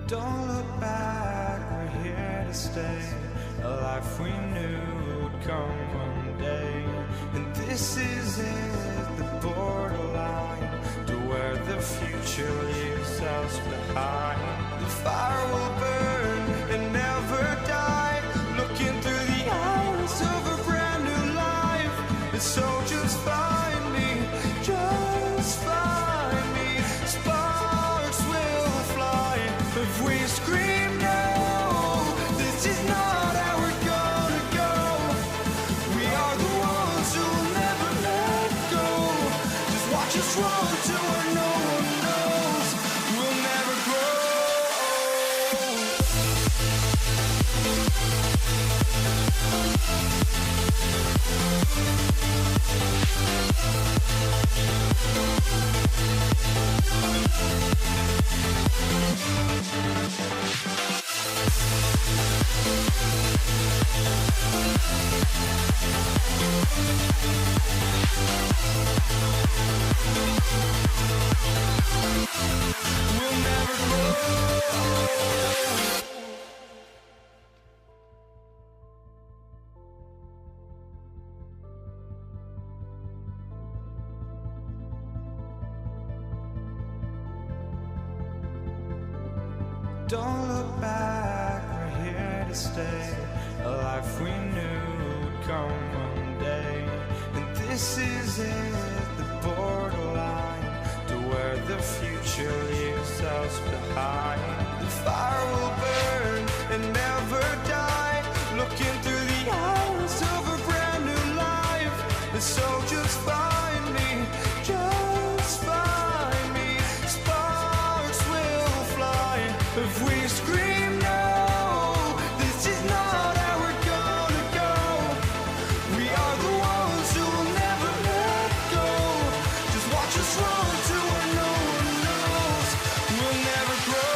Don't look back, we're here to stay. A life we knew would come one day. And this is it, the borderline to where the future leaves us behind. The fire will burn and never die, looking through the eyes of a brand new life. And so just find me, just find me. Sparks will fly if we scream no. This is not how we're gonna go. We are the ones who will never let go. Just watch us run to where no one knows. We'll never grow. We'll never grow. Don't look back, we're here to stay. A life we knew would come one day. And this is it, the borderline to where the future leaves us behind. The fire will burn and never die, looking through the eyes of a brand new life. And so just find me, just find me. Sparks will fly if we scream no. This is not how we're gonna go. We are the ones who will never let go. Just watch us run to where no one knows. We'll never grow.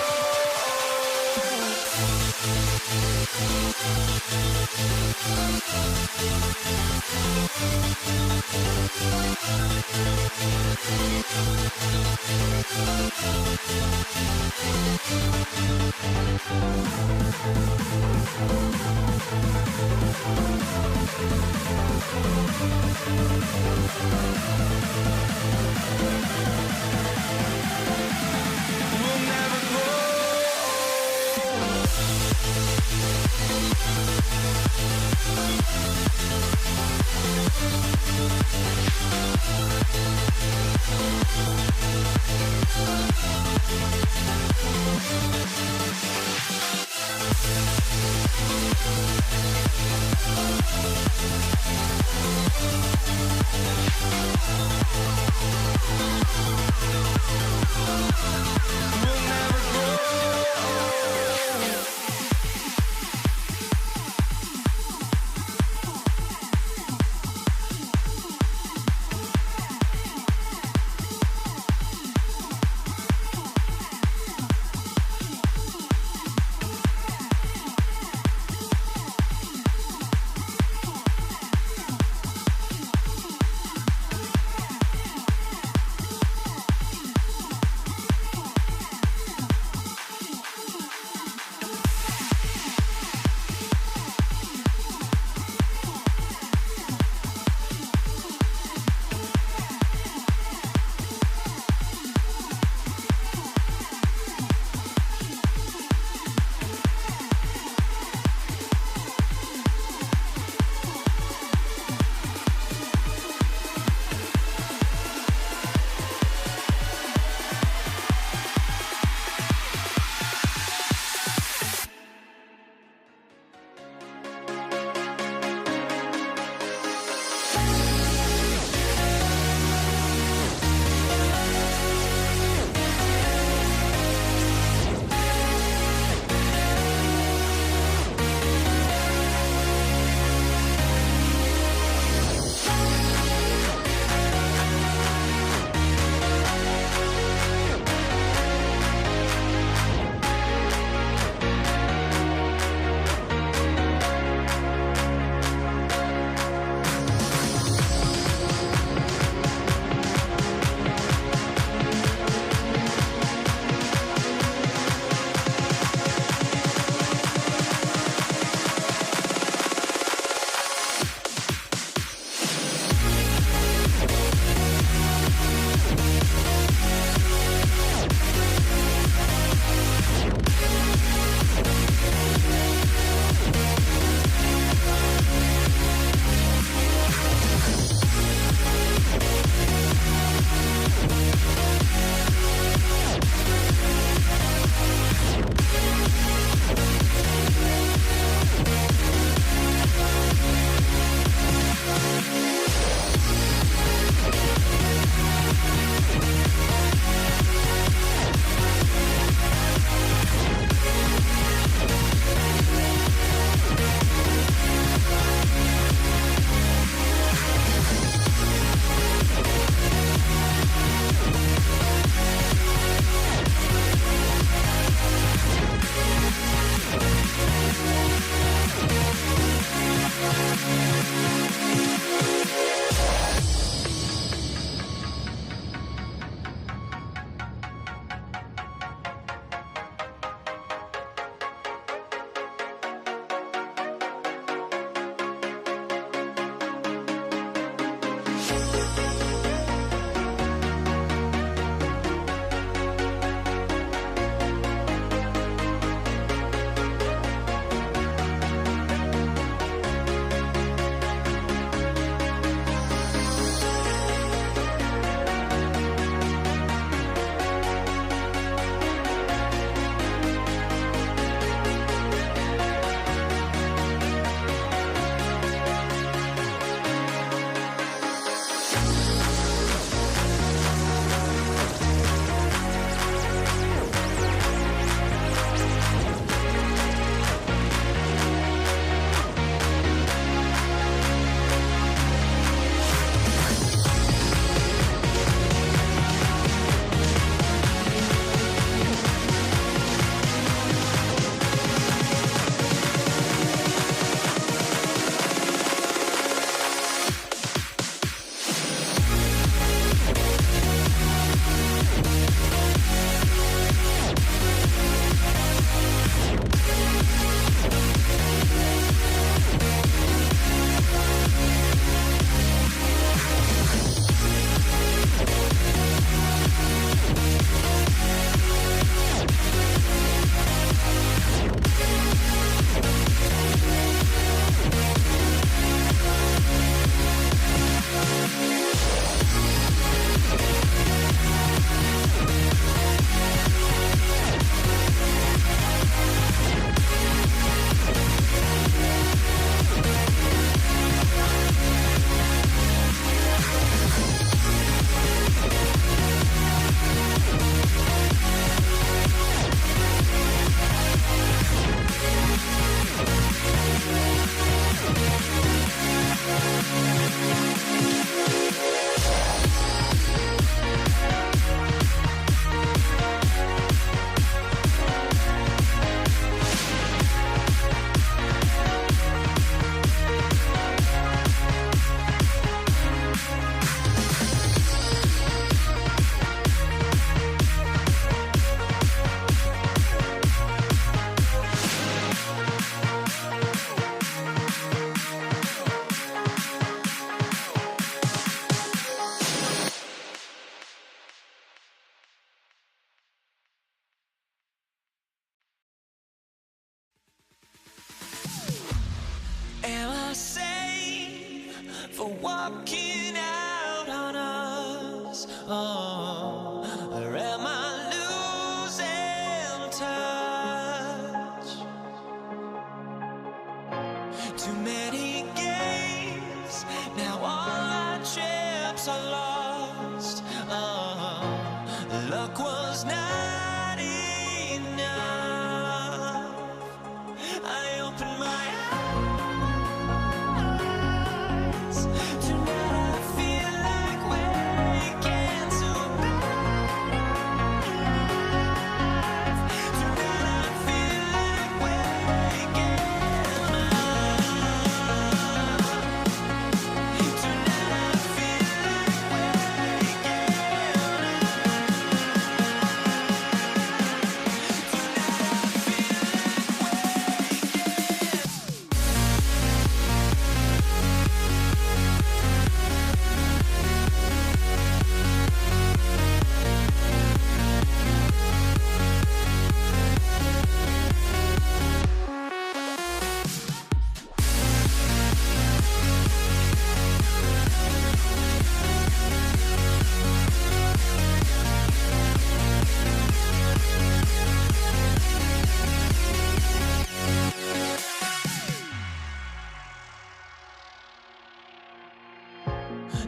We'll never grow. We'll never grow. for walking out on us? Oh, or am I losing touch? Too many games, now all our chips are lost. Oh, luck was not enough. I opened my eyes.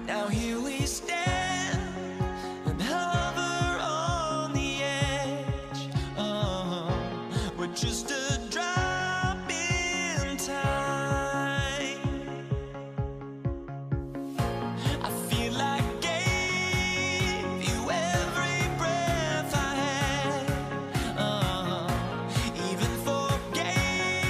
Now here we stand and hover on the edge. Oh, we're just a drop in time. I feel like I gave you every breath I had. Even forgave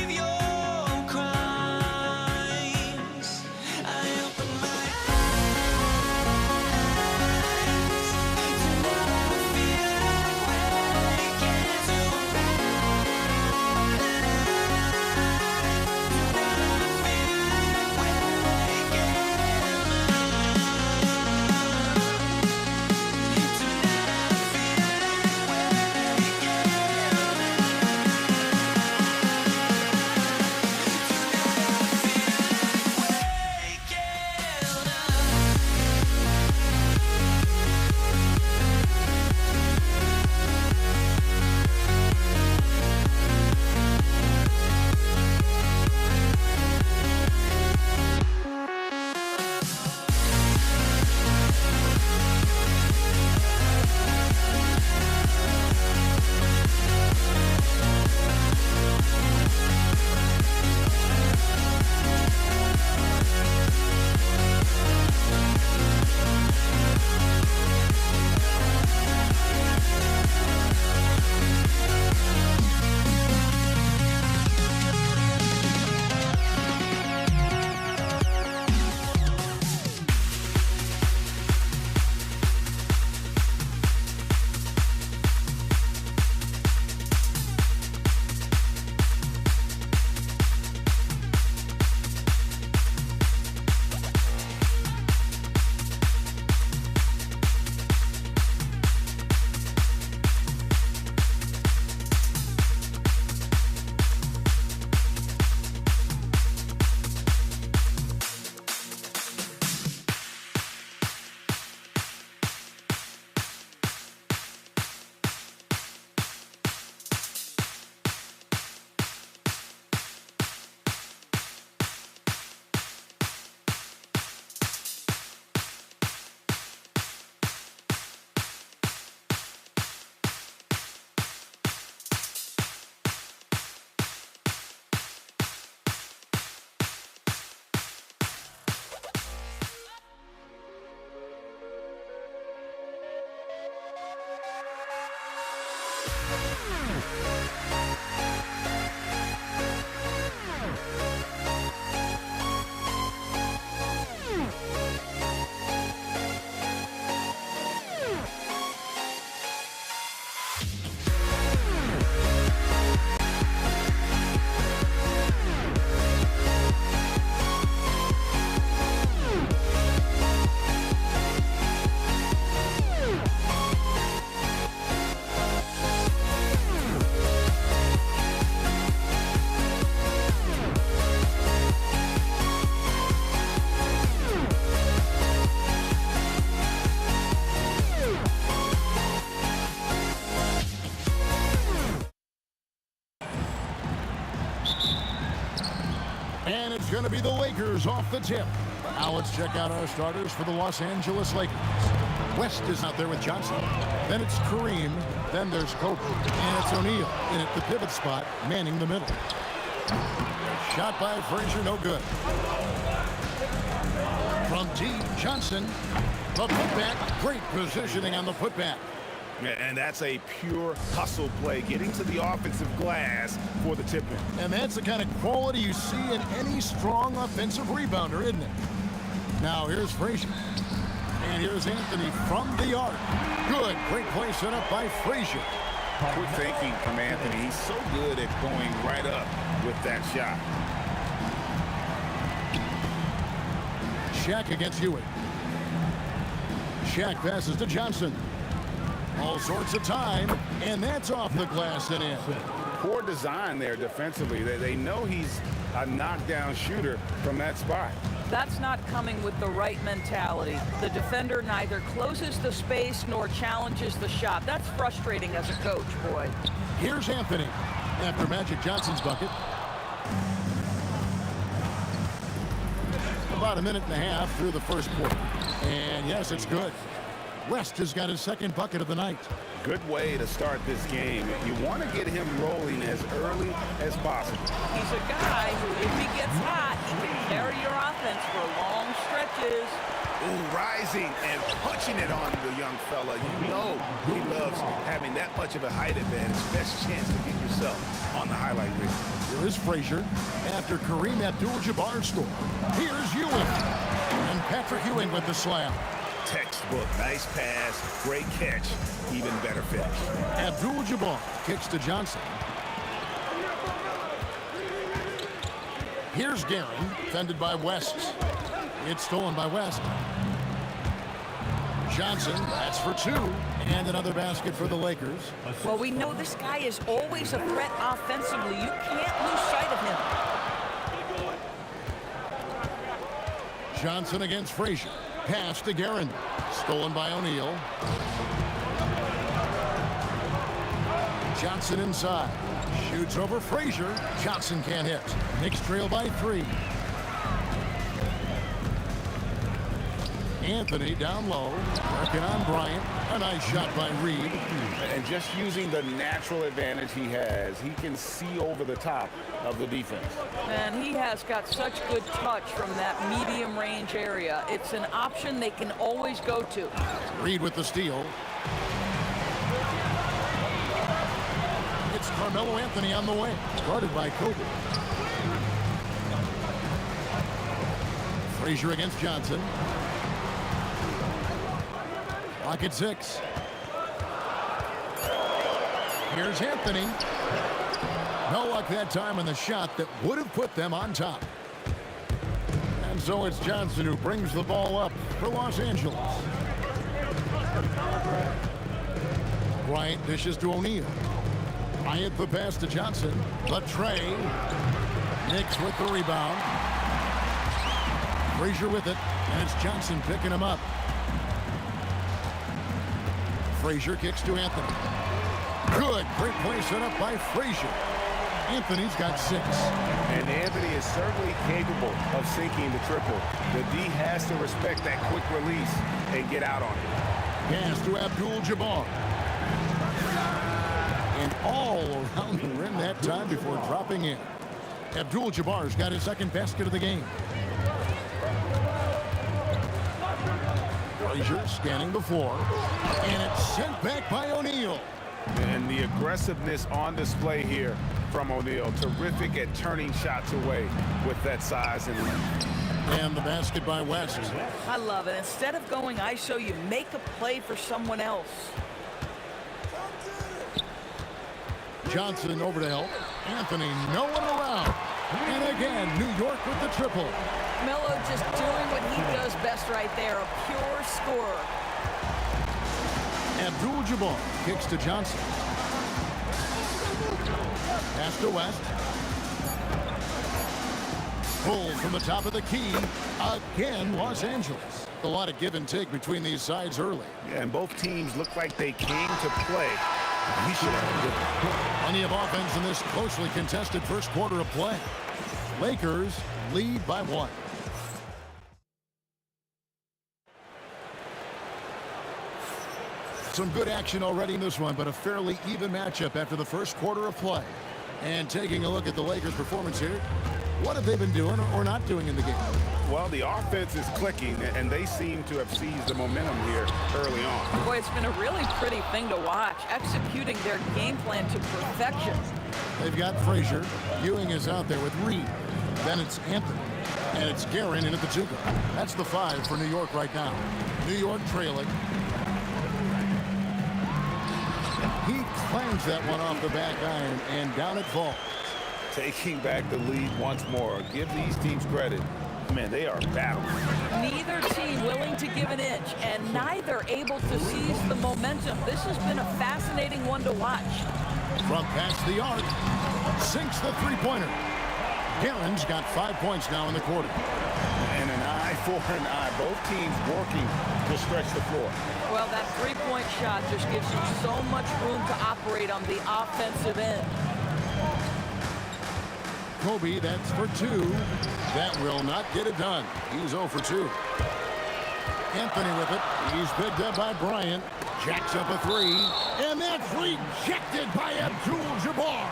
And it's going to be the Lakers off the tip. Now let's check out our starters for the Los Angeles Lakers. West is out there with Johnson. Then it's Kareem. Then there's Kobe. And it's O'Neal in at the pivot spot, manning the middle. Shot by Frazier, no good. From deep, Johnson. The putback, great positioning on the putback. And that's a pure hustle play, getting to the offensive glass for the tip-in. And that's the kind of quality you see in any strong offensive rebounder, isn't it? Now here's Frazier. And here's Anthony from the arc. Good, great play set up by Frazier. Quick thinking from Anthony. He's so good at going right up with that shot. Shaq against Hewitt. Shaq passes to Johnson. All sorts of time, and that's off the glass and in. Poor design there defensively. They know he's a knockdown shooter from that spot. That's not coming with the right mentality. The defender neither closes the space nor challenges the shot. That's frustrating as a coach, boy. Here's Anthony after Magic Johnson's bucket. About a minute and a half through the first quarter. And yes, it's good. West has got his second bucket of the night. Good way to start this game. You want to get him rolling as early as possible. He's a guy who, if he gets hot, he can carry your offense for long stretches. Ooh, rising and punching it on the young fella. You know he loves having that much of a height advantage. Best chance to get yourself on the highlight reel. Here is Frazier after Kareem Abdul-Jabbar scored. Here's Ewing. And Patrick Ewing with the slam. Textbook, nice pass, great catch, even better finish. Abdul-Jabbar kicks to Johnson. Here's Guerin, defended by West. It's stolen by West. Johnson, that's for two, and another basket for the Lakers. Well, we know this guy is always a threat offensively. You can't lose sight of him. Johnson against Frazier. Pass to Guerin. Stolen by O'Neal. Johnson inside. Shoots over Frazier. Johnson can't hit. Knicks trail by 3. Anthony down low. Working on Bryant. A nice shot by Reed. And just using the natural advantage he has, he can see over the top of the defense. And he has got such good touch from that medium range area. It's an option they can always go to. Reed with the steal. It's Carmelo Anthony on the way. Guarded by Kobe. Frazier against Johnson. Lock at 6. Here's Anthony. No luck that time on the shot that would have put them on top. And so it's Johnson who brings the ball up for Los Angeles. Bryant dishes to O'Neal. Bryant the pass to Johnson. The tray. Knicks with the rebound. Frazier with it. And it's Johnson picking him up. Frazier kicks to Anthony. Good. Great play set up by Frazier. Anthony's got 6. And Anthony is certainly capable of sinking the triple. The D has to respect that quick release and get out on it. Pass to Abdul-Jabbar. And all around the rim that time before dropping in. Abdul-Jabbar's got his second basket of the game. Frazier scanning the floor. And it's sent back by O'Neal. And the aggressiveness on display here from O'Neal. Terrific at turning shots away with that size and length. And the basket by West. I love it. Instead of going ISO, you make a play for someone else. Johnson over to help. Anthony, no one around. And again, New York with the triple. Melo just doing what he does best right there, a pure scorer. Abdul-Jabbar kicks to Johnson. Pass to West. Pull from the top of the key. Again, Los Angeles. A lot of give and take between these sides early. Yeah, and both teams look like they came to play. We should have a good one. Plenty of offense in this closely contested first quarter of play. Lakers lead by 1. Some good action already in this one, but a fairly even matchup after the first quarter of play. And taking a look at the Lakers' performance here, what have they been doing or not doing in the game? Well, the offense is clicking, and they seem to have seized the momentum here early on. Boy, it's been a really pretty thing to watch, executing their game plan to perfection. They've got Frazier. Ewing is out there with Reed. Then it's Anthony. And it's Guerin in at the 2 guard. That's the 5 for New York right now. New York trailing. He clangs that one off the back iron, and down it falls. Taking back the lead once more. Give these teams credit. Man, they are battling. Neither team willing to give an inch, and neither able to seize the momentum. This has been a fascinating one to watch. From past the arc, sinks the three-pointer. Guerin's got 5 points now in the quarter. And an eye for an eye. Both teams working to stretch the floor. Well, that three-point shot just gives you so much room to operate on the offensive end. Kobe, that's for 2. That will not get it done. He's 0 for 2. Anthony with it. He's picked up by Bryant. Jacks up a 3. And that's rejected by Abdul-Jabbar.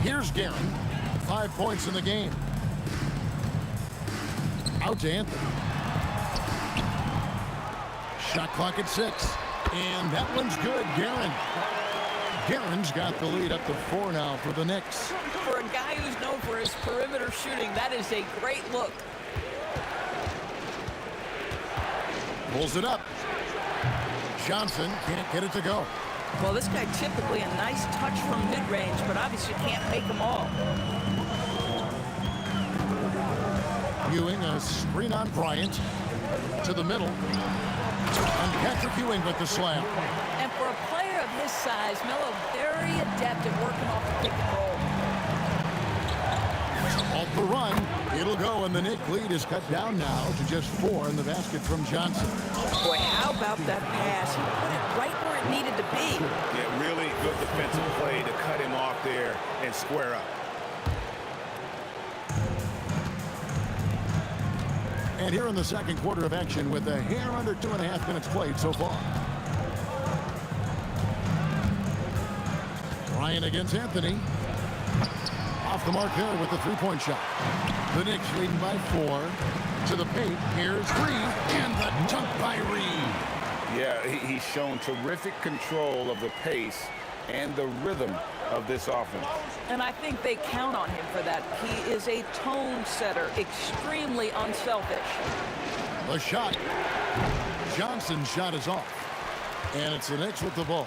Here's Guerin. 5 points in the game. Out to Anthony. Shot clock at 6. And that one's good. Guerin's got the lead up to 4 now for the Knicks. For a guy who's known for his perimeter shooting, that is a great look. Pulls it up. Johnson can't get it to go. Well, this guy typically a nice touch from mid-range, but obviously can't make them all. Ewing, a screen on Bryant. To the middle. And Patrick Ewing with the slam. And for a player of his size, Melo very adept at working off the pick and roll. Off the run. It'll go, and the Knicks lead is cut down now to just 4 in the basket from Johnson. Boy, how about that pass? He put it right where it needed to be. Yeah, really good defensive play to cut him off there and square up. And here in the second quarter of action with a hair under 2.5 minutes played so far. Bryant against Anthony. Off the mark there with the three-point shot. The Knicks leading by 4. To the paint. Here's Reed. And the dunk by Reed. Yeah, he's shown terrific control of the pace and the rhythm of this offense. And I think they count on him for that. He is a tone setter, extremely unselfish. The shot. Johnson's shot is off. And it's the Knicks with the ball.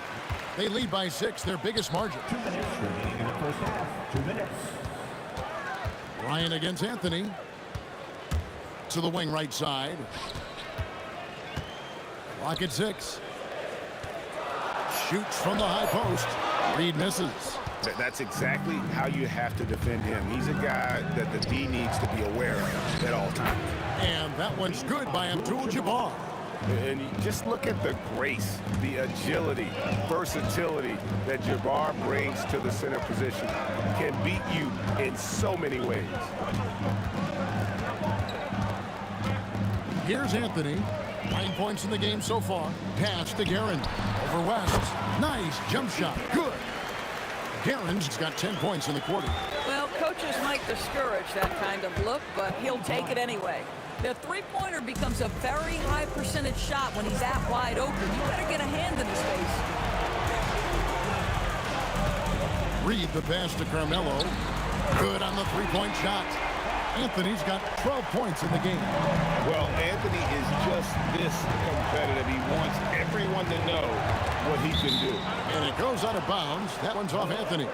They lead by 6, their biggest margin. 2 minutes remaining in the first half. 2 minutes. Ryan against Anthony. To the wing right side. Clock at 6. Shoots from the high post. Reed misses. That's exactly how you have to defend him. He's a guy that the D needs to be aware of at all times. And that one's good by Abdul-Jabbar. And you just look at the grace, the agility, versatility that Jabbar brings to the center position. Can beat you in so many ways. Here's Anthony. 9 points in the game so far. Pass to Guerin. Over West. Nice jump shot. Good. Guerin's got 10 points in the quarter. Well, coaches might discourage that kind of look, but he'll take it anyway. The three-pointer becomes a very high percentage shot when he's that wide open. You better get a hand in his face. Reed the pass to Carmelo. Good on the three-point shot. Anthony's got 12 points in the game. Well, Anthony is just this competitive. He wants everyone to know what he can do. And it goes out of bounds. That one's off Anthony.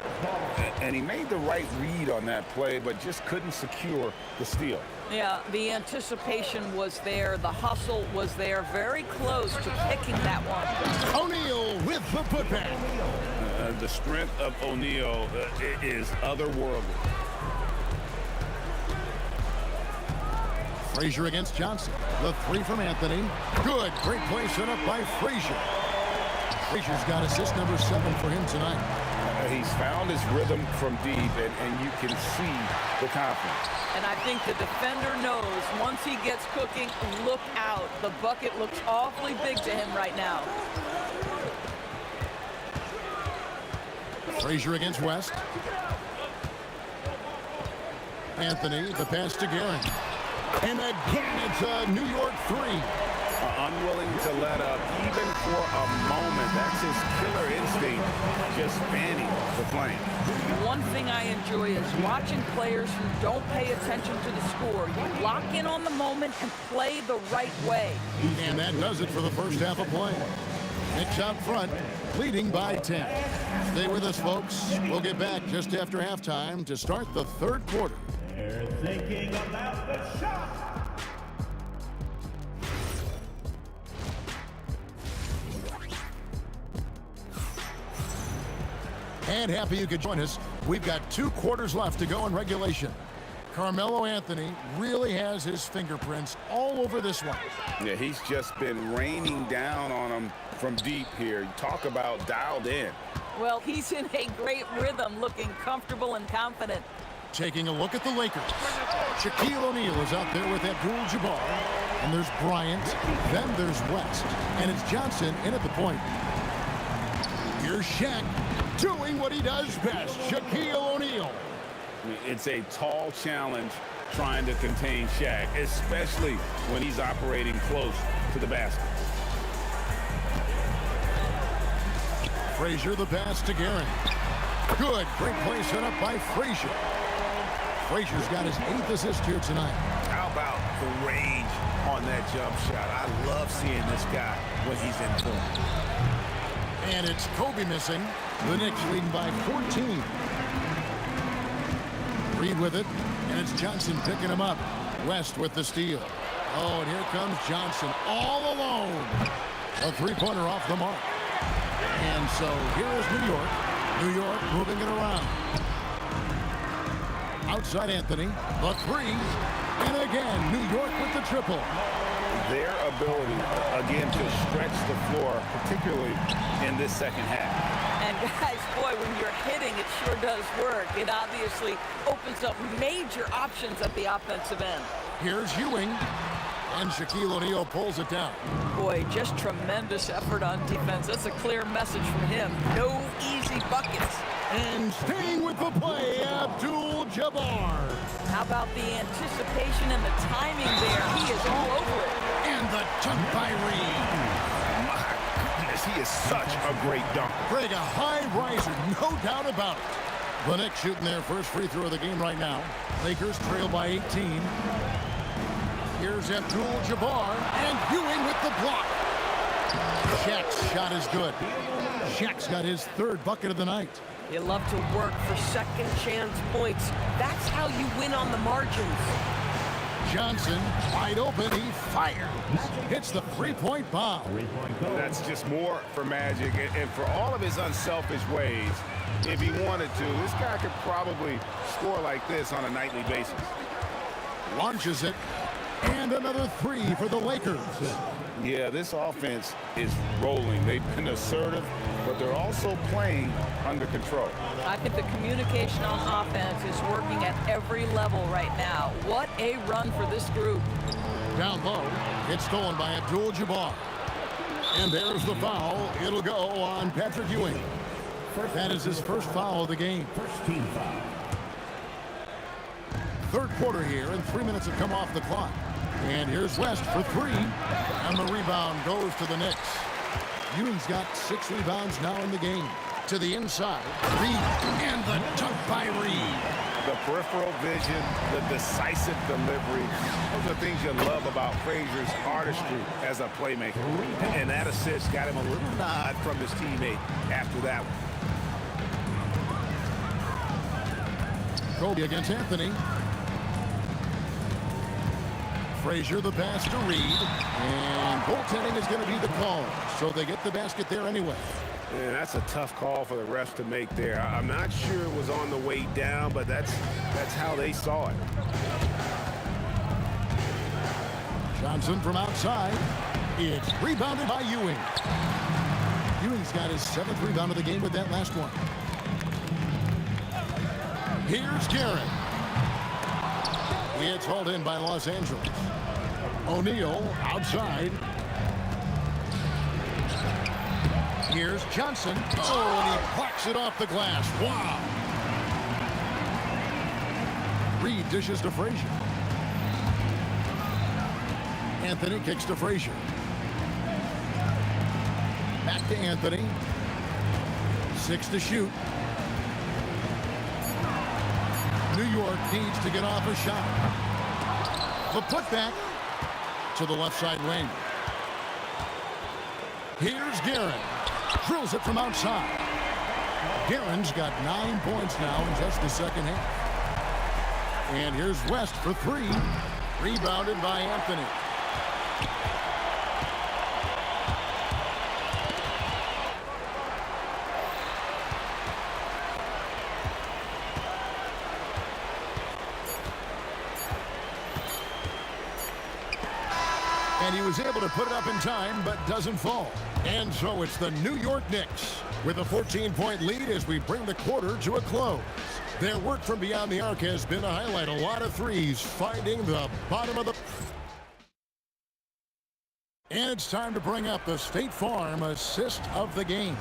And he made the right read on that play, but just couldn't secure the steal. Yeah, the anticipation was there. The hustle was there. Very close to picking that one. O'Neal with the putback. The strength of O'Neal is otherworldly. Frazier against Johnson. The 3 from Anthony. Good. Great play set up by Frazier. Frazier's got assist number 7 for him tonight. he's found his rhythm from deep, and you can see the confidence. And I think the defender knows once he gets cooking, look out. The bucket looks awfully big to him right now. Frazier against West. Anthony, the pass to Guerin. And again, it's a New York three. Unwilling to let up even for a moment. That's his killer instinct, just fanning the flame. One thing I enjoy is watching players who don't pay attention to the score. You lock in on the moment and play the right way. And that does it for the first half of play. Knicks out front, leading by 10. Stay with us, folks. We'll get back just after halftime to start the third quarter. They're thinking about the shot. And happy you could join us. We've got 2 quarters left to go in regulation. Carmelo Anthony really has his fingerprints all over this one. Yeah, he's just been raining down on him from deep here. Talk about dialed in. Well, he's in a great rhythm, looking comfortable and confident. Taking a look at the Lakers. Shaquille O'Neal is out there with Abdul-Jabbar. And there's Bryant. Then there's West. And it's Johnson in at the point. Here's Shaq doing what he does best. Shaquille O'Neal. It's a tall challenge trying to contain Shaq, especially when he's operating close to the basket. Frazier, the pass to Guerin. Good. Great play set up by Frazier. Frazier's got his 8th assist here tonight. How about the range on that jump shot? I love seeing this guy when he's in form. And it's Kobe missing. The Knicks leading by 14. Reed with it, and it's Johnson picking him up. West with the steal. Oh, and here comes Johnson all alone. A three-pointer off the mark. And so here is New York. New York moving it around. Outside Anthony, the three. And again, New York with the triple. Their ability, again, to stretch the floor, particularly in this second half. And guys, boy, when you're hitting, it sure does work. It obviously opens up major options at the offensive end. Here's Ewing, and Shaquille O'Neal pulls it down. Boy, just tremendous effort on defense. That's a clear message from him. No easy buckets. And staying with the play, Abdul-Jabbar. How about the anticipation and the timing there? He is all over it. And the dunk by Reed. He is such a great dunker. Greg, a high riser, no doubt about it. The Knicks shooting their first free throw of the game right now. Lakers trail by 18. Here's Abdul-Jabbar, and Ewing with the block. Shaq's shot is good. Shaq's got his 3rd bucket of the night. You love to work for second chance points. That's how you win on the margins. Johnson, wide open, he fires. Hits the three-point bomb. That's just more for Magic, and for all of his unselfish ways, if he wanted to, this guy could probably score like this on a nightly basis. Launches it, and another 3 for the Lakers. Yeah, this offense is rolling. They've been assertive, but they're also playing under control. I think the communication on offense is working at every level right now. What a run for this group. Down low, it's stolen by Abdul-Jabbar. And there's the foul. It'll go on Patrick Ewing. That is his first foul of the game. First team foul. Third quarter here, and 3 minutes have come off the clock. And here's West for 3. And the rebound goes to the Knicks. Ewing's got 6 rebounds now in the game. To the inside, Reed, and the dunk by Reed. The peripheral vision, the decisive delivery, those are things you love about Frazier's artistry as a playmaker. And that assist got him a little nod from his teammate after that one. Kobe against Anthony. Frazier, the pass to Reed. And goaltending is going to be the call. So they get the basket there anyway. Yeah, that's a tough call for the refs to make there. I'm not sure it was on the way down, but that's how they saw it. Johnson from outside. It's rebounded by Ewing. Ewing's got his 7th rebound of the game with that last one. Here's Garrett. It's hauled in by Los Angeles. O'Neal outside. Here's Johnson. Oh, and he plucks it off the glass. Wow. Reed dishes to Frazier. Anthony kicks to Frazier. Back to Anthony. 6 to shoot. New York needs to get off a shot. The putback to the left side wing. Here's Guerin. Drills it from outside. Guerin's got 9 points now in just the second half. And here's West for 3. Rebounded by Anthony. And he was able to put it up in time, but doesn't fall. And so it's the New York Knicks with a 14-point lead as we bring the quarter to a close. Their work from beyond the arc has been a highlight. A lot of threes, finding the bottom of the... And it's time to bring up the State Farm assist of the game.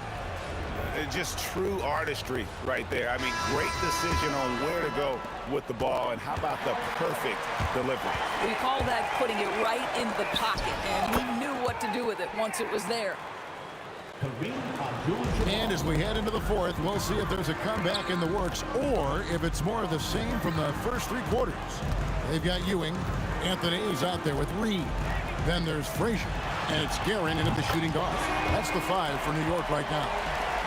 Just true artistry right there. I mean, great decision on where to go with the ball, and how about the perfect delivery? We call that putting it right in the pocket, and he knew what to do with it once it was there. And as we head into the fourth, we'll see if there's a comeback in the works or if it's more of the same from the first 3 quarters. They've got Ewing. Anthony is out there with Reed. Then there's Frazier, and it's Guerin into the shooting guard. That's the 5 for New York right now.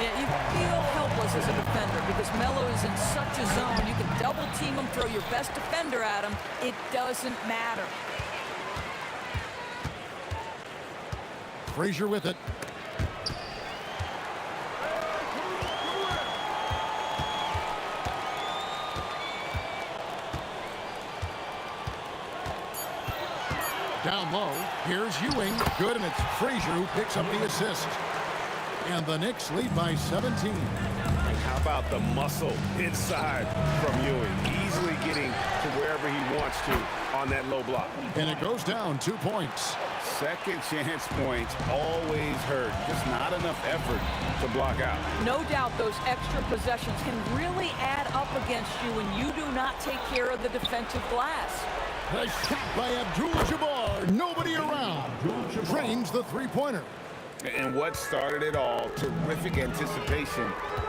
Yeah, you feel helpless as a defender because Melo is in such a zone. You can double team him, throw your best defender at him. It doesn't matter. Frazier with it. Down low, here's Ewing. Good, and it's Frazier who picks up the assist. And the Knicks lead by 17. And how about the muscle inside from Ewing? Easily getting to wherever he wants to on that low block. And it goes down 2 points. Second chance points always hurt. Just not enough effort to block out. No doubt those extra possessions can really add up against you when you do not take care of the defensive glass. A shot by Abdul-Jabbar. Nobody around. Drains the three-pointer. And what started it all, terrific anticipation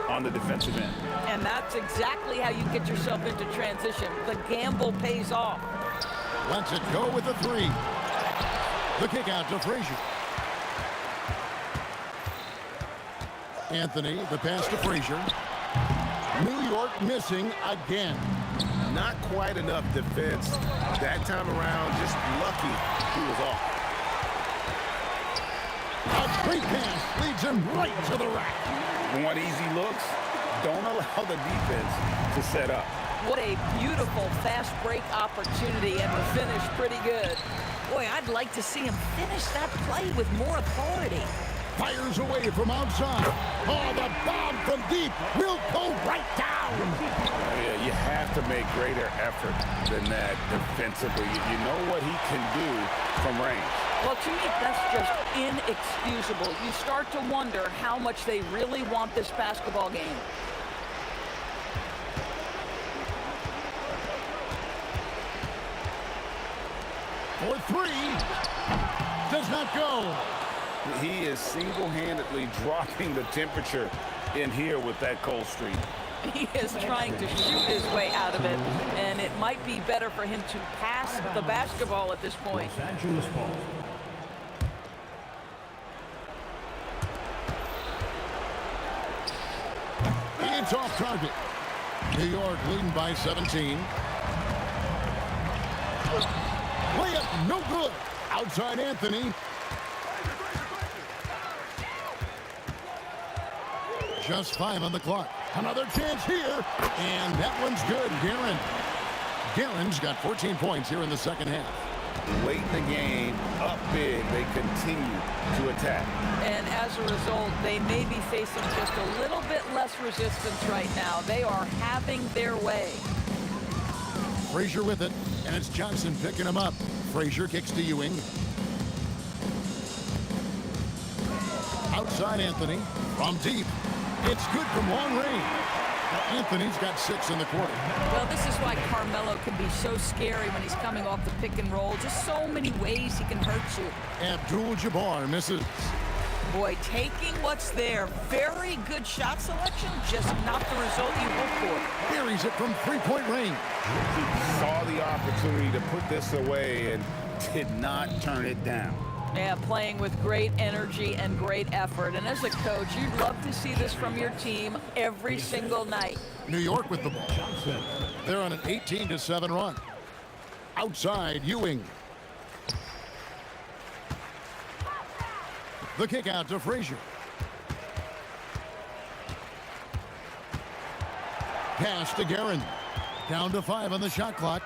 on the defensive end. And that's exactly how you get yourself into transition. The gamble pays off. Lets it go with the 3. The kick out to Frazier. Anthony, the pass to Frazier. New York missing again. Not quite enough defense. That time around, just lucky he was off. A great pass leads him right to the rack. Want easy looks? Don't allow the defense to set up. What a beautiful fast break opportunity, and the finish pretty good. Boy, I'd like to see him finish that play with more authority. Fires away from outside. Oh, the bomb from deep will go right down. Yeah, you have to make greater effort than that defensively. You know what he can do from range. Well, to me, that's just inexcusable. You start to wonder how much they really want this basketball game. For 3. Does not go. He is single-handedly dropping the temperature in here with that cold streak. He is trying to shoot his way out of it, and it might be better for him to pass the basketball at this point. Los Angeles ball. It's off target. New York leading by 17. Layup no good. Outside Anthony. Just 5 on the clock. Another chance here. And that one's good. Guerin's got 14 points here in the second half. Late in the game, up big, they continue to attack. And as a result, they may be facing just a little bit less resistance right now. They are having their way. Frazier with it, and it's Johnson picking him up. Frazier kicks to Ewing. Outside Anthony from deep. It's good from long range. Anthony's got 6 in the quarter. Well, this is why Carmelo can be so scary when he's coming off the pick and roll. Just so many ways he can hurt you. Abdul-Jabbar misses. Boy, taking what's there. Very good shot selection, just not the result you hope for. Buries it from three-point range. Saw the opportunity to put this away and did not turn it down. Yeah, playing with great energy and great effort. And as a coach, you'd love to see this from your team every single night. New York with the ball. They're on an 18-7 run. Outside, Ewing. The kick out to Frazier. Pass to Guerin. Down to 5 on the shot clock.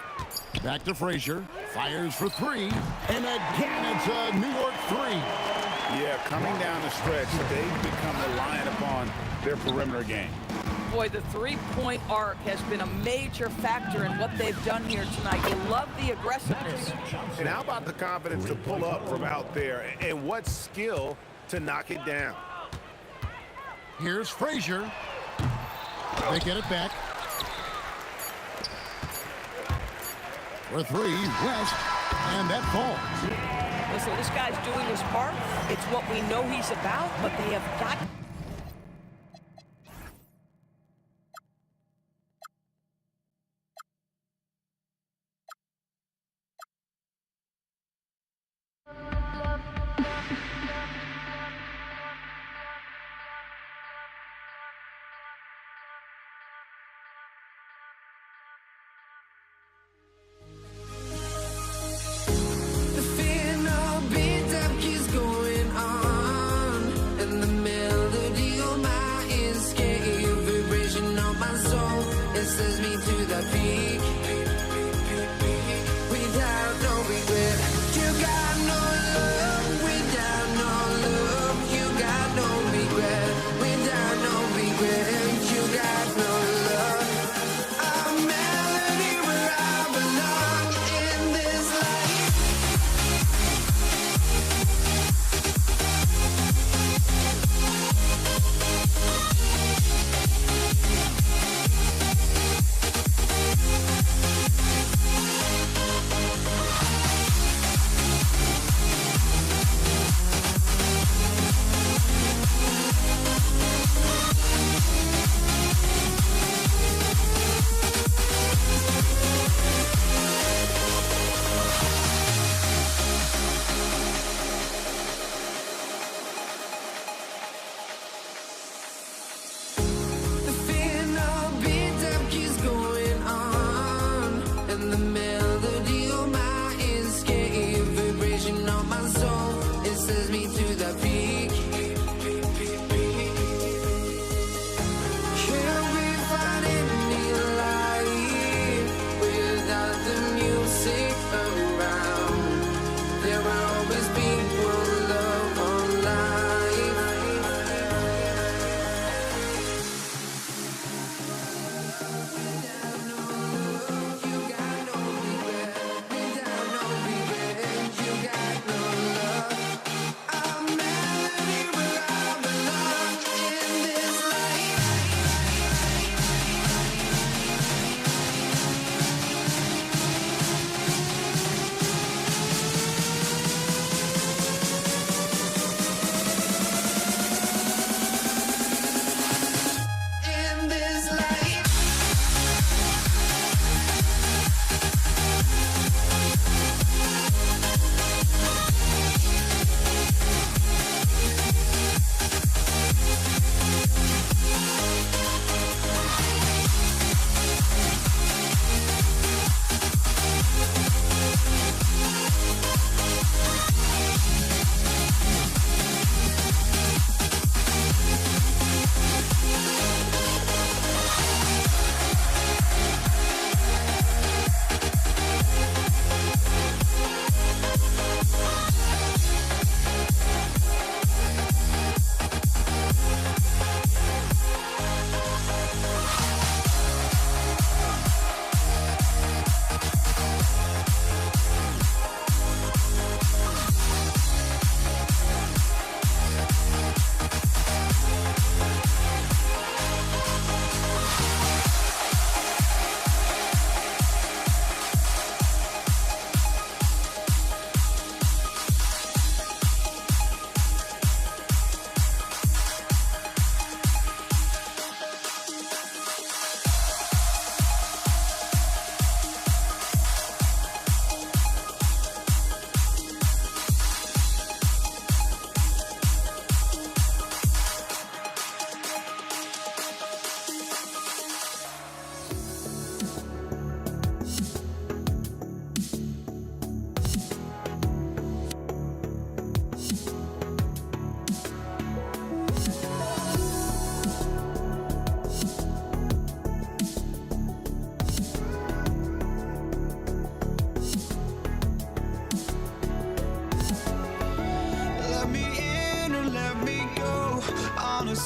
Back to Frazier. Fires for 3. And again, it's a New York 3. Yeah, coming down the stretch, they've become reliant upon their perimeter game. Boy, the three-point arc has been a major factor in what they've done here tonight. You love the aggressiveness. And how about the confidence to pull up from out there? And what skill to knock it down? Here's Frazier. They get it back. For 3, West, and that falls. Listen, this guy's doing his part. It's what we know he's about, but they have got...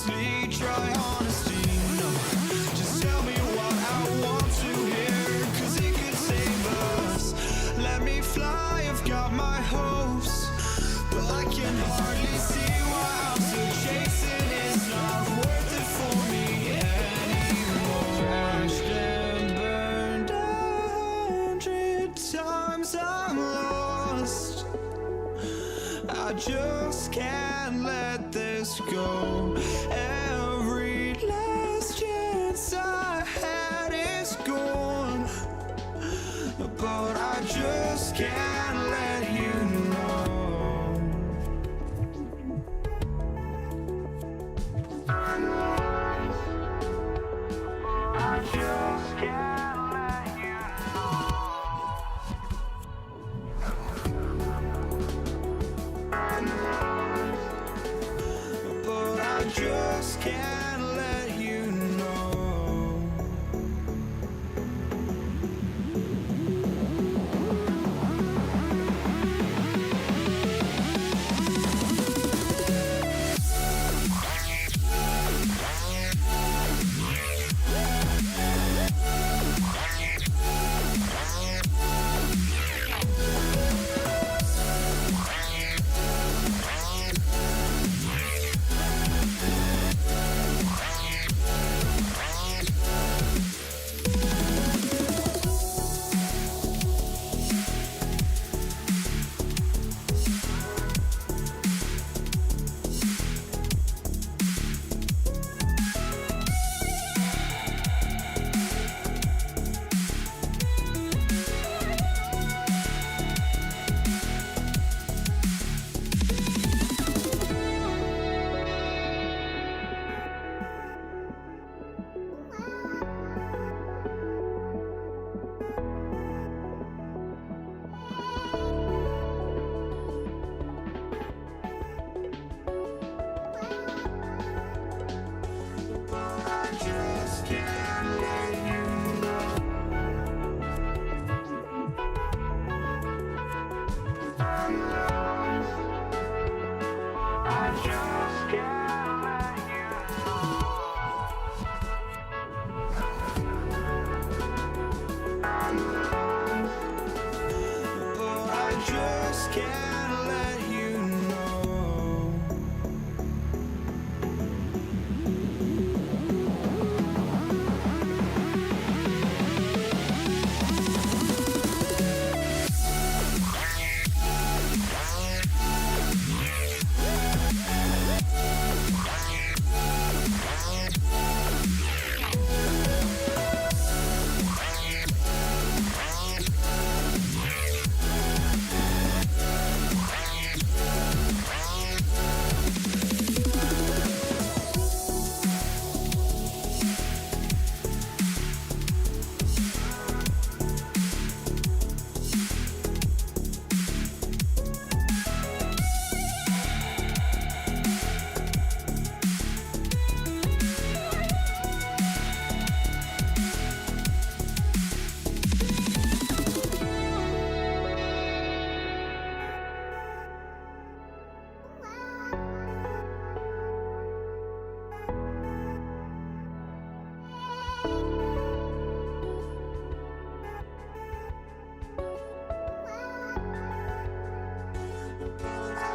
honestly try honesty. No, just tell me what I want to hear, 'cause it could save us. Let me fly, I've got my hopes, but I can hardly see why I'm still chasing. It's not worth it for me anymore. Crashed and burned 100 times, I'm lost. I just can't let this go. Every last chance I had is gone, but I just can't let you know. I just can't let you know. But I just can't let you know.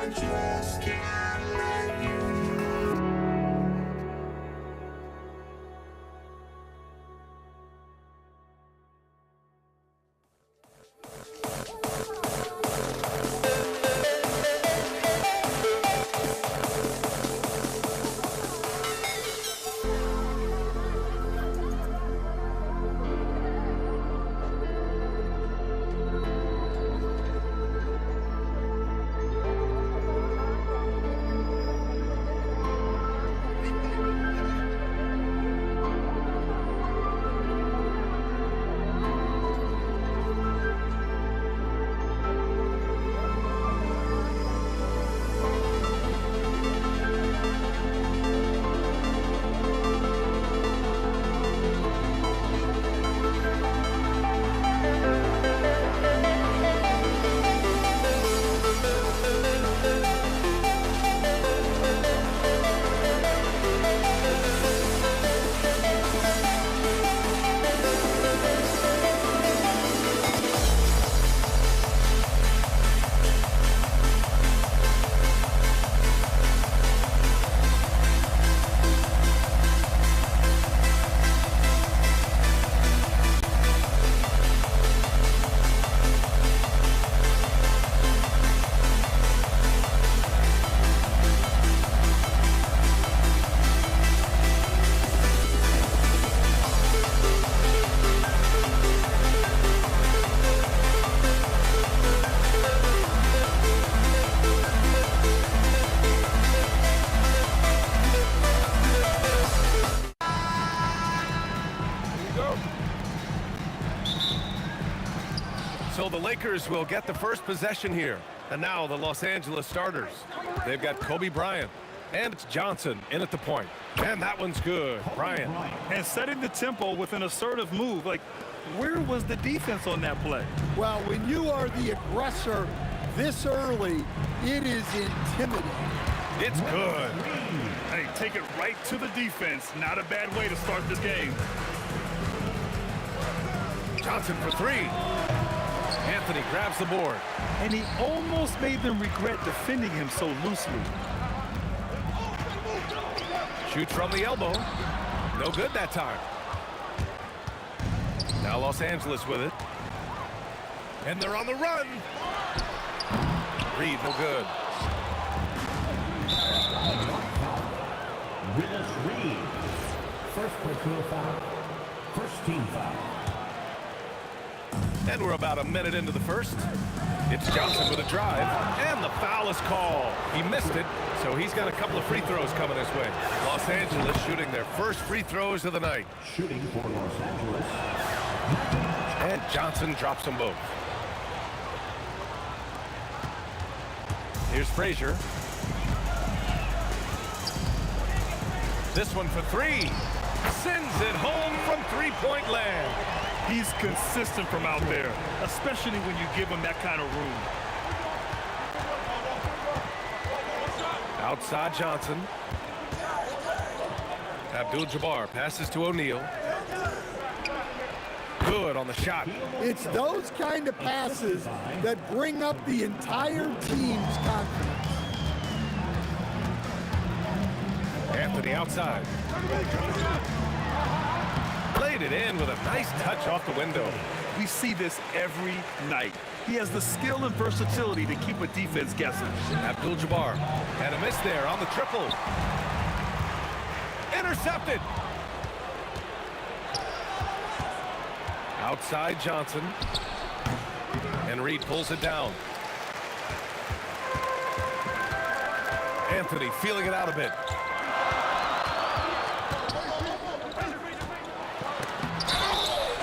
Just can't let you know. So the Lakers will get the first possession here. And now the Los Angeles starters. They've got Kobe Bryant. And it's Johnson in at the point. And that one's good. Bryant. And setting the tempo with an assertive move. Like, where was the defense on that play? Well, when you are the aggressor this early, it is intimidating. It's good. Hey, take it right to the defense. Not a bad way to start this game. Johnson for three. Anthony grabs the board. And he almost made them regret defending him so loosely. Shoots from the elbow. No good that time. Now Los Angeles with it. And they're on the run. Reed, no good. Willis Reed. First personal foul. First team foul. And we're about a minute into the first. It's Johnson with a drive. And the foul is called. He missed it, so he's got a couple of free throws coming his way. Los Angeles shooting their first free throws of the night. Shooting for Los Angeles. And Johnson drops them both. Here's Frazier. This one for three. Sends it home from three-point land. He's consistent from out there, especially when you give him that kind of room. Outside Johnson. Abdul-Jabbar passes to O'Neal. Good on the shot. It's those kind of passes that bring up the entire team's confidence. Anthony outside. Laid it in with a nice touch off the window. We see this every night. He has the skill and versatility to keep a defense guessing. Abdul-Jabbar had a miss there on the triple. Intercepted. Outside Johnson. And Reed pulls it down. Anthony feeling it out a bit.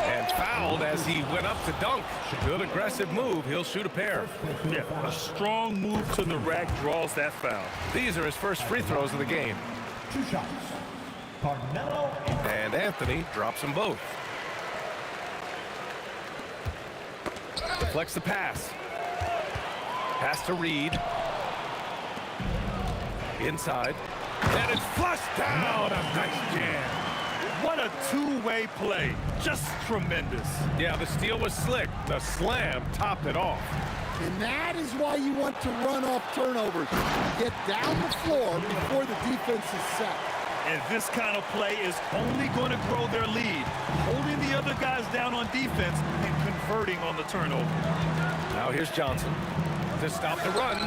And fouled as he went up to dunk. Good aggressive move. He'll shoot a pair. Yeah, a strong move to the rack draws that foul. These are his first free throws of the game. 2 shots. Carmelo And Anthony drops them both. Deflects the pass. Pass to Reed. Inside. And it's flushed down. A nice jam. What a two-way play. Just tremendous. Yeah, the steal was slick. The slam topped it off. And that is why you want to run off turnovers. Get down the floor before the defense is set. And this kind of play is only going to grow their lead, holding the other guys down on defense and converting on the turnover. Now here's Johnson to stop the run.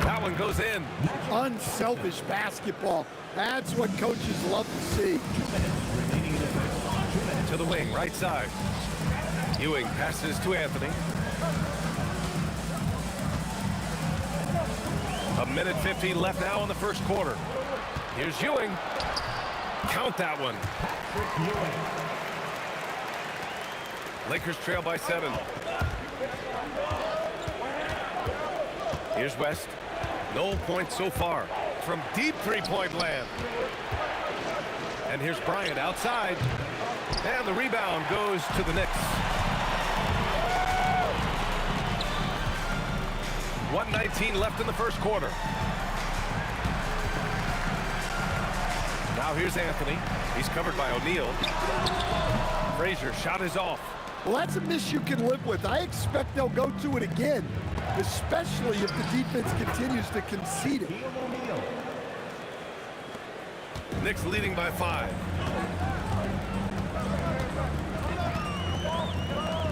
That one goes in. Unselfish basketball. That's what coaches love to see. To the wing, right side. Ewing passes to Anthony. A minute 50 left now in the first quarter. Here's Ewing. Count that one. Lakers trail by 7. Here's West. No points so far from deep three-point land. And here's Bryant outside. And the rebound goes to the Knicks. 1:19 left in the first quarter. Now here's Anthony. He's covered by O'Neal. Frazier shot is off. Well, that's a miss you can live with. I expect they'll go to it again, especially if the defense continues to concede it. Knicks leading by 5.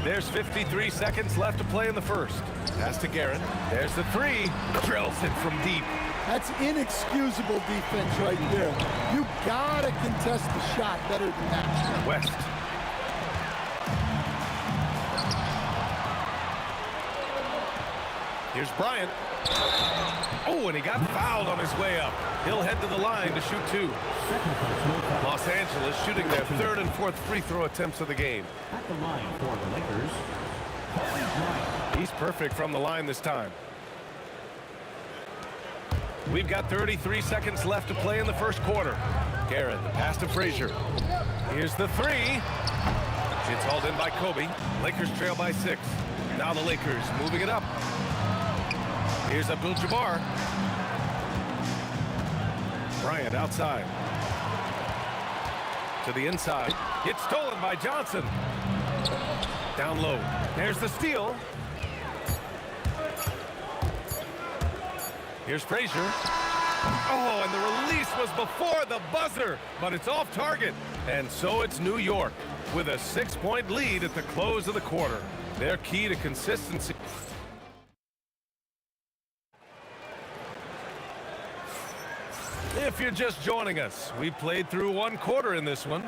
There's 53 seconds left to play in the first. Pass to Garrett. There's the three. Drills it from deep. That's inexcusable defense right there. You gotta contest the shot better than that. West. Here's Bryant. Oh, and he got fouled on his way up. He'll head to the line to shoot 2. Second personal foul. Los Angeles shooting their 3rd and 4th free throw attempts of the game. At the line for the Lakers, Kobe Bryant. He's perfect from the line this time. We've got 33 seconds left to play in the first quarter. Garrett, the pass to Frazier. Here's the 3. It's hauled in by Kobe. Lakers trail by 6. Now the Lakers moving it up. Here's Abdul-Jabbar. Bryant outside. To the inside. It's stolen by Johnson. Down low. There's the steal. Here's Frazier. Oh, and the release was before the buzzer, but it's off target. And so it's New York with a 6-point lead at the close of the quarter. Their key to consistency. If you're just joining us, we played through 1 quarter in this one.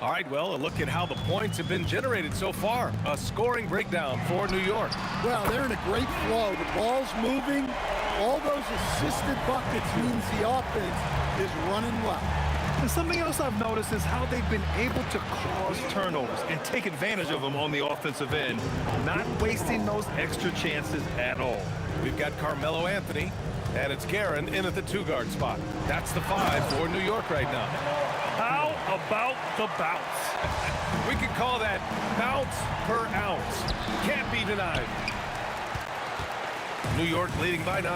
All right, well, a look at how the points have been generated so far. A scoring breakdown for New York. Well, they're in a great flow. The ball's moving. All those assisted buckets means the offense is running well. And something else I've noticed is how they've been able to cause turnovers and take advantage of them on the offensive end, not wasting those extra chances at all. We've got Carmelo Anthony, and it's Guerin in at the 2-guard spot. That's the 5 for New York right now. How about the bounce? We could call that bounce per ounce. Can't be denied. New York leading by 9.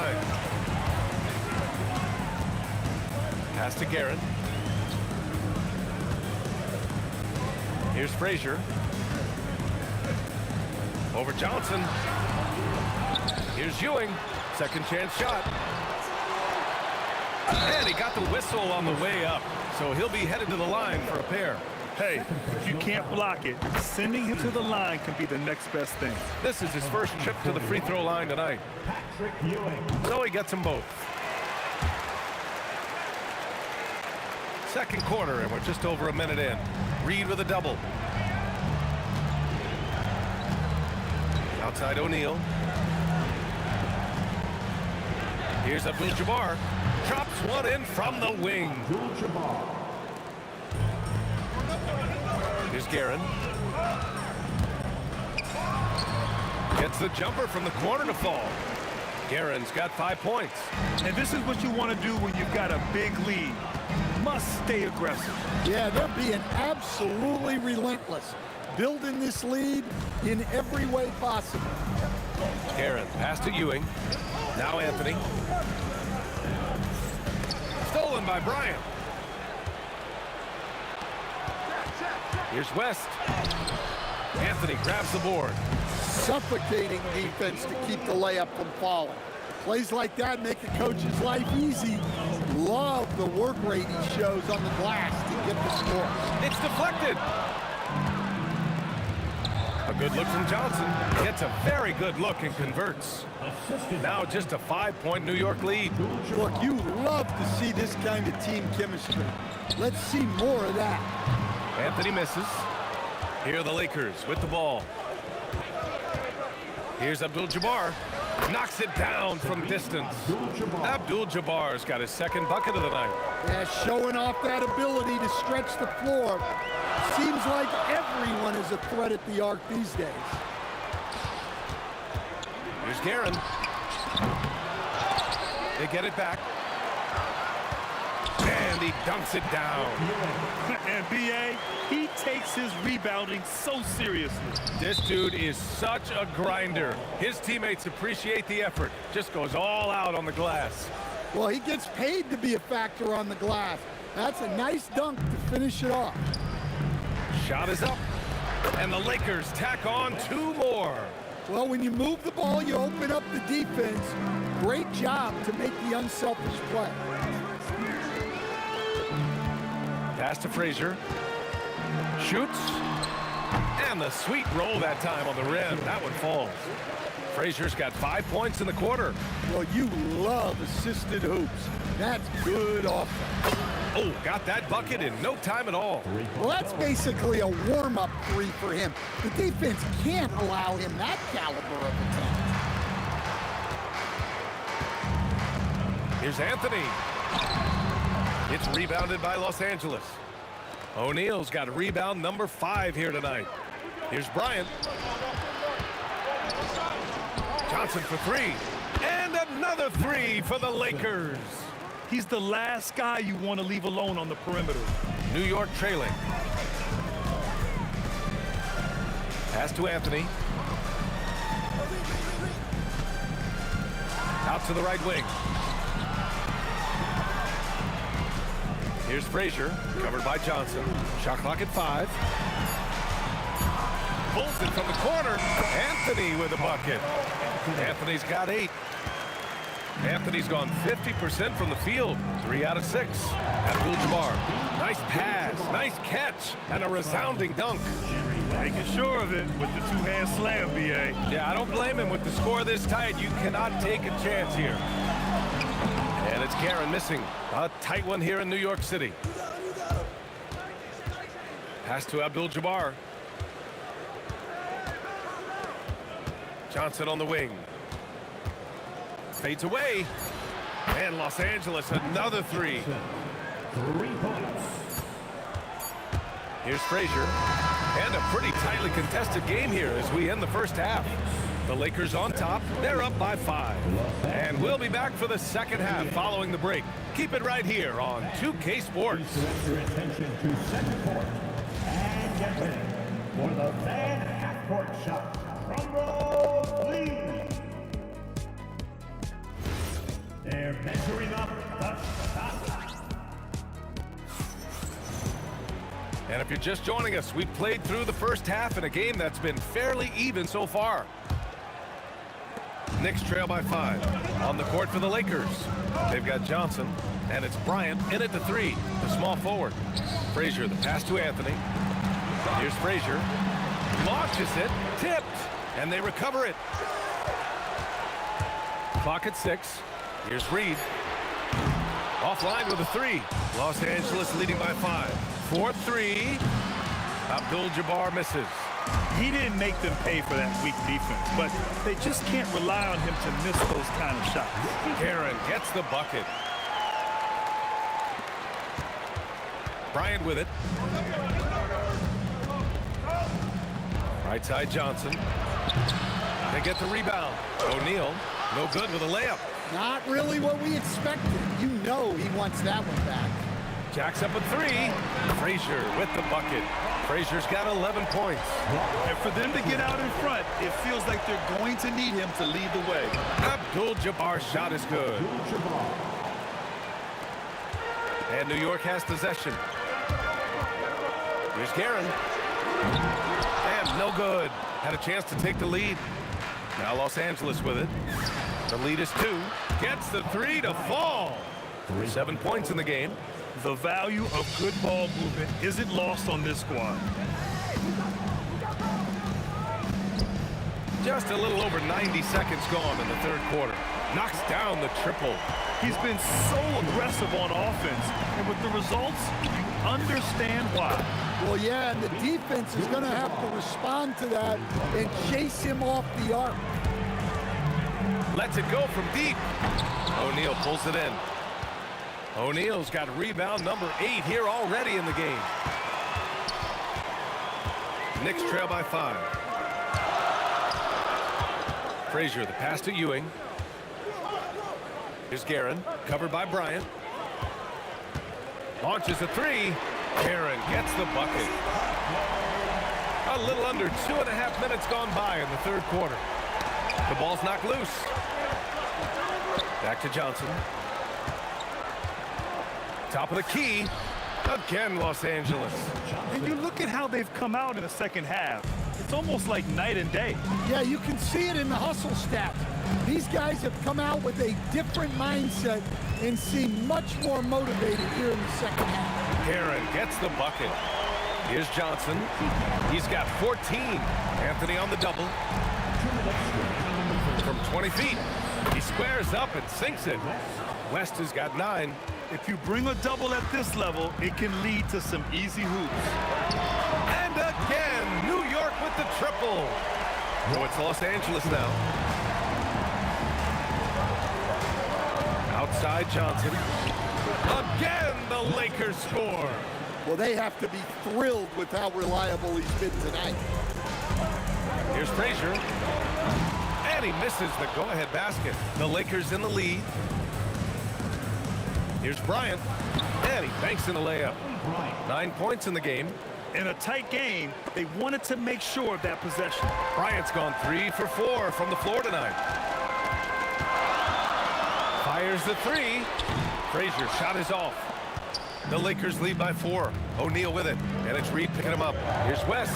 Pass to Guerin. Here's Frazier. Over Johnson. Here's Ewing. Second chance shot. And he got the whistle on the way up. So he'll be headed to the line for a pair. Hey, if you can't block it, sending him to the line can be the next best thing. This is his first trip to the free throw line tonight. Patrick Ewing. So he gets them both. Second quarter, and we're just over a minute in. Reed with a double. Outside O'Neal. Here's Abdul-Jabbar. Drops one in from the wing. Abdul-Jabbar. Here's Guerin. Gets the jumper from the corner to fall. Guerin's got 5 points. And this is what you want to do when you've got a big lead. Must stay aggressive. Yeah, they're being absolutely relentless, building this lead in every way possible. Guerin, pass to Ewing. Now Anthony. Stolen by Bryant. Here's West. Anthony grabs the board. Suffocating defense to keep the layup from falling. Plays like that make a coach's life easy. Love the work rate he shows on the glass to get the score. It's deflected. A good look from Johnson. Gets a very good look and converts. Now just a 5-point New York lead. Look, you love to see this kind of team chemistry. Let's see more of that. Anthony misses. Here are the Lakers with the ball. Here's Abdul-Jabbar. Knocks it down from distance. Abdul-Jabbar's got his second bucket of the night. Yeah, showing off that ability to stretch the floor. Seems like everyone is a threat at the arc these days. Here's Guerin. They get it back. And he dunks it down. And B.A., he takes his rebounding so seriously. This dude is such a grinder. His teammates appreciate the effort. Just goes all out on the glass. Well, he gets paid to be a factor on the glass. That's a nice dunk to finish it off. Shot is up. And the Lakers tack on 2 more. Well, when you move the ball, you open up the defense. Great job to make the unselfish play. Pass to Frazier. Shoots. And the sweet roll that time on the rim. That one falls. Frazier's got 5 points in the quarter. Well, you love assisted hoops. That's good offense. Oh, got that bucket in no time at all. Well, that's basically a warm-up 3 for him. The defense can't allow him that caliber of attack. Here's Anthony. It's rebounded by Los Angeles. O'Neal's got rebound number 5 here tonight. Here's Bryant. Johnson for 3. And another 3 for the Lakers. He's the last guy you want to leave alone on the perimeter. New York trailing. Pass to Anthony. Out to the right wing. Here's Frazier, covered by Johnson. Shot clock at 5. Pulls it from the corner. Anthony with a bucket. Anthony's got 8. Anthony's gone 50% from the field. 3 out of 6. Abdul-Jabbar. Nice pass, nice catch, and a resounding dunk. Making sure of it with the two-hand slam, B.A. Yeah, I don't blame him. With the score this tight, you cannot take a chance here. And it's Guerin missing. A tight one here in New York City. Pass to Abdul-Jabbar. Johnson on the wing. Fades away. And Los Angeles, another 3. 3 points. Here's Frazier. And a pretty tightly contested game here as we end the first half. The Lakers on top. They're up by 5. And we'll be back for the second half following the break. Keep it right here on 2K Sports. Direct your attention to center court. And get ready for the Van half-court shot. Drum roll, please. They're measuring up the shot. And if you're just joining us, we've played through the first half in a game that's been fairly even so far. Knicks trail by 5. On the court for the Lakers. They've got Johnson, and it's Bryant in at the 3, the small forward. Frazier, the pass to Anthony. Here's Frazier. Launches it, tipped, and they recover it. Clock at 6. Here's Reed. Offline with a 3. Los Angeles leading by 5. 4-3. Abdul-Jabbar misses. He didn't make them pay for that weak defense, but they just can't rely on him to miss those kind of shots. Guerin gets the bucket. Bryant with it. Right side Johnson. They get the rebound. O'Neal, no good with a layup. Not really what we expected. You know he wants that one back. Jacks up a 3. Frazier with the bucket. Frazier's got 11 points. And for them to get out in front, it feels like they're going to need him to lead the way. Abdul-Jabbar's shot is good. And New York has possession. Here's Guerin. And no good. Had a chance to take the lead. Now Los Angeles with it. The lead is 2. Gets the 3 to fall. 7 points in the game. The value of good ball movement isn't lost on this squad. Just a little over 90 seconds gone in the third quarter. Knocks down the triple. He's been so aggressive on offense, and with the results, you understand why. Well, yeah, and the defense is going to have to respond to that and chase him off the arc. Lets it go from deep. O'Neal pulls it in. O'Neal's got rebound number 8 here already in the game. Knicks trail by 5. Frazier, the pass to Ewing. Here's Guerin, covered by Bryant. Launches a 3. Guerin gets the bucket. A little under 2.5 minutes gone by in the third quarter. The ball's knocked loose. Back to Johnson. Top of the key. Again, Los Angeles. And you look at how they've come out in the second half. It's almost like night and day. Yeah, you can see it in the hustle stats. These guys have come out with a different mindset and seem much more motivated here in the second half. Guerin gets the bucket. Here's Johnson. He's got 14. Anthony on the double. From 20 feet. He squares up and sinks it. West has got 9. If you bring a double at this level, it can lead to some easy hoops. And again, New York with the triple. So it's Los Angeles now. Outside Johnson. Again, the Lakers score. Well, they have to be thrilled with how reliable he's been tonight. Here's Frazier. And he misses the go-ahead basket. The Lakers in the lead. Here's Bryant. And he banks in the layup. 9 points in the game. In a tight game, they wanted to make sure of that possession. Bryant's gone 3 for 4 from the floor tonight. Fires the three. Frazier shot is off. The Lakers lead by 4. O'Neal with it. And it's Reed picking him up. Here's West.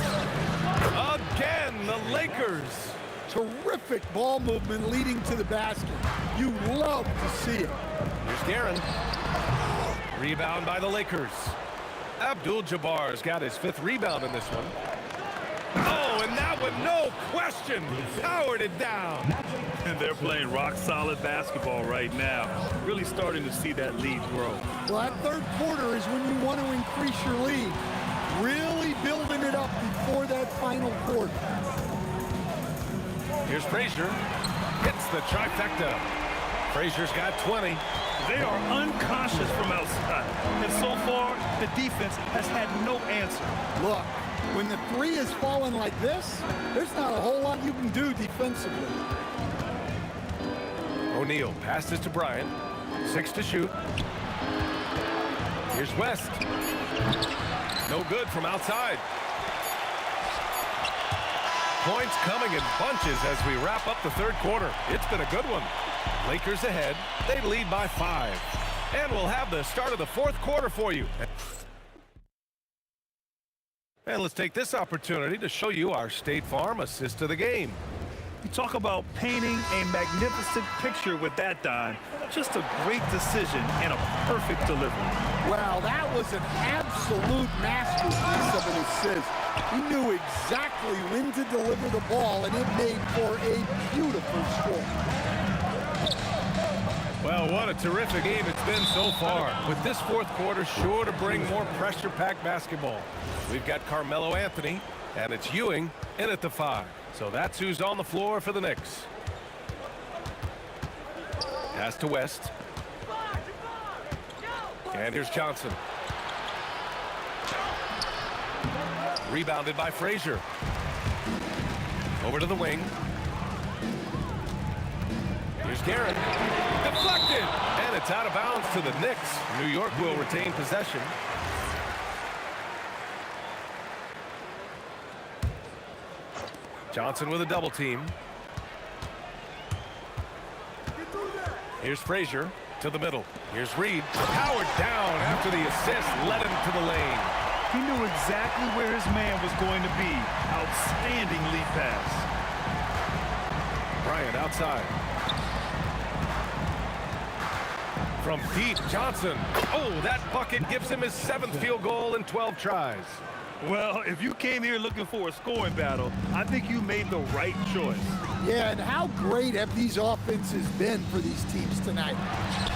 Again, the Lakers. Terrific ball movement leading to the basket. You love to see it. Here's Guerin. Rebound by the Lakers. Abdul-Jabbar's got his 5th rebound in this one. Oh, and that one, no question, powered it down. And they're playing rock-solid basketball right now. Really starting to see that lead grow. Well, that third quarter is when you want to increase your lead. Really building it up before that final quarter. Here's Frazier. Hits the trifecta. Frazier's got 20. They are unconscious from outside. And so far, the defense has had no answer. Look, when the three is falling like this, there's not a whole lot you can do defensively. O'Neal passes to Bryant. 6 to shoot. Here's West. No good from outside. Points coming in bunches as we wrap up the third quarter. It's been a good one. Lakers ahead. They lead by 5. And we'll have the start of the fourth quarter for you. And let's take this opportunity to show you our State Farm assist of the game. You talk about painting a magnificent picture with that dime. Just a great decision and a perfect delivery. Wow, that was an absolute masterpiece of an assist. He knew exactly when to deliver the ball, and it made for a beautiful score. Well, what a terrific game it's been so far. With this fourth quarter sure to bring more pressure-packed basketball. We've got Carmelo Anthony, and it's Ewing in at the 5. So that's who's on the floor for the Knicks. Pass to West. And here's Johnson. Rebounded by Frazier. Over to the wing. Here's Guerin. Deflected! And it's out of bounds to the Knicks. New York will retain possession. Johnson with a double team. Here's Frazier to the middle. Here's Reed. Powered down after the assist led him to the lane. He knew exactly where his man was going to be. Outstanding lead pass. Bryant outside. From deep, Johnson. Oh, that bucket gives him his 7th field goal in 12 tries. Well, if you came here looking for a scoring battle, I think you made the right choice. Yeah, and how great have these offenses been for these teams tonight?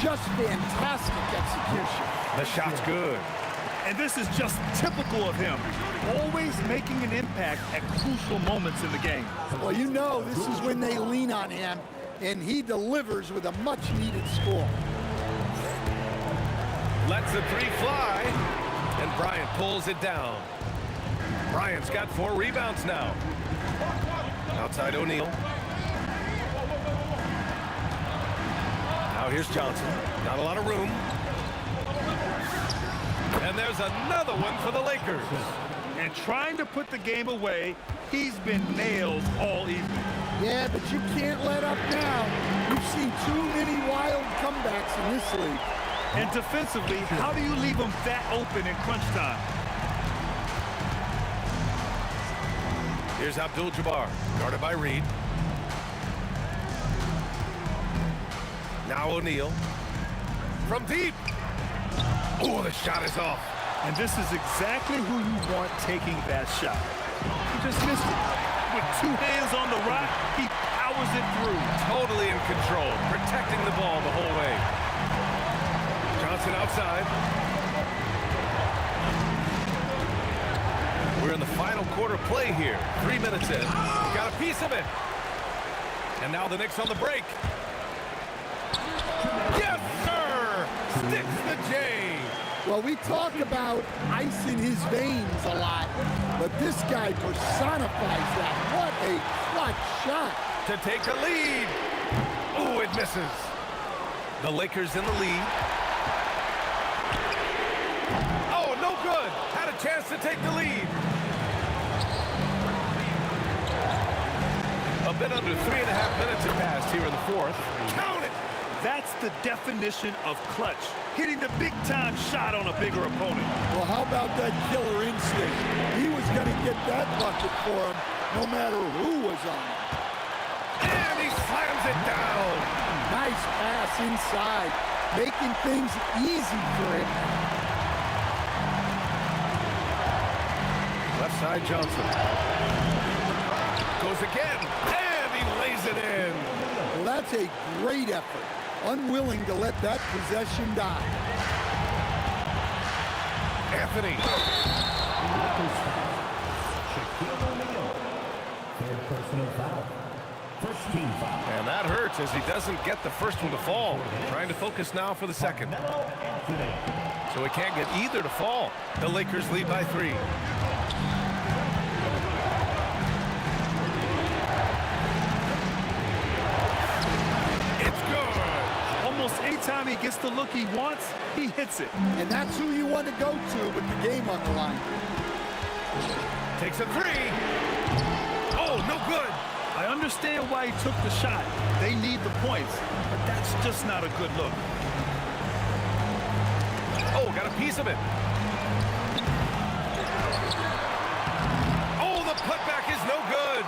Just fantastic execution. The shot's good. And this is just typical of him. Always making an impact at crucial moments in the game. Well, you know this is when they lean on him, and he delivers with a much-needed score. Lets the 3 fly, and Bryant pulls it down. Bryant's got 4 rebounds now. Outside O'Neal. Now here's Johnson. Not a lot of room. And there's another one for the Lakers. And trying to put the game away, he's been nailed all evening. Yeah, but you can't let up now. We've seen too many wild comebacks in this league. And defensively, how do you leave them that open in crunch time? Here's Abdul-Jabbar, guarded by Reed. Now O'Neal. From deep. Oh, the shot is off. And this is exactly who you want taking that shot. He just missed it. With 2 hands on the rock, he powers it through. Totally in control, protecting the ball the whole way. Johnson outside. We're in the final quarter play here. 3 minutes in. Got a piece of it. And now the Knicks on the break. Yes, sir! sticks the J. Well, we talk about ice in his veins a lot, but this guy personifies that. What a clutch shot. To take a lead. Oh, it misses. The Lakers in the lead. Oh, no good. Had a chance to take the lead. A bit under 3.5 minutes have passed here in the fourth. Count it! That's the definition of clutch. Hitting the big-time shot on a bigger opponent. Well, how about that killer instinct? He was going to get that bucket for him no matter who was on it. And he slams it down. Nice pass inside, making things easy for him. Left side Johnson. Goes again, and he lays it in. Well, that's a great effort. Unwilling to let that possession die. Anthony. Shaquille O'Neal. Third personal foul. First team foul. And that hurts as he doesn't get the first one to fall. Trying to focus now for the second. Carmelo Anthony. So he can't get either to fall. The Lakers lead by 3. It's good. Almost anytime he gets the look he wants, he hits it. And that's who you want to go to with the game on the line. Takes a 3. Oh, no good. I understand why he took the shot. They need the points, but that's just not a good look. Oh, got a piece of it. Oh, the putback is no good.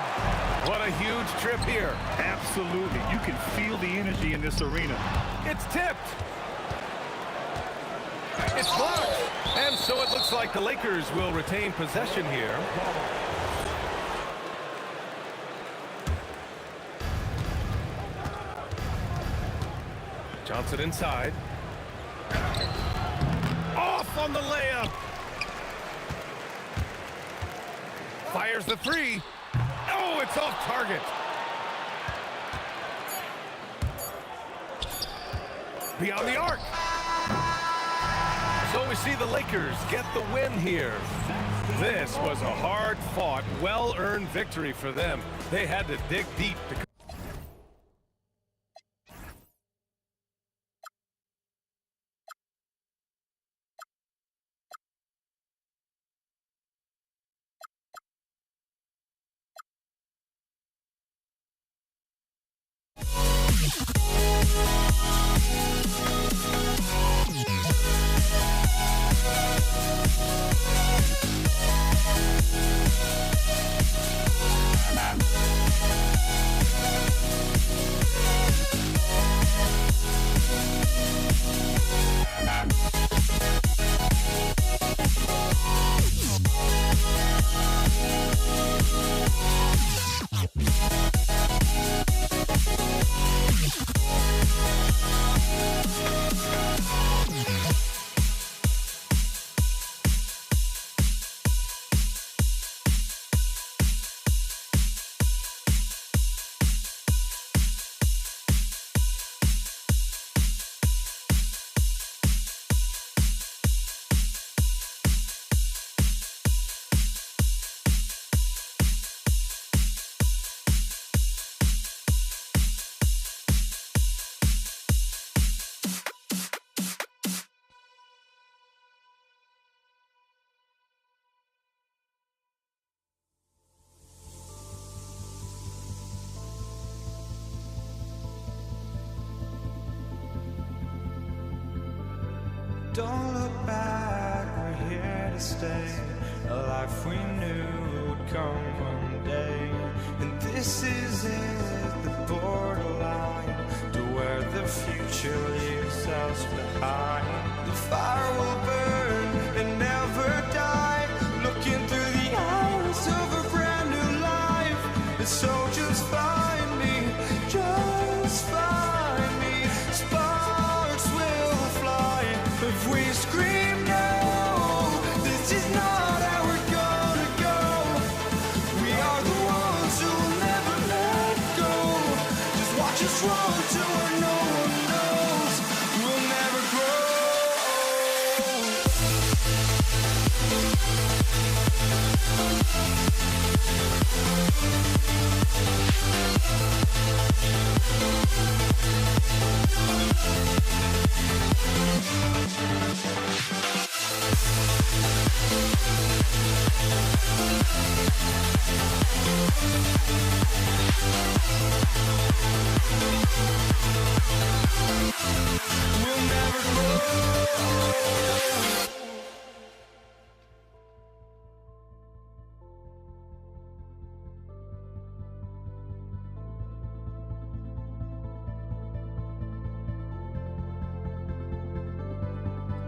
What a huge trip here. Absolutely. You can feel the energy in this arena. It's tipped. It's blocked. And so it looks like the Lakers will retain possession here. Johnson inside. Off on the layup. Fires the 3. Oh, it's off target. Beyond the arc. So we see the Lakers get the win here. This was a hard-fought, well-earned victory for them. They had to dig deep to Don't look back, we're here to stay. A life we knew would come one day. And this is it, the borderline to where the future leaves us behind. The fire will burn and never die. Looking through the eyes of a brand new life. And so just find me, just find me. Sparks will fly if we scream no. This is not how we're gonna go. We are the ones who will never let go. Just watch us run to where no one knows. We'll never grow. We'll never grow.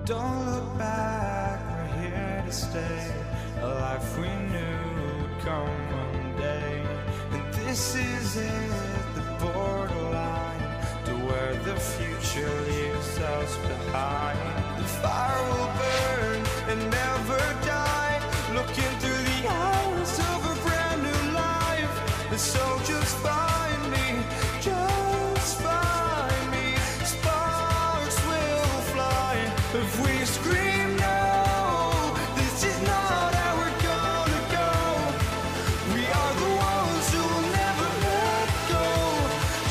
Don't look back, we're here to stay. A life we knew would come one day. And this is it, the borderline to where the future leaves us behind. The fire will burn and never die, looking through the eyes of a brand new life. And so just find me, just find me. Sparks will fly if we scream no. This is not how we're gonna go. We are the ones who will never let go.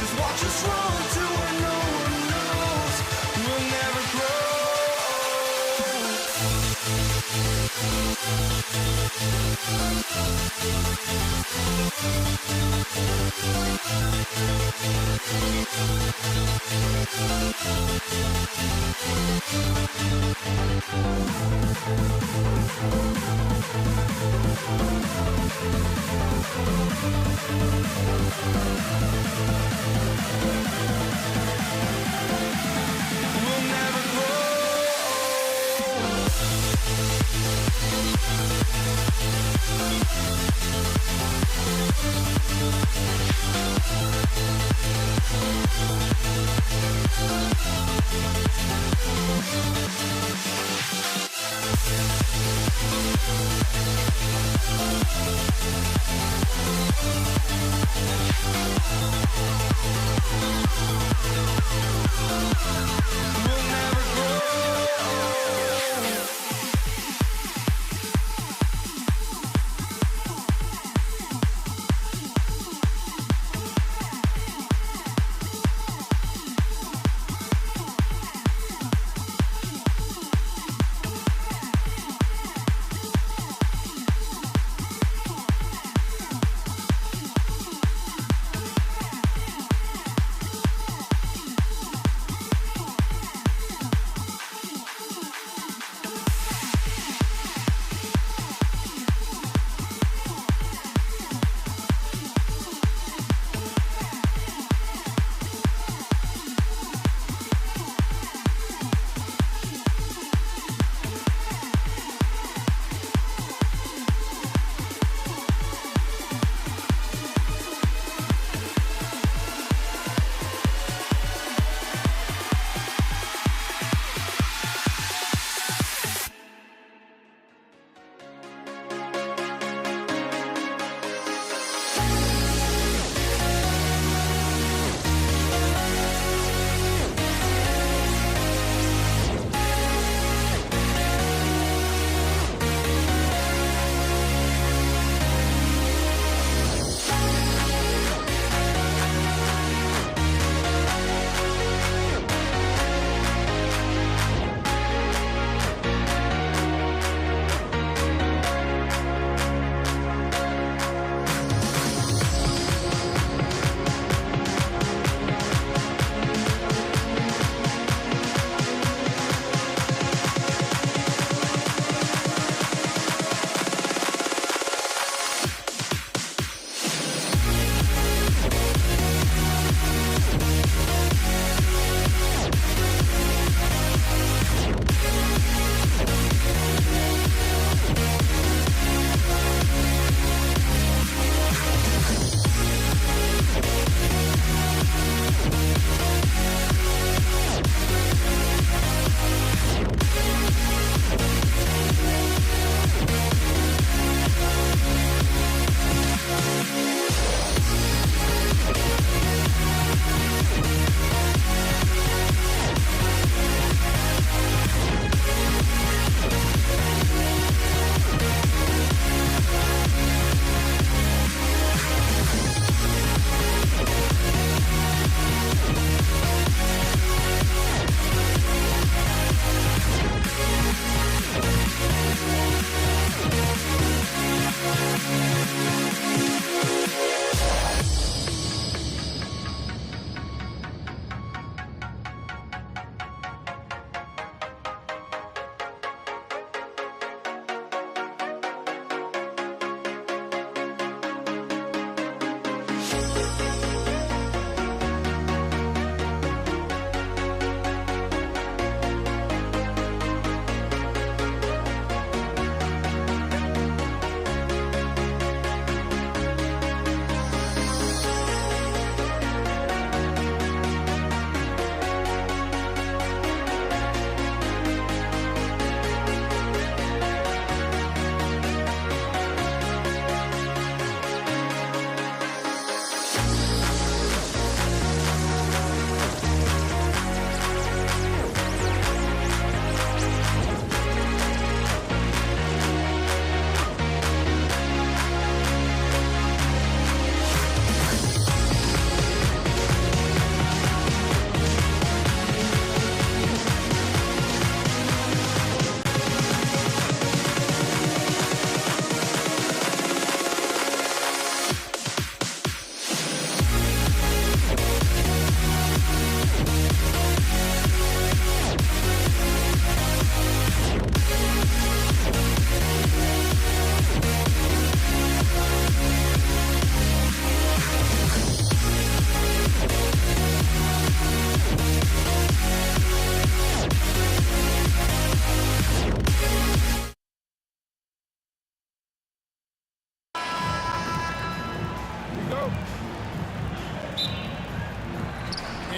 Just watch us run to where no one knows. We'll never grow. We'll never grow. We'll never grow.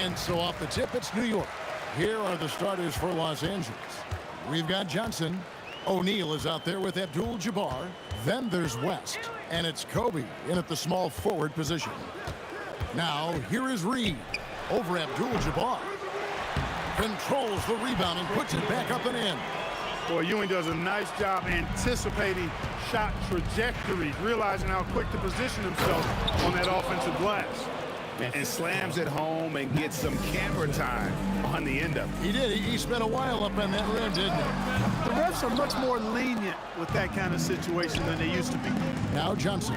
And so off the tip, it's New York. Here are the starters for Los Angeles. We've got Johnson. O'Neal is out there with Abdul-Jabbar. Then there's West. And it's Kobe in at the small forward position. Now, here is Reed over Abdul-Jabbar. Controls the rebound and puts it back up and in. Boy, Ewing does a nice job anticipating shot trajectories, realizing how quick to position himself on that offensive glass. And slams it home and gets some camera time on the end of it. He did. He spent a while up on that rim, didn't he? The refs are much more lenient with that kind of situation than they used to be. Now Johnson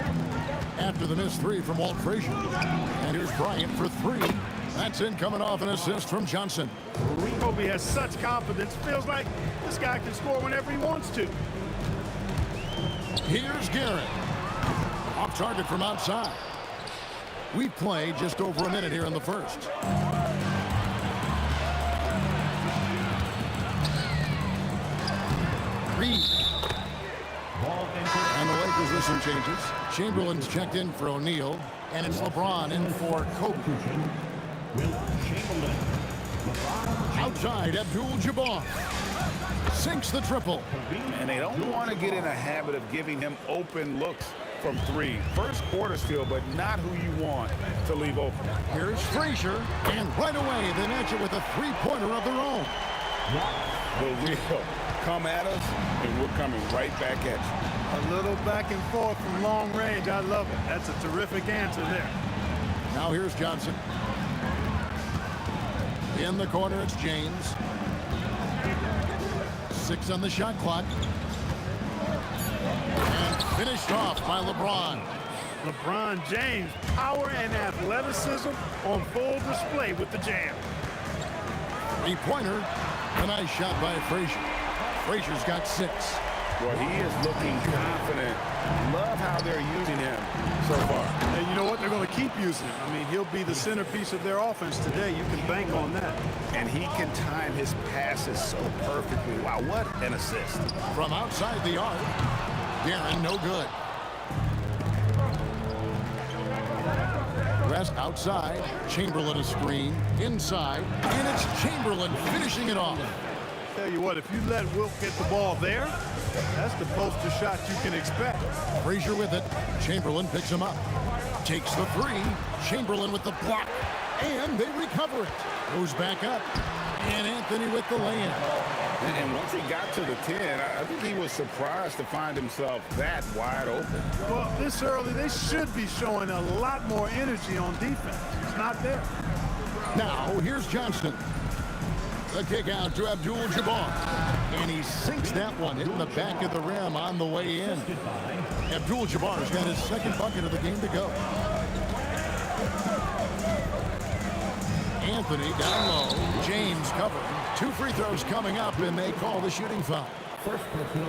after the missed three from Walt Frazier. And here's Bryant for three. That's in, coming off an assist from Johnson. Kobe has such confidence. Feels like this guy can score whenever he wants to. Here's Garrett. Off target from outside. We've played just over a minute here in the first. Reed. And the Lakers with some changes. Chamberlain's checked in for O'Neal. And it's LeBron in for Kobe. Outside, Abdul-Jabbar sinks the triple. And they don't want to get in a habit of giving him open looks from three. First quarter still, but not who you want to leave open. Here's Frazier, and right away they match it with a three-pointer of their own. The real come at us, and we're coming right back at you. A little back and forth from long range. I love it. That's a terrific answer there. Now here's Johnson. In the corner, it's James. 6 on the shot clock. And finished off by LeBron. LeBron James, power and athleticism on full display with the jam. Three-pointer. A nice shot by Frazier. Frazier's got 6. Well, he is looking confident. Love how they're using him so far. And you know what? They're going to keep using him. I mean, he'll be the centerpiece of their offense today. You can bank on that. And he can time his passes so perfectly. Wow, what an assist. From outside the arc, Darren, no good. Rest outside. Chamberlain a screen. Inside. And it's Chamberlain finishing it off. Tell you what, if you let Wilt get the ball there, that's the poster shot you can expect. Frazier with it. Chamberlain picks him up. Takes the three. Chamberlain with the block. And they recover it. Goes back up. And Anthony with the lay-in. And once he got to the 10, I think he was surprised to find himself that wide open. Well, this early, they should be showing a lot more energy on defense. It's not there. Now, here's Johnson. The kick out to Abdul-Jabbar. And he sinks that one, hitting the back of the rim on the way in. Abdul-Jabbar's got his second bucket of the game to go. Anthony down low. James covering. 2 free throws coming up, and they call the shooting foul.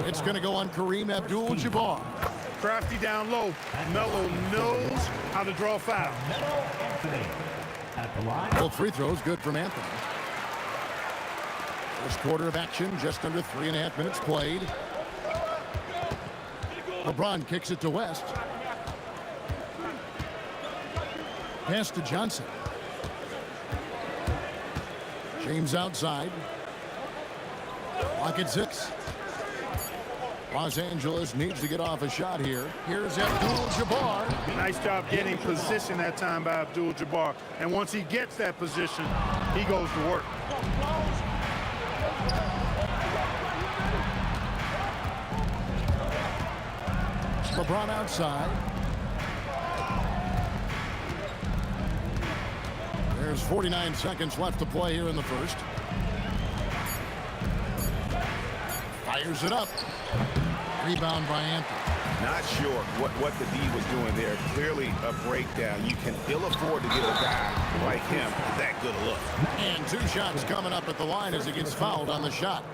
It's going to go on Kareem Abdul-Jabbar. Crafty down low. Melo knows how to draw foul. Both free throws good from Anthony. First quarter of action, just under 3.5 minutes played. LeBron kicks it to West. Pass to Johnson. James outside. Clock at 6. Los Angeles needs to get off a shot here. Here's Abdul-Jabbar. Nice job getting position that time by Abdul-Jabbar. And once he gets that position, he goes to work. LeBron outside. There's 49 seconds left to play here in the first. Fires it up. Rebound by Anthony. Not sure what the D was doing there. Clearly a breakdown. You can ill afford to give a guy like him that good a look. And 2 shots coming up at the line as he gets fouled on the shot.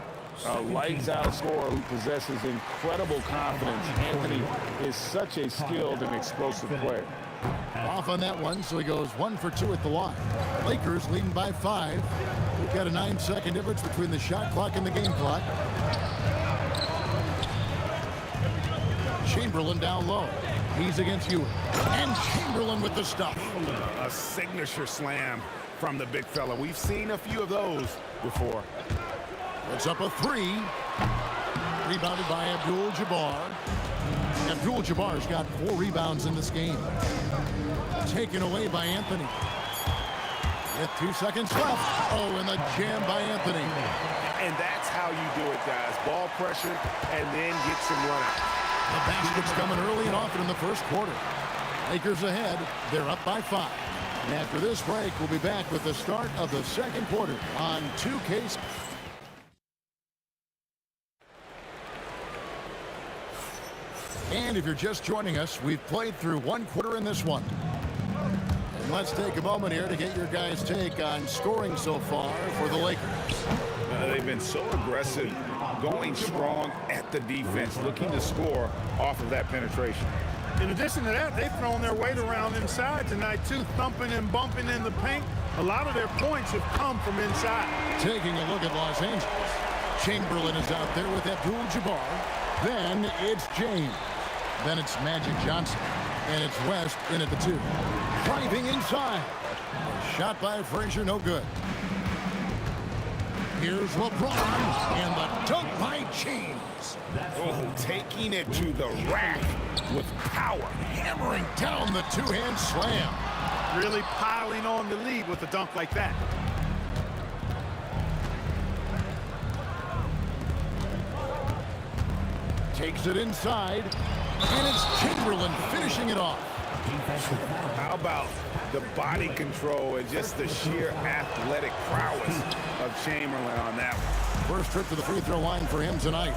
A lights-out scorer who possesses incredible confidence. Anthony is such a skilled and explosive player. Off on that one, so he goes 1 for 2 at the line. Lakers leading by 5. We've got a 9-second difference between the shot clock and the game clock. Chamberlain down low. He's against Ewing. And Chamberlain with the stuff. A signature slam from the big fella. We've seen a few of those before. It's up a three. Rebounded by Abdul-Jabbar. Abdul-Jabbar's got 4 rebounds in this game. Taken away by Anthony. With 2 seconds left. Oh, and the jam by Anthony. And that's how you do it, guys. Ball pressure and then get some run out. The basket's coming early and often in the first quarter. Lakers ahead. They're up by 5. And after this break, we'll be back with the start of the second quarter on 2K. And if you're just joining us, we've played through 1 quarter in this one. And let's take a moment here to get your guys' take on scoring so far for the Lakers. They've been so aggressive, going strong at the defense, looking to score off of that penetration. In addition to that, they've thrown their weight around inside tonight, too, thumping and bumping in the paint. A lot of their points have come from inside. Taking a look at Los Angeles. Chamberlain is out there with Abdul-Jabbar. Then it's James. Then it's Magic Johnson. And it's West in at the 2. Driving inside. Shot by Frazier, no good. Here's LeBron. And the dunk by James. Oh, taking it to the rack with power. Hammering down the 2-hand slam. Really piling on the lead with a dunk like that. Takes it inside. And it's Chamberlain finishing it off. How about the body control and just the sheer athletic prowess of Chamberlain on that one? First trip to the free throw line for him tonight.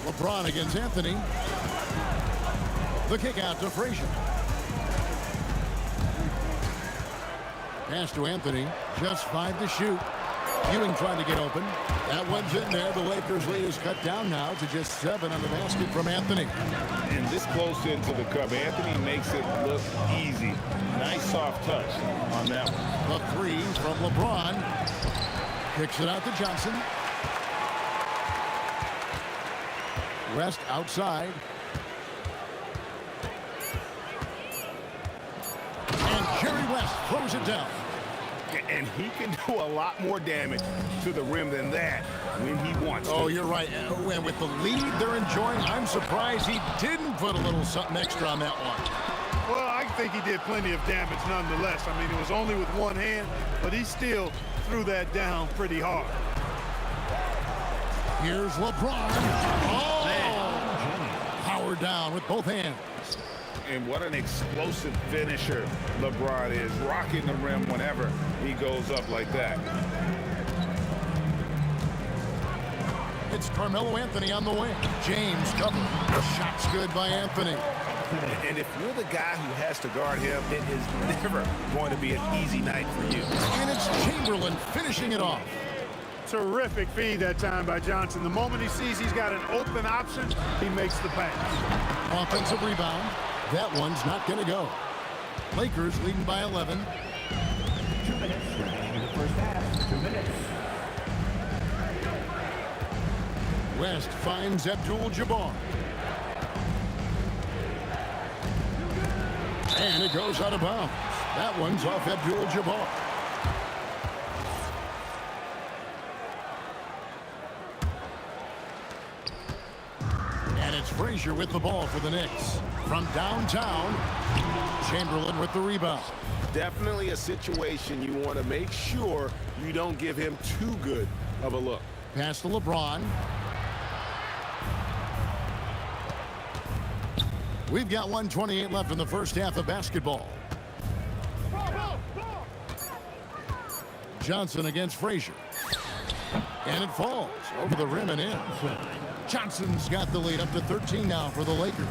LeBron against Anthony. The kick out to Frazier. Pass to Anthony. Just 5 to shoot. Ewing trying to get open. That one's in there. The Lakers' lead is cut down now to just 7 on the basket from Anthony. And this close into the cup, Anthony makes it look easy. Nice soft touch on that one. The 3 from LeBron. Kicks it out to Johnson. West outside. And Jerry West throws it down. And he can do a lot more damage to the rim than that when he wants to. Oh, you're right. And with the lead they're enjoying, I'm surprised he didn't put a little something extra on that one. Well, I think he did plenty of damage nonetheless. I mean, it was only with one hand, but he still threw that down pretty hard. Here's LeBron. Oh! Power down with both hands. And what an explosive finisher LeBron is, rocking the rim whenever he goes up like that. It's Carmelo Anthony on the wing. James covered. Shot's good by Anthony. And if you're the guy who has to guard him, it is never going to be an easy night for you. And it's Chamberlain finishing it off. Terrific feed that time by Johnson. The moment he sees he's got an open option, he makes the pass. Offensive rebound. That one's not going to go. Lakers leading by 11. 2 minutes remaining in the first half. 2 minutes. West finds Abdul-Jabbar. And it goes out of bounds. That one's off Abdul-Jabbar. And it's Frazier with the ball for the Knicks. From downtown, Chamberlain with the rebound. Definitely a situation you want to make sure you don't give him too good of a look. Pass to LeBron. We've got 1:28 left in the first half of basketball. Johnson against Frazier. And it falls over the rim and in. Johnson's got the lead up to 13 now for the Lakers.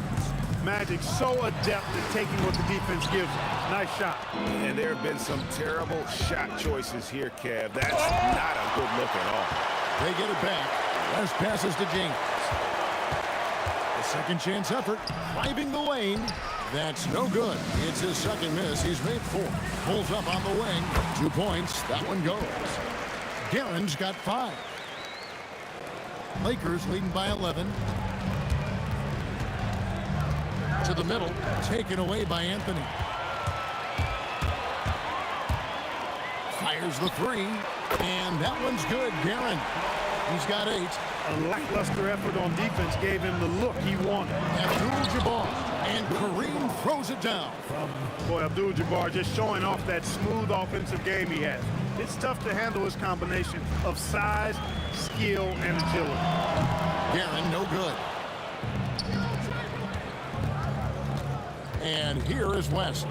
Magic so adept at taking what the defense gives him. Nice shot. And there have been some terrible shot choices here, Kev. That's not a good look at all. They get it back. West passes to James. The second chance effort, driving the lane. That's no good. It's his second miss. He's made 4. Pulls up on the wing. 2 points. That one goes. Guerin's got 5. Lakers leading by 11. To the middle, taken away by Anthony. Fires the three, and that one's good. Guerin, he's got 8. A lackluster effort on defense gave him the look he wanted. Abdul-Jabbar, and Kareem throws it down. Boy, Abdul-Jabbar just showing off that smooth offensive game he has. It's tough to handle his combination of size, skill, and agility. Guerin, no good. And here is West.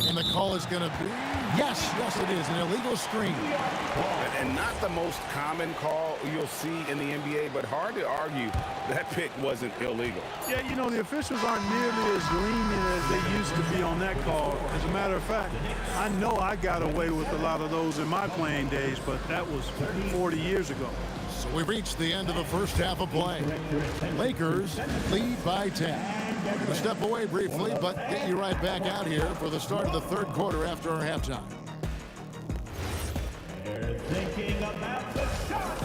And the call is going to be, yes, it is, an illegal screen. And not the most common call you'll see in the NBA, but hard to argue that pick wasn't illegal. Yeah, you know, the officials aren't nearly as lenient as they used to be on that call. As a matter of fact, I know I got away with a lot of those in my playing days, but that was 40 years ago. So we reached the end of the first half of play. Lakers lead by 10. We'll step away briefly, but get you right back out here for the start of the third quarter after our halftime. They're thinking about the shot.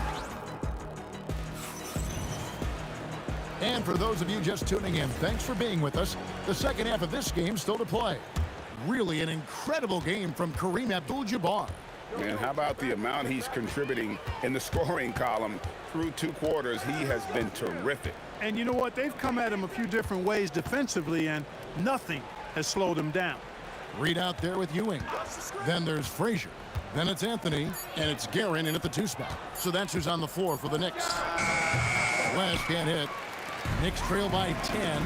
And for those of you just tuning in, thanks for being with us. The second half of this game still to play. Really an incredible game from Kareem Abdul-Jabbar. And how about the amount he's contributing in the scoring column through 2 quarters? He has been terrific. And you know what? They've come at him a few different ways defensively, and nothing has slowed him down. Reed out there with Ewing. Then there's Frazier. Then it's Anthony, and it's Guerin in at the 2 spot. So that's who's on the floor for the Knicks. West can't hit. Knicks trail by 10.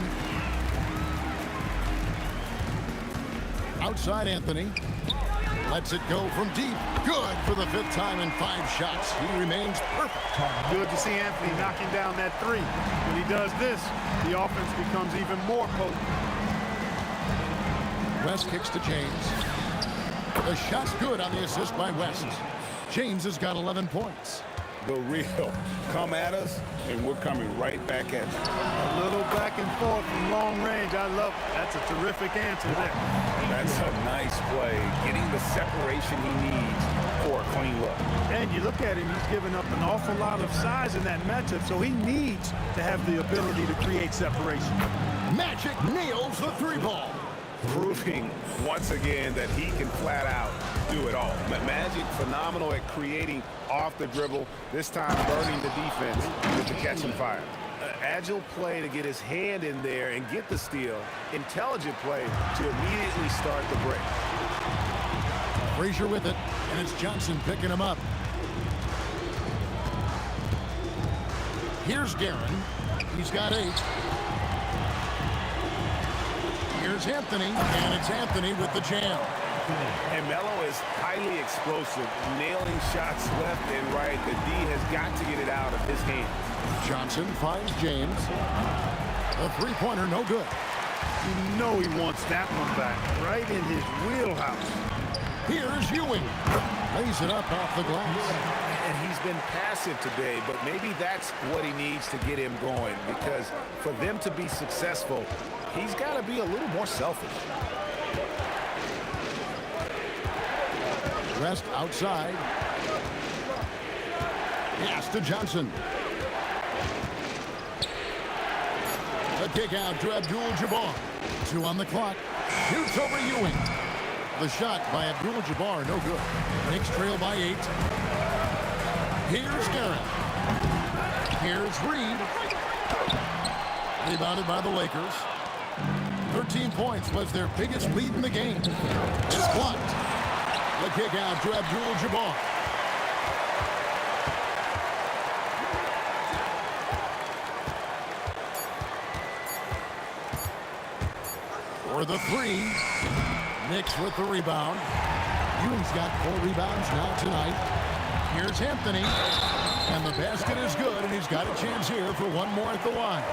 Outside Anthony. Lets it go from deep. Good for the 5th time in 5 shots. He remains perfect. Good to see Anthony knocking down that 3. When he does this, the offense becomes even more potent. West kicks to James. The shot's good on the assist by West. James has got 11 points. The real come at us, and we're coming right back at you. A little back and forth from long range. I love it. That's a terrific answer there. That's a nice play, getting the separation he needs for a clean look. And you look at him, he's given up an awful lot of size in that matchup, so he needs to have the ability to create separation. Magic nails the 3-ball. Proving once again that he can flat out do it all. Magic phenomenal at creating off the dribble, this time burning the defense with the catch and fire. Agile play to get his hand in there and get the steal. Intelligent play to immediately start the break. Frazier with it, and it's Johnson picking him up. Here's Guerin. He's got 8. Here's Anthony, and it's Anthony with the jam. And Melo is highly explosive, nailing shots left and right. The D has got to get it out of his hands. Johnson finds James. A 3-pointer, no good. You know he wants that one back, right in his wheelhouse. Here's Ewing. Lays it up off the glass. And he's been passive today, but maybe that's what he needs to get him going, because for them to be successful, he's got to be a little more selfish. Rest outside. Pass to Johnson. A kick out to Abdul-Jabbar. 2 on the clock. Shoots over Ewing. The shot by Abdul-Jabbar, no good. Knicks trail by 8. Here's Guerin. Here's Reed. Rebounded by the Lakers. 13 points was their biggest lead in the game. It's blocked. The kick out to Abdul-Jabbar. For the 3. Knicks with the rebound. Ewing's got 4 rebounds now tonight. Here's Anthony. And the basket is good, and he's got a chance here for one more at the line.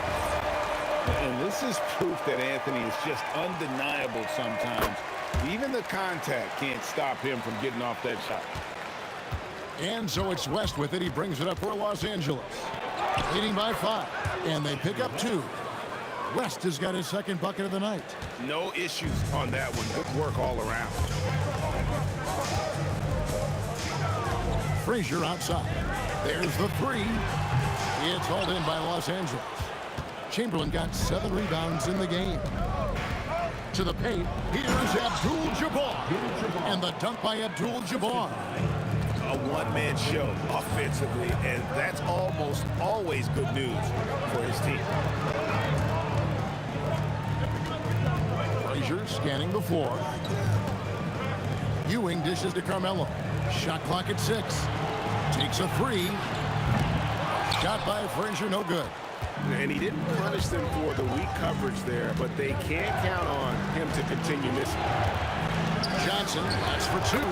And this is proof that Anthony is just undeniable sometimes. Even the contact can't stop him from getting off that shot. And so it's West with it. He brings it up for Los Angeles. Leading by 5. And they pick up 2. West has got his second bucket of the night. No issues on that one. Good work all around. Frazier outside. There's the three. It's hauled in by Los Angeles. Chamberlain got 7 rebounds in the game. To the paint, here's Abdul-Jabbar. And the dunk by Abdul-Jabbar. A one-man show offensively, and that's almost always good news for his team. Frazier scanning the floor. Ewing dishes to Carmelo. Shot clock at 6. Takes a 3. Shot by Frazier, no good. And he didn't punish them for the weak coverage there, but they can't count on him to continue missing. Johnson, that's for 2.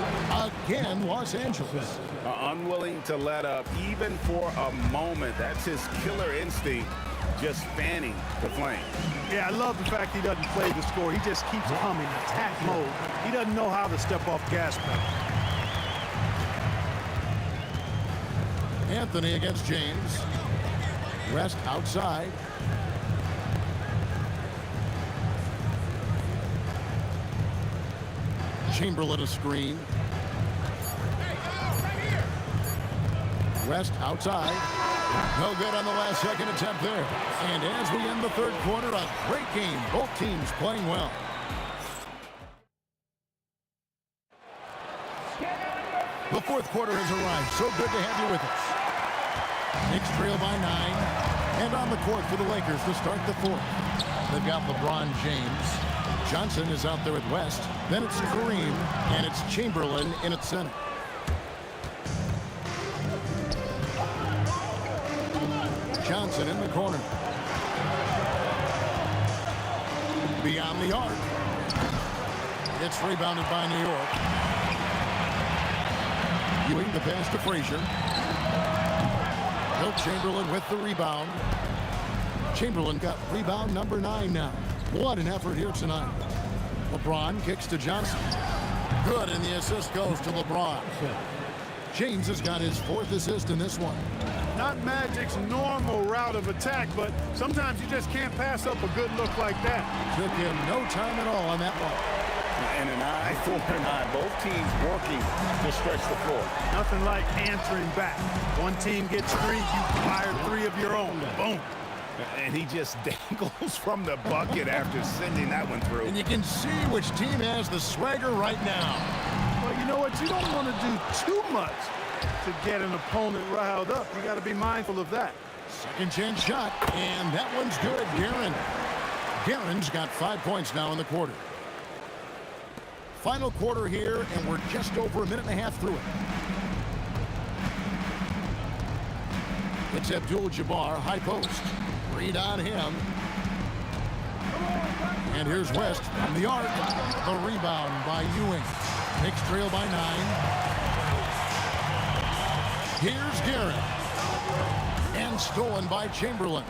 Again, Los Angeles. Unwilling to let up, even for a moment. That's his killer instinct, just fanning the flame. Yeah, I love the fact he doesn't play the score. He just keeps humming, attack mode. He doesn't know how to step off gas pedal. Anthony against James. West outside. Chamberlain a screen. West outside. No good on the last second attempt there. And as we end the third quarter, a great game. Both teams playing well. The fourth quarter has arrived. So good to have you with us. Knicks trail by 9. And on the court for the Lakers to start the fourth. They've got LeBron James. Johnson is out there at West. Then it's Kareem. And it's Chamberlain in at center. Johnson in the corner. Beyond the arc. It's rebounded by New York. Ewing the pass to Frazier. Wilt Chamberlain with the rebound. Chamberlain got rebound number 9 now. What an effort here tonight. LeBron kicks to Johnson. Good, and the assist goes to LeBron. James has got his 4th assist in this one. Not Magic's normal route of attack, but sometimes you just can't pass up a good look like that. Took him no time at all on that one. And an eye for an eye. Both teams working to stretch the floor. Nothing like answering back. One team gets 3, you fire 3 of your own. Boom. And he just dangles from the bucket after sending that one through. And you can see which team has the swagger right now. Well, you know what? You don't want to do too much to get an opponent riled up. You got to be mindful of that. Second chance shot, and that one's good. Guerin's got 5 points now in the quarter. Final quarter here, and we're just over a minute and a half through it. It's Abdul-Jabbar, high post. Read on him. And here's West on the arc. The rebound by Ewing. Knicks trail by 9. Here's Guerin. And stolen by Chamberlain.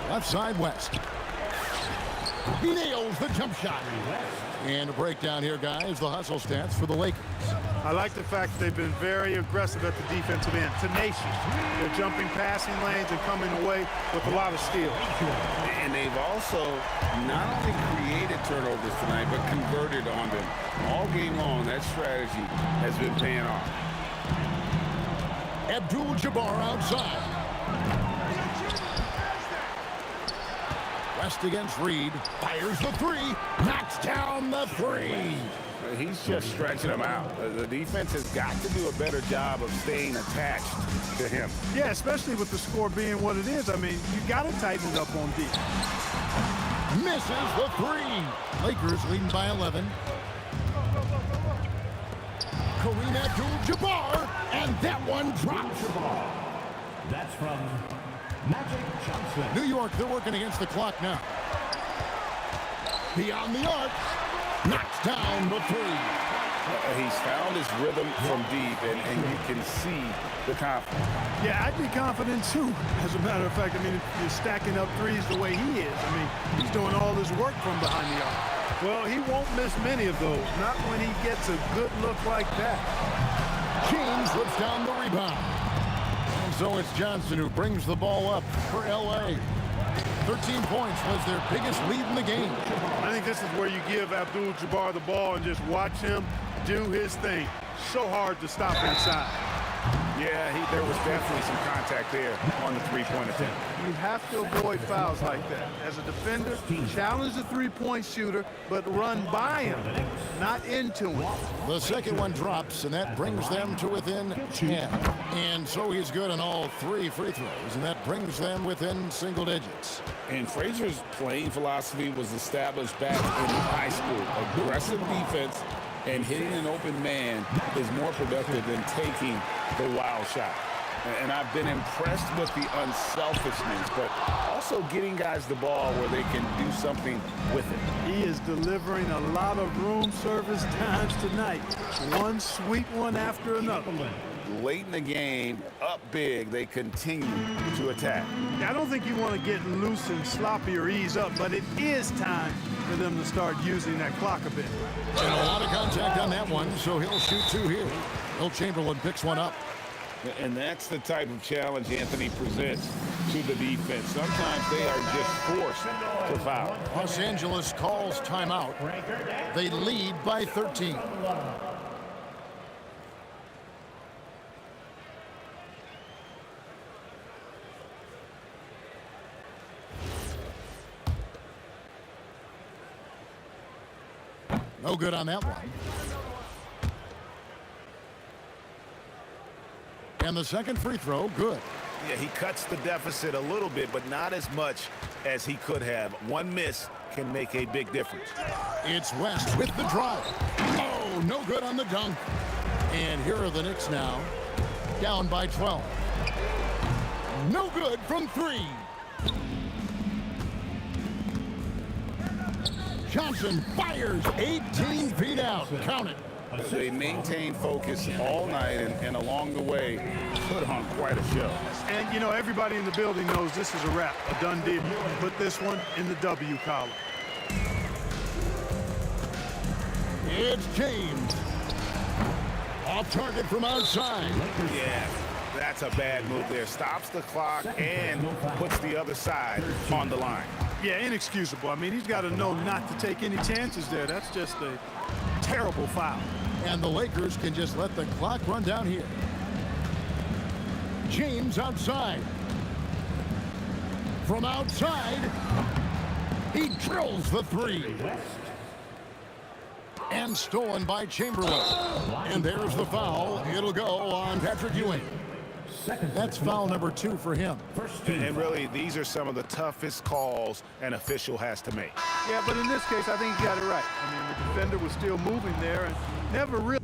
Left side West. He nails the jump shot. And a breakdown here, guys. The hustle stats for the Lakers. I like the fact that they've been very aggressive at the defensive end. Tenacious. They're jumping passing lanes and coming away with a lot of skill. And they've also not only created turnovers tonight, but converted on them. All game long, that strategy has been paying off. Abdul-Jabbar outside. West against Reed. Fires the 3. Knocks down the 3. He's just stretching them out. The defense has got to do a better job of staying attached to him. Yeah, especially with the score being what it is. I mean, you got to tighten it up on defense. Misses the 3. Lakers leading by 11. Kareem Abdul-Jabbar, and that one drops. That's from Magic Johnson. New York, they're working against the clock now. Beyond the arc. Knocks down the 3. He's found his rhythm from deep, and you can see the confidence. Yeah, I'd be confident too. As a matter of fact, I mean, if you're stacking up 3s the way he is, I mean, he's doing all this work from behind the arc. Well, he won't miss many of those, not when he gets a good look like that. James slips down the rebound. And so it's Johnson who brings the ball up for L.A. 13 points was their biggest lead in the game. I think this is where you give Abdul-Jabbar the ball and just watch him do his thing. So hard to stop inside. Yeah, there was definitely some contact there on the three-point attempt. You have to avoid fouls like that. As a defender, challenge the three-point shooter, but run by him, not into him. The second one drops, and that brings them to within 10. And so he's good on all 3 free throws, and that brings them within single digits. And Frazier's playing philosophy was established back in high school. Aggressive defense and hitting an open man is more productive than taking the wild shot. And I've been impressed with the unselfishness, but also getting guys the ball where they can do something with it. He is delivering a lot of room service times tonight. One sweet one after another. Late in the game, up big, they continue to attack. I don't think you want to get loose and sloppy or ease up, but it is time for them to start using that clock a bit. And a lot of contact on that one, so he'll shoot 2 here. Will Chamberlain picks one up. And that's the type of challenge Anthony presents to the defense. Sometimes they are just forced to foul. Los Angeles calls timeout. They lead by 13. No good on that one. And the second free throw, good. Yeah, he cuts the deficit a little bit, but not as much as he could have. One miss can make a big difference. It's West with the drive. Oh, no good on the dunk. And here are the Knicks now, down by 12. No good from 3. Johnson fires 18 feet out. Count it. They maintain focus all night and along the way put on quite a show. And, you know, everybody in the building knows this is a wrap, a done deal. Put this one in the W column. It's James. Off target from outside. Yeah, that's a bad move there. Stops the clock and puts the other side on the line. Yeah, inexcusable. I mean, he's got to know not to take any chances there. That's just a terrible foul. And the Lakers can just let the clock run down here. James outside. From outside, he drills the 3. And stolen by Chamberlain. And there's the foul. It'll go on Patrick Ewing. That's foul number 2 for him. And really, these are some of the toughest calls an official has to make. Yeah, but in this case, I think he got it right. I mean, the defender was still moving there and never really...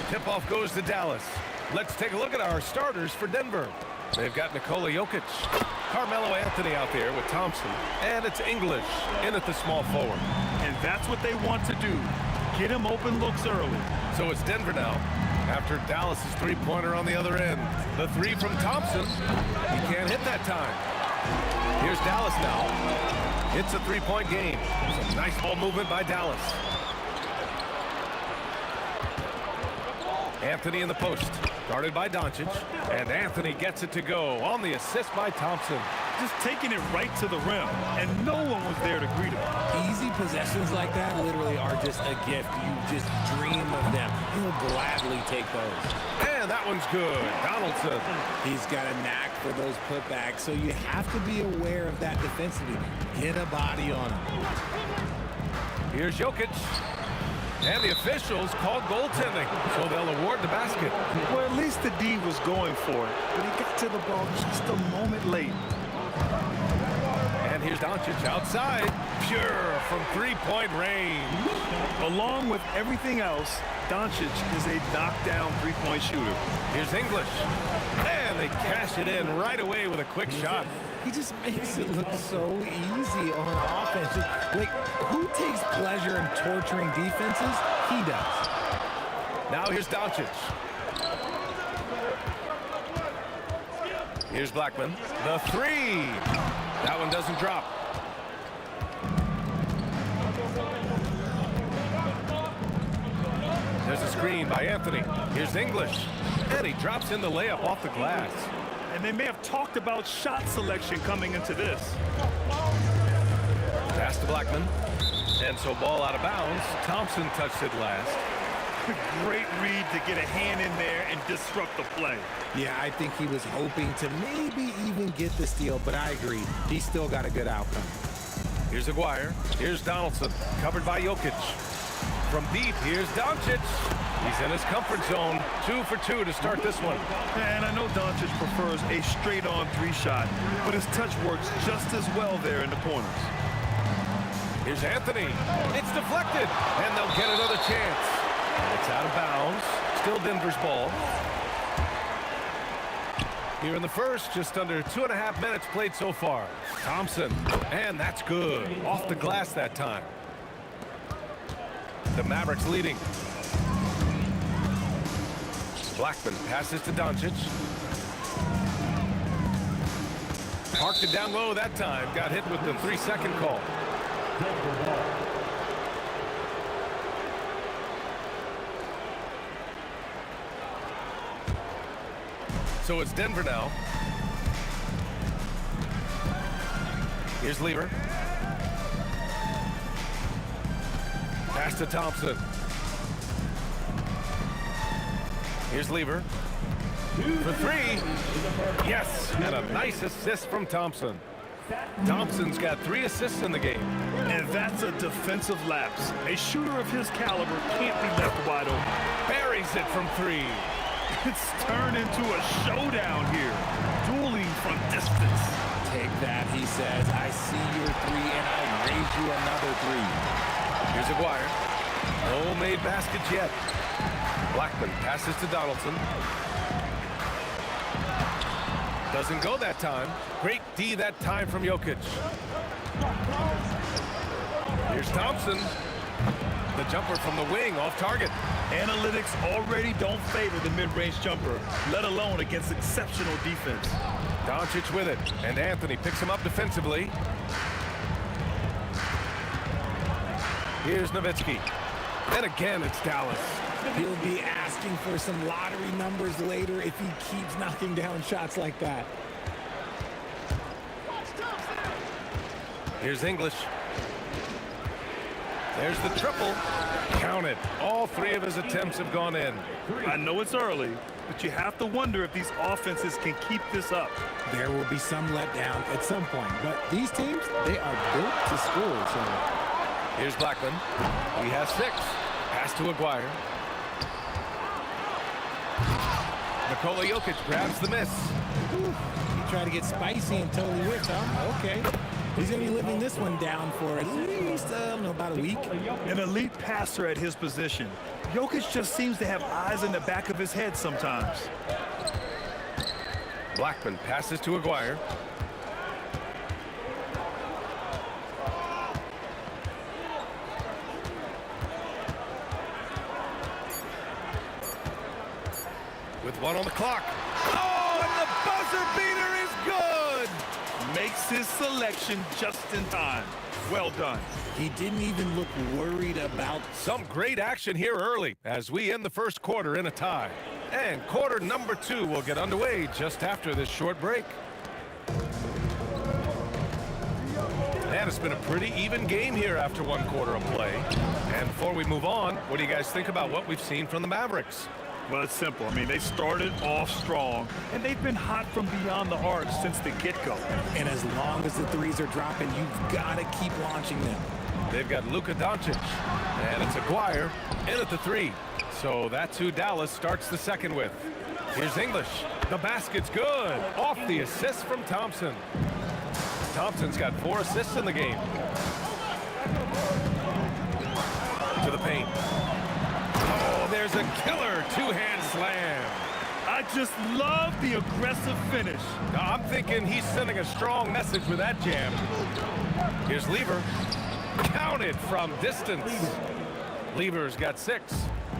Tip-off goes to Dallas. Let's take a look at our starters for Denver. They've got Nikola Jokic, Carmelo Anthony out there with Thompson, and it's English in at the small forward. And that's what they want to do. Get him open looks early. So it's Denver now. After Dallas' three-pointer on the other end. The three from Thompson. He can't hit that time. Here's Dallas now. It's a three-point game. Some nice ball movement by Dallas. Anthony in the post. Guarded by Doncic. And Anthony gets it to go on the assist by Thompson. Just taking it right to the rim, and no one was there to greet him. Easy possessions like that literally are just a gift. You just dream of them. He'll gladly take those. And that one's good. Donaldson. He's got a knack for those putbacks, so you have to be aware of that defensively. Get a body on him. Here's Jokic. And the officials called goaltending, so they'll award the basket. Well, at least the D was going for it, but he got to the ball just a moment late. And here's Doncic outside, pure from three-point range. Along with everything else, Doncic is a knockdown three-point shooter. Here's English. And they cash it in right away with a quick shot. He just makes it look so easy on offense. Like, who takes pleasure in torturing defenses? He does. Now here's Doncic. Here's Blackman. The three. That one doesn't drop. There's a screen by Anthony. Here's English. And he drops in the layup off the glass. And they may have talked about shot selection coming into this. Pass to Blackman. And so ball out of bounds. Thompson touched it last. Great read to get a hand in there and disrupt the play. Yeah, I think he was hoping to maybe even get the steal, but I agree. He still got a good outcome. Here's Aguirre. Here's Donaldson. Covered by Jokic. From deep, here's Doncic. He's in his comfort zone. 2 for 2 to start this one. And I know Doncic prefers a straight-on three shot, but his touch works just as well there in the corners. Here's Anthony. It's deflected, and they'll get another chance. It's out of bounds. Still Denver's ball. Here in the first, just under 2.5 minutes played so far. Thompson, and that's good. Off the glass that time. The Mavericks leading. Blackman passes to Doncic. Parked it down low that time. Got hit with the 3-second call. So it's Denver now. Here's Lever. Pass to Thompson. Here's Lever. For three. Yes, and a nice assist from Thompson. Thompson's got 3 assists in the game. And that's a defensive lapse. A shooter of his caliber can't be left wide open. Buries it from 3. It's turned into a showdown here. Dueling from distance. Take that, he says. I see your 3, and I raise you another 3. Here's Aguirre. No made baskets yet. Blackman passes to Donaldson. Doesn't go that time. Great D that time from Jokic. Here's Thompson. The jumper from the wing off target. Analytics already don't favor the mid-range jumper, let alone against exceptional defense. Doncic with it, and Anthony picks him up defensively. Here's Nowitzki. And again, it's Dallas. He'll be asking for some lottery numbers later if he keeps knocking down shots like that. Here's English. There's the triple. Count it. All 3 of his attempts have gone in. I know it's early, but you have to wonder if these offenses can keep this up. There will be some letdown at some point, but these teams, they are built to score. So here's Blackman. He has 6. Pass to Aguirre. Nikola Jokic grabs the miss. He tried to get spicy and totally whipped, huh? Okay. He's going to be living this one down for at least, I don't know, about a week. An elite passer at his position. Jokic just seems to have eyes in the back of his head sometimes. Blackman passes to Aguirre. With one on the clock. Oh, and the buzzer beater is good! Makes his selection just in time. Well done. He didn't even look worried about... Some great action here early as we end the first quarter in a tie. And quarter number 2 will get underway just after this short break. And it's been a pretty even game here after one quarter of play. And before we move on, what do you guys think about what we've seen from the Mavericks? Well, it's simple. I mean, they started off strong, and they've been hot from beyond the arc since the get-go. And as long as the threes are dropping, you've got to keep launching them. They've got Luka Doncic, and it's Aguirre in at the 3. So that's who Dallas starts the second with. Here's English. The basket's good. Off the assist from Thompson. Thompson's got 4 assists in the game. To the paint. Oh, there's a killer two-hand slam. I just love the aggressive finish. I'm thinking he's sending a strong message with that jam. Here's Lever. Counted from distance. Lever's got 6.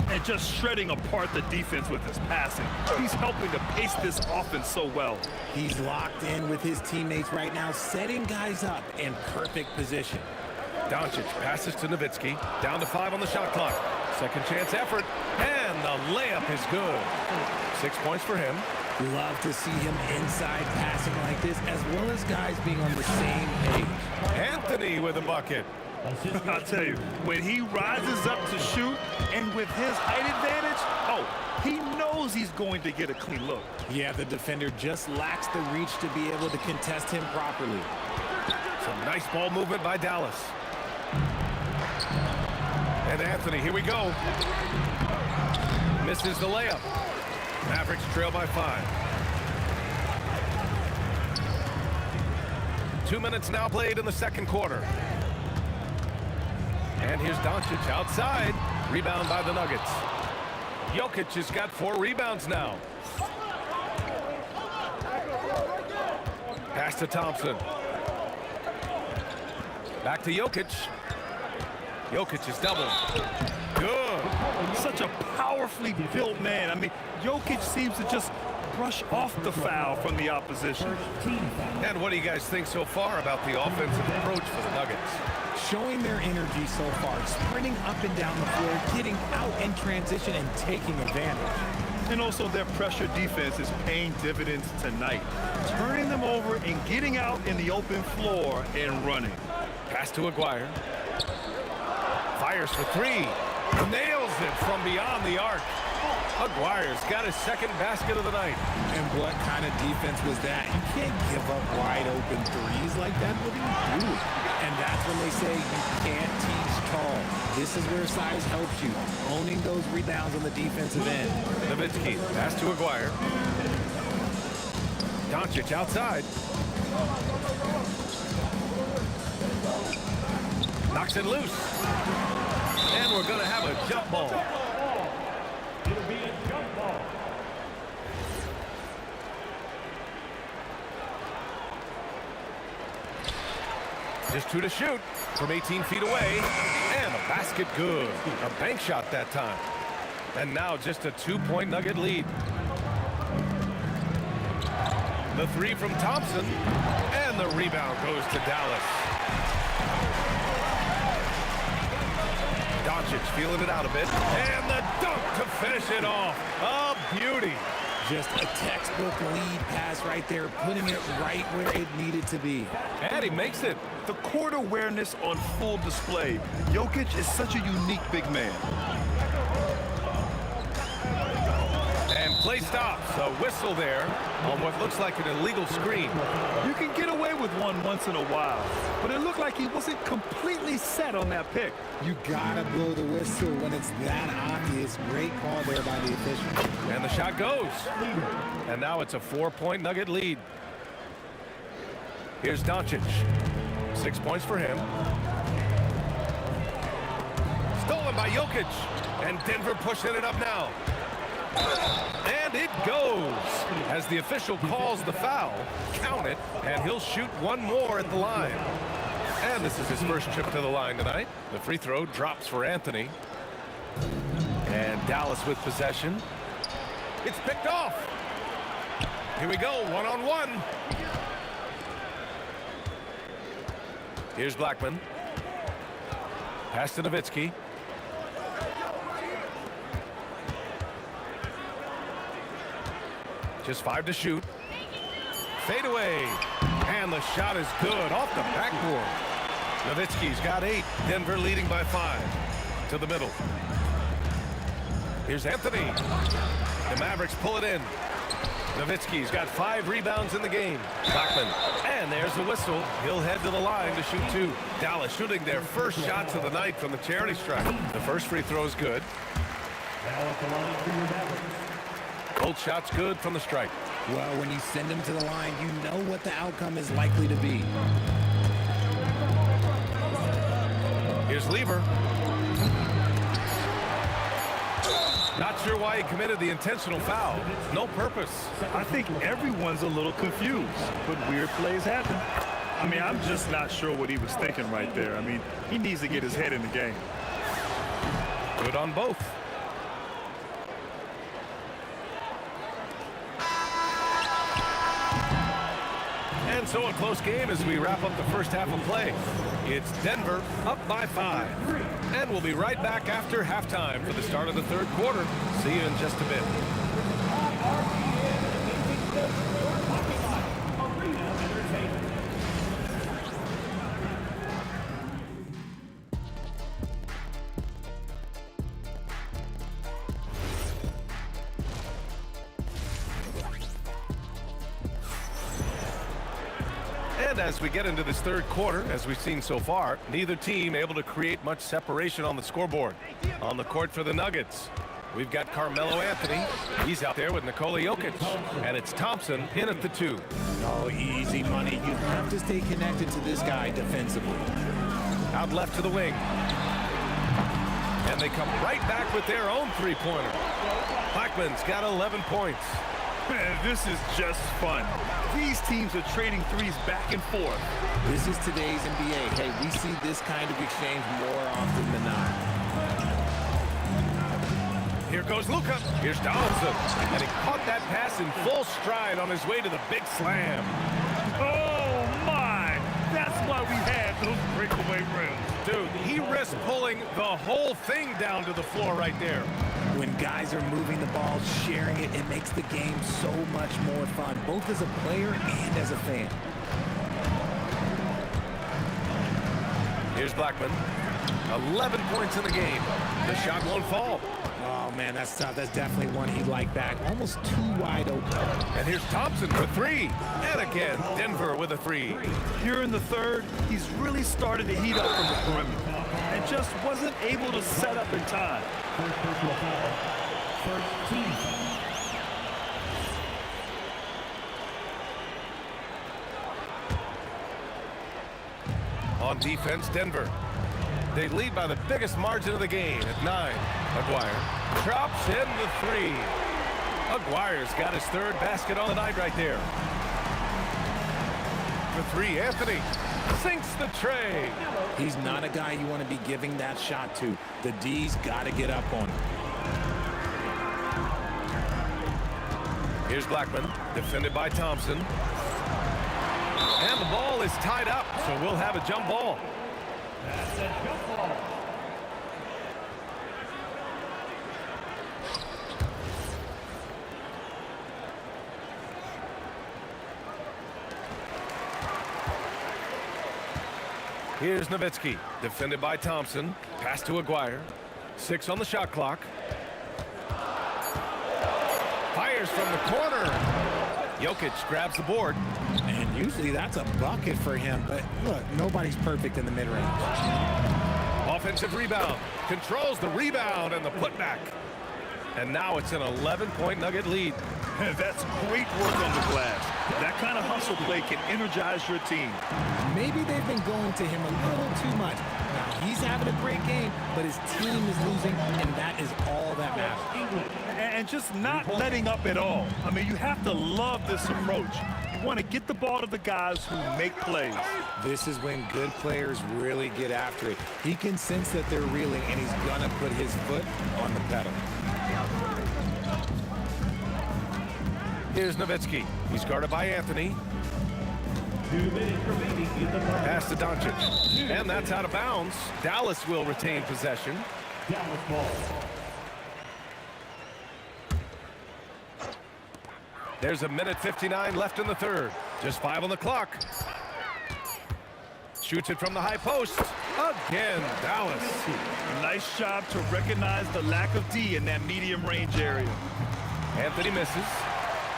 And just shredding apart the defense with his passing. He's helping to pace this offense so well. He's locked in with his teammates right now, setting guys up in perfect position. Doncic passes to Nowitzki. Down to 5 on the shot clock. Second chance effort. And the layup is good. 6 points for him. Love to see him inside passing like this, as well as guys being on the same page. Anthony with a bucket. I'll tell you, when he rises up to shoot, and with his height advantage, he knows he's going to get a clean look. Yeah, the defender just lacks the reach to be able to contest him properly. Some nice ball movement by Dallas. And Anthony, here we go. Misses the layup. Mavericks trail by 5. 2 minutes now played in the second quarter. And here's Doncic outside. Rebound by the Nuggets. Jokic has got 4 rebounds now. Pass to Thompson. Back to Jokic. Jokic is doubled. Good. Such a powerfully built man. I mean, Jokic seems to just brush off the foul from the opposition. And what do you guys think so far about the offensive approach for the Nuggets? Showing their energy so far, sprinting up and down the floor, getting out in transition and taking advantage. And also their pressure defense is paying dividends tonight, turning them over and getting out in the open floor and running. Pass to Aguirre. Fires for 3. Nails it from beyond the arc. Aguirre's got his second basket of the night. And what kind of defense was that? You can't give up wide open threes like that. What are you doing? And that's when they say you can't teach tall. This is where size helps you. Owning those rebounds on the defensive end. Nowitzki, pass to Aguirre. Doncic outside. Knocks it loose. And we're going to have a jump ball. It'll be a jump ball. Just 2 to shoot from 18 feet away. And a basket good. A bank shot that time. And now just a 2-point Nugget lead. The 3 from Thompson. And the rebound goes to Dallas. Doncic feeling it out a bit. And the dunk to finish it off. A beauty. Just a textbook lead pass right there, putting it right where it needed to be. And he makes it. The court awareness on full display. Jokic is such a unique big man. And play stops. A whistle there on what looks like an illegal screen. You can get away with one once in a while, but it looked like he wasn't completely set on that pick. You gotta blow the whistle when it's that obvious. Great call there by the official. And the shot goes. And now it's a 4-point Nugget lead. Here's Doncic. 6 points for him. Stolen by Jokic. And Denver pushing it up now. And it goes. As the official calls the foul, count it, and he'll shoot one more at the line. And this is his first trip to the line tonight. The free throw drops for Anthony. And Dallas with possession. It's picked off. Here we go, one-on-one. Here's Blackman. Pass to Nowitzki. Just 5 to shoot. Fade away. And the shot is good off the backboard. Nowitzki's got 8. Denver leading by 5. To the middle. Here's Anthony. The Mavericks pull it in. Nowitzki's got 5 rebounds in the game. Blackman. And there's the whistle. He'll head to the line to shoot 2. Dallas shooting their first shots of the night from the charity stripe. The first free throw is good. Both shots good from the stripe. Well, when you send him to the line, you know what the outcome is likely to be. Here's Lever. Not sure why he committed the intentional foul. No purpose. I think everyone's a little confused, but weird plays happen. I mean, I'm just not sure what he was thinking right there. I mean, he needs to get his head in the game. Good on both. And so a close game as we wrap up the first half of play. It's Denver up by 5. And we'll be right back after halftime for the start of the third quarter. See you in just a bit. And as we get into this third quarter, as we've seen so far, neither team able to create much separation on the scoreboard. On the court for the Nuggets, we've got Carmelo Anthony. He's out there with Nikola Jokic. And it's Thompson in at the 2. Oh, easy money. You have to stay connected to this guy defensively. Out left to the wing. And they come right back with their own three-pointer. Blackman's got 11 points. Man, this is just fun. These teams are trading threes back and forth. This is today's NBA. Hey, we see this kind of exchange more often than not. Here goes Luka. Here's Donaldson. And he caught that pass in full stride on his way to the big slam. Oh, my. That's why we had those breakaway rims. Dude, he risked pulling the whole thing down to the floor right there. When guys are moving the ball, sharing it, it makes the game so much more fun, both as a player and as a fan. Here's Blackman. 11 points in the game. The shot won't fall. Oh, man, that's tough. That's definitely one he'd like back. Almost too wide open. And here's Thompson for 3. And again, Denver with a 3. Here in the third, he's really started to heat up from the perimeter and just wasn't able to set up in time. On defense, Denver. They lead by the biggest margin of the game at 9. Aguirre drops in the 3. Aguirre's got his 3rd basket on the night right there. The 3, Anthony sinks the tray. He's not a guy you want to be giving that shot to. The D's got to get up on him. Here's Blackman, defended by Thompson. And the ball is tied up, so we'll have a jump ball. That's a jump ball. Here's Nowitzki, defended by Thompson. Pass to Aguirre. 6 on the shot clock. Fires from the corner. Jokic grabs the board. And usually that's a bucket for him, but look, nobody's perfect in the mid-range. Offensive rebound. Controls the rebound and the putback. And now it's an 11-point Nugget lead. That's great work on the glass. That kind of hustle play can energize your team. Maybe they've been going to him a little too much. Now He's having a great game, but his team is losing, and that is all that matters. And just not letting up at all. I mean, you have to love this approach. You want to get the ball to the guys who make plays. This is when good players really get after it. He can sense that they're reeling, and he's going to put his foot on the pedal. Here's Nowitzki. He's guarded by Anthony. 2 minutes remaining in the first. Pass to Doncic. And that's out of bounds. Dallas will retain possession. Dallas ball. There's a minute 59 left in the third. Just 5 on the clock. Shoots it from the high post. Again, Dallas. Nice job to recognize the lack of D in that medium range area. Anthony misses.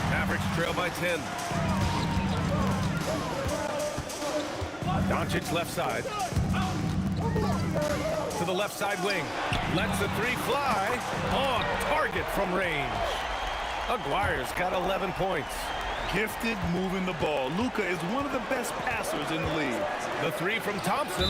Mavericks trail by 10. Doncic left side. To the left side wing. Lets the three fly. On target from range. Aguirre's got 11 points. Gifted moving the ball. Luka is one of the best passers in the league. The three from Thompson.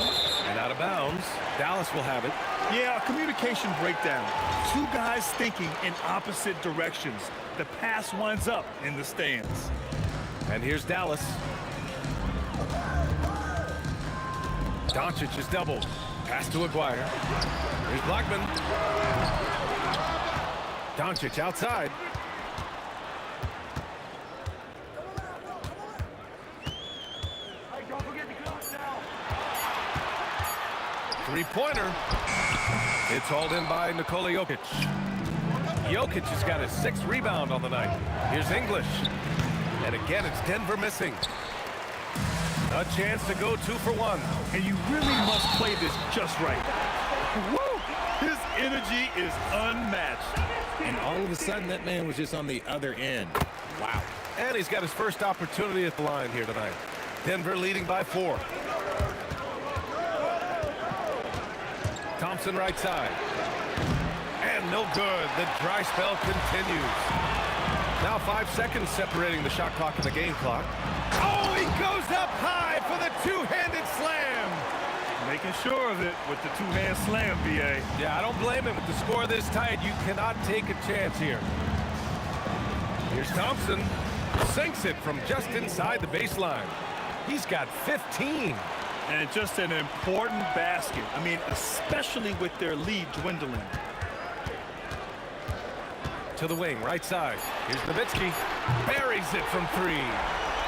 And out of bounds. Dallas will have it. Yeah, a communication breakdown. Two guys thinking in opposite directions. The pass winds up in the stands. And here's Dallas. Doncic is doubled. Pass to Aguirre. Here's Blackman. Doncic outside. Three-pointer. It's hauled in by Nikola Jokic. Jokic has got his 6th rebound on the night. Here's English. And again, it's Denver missing. A chance to go 2 for 1. And you really must play this just right. Woo! His energy is unmatched. And all of a sudden, that man was just on the other end. Wow. And he's got his first opportunity at the line here tonight. Denver leading by 4. Thompson right side. And no good. The dry spell continues. Now 5 seconds separating the shot clock and the game clock. Oh, he goes up high for the two-handed slam. Making sure of it with the two-hand slam, B.A. Yeah, I don't blame him. With the score this tight, you cannot take a chance here. Here's Thompson. Sinks it from just inside the baseline. He's got 15. And just an important basket. I mean, especially with their lead dwindling. To the wing, right side. Here's Nowitzki. Buries it from 3.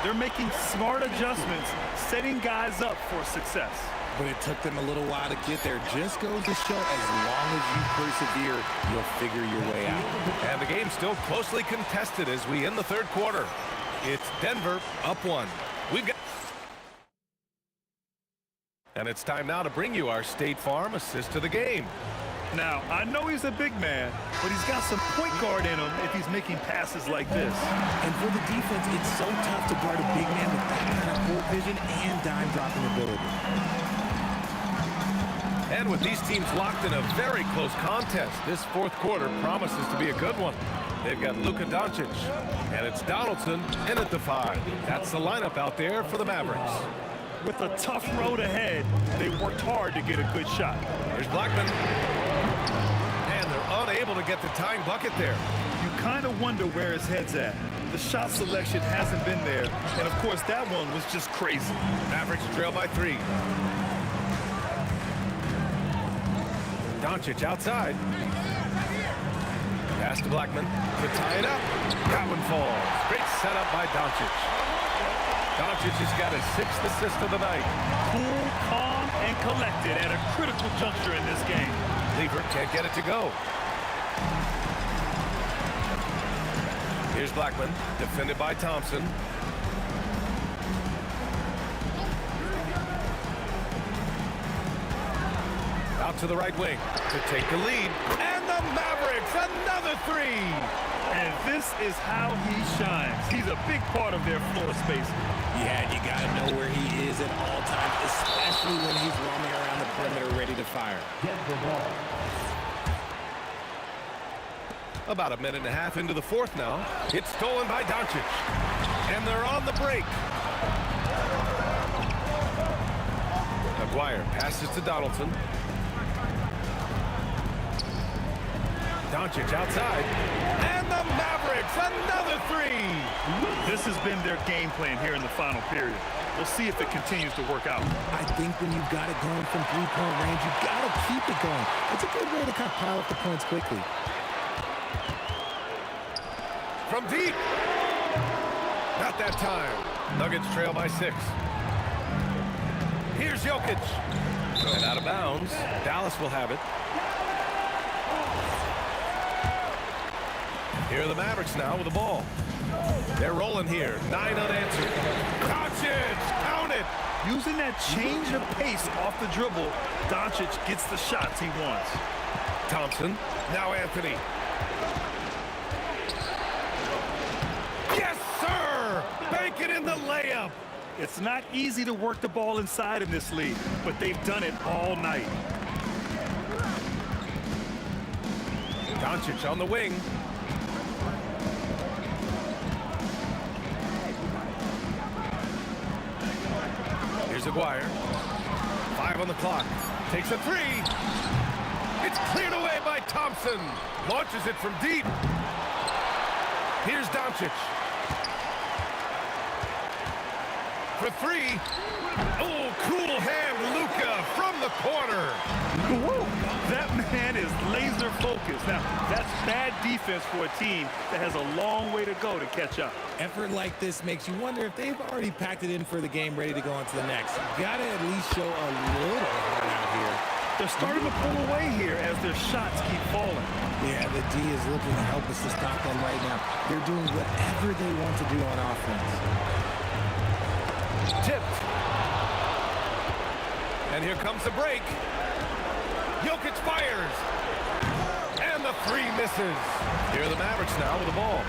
They're making smart adjustments, setting guys up for success. But it took them a little while to get there. Just goes to show, as long as you persevere, you'll figure your way out. And the game's still closely contested as we end the third quarter. It's Denver up 1. We've got... And it's time now to bring you our State Farm assist of the game. Now, I know he's a big man, but he's got some point guard in him if he's making passes like this. And for the defense, it's so tough to guard a big man with that kind of court vision and dime dropping ability. And with these teams locked in a very close contest, this fourth quarter promises to be a good one. They've got Luka Doncic, and it's Donaldson in at the 5. That's the lineup out there for the Mavericks. With a tough road ahead, they worked hard to get a good shot. Here's Blackman. And they're unable to get the tying bucket there. You kind of wonder where his head's at. The shot selection hasn't been there. And, of course, that one was just crazy. Mavericks trail by 3. Doncic outside. Pass to Blackman to tie it up. That one falls. Great setup by Doncic. Doncic has got his 6th assist of the night. Cool, calm, and collected at a critical juncture in this game. Lever can't get it to go. Here's Blackman, defended by Thompson. Out to the right wing to take the lead. And the Mavericks, another 3. And this is how he shines. He's a big part of their floor space. Yeah, and you got to know where he is at all times, especially when he's roaming around the perimeter ready to fire. About a minute and a half into the fourth now. It's stolen by Doncic. And they're on the break. McGuire passes to Donaldson. Doncic outside. And the Mavericks, another three. This has been their game plan here in the final period. We'll see if it continues to work out. I think when you've got it going from three-point range, you've got to keep it going. It's a good way to kind of pile up the points quickly. From deep. Not that time. Nuggets trail by 6. Here's Jokic. And out of bounds. Dallas will have it. Here are the Mavericks now with the ball. They're rolling here. 9 unanswered. Doncic, count it. Using that change of pace off the dribble, Doncic gets the shots he wants. Thompson. Now Anthony. Yes, sir! Bank it in the layup. It's not easy to work the ball inside in this league, but they've done it all night. Doncic on the wing. Here's McGuire. 5 on the clock. Takes a 3. It's cleared away by Thompson. Launches it from deep. Here's Doncic. For 3. Oh, cool hand, Luka from the corner. Whoa, that man is laser focused. Now, that's bad defense for a team that has a long way to go to catch up. Effort like this makes you wonder if they've already packed it in for the game, ready to go on to the next. Got to at least show a little heart out here. They're starting to pull away here as their shots keep falling. Yeah, the D is looking helpless to stop them right now. They're doing whatever they want to do on offense. Tipped. And here comes the break. Jokic fires. And the 3 misses. Here are the Mavericks now with the ball.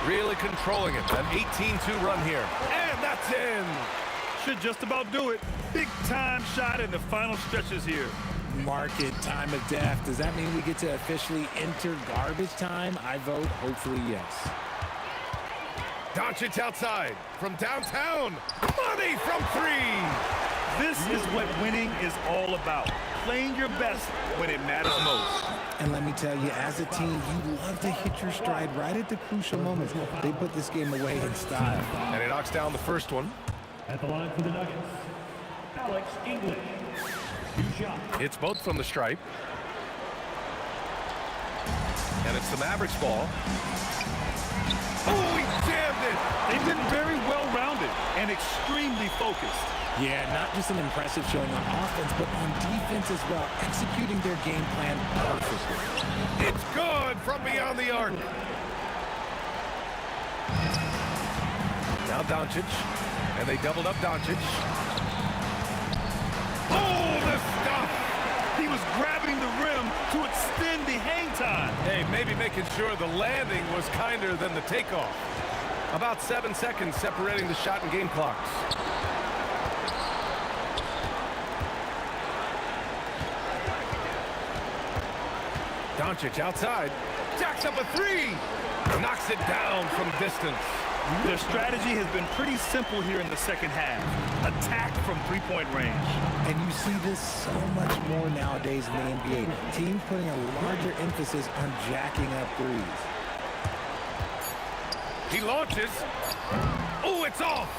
Really controlling it. An 18-2 run here. And that's in. Should just about do it. Big time shot in the final stretches here. Mark it, time of death. Does that mean we get to officially enter garbage time? I vote hopefully yes. Doncic outside from downtown. Money from 3. This is what winning is all about. Playing your best when it matters most. And let me tell you, as a team, you love to hit your stride right at the crucial moments. They put this game away in style. And he knocks down the first one. At the line for the Nuggets, Alex English. 2 shots. It's both from the stripe. And it's the Mavericks ball. Oh, he jammed it! They've been very well-rounded and extremely focused. Yeah, not just an impressive showing on offense, but on defense as well, executing their game plan perfectly. It's good from beyond the arc. Now Doncic, and they doubled up Doncic. Oh, the stuff! He was grabbing the rim to extend the hang time. Hey, maybe making sure the landing was kinder than the takeoff. About 7 seconds separating the shot and game clocks. Doncic outside. Jacks up a 3. Knocks it down from distance. Their strategy has been pretty simple here in the second half. Attack from three-point range. And you see this so much more nowadays in the NBA. Teams putting a larger emphasis on jacking up threes. He launches. Oh, it's off.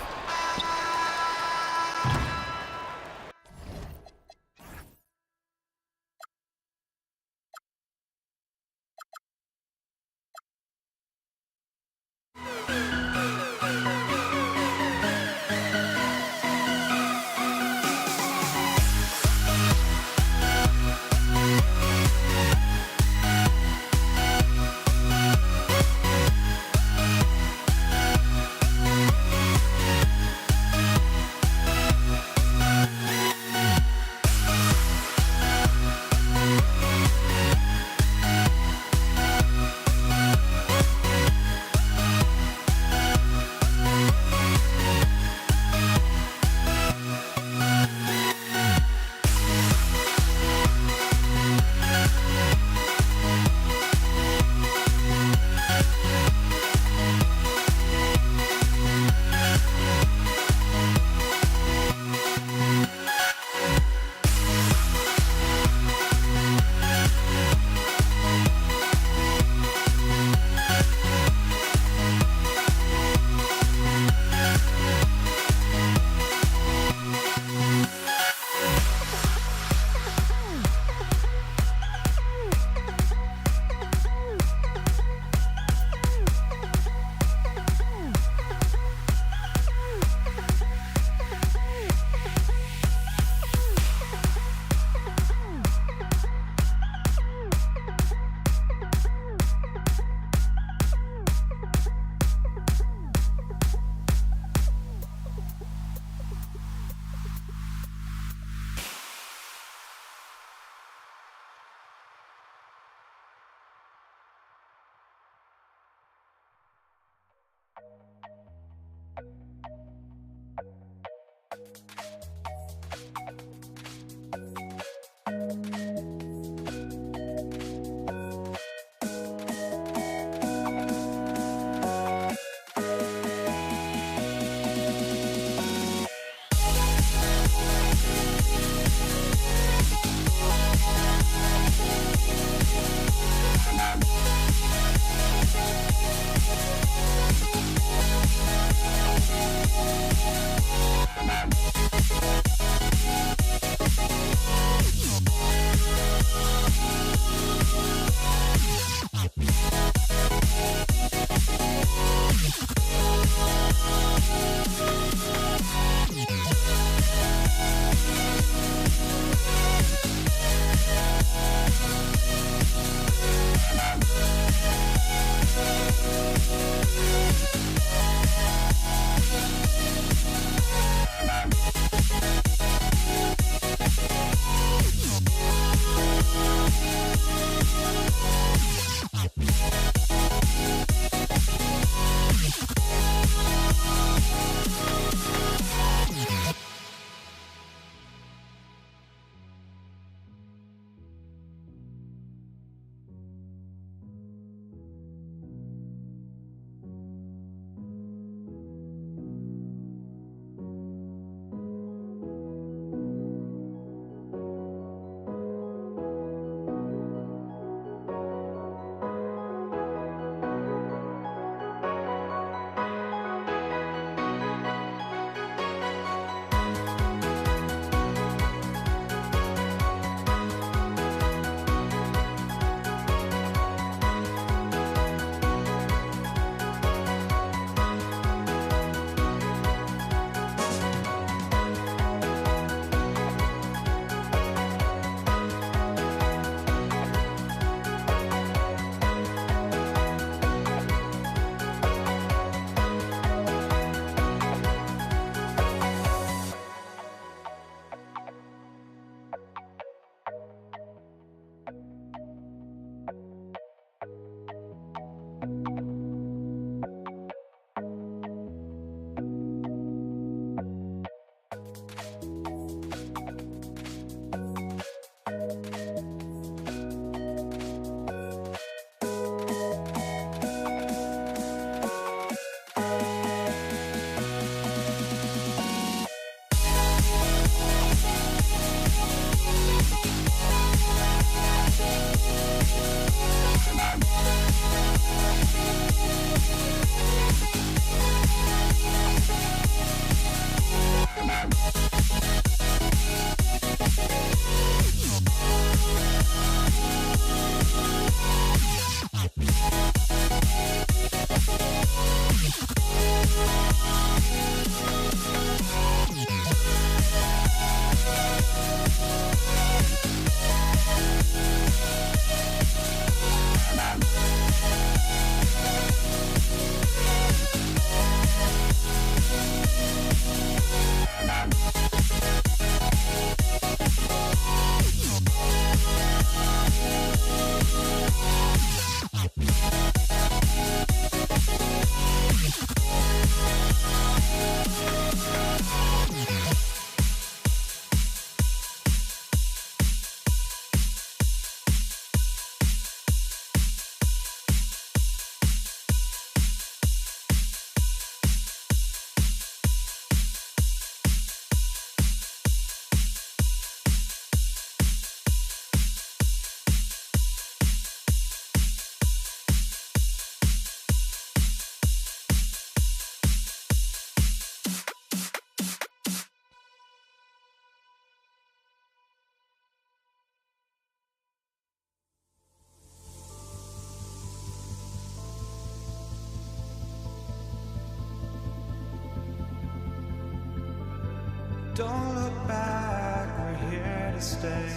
Don't look back, we're here to stay.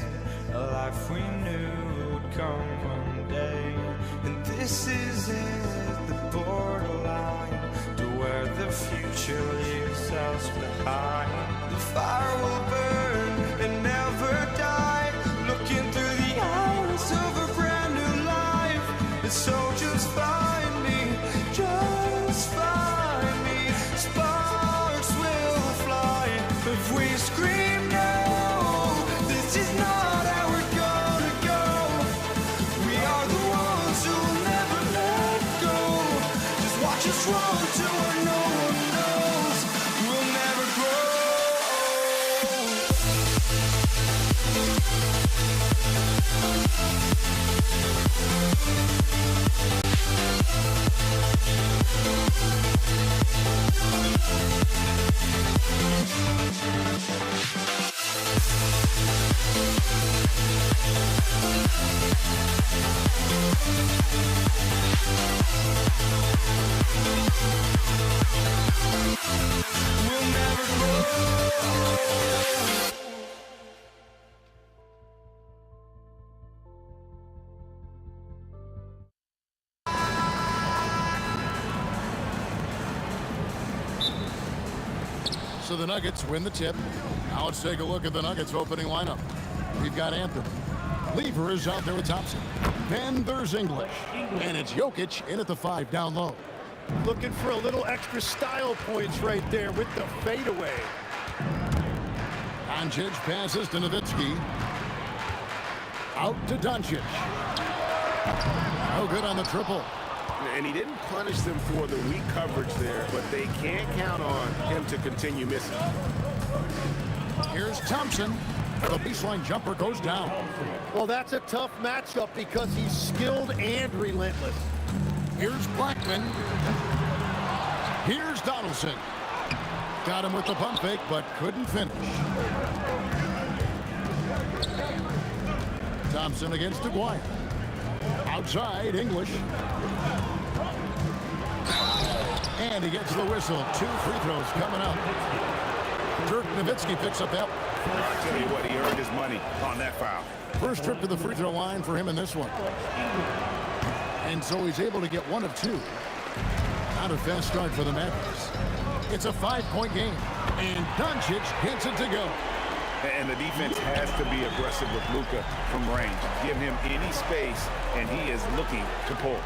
A life we knew would come one day. And this is it, the borderline to where the future leaves us behind. The fire will burn and never die, looking through the eyes of a brand new life. And so just find me, just find me. Sparks will fly if we scream no. This is not how we're gonna go. We are the ones who will never let go. Just watch us run to where no one knows. We'll never grow. We'll never grow. So the Nuggets win the tip. Now let's take a look at the Nuggets opening lineup. We've got Anthony. Lever is out there with Thompson. Then there's English. And it's Jokic in at the 5 down low. Looking for a little extra style points right there with the fadeaway. Doncic passes to Nowitzki. Out to Doncic. No good on the triple. And he didn't punish them for the weak coverage there, but they can't count on him to continue missing. Here's Thompson. The baseline jumper goes down. Well, that's a tough matchup because he's skilled and relentless. Here's Blackman. Here's Donaldson. Got him with the pump fake, but couldn't finish. Thompson against Aguirre. Outside, English. And he gets the whistle. 2 free throws coming up. Dirk Nowitzki picks up that. I'll tell you what, he earned his money on that foul. First trip to the free throw line for him in this one. And so he's able to get 1 of 2. Not a fast start for the Mavericks. It's a 5-point game. And Doncic hits it to go. And the defense has to be aggressive with Luka from range. Give him any space, and he is looking to pull.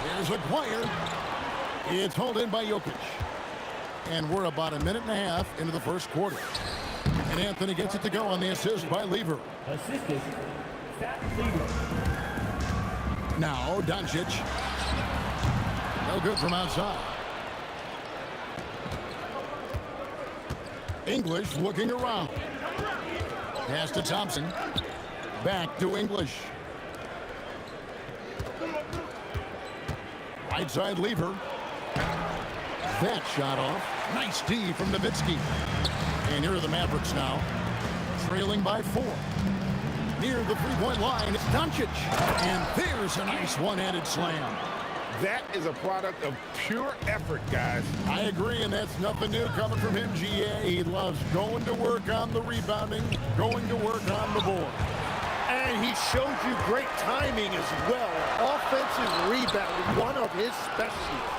Here's Aguirre. It's hauled in by Jokic. And we're about a minute and a half into the first quarter. And Anthony gets it to go on the assist by Lever. Assisted, Lever. Now Doncic. No good from outside. English looking around. Pass to Thompson. Back to English. Right side Lever. That shot off. Nice D from Nowitzki. And here are the Mavericks now. Trailing by 4. Near the 3-point line, it's Doncic. And there's a nice one-handed slam. That is a product of pure effort, guys. I agree, and that's nothing new coming from him, GA. He loves going to work on the rebounding, going to work on the board. And he showed you great timing as well. Offensive rebounding, one of his specialties.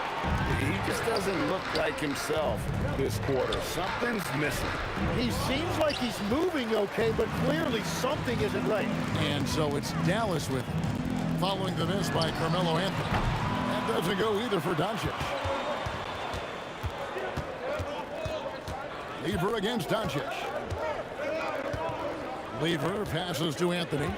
He just doesn't look like himself this quarter. Something's missing. He seems like he's moving okay, but clearly something isn't right. And so it's Dallas with him, following the miss by Carmelo Anthony. That doesn't go either for Doncic. Lever against Doncic. Lever passes to Anthony.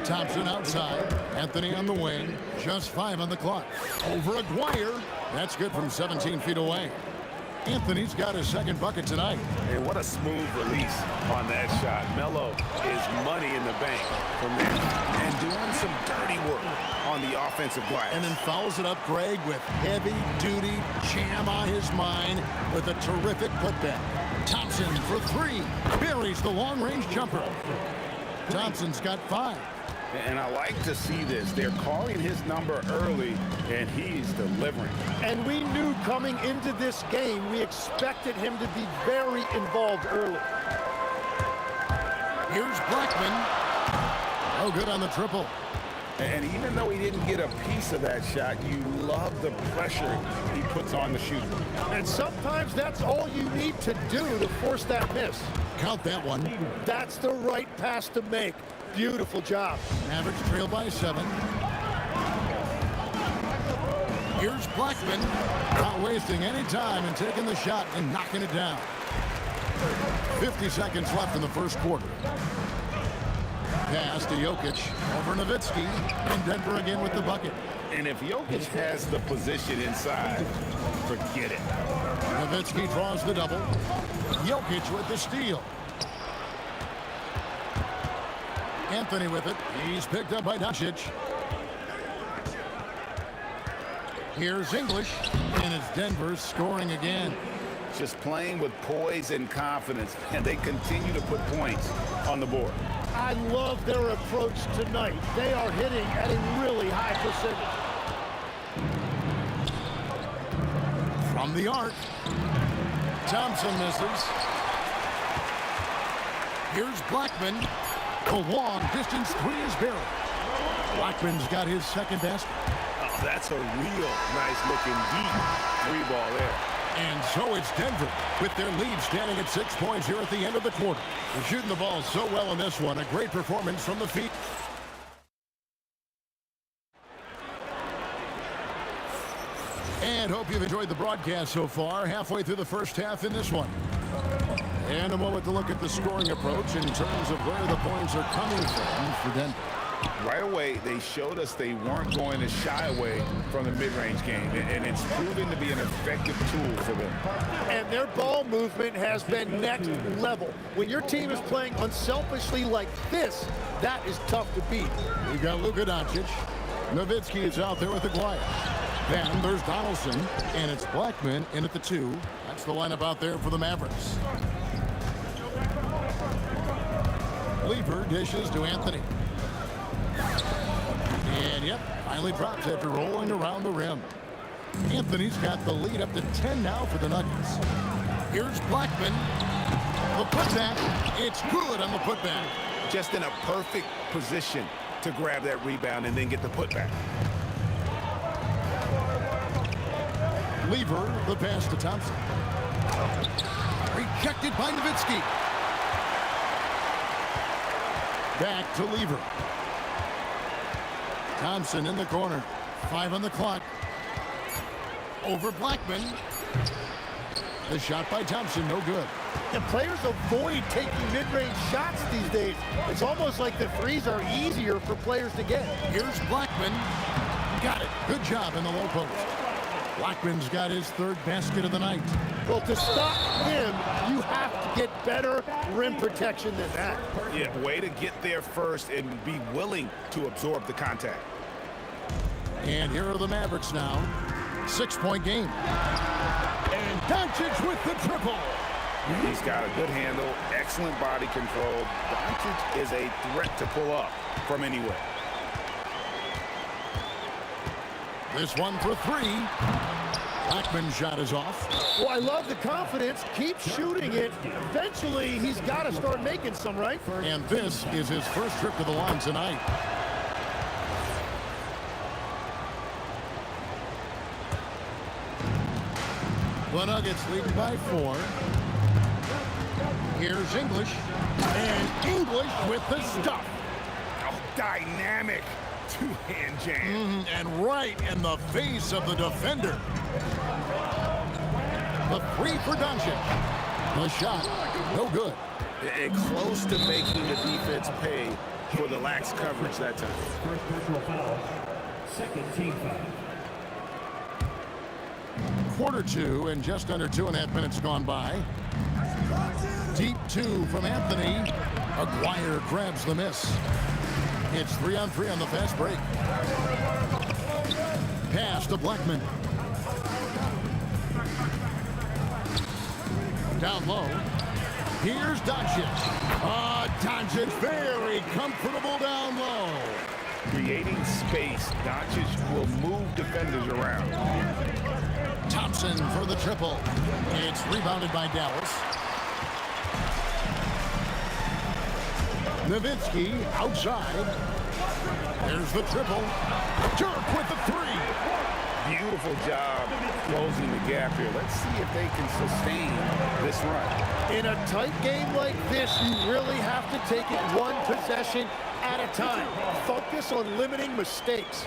Thompson outside. Anthony on the wing. Just 5 on the clock. Over Aguirre. That's good from 17 feet away. Anthony's got his second bucket tonight. Hey, what a smooth release on that shot. Melo is money in the bank from there. And doing some dirty work on the offensive glass. And then follows it up, Greg, with heavy-duty jam on his mind with a terrific putback. Thompson for 3. Buries the long-range jumper. Thompson's got 5. And I like to see this. They're calling his number early, and he's delivering. And we knew coming into this game, we expected him to be very involved early. Here's Blackman. Oh, good on the triple. And even though he didn't get a piece of that shot, you love the pressure he puts on the shooter. And sometimes that's all you need to do to force that miss. Count that one. That's the right pass to make. Beautiful job. Mavericks trail by 7. Here's Blackman. Not wasting any time and taking the shot and knocking it down. 50 seconds left in the first quarter. Pass to Jokic over Nowitzki, and Denver again with the bucket. And if Jokic has the position inside, forget it. Nowitzki draws the double. Jokic with the steal. Anthony with it. He's picked up by Doncic. Here's English, and it's Denver scoring again. Just playing with poise and confidence, and they continue to put points on the board. I love their approach tonight. They are hitting at a really high percentage. From the arc, Thompson misses. Here's Blackman. The long distance three is buried. Blackman's got his second basket. Oh, that's a real nice looking deep three ball there. And so it's Denver with their lead standing at 6 points here at the end of the quarter. They're shooting the ball so well in this one. A great performance from the feet. And hope you've enjoyed the broadcast so far. Halfway through the first half in this one. And a moment to look at the scoring approach in terms of where the points are coming from for Denver. Right away, they showed us they weren't going to shy away from the mid-range game, and it's proven to be an effective tool for them. And their ball movement has been next level. When your team is playing unselfishly like this, that is tough to beat. We've got Luka Doncic. Nowitzki is out there with the Aguirre. Then there's Donaldson, and it's Blackman in at the 2. That's the lineup out there for the Mavericks. Lever dishes to Anthony. And yep, finally drops after rolling around the rim. Anthony's got the lead up to 10 now for the Nuggets. Here's Blackman. The putback. It's good on the putback. Just in a perfect position to grab that rebound and then get the putback. Lever, the pass to Thompson. Rejected by Nowitzki. Back to Lever. Thompson in the corner. 5 on the clock. Over Blackman. The shot by Thompson, no good. And players avoid taking mid-range shots these days. It's almost like the threes are easier for players to get. Here's Blackman. Got it. Good job in the low post. Blackman's got his third basket of the night. Well, to stop him, you have to get better rim protection than that. Yeah, way to get there first and be willing to absorb the contact. And here are the Mavericks now. 6-point game. And Doncic with the triple. He's got a good handle, excellent body control. Doncic is a threat to pull up from anywhere. This one for 3. Blackman's shot is off. Well, I love the confidence. Keep shooting it. Eventually, he's got to start making some, right? And this is his first trip to the line tonight. The Nuggets leading by 4. Here's English. And English with the stuff. Oh, dynamic two-hand jam. And right in the face of the defender. The 3 for Doncic. The shot, no good. And close to making the defense pay for the lax coverage that time. First personal foul. Second team foul. Quarter 2 and just under 2.5 minutes gone by. Deep 2 from Anthony. Aguirre grabs the miss. It's 3-on-3 on the fast break. Pass to Blackman. Down low. Here's Doncic. Doncic very comfortable down low. Creating space, Doncic will move defenders around. Thompson for the triple. It's rebounded by Dallas. Nowitzki outside. There's the triple. Dirk with the three. Beautiful job closing the gap here. Let's see if they can sustain this run. In a tight game like this, you really have to take it one possession at a time. Focus on limiting mistakes.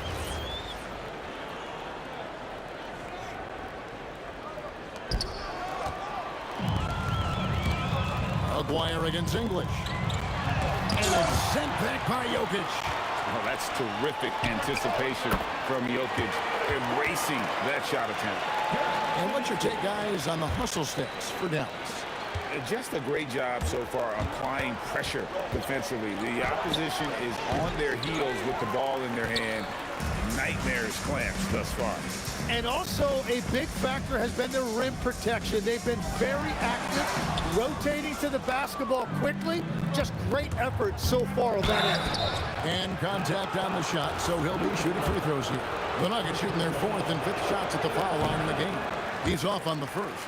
Aguirre against English. And it's sent back by Jokic. Oh, that's terrific anticipation from Jokic, embracing that shot attempt. And what's your take, guys, on the hustle sticks for Dallas? Just a great job so far applying pressure defensively. The opposition is on their heels with the ball in their hand. Nightmares clamps thus far. And also a big factor has been their rim protection. They've been very active, rotating to the basketball quickly. Just great effort so far on that end. And contact on the shot, so he'll be shooting free throws here. The Nuggets shooting their 4th and 5th shots at the foul line in the game. He's off on the first.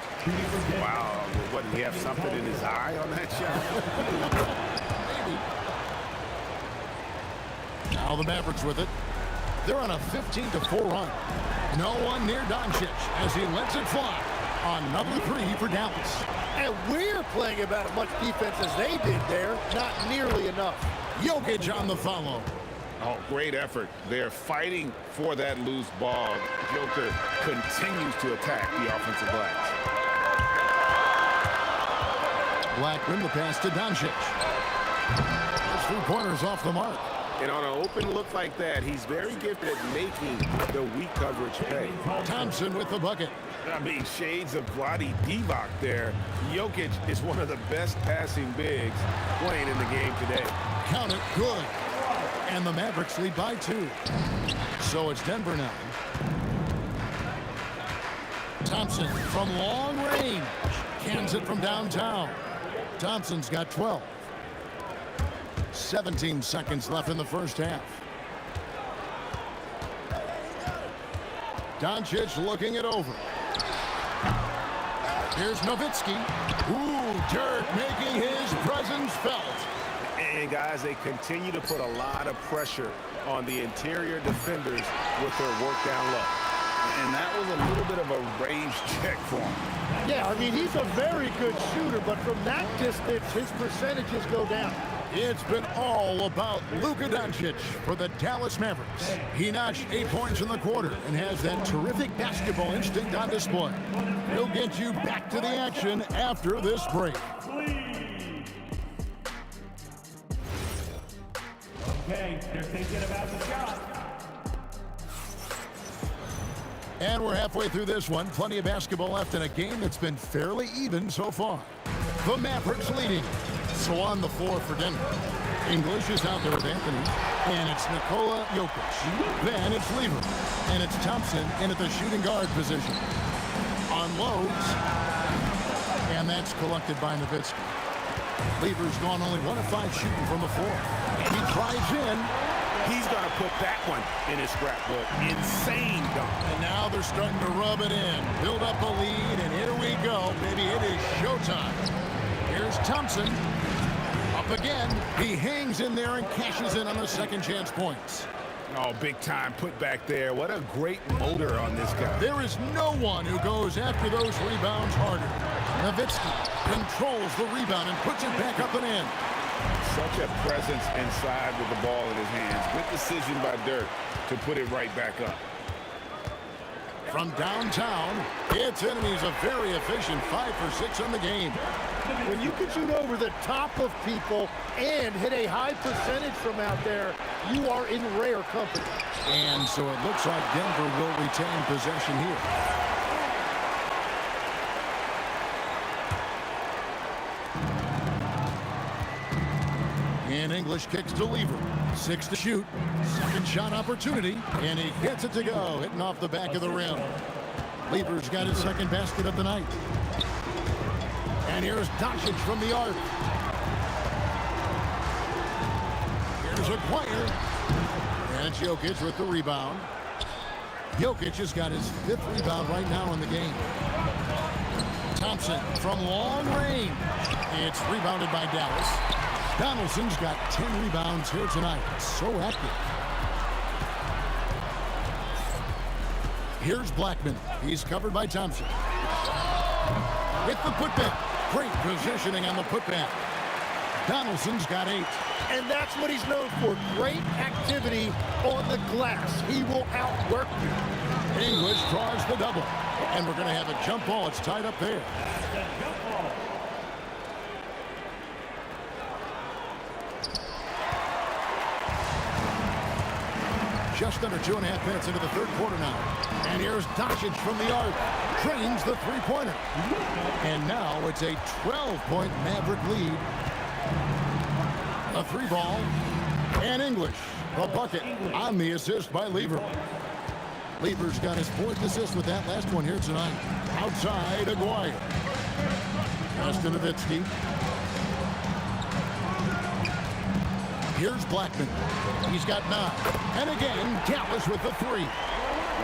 Wow, what, did he have something in his eye on that shot? Maybe. Now the Mavericks with it. They're on a 15-4 run. No one near Doncic as he lets it fly. Another three for Dallas. And we're playing about as much defense as they did there. Not nearly enough. Jokic on the follow. Oh, great effort. They're fighting for that loose ball. Joker continues to attack the offensive glass. Blackman the pass to Doncic. Those 3 pointers off the mark. And on an open look like that, he's very gifted at making the weak coverage pay. Thompson with the bucket. I mean, shades of Vlade Divac there. Jokic is one of the best passing bigs playing in the game today. Count it, good. And the Mavericks lead by 2. So it's Denver now. Thompson from long range. Cans it from downtown. Thompson's got 12. 17 seconds left in the first half. Doncic looking it over. Here's Nowitzki. Ooh, Dirk making his presence felt. And guys, they continue to put a lot of pressure on the interior defenders with their work down low. And that was a little bit of a range check for him. Yeah, I mean, he's a very good shooter, but from that distance, his percentages go down. It's been all about Luka Doncic for the Dallas Mavericks. He notched 8 points in the quarter and has that terrific basketball instinct on display. He'll get you back to the action after this break. Okay, they're thinking about the shot. And we're halfway through this one. Plenty of basketball left in a game that's been fairly even so far. The Mavericks leading. So on the floor for Denver. English is out there with Anthony. And it's Nikola Jokic. Then it's Lever. And it's Thompson in at the shooting guard position. Unloads. And that's collected by Nowitzki. Lever's gone only 1 of 5 shooting from the floor. He drives in. He's going to put that one in his scrapbook. Insane dunk. And now they're starting to rub it in. Build up a lead, and here we go. Baby, it is showtime. Here's Thompson. Up again. He hangs in there and cashes in on the second chance points. Oh, big time put back there. What a great motor on this guy. There is no one who goes after those rebounds harder. Nowitzki controls the rebound and puts it back up and in. Such a presence inside with the ball in his hands. Good decision by Dirk to put it right back up. From downtown, it's in, and he's a very efficient 5 for 6 on the game. When you can shoot over the top of people and hit a high percentage from out there, you are in rare company. And so it looks like Denver will retain possession here. And English kicks to Lever. 6 to shoot. Second shot opportunity. And he gets it to go. Hitting off the back of the rim. Lever's got his second basket of the night. And here's Doncic from the arc. Here's Aguirre. And it's Jokic with the rebound. Jokic has got his 5th rebound right now in the game. Thompson from long range. It's rebounded by Dallas. Donaldson's got 10 rebounds here tonight. So active. Here's Blackman. He's covered by Thompson. With the putback. Great positioning on the putback. Donaldson's got 8. And that's what he's known for. Great activity on the glass. He will outwork you. English draws the double. And we're going to have a jump ball. It's tied up there. Just under 2.5 minutes into the 3rd quarter now. And here's Doncic from the arc. Drains the 3-pointer. And now it's a 12-point Maverick lead. A 3-ball. And English, the bucket on the assist by Lever. Lever's got his 4th assist with that last one here tonight. Outside, Aguirre. Justin Nowitzki. Here's Blackman. He's got 9. And again, Dallas with the 3.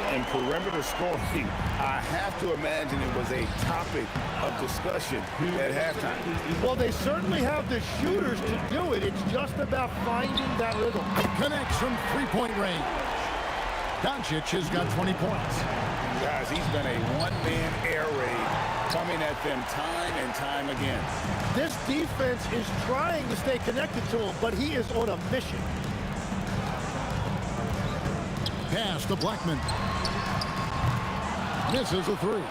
And perimeter scoring, I have to imagine it was a topic of discussion at halftime. Well, they certainly have the shooters to do it. It's just about finding that rhythm. Connects from 3-point range. Doncic has got 20 points. Guys, he's been a one-man air raid coming at them time and time again. This defense is trying to stay connected to him, but he is on a mission. Pass to Blackman. Misses a 3.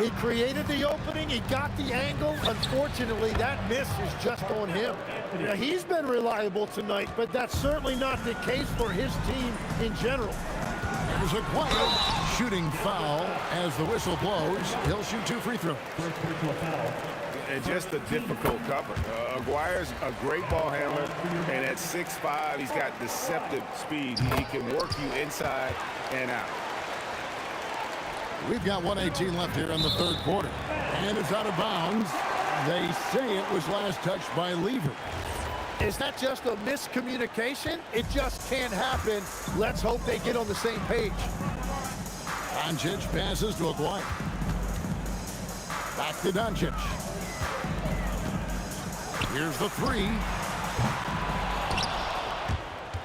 He created the opening. He got the angle. Unfortunately, that miss is just on him. Now, he's been reliable tonight, but that's certainly not the case for his team in general. There's a quiet shooting foul as the whistle blows. He'll shoot 2 free throws. And just a difficult cover. Aguirre's a great ball handler, and at 6'5", he's got deceptive speed. He can work you inside and out. We've got 1:18 left here in the 3rd quarter. And it's out of bounds. They say it was last touched by Lever. Is that just a miscommunication? It just can't happen. Let's hope they get on the same page. Doncic passes to Aguirre. Back to Doncic. Here's the 3.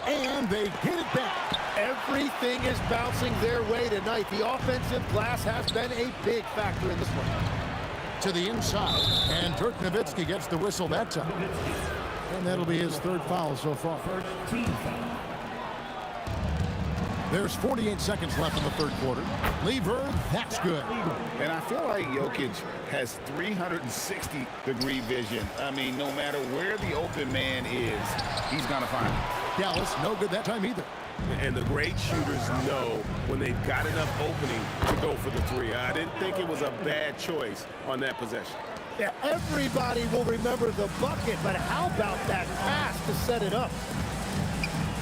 And they get it back. Everything is bouncing their way tonight. The offensive glass has been a big factor in this one. To the inside. And Dirk Nowitzki gets the whistle that time. And that'll be his 3rd foul so far. There's 48 seconds left in the 3rd quarter. Lever, that's good. And I feel like Jokic has 360-degree vision. I mean, no matter where the open man is, he's going to find him. Dallas, no good that time either. And the great shooters know when they've got enough opening to go for the 3. I didn't think it was a bad choice on that possession. Yeah, everybody will remember the bucket, but how about that pass to set it up?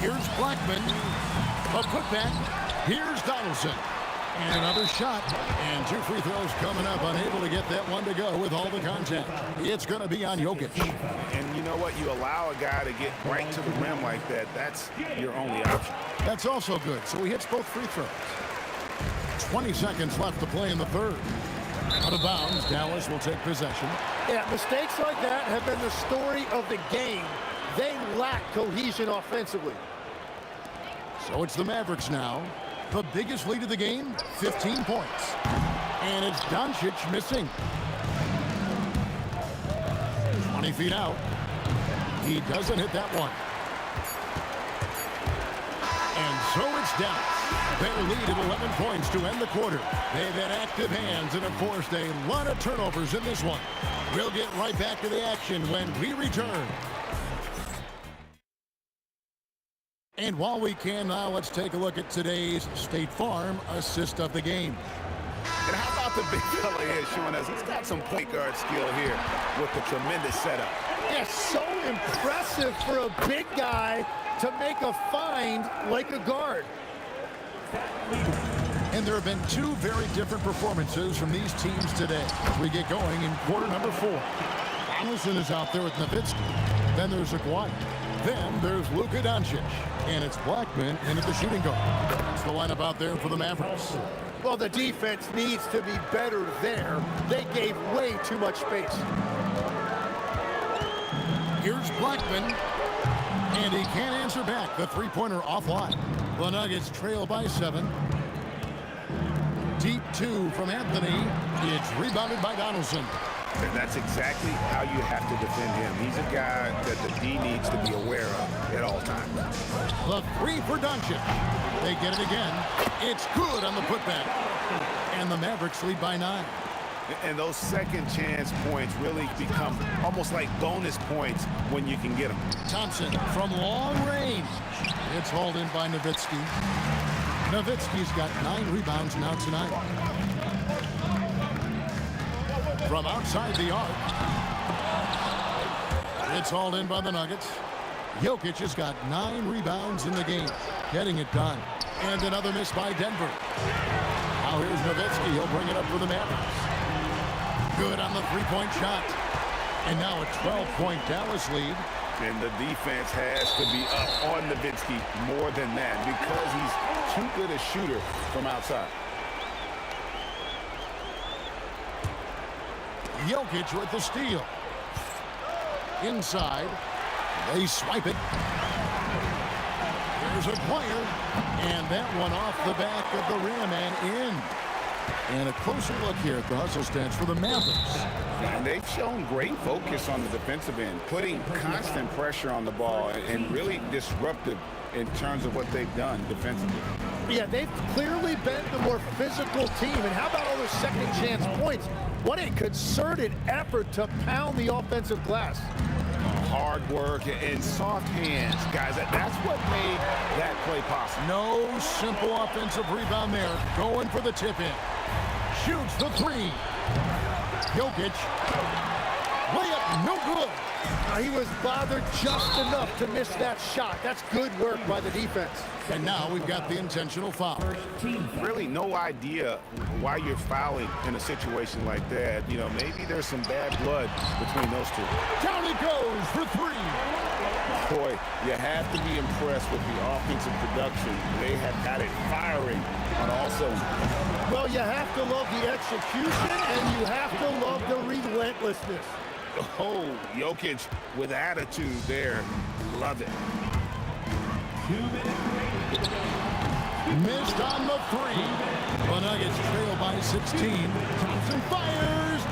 Here's Blackman. A putback. Here's Donaldson. And another shot. And 2 free throws coming up. Unable to get that one to go with all the contact. It's going to be on Jokic. And you know what? You allow a guy to get right to the rim like that. That's your only option. That's also good. So he hits both free throws. 20 seconds left to play in the 3rd. Out of bounds. Dallas will take possession. Yeah, mistakes like that have been the story of the game. They lack cohesion offensively. So it's the Mavericks now. The biggest lead of the game, 15 points. And it's Doncic missing. 20 feet out. He doesn't hit that one. And so it's Dallas. Their lead at 11 points to end the quarter. They've had active hands and have forced a lot of turnovers in this one. We'll get right back to the action when we return. And while we can now, let's take a look at today's State Farm assist of the game. And how about the big fella here showing us he's got some point guard skill here with the tremendous setup. Yeah, so impressive for a big guy to make a find like a guard. And there have been 2 very different performances from these teams today. We get going in quarter number 4. Donaldson is out there with Nowitzki. Then there's Aguirre. Then there's Luka Doncic. And it's Blackman in at the shooting guard. That's the lineup out there for the Mavericks. Well, the defense needs to be better there. They gave way too much space. Here's Blackman. And he can't answer back. The three-pointer offline. The Nuggets trail by 7. Deep 2 from Anthony. It's rebounded by Donaldson. And that's exactly how you have to defend him. He's a guy that the D needs to be aware of at all times. The 3 for Doncic. They get it again. It's good on the putback. And the Mavericks lead by 9. And those second chance points really become almost like bonus points when you can get them. Thompson from long range. It's hauled in by Nowitzki. Nowitzki's got 9 rebounds now tonight. From outside the arc. It's hauled in by the Nuggets. Jokic has got 9 rebounds in the game. Getting it done. And another miss by Denver. Now here's Nowitzki. He'll bring it up for the Mavericks. Good on the three-point shot. And now a 12-point Dallas lead. And the defense has to be up on Nowitzki more than that because he's too good a shooter from outside. Jokic with the steal. Inside. They swipe it. There's a player. And that one off the back of the rim and in. And a closer look here at the hustle stance for the Mavericks. And they've shown great focus on the defensive end, putting constant pressure on the ball and really disruptive in terms of what they've done defensively. Yeah, they've clearly been the more physical team. And how about all those second chance points? What a concerted effort to pound the offensive glass. Hard work and soft hands, guys. That's what made that play possible. No simple offensive rebound there. Going for the tip-in. Shoots the 3. Jokic. Layup, no good. He was bothered just enough to miss that shot. That's good work by the defense. And now we've got the intentional foul. Really no idea why you're fouling in a situation like that. You know, maybe there's some bad blood between those two. Down it goes for 3. Boy, you have to be impressed with the offensive production. They have got it firing on all cylinders. Well, you have to love the execution, and you have to love the relentlessness. Oh, Jokic with attitude there. Love it. 2 minutes. Missed on the 3. The Nuggets trail by 16. Thompson fires.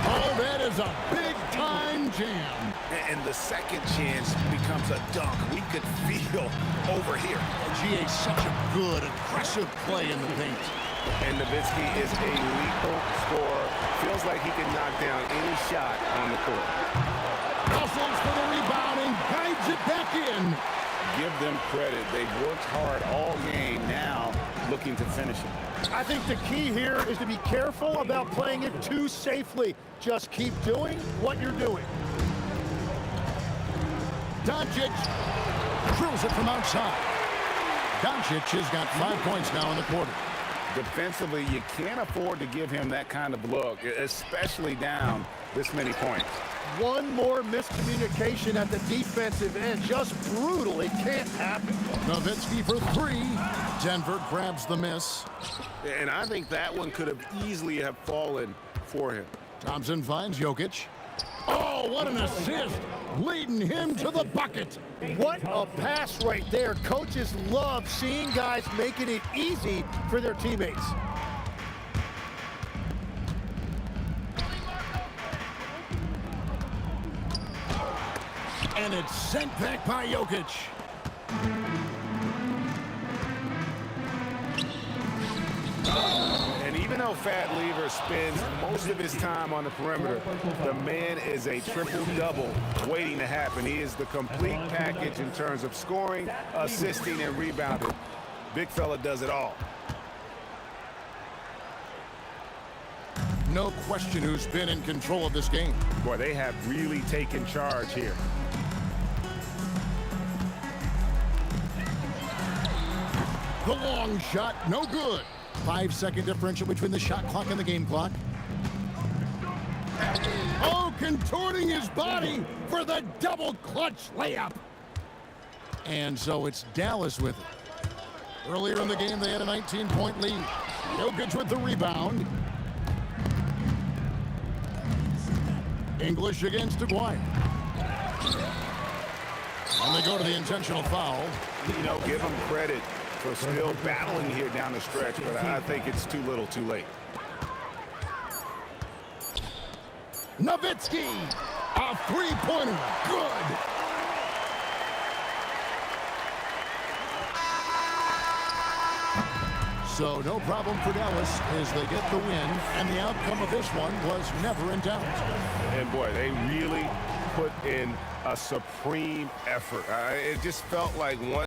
Oh, that is a big-time jam. And the second chance becomes a dunk. We could feel over here. GA, such a good, aggressive play in the paint. And Nowitzki is a lethal scorer. Feels like he can knock down any shot on the court. Hustles for the rebound and guides it back in. Give them credit. They've worked hard all game, now looking to finish it. I think the key here is to be careful about playing it too safely. Just keep doing what you're doing. Doncic drills it from outside. Doncic has got 5 points now in the quarter. Defensively, you can't afford to give him that kind of look, especially down this many points. One more miscommunication at the defensive end. Just brutal. It can't happen. Nowitzki for 3. Denver grabs the miss. And I think that one could have easily have fallen for him. Thompson finds Jokic. Oh, what an assist. Leading him to the bucket. What a pass right there. Coaches love seeing guys making it easy for their teammates. And it's sent back by Jokic. And even though Fat Lever spends most of his time on the perimeter, the man is a triple-double waiting to happen. He is the complete package in terms of scoring, assisting, and rebounding. Big fella does it all. No question who's been in control of this game. Boy, they have really taken charge here. The long shot, no good. 5-second differential between the shot clock and the game clock. Oh, contorting his body for the double clutch layup. And so it's Dallas with it. Earlier in the game, they had a 19-point lead. Jokic with the rebound. English against Aguirre. And they go to the intentional foul. You know, give them credit for still battling here down the stretch, but I think it's too little too late. Nowitzki, a three-pointer, good. So no problem for Dallas as they get the win, and the outcome of this one was never in doubt. And boy, they really put in a supreme effort. It just felt like one.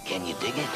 Can you dig it?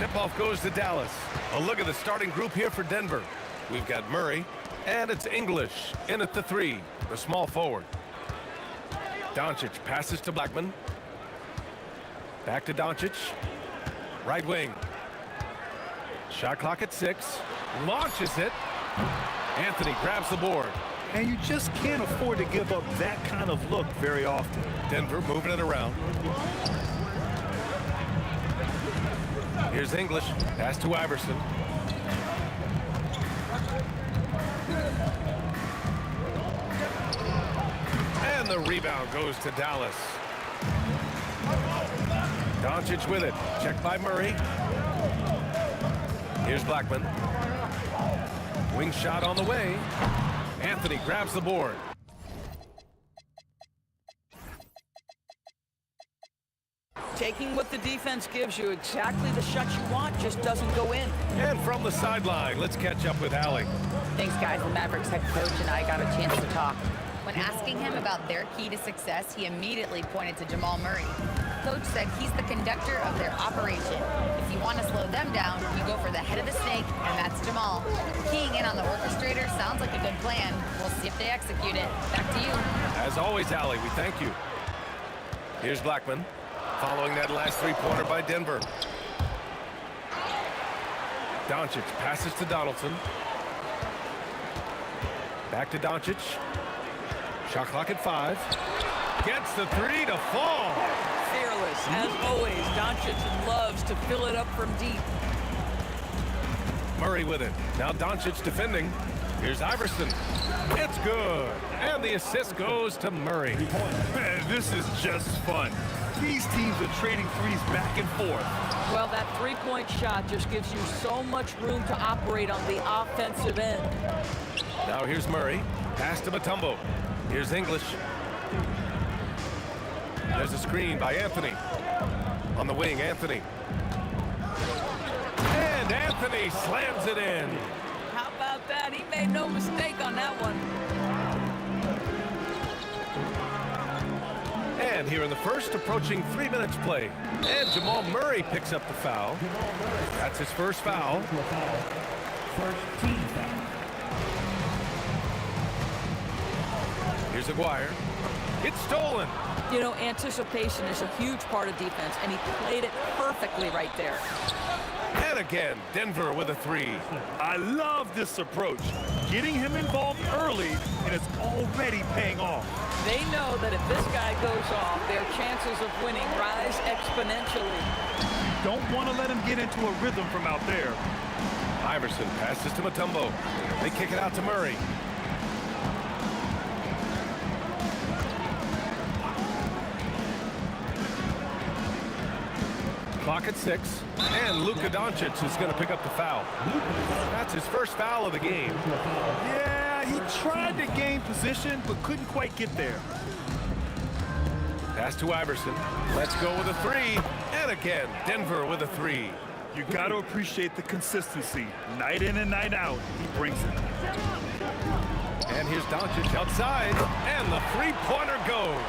Tip-off goes to Dallas. A look at the starting group here for Denver. We've got Murray, and it's English in at the 3, the small forward. Doncic passes to Blackman. Back to Doncic. Right wing. Shot clock at 6. Launches it. Anthony grabs the board. And you just can't afford to give up that kind of look very often. Denver moving it around. Here's English. Pass to Iverson. And the rebound goes to Dallas. Doncic with it. Checked by Murray. Here's Blackman. Wing shot on the way. Anthony grabs the board. Taking what the defense gives you, exactly the shot you want, just doesn't go in. And from the sideline, let's catch up with Allie. Thanks, guys. The Mavericks head coach and I got a chance to talk. When asking him about their key to success, he immediately pointed to Jamal Murray. Coach said he's the conductor of their operation. If you want to slow them down, you go for the head of the snake, and that's Jamal. Keying in on the orchestrator sounds like a good plan. We'll see if they execute it. Back to you. As always, Allie, we thank you. Here's Blackman, following that last three-pointer by Denver. Doncic passes to Donaldson. Back to Doncic. Shot clock at 5. Gets the 3 to fall. Fearless, as always. Doncic loves to fill it up from deep. Murray with it. Now Doncic defending. Here's Iverson. It's good. And the assist goes to Murray. Man, this is just fun. These teams are trading threes back and forth. Well, that three-point shot just gives you so much room to operate on the offensive end. Now here's Murray. Pass to Mutombo. Here's English. There's a screen by Anthony. On the wing, Anthony. And Anthony slams it in. How about that? He made no mistake on that one. And here in the first, approaching 3 minutes play. And Jamal Murray picks up the foul. That's his first foul. First team foul. Here's Aguirre. It's stolen. You know, anticipation is a huge part of defense, and he played it perfectly right there. And again, Denver with a 3. I love this approach. Getting him involved early, and it's already paying off. They know that if this guy goes off, their chances of winning rise exponentially. Don't want to let him get into a rhythm from out there. Iverson passes to Mutombo. They kick it out to Murray. Clock at 6, and Luka Doncic is going to pick up the foul. That's his first foul of the game. Yeah, he tried to gain position, but couldn't quite get there. Pass to Iverson. Let's go with a 3. And again, Denver with a 3. You got to appreciate the consistency. Night in and night out, he brings it. And here's Doncic outside, and the three-pointer goes.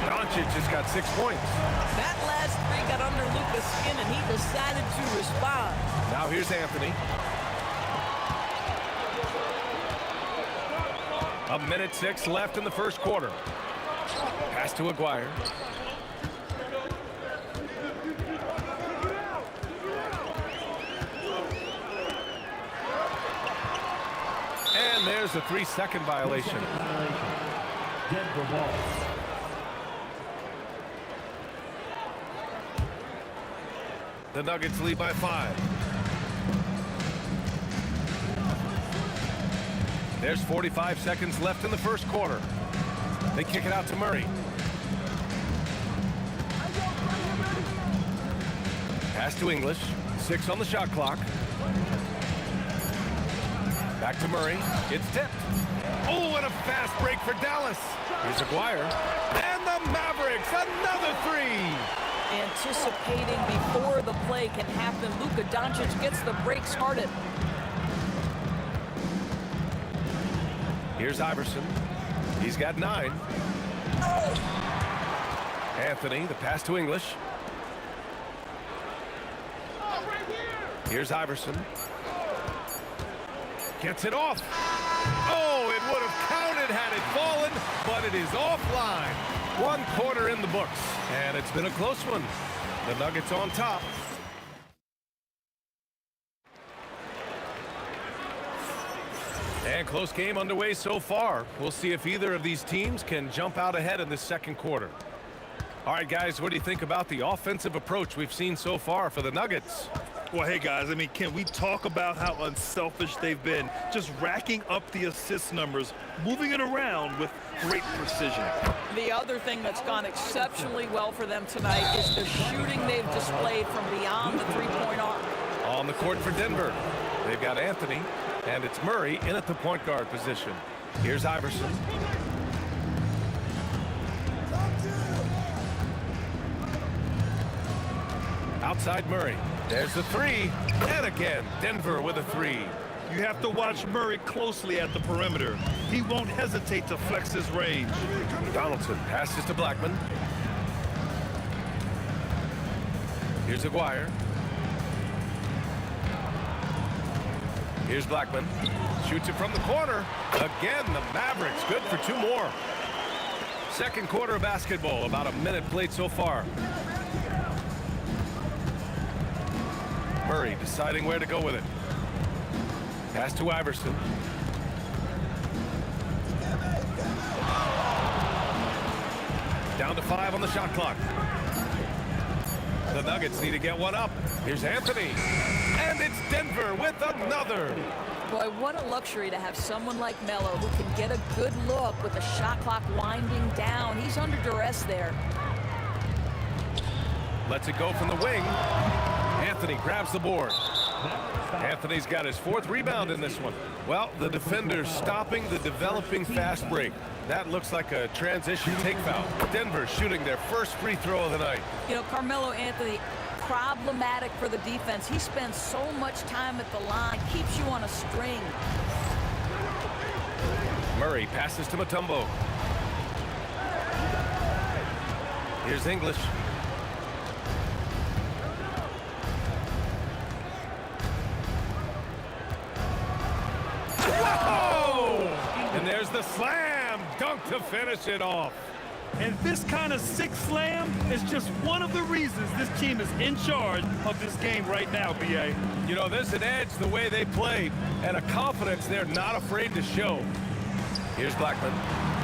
Doncic has got 6 points. That last 3 got under Luka's skin, and he decided to respond. Now here's Anthony. A minute 6 left in the first quarter. Pass to Aguirre. And there's a 3-second violation. Denver ball. The Nuggets lead by 5. There's 45 seconds left in the first quarter. They kick it out to Murray. Pass to English. 6 on the shot clock. Back to Murray. It's tipped. Oh, and a fast break for Dallas. Here's Aguirre. And the Mavericks, another 3. Anticipating before the play can happen, Luka Doncic gets the break started. Here's Iverson. He's got 9. Anthony, the pass to English. Here's Iverson. Gets it off. Oh, it would have counted had it fallen, but it is offline. 1 quarter in the books, and it's been a close one. The Nuggets on top. And close game underway so far. We'll see if either of these teams can jump out ahead in the second quarter. All right, guys, what do you think about the offensive approach we've seen so far for the Nuggets? Well, hey, guys, I mean, can we talk about how unselfish they've been? Just racking up the assist numbers, moving it around with great precision. The other thing that's gone exceptionally well for them tonight is the shooting they've displayed from beyond the three-point arc. On the court for Denver, they've got Anthony, and it's Murray in at the point guard position. Here's Iverson. Outside Murray. There's the three. And again, Denver with a three. You have to watch Murray closely at the perimeter. He won't hesitate to flex his range. Donaldson passes to Blackman. Here's Aguirre. Here's Blackman. Shoots it from the corner. Again, the Mavericks good for 2 more. Second quarter of basketball. About a minute played so far. Murray deciding where to go with it. Pass to Iverson. Down to 5 on the shot clock. The Nuggets need to get one up. Here's Anthony. And it's Denver with another. Boy, what a luxury to have someone like Melo who can get a good look with the shot clock winding down. He's under duress there. Lets it go from the wing. Anthony grabs the board. Anthony's got his 4th rebound in this one. Well, the defender's stopping the developing fast break. That looks like a transition take foul. Denver shooting their first free throw of the night. You know, Carmelo Anthony, problematic for the defense. He spends so much time at the line, keeps you on a string. Murray passes to Mutombo. Here's English. And there's the slam dunk to finish it off. And this kind of sick slam is just one of the reasons this team is in charge of this game right now, B.A. You know, there's an edge the way they play and a confidence they're not afraid to show. Here's Blackman.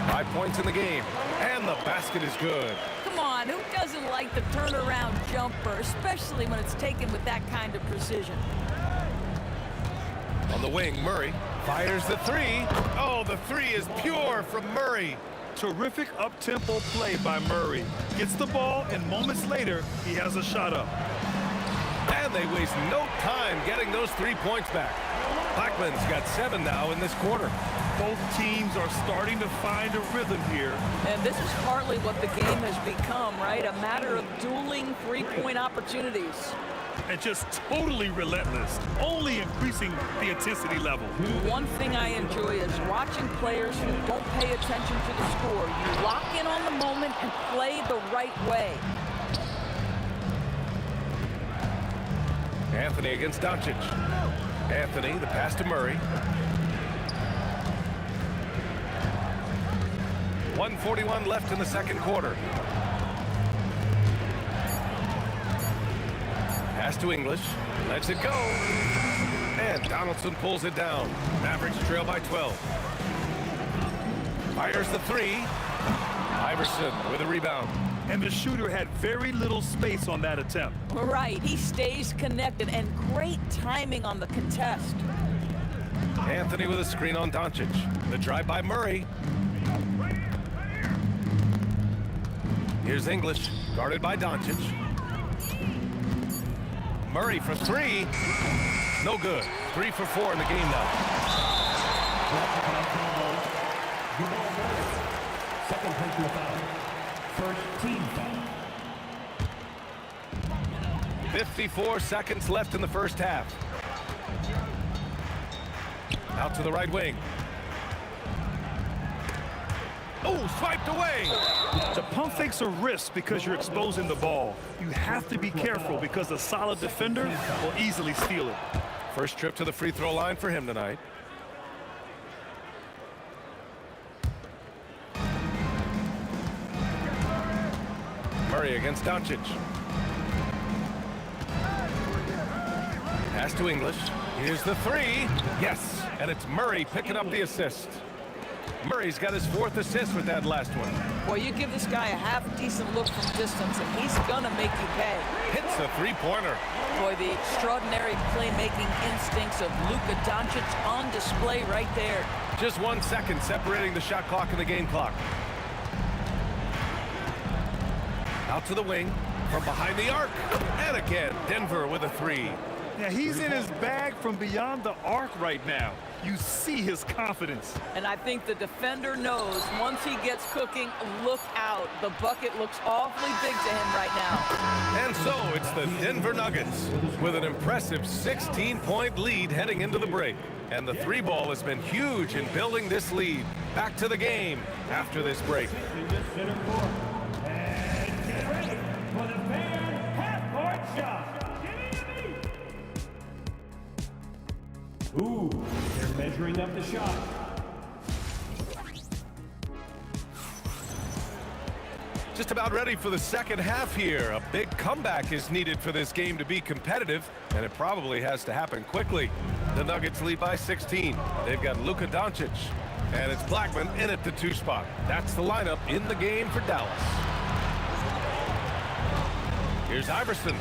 5 points in the game. And the basket is good. Come on, who doesn't like the turnaround jumper, especially when it's taken with that kind of precision? On the wing, Murray fires the three. Oh, the three is pure from Murray. Terrific up-tempo play by Murray. Gets the ball, and moments later, he has a shot up. And they waste no time getting those 3 points back. Blackman's got 7 now in this quarter. Both teams are starting to find a rhythm here. And this is partly what the game has become, right? A matter of dueling three-point opportunities. And just totally relentless, only increasing the intensity level. One thing I enjoy is watching players who don't pay attention to the score. You lock in on the moment and play the right way. Anthony against Doncic. Anthony, the pass to Murray. 1:41 left in the second quarter. Pass to English. Lets it go. And Donaldson pulls it down. Mavericks trail by 12. Fires the three. Iverson with a rebound. And the shooter had very little space on that attempt. Right, he stays connected, and great timing on the contest. Anthony with a screen on Doncic. The drive by Murray. Here's English, guarded by Doncic. Murray for three. No good. 3 for 4 in the game now. Second personal foul. First team foul. 54 seconds left in the first half. Out to the right wing. Oh, swiped away. The pump fakes a risk because you're exposing the ball. You have to be careful because a solid defender will easily steal it. First trip to the free throw line for him tonight. Murray against Doncic. Pass to English. Here's the three. Yes, and it's Murray picking up the assist. Murray's got his 4th assist with that last one. Boy, you give this guy a half-decent look from distance, and he's going to make you pay. Hits a three-pointer. Boy, the extraordinary playmaking instincts of Luka Doncic on display right there. Just 1 second separating the shot clock and the game clock. Out to the wing, from behind the arc. And again, Denver with a three. Yeah, he's in his bag from beyond the arc right now. You see his confidence. And I think the defender knows once he gets cooking, look out. The bucket looks awfully big to him right now. And so it's the Denver Nuggets with an impressive 16-point lead heading into the break. And the three ball has been huge in building this lead. Back to the game after this break. For the fan half-court shot. Ooh, they're measuring up the shot. Just about ready for the second half here. A big comeback is needed for this game to be competitive, and it probably has to happen quickly. The Nuggets lead by 16. They've got Luka Doncic, and it's Blackman in at the 2 spot. That's the lineup in the game for Dallas. Here's Iverson.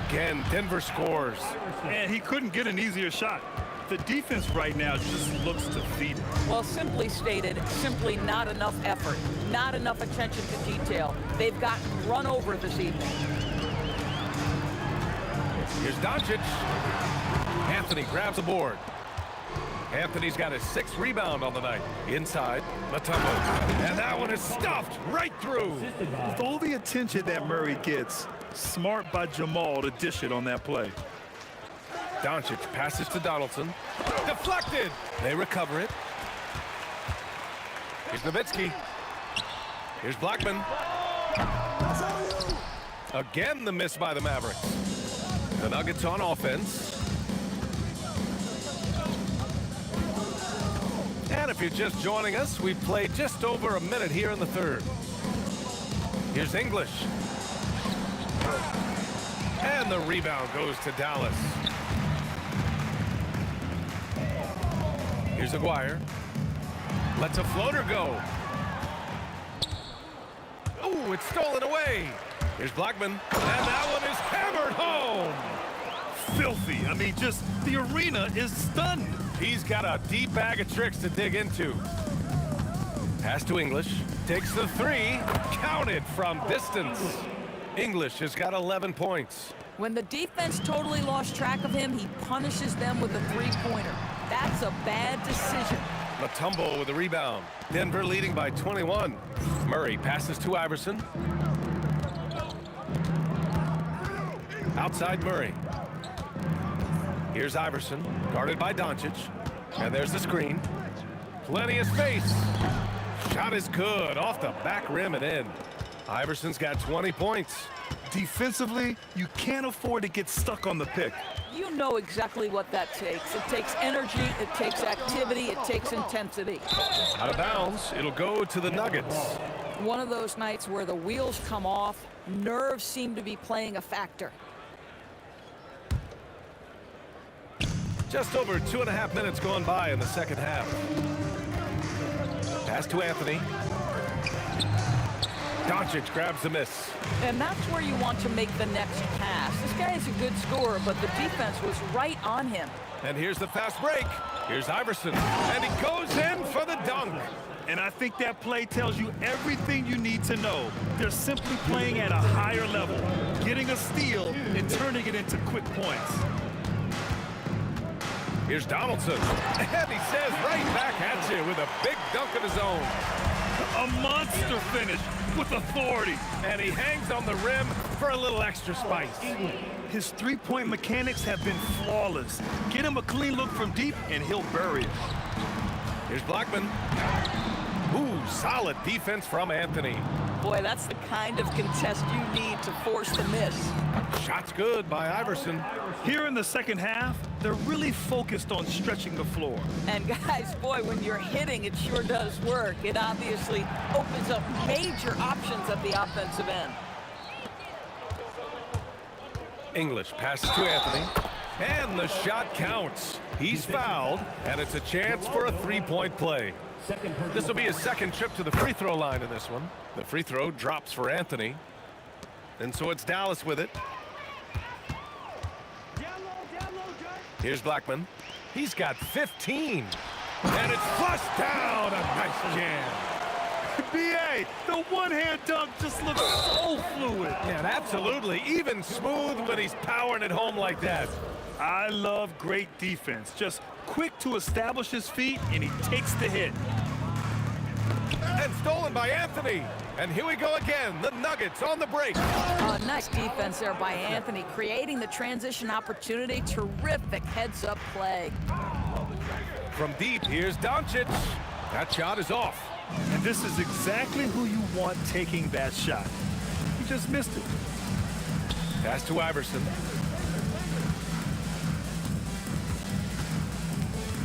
Again, Denver scores. And he couldn't get an easier shot. The defense right now just looks defeated. Well, simply stated, simply not enough effort, not enough attention to detail. They've gotten run over this evening. Here's Doncic. Anthony grabs the board. Anthony's got his 6th rebound on the night. Inside, Mutombo. And that one is stuffed right through. With all the attention that Murray gets, smart by Jamal to dish it on that play. Doncic passes to Donaldson. Deflected. They recover it. Here's Nowitzki. Here's Blackman. Again, the miss by the Mavericks. The Nuggets on offense. And if you're just joining us, we've played just over a minute here in the third. Here's English. And the rebound goes to Dallas. Here's Aguirre. Lets a floater go. Oh, it's stolen away. Here's Blackman. And that one is hammered home. Filthy. I mean, just the arena is stunned. He's got a deep bag of tricks to dig into. Pass to English. Takes the three. Counted from distance. English has got 11 points. When the defense totally lost track of him, he punishes them with a three-pointer. That's a bad decision. Mutombo with a rebound. Denver leading by 21. Murray passes to Iverson. Outside Murray. Here's Iverson, guarded by Doncic. And there's the screen. Plenty of space. Shot is good, off the back rim and in. Iverson's got 20 points. Defensively, you can't afford to get stuck on the pick. You know exactly what that takes. It takes energy, it takes activity, it takes intensity. Out of bounds, it'll go to the Nuggets. One of those nights where the wheels come off, nerves seem to be playing a factor. Just over 2.5 minutes gone by in the second half. Pass to Anthony. Doncic grabs the miss. And that's where you want to make the next pass. This guy is a good scorer, but the defense was right on him. And here's the fast break. Here's Iverson. And he goes in for the dunk. And I think that play tells you everything you need to know. They're simply playing at a higher level, getting a steal and turning it into quick points. Here's Donaldson. And he says right back at you with a big dunk of his own. A monster finish with authority. And he hangs on the rim for a little extra spice. His three-point mechanics have been flawless. Get him a clean look from deep and he'll bury it. Here's Blackman. Ooh, solid defense from Anthony. Boy, that's the kind of contest you need to force the miss. Shot's good by Iverson. Here in the second half, they're really focused on stretching the floor. And guys, boy, when you're hitting, it sure does work. It obviously opens up major options at the offensive end. English passes to Anthony, and the shot counts. He's fouled, and it's a chance for a three-point play. This will be his second trip to the free throw line in this one. The free throw drops for Anthony, and so it's Dallas with it. Here's Blackman. He's got 15, and it's flushed down. A nice jam. B.A., the one-hand dunk just looks so fluid. Yeah, absolutely. Even smooth when he's powering it home like that. I love great defense. Just quick to establish his feet, and he takes the hit. And stolen by Anthony. And here we go again. The Nuggets on the break. Nice defense there by Anthony, creating the transition opportunity. Terrific heads-up play. From deep, here's Doncic. That shot is off. And this is exactly who you want taking that shot. He just missed it. Pass to Iverson.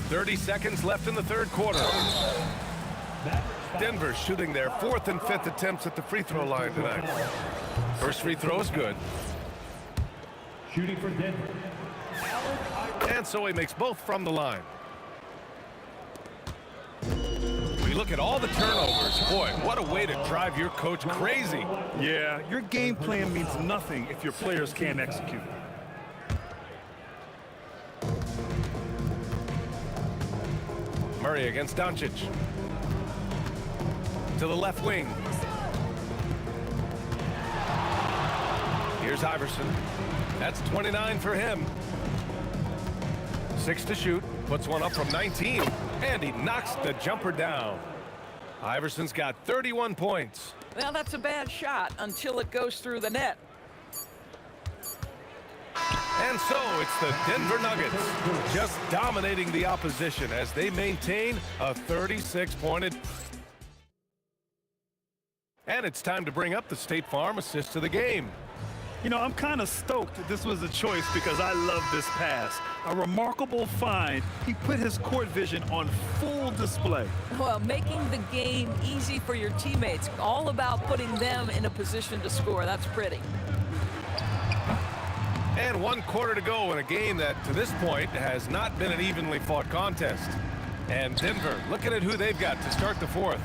30 seconds left in the third quarter. Denver shooting their fourth and fifth attempts at the free throw line tonight. First free throw is good. Shooting for Denver. And so he makes both from the line. We look at all the turnovers. Boy, what a way to drive your coach crazy. Yeah, your game plan means nothing if your players can't execute. Murray against Doncic. To the left wing. Here's Iverson. That's 29 for him. 6 to shoot. Puts one up from 19. And he knocks the jumper down. Iverson's got 31 points. Well, that's a bad shot until it goes through the net. And so it's the Denver Nuggets just dominating the opposition as they maintain a 36-point. And it's time to bring up the State Farm assist to the game. You know, I'm kind of stoked that this was a choice because I love this pass. A remarkable find. He put his court vision on full display. Well, making the game easy for your teammates. All about putting them in a position to score. That's pretty. And 1 quarter to go in a game that, to this point, has not been an evenly fought contest. And Denver, looking at who they've got to start the fourth.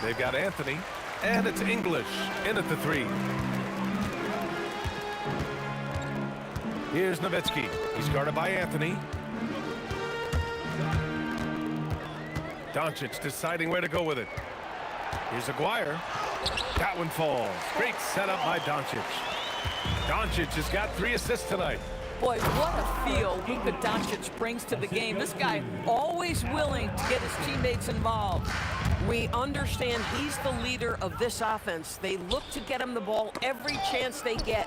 They've got Anthony, and it's English in at the 3. Here's Nowitzki. He's guarded by Anthony. Doncic deciding where to go with it. Here's Aguirre. That one falls. Great setup by Doncic. Doncic has got 3 assists tonight. Boy, what a feel Luka Doncic brings to the game. This guy always willing to get his teammates involved. We understand he's the leader of this offense. They look to get him the ball every chance they get.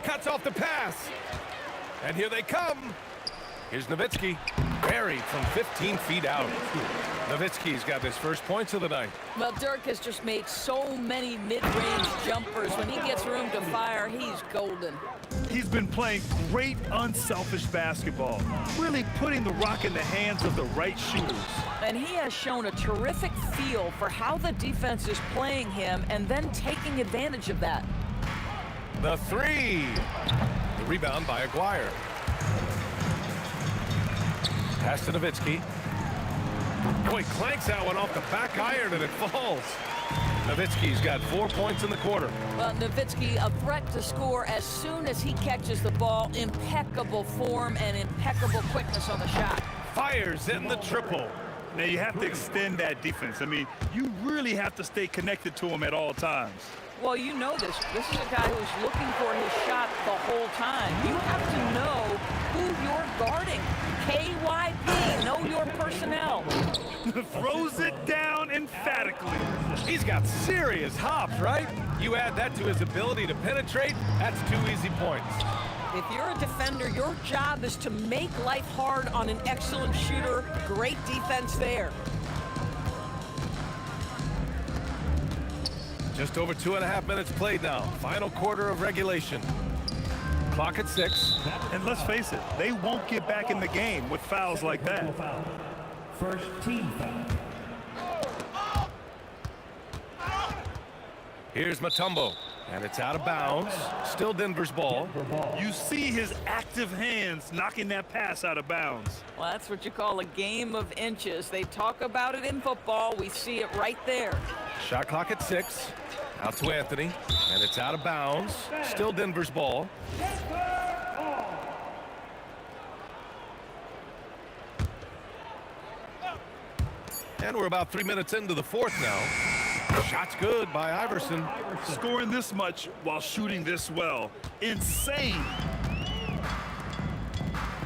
Cuts off the pass. And here they come. Here's Nowitzki. Buried from 15 feet out. Nowitzki's got his first points of the night. Well, Dirk has just made so many mid-range jumpers. When he gets room to fire, he's golden. He's been playing great, unselfish basketball, really putting the rock in the hands of the right shooters. And he has shown a terrific feel for how the defense is playing him and then taking advantage of that. The 3. The rebound by Aguirre. Pass to Nowitzki. Boy, clanks that one off the back iron and it falls. Nowitzki's got 4 points in the quarter. Well, Nowitzki, a threat to score as soon as he catches the ball. Impeccable form and impeccable quickness on the shot. Fires in the triple. Now, you have to extend that defense. I mean, you really have to stay connected to him at all times. Well, you know this. This is a guy who's looking for his shot the whole time. You have to know who you're guarding. KYP, know your personnel. Throws it down emphatically. He's got serious hops, right? You add that to his ability to penetrate, that's 2 easy points. If you're a defender, your job is to make life hard on an excellent shooter. Great defense there. Just over 2.5 minutes played now. Final quarter of regulation. Clock at 6. And let's face it, they won't get back in the game with fouls like that. First team foul. Here's Mutombo, and it's out of bounds. Still Denver's ball. You see his active hands knocking that pass out of bounds. Well, that's what you call a game of inches. They talk about it in football. We see it right there. Shot clock at 6. Out to Anthony, and it's out of bounds. Still Denver's ball. And we're about 3 minutes into the fourth now. Shot's good by Iverson. Scoring this much while shooting this well. Insane.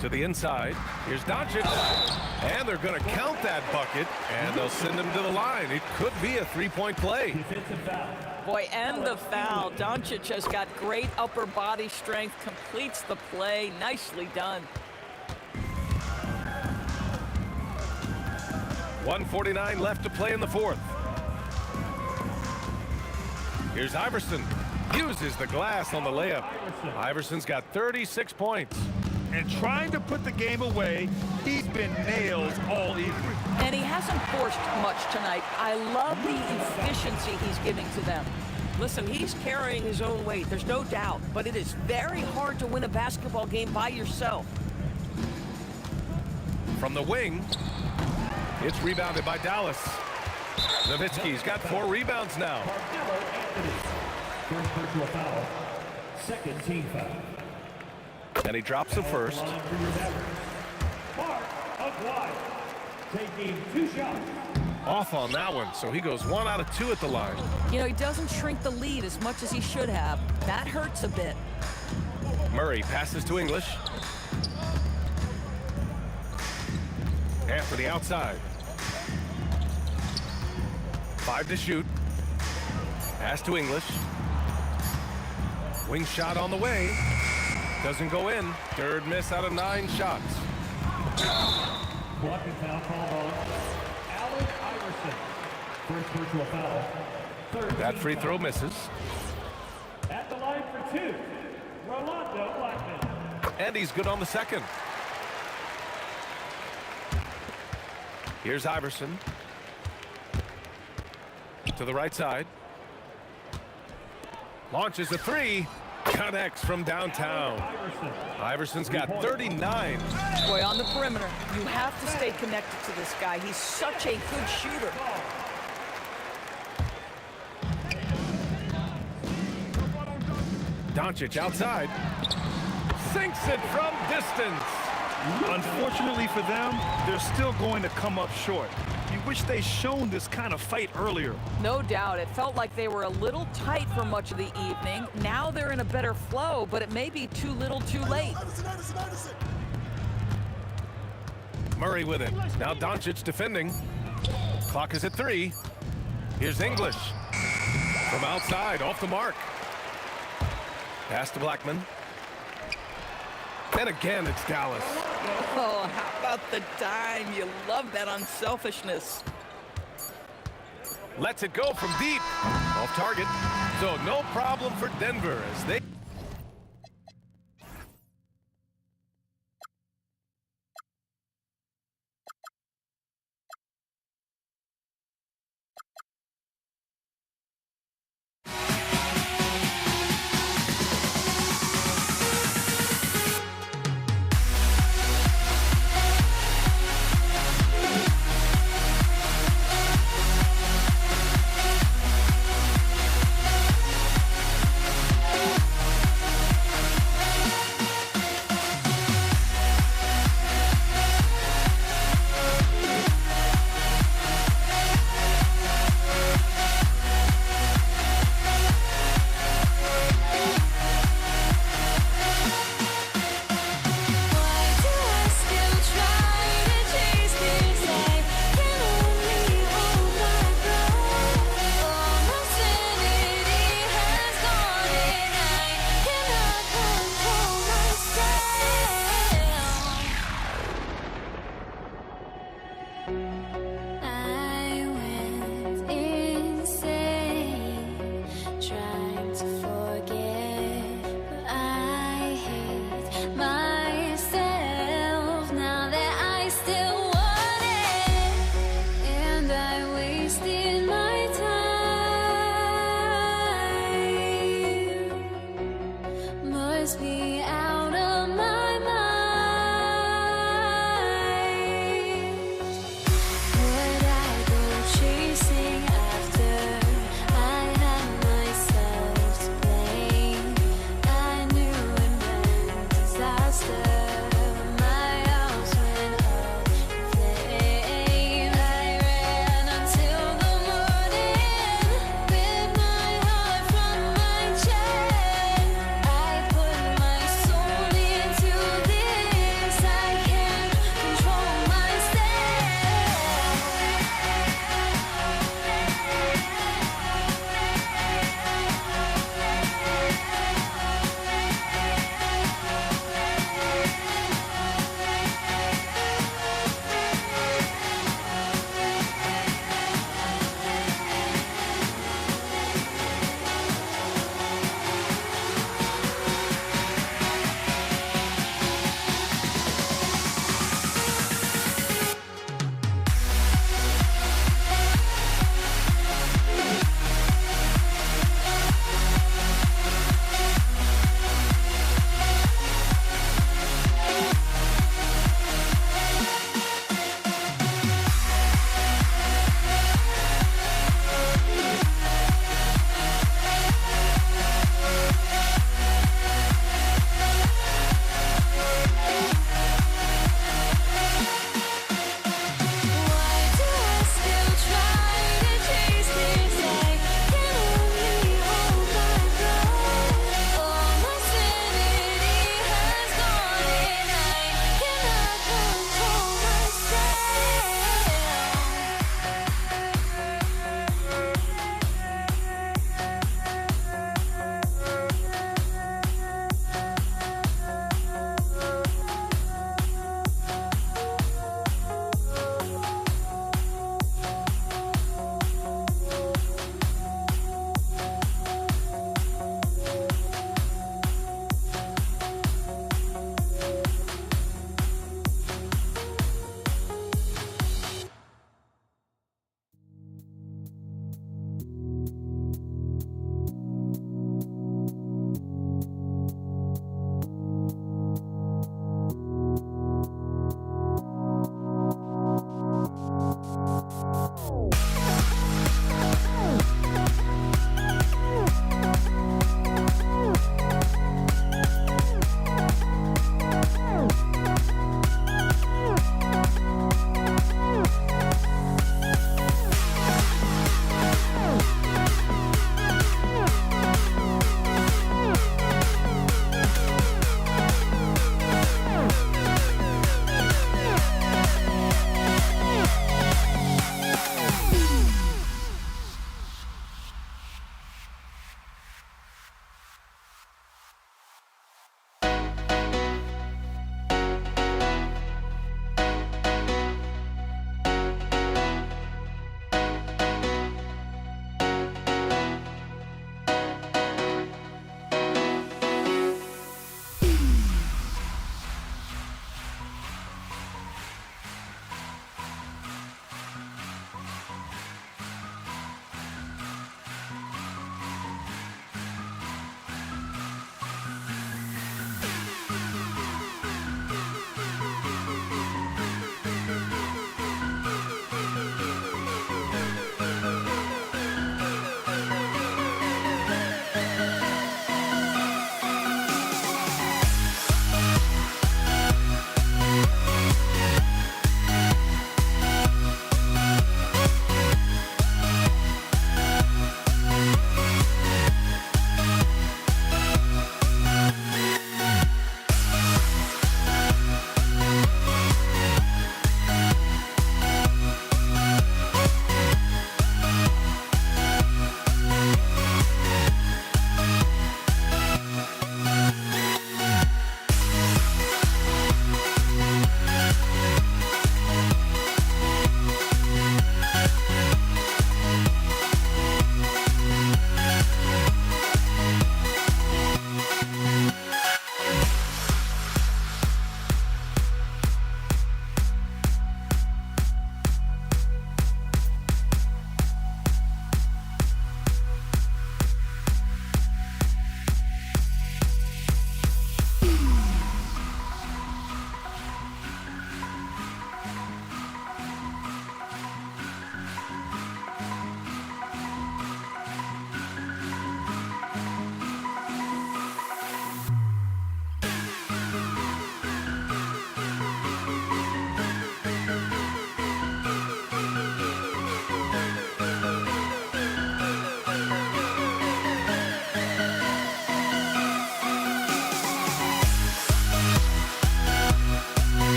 To the inside. Here's Doncic. And they're going to count that bucket, and they'll send him to the line. It could be a three-point play. Boy, and the foul. Doncic has got great upper body strength, completes the play. Nicely done. 1:49 left to play in the fourth. Here's Iverson. Uses the glass on the layup. Iverson's got 36 points. And trying to put the game away, he's been nailed all evening. And he hasn't forced much tonight. I love the efficiency he's giving to them. Listen, he's carrying his own weight, there's no doubt, but it is very hard to win a basketball game by yourself. From the wing, it's rebounded by Dallas. Nowitzki's got 4 rebounds now. First personal foul. Second team foul. And he drops the first. Mark of White taking 2 shots. Off on that one, so he goes 1 out of 2 at the line. You know, he doesn't shrink the lead as much as he should have. That hurts a bit. Murray passes to English. Anthony outside. 5 to shoot. Pass to English. Wing shot on the way. Doesn't go in. Third miss out of 9 shots. Blocking foul called on Allen Iverson. First personal foul. That free throw misses. At the line for 2, Rolando Blackman. And he's good on the second. Here's Iverson. To the right side. Launches a 3. Connects from downtown. Iverson's got 39. Boy, on the perimeter, you have to stay connected to this guy. He's such a good shooter. Doncic outside. Sinks it from distance. Unfortunately for them, they're still going to come up short. You wish they shown this kind of fight earlier. No doubt. It felt like they were a little tight for much of the evening. Now they're in a better flow, but it may be too little too late. Murray with it. Now Doncic defending. Clock is at 3. Here's English. From outside, off the mark. Pass to Blackman. And again, it's Dallas. Oh, how about the dime? You love that unselfishness. Lets it go from deep. Off target. So no problem for Denver as they... must be out of my mind. Would I go chasing after? I had myself to blame. I knew it meant disaster. My house went up in flames. I ran until the morning with my heart from my chest. I put my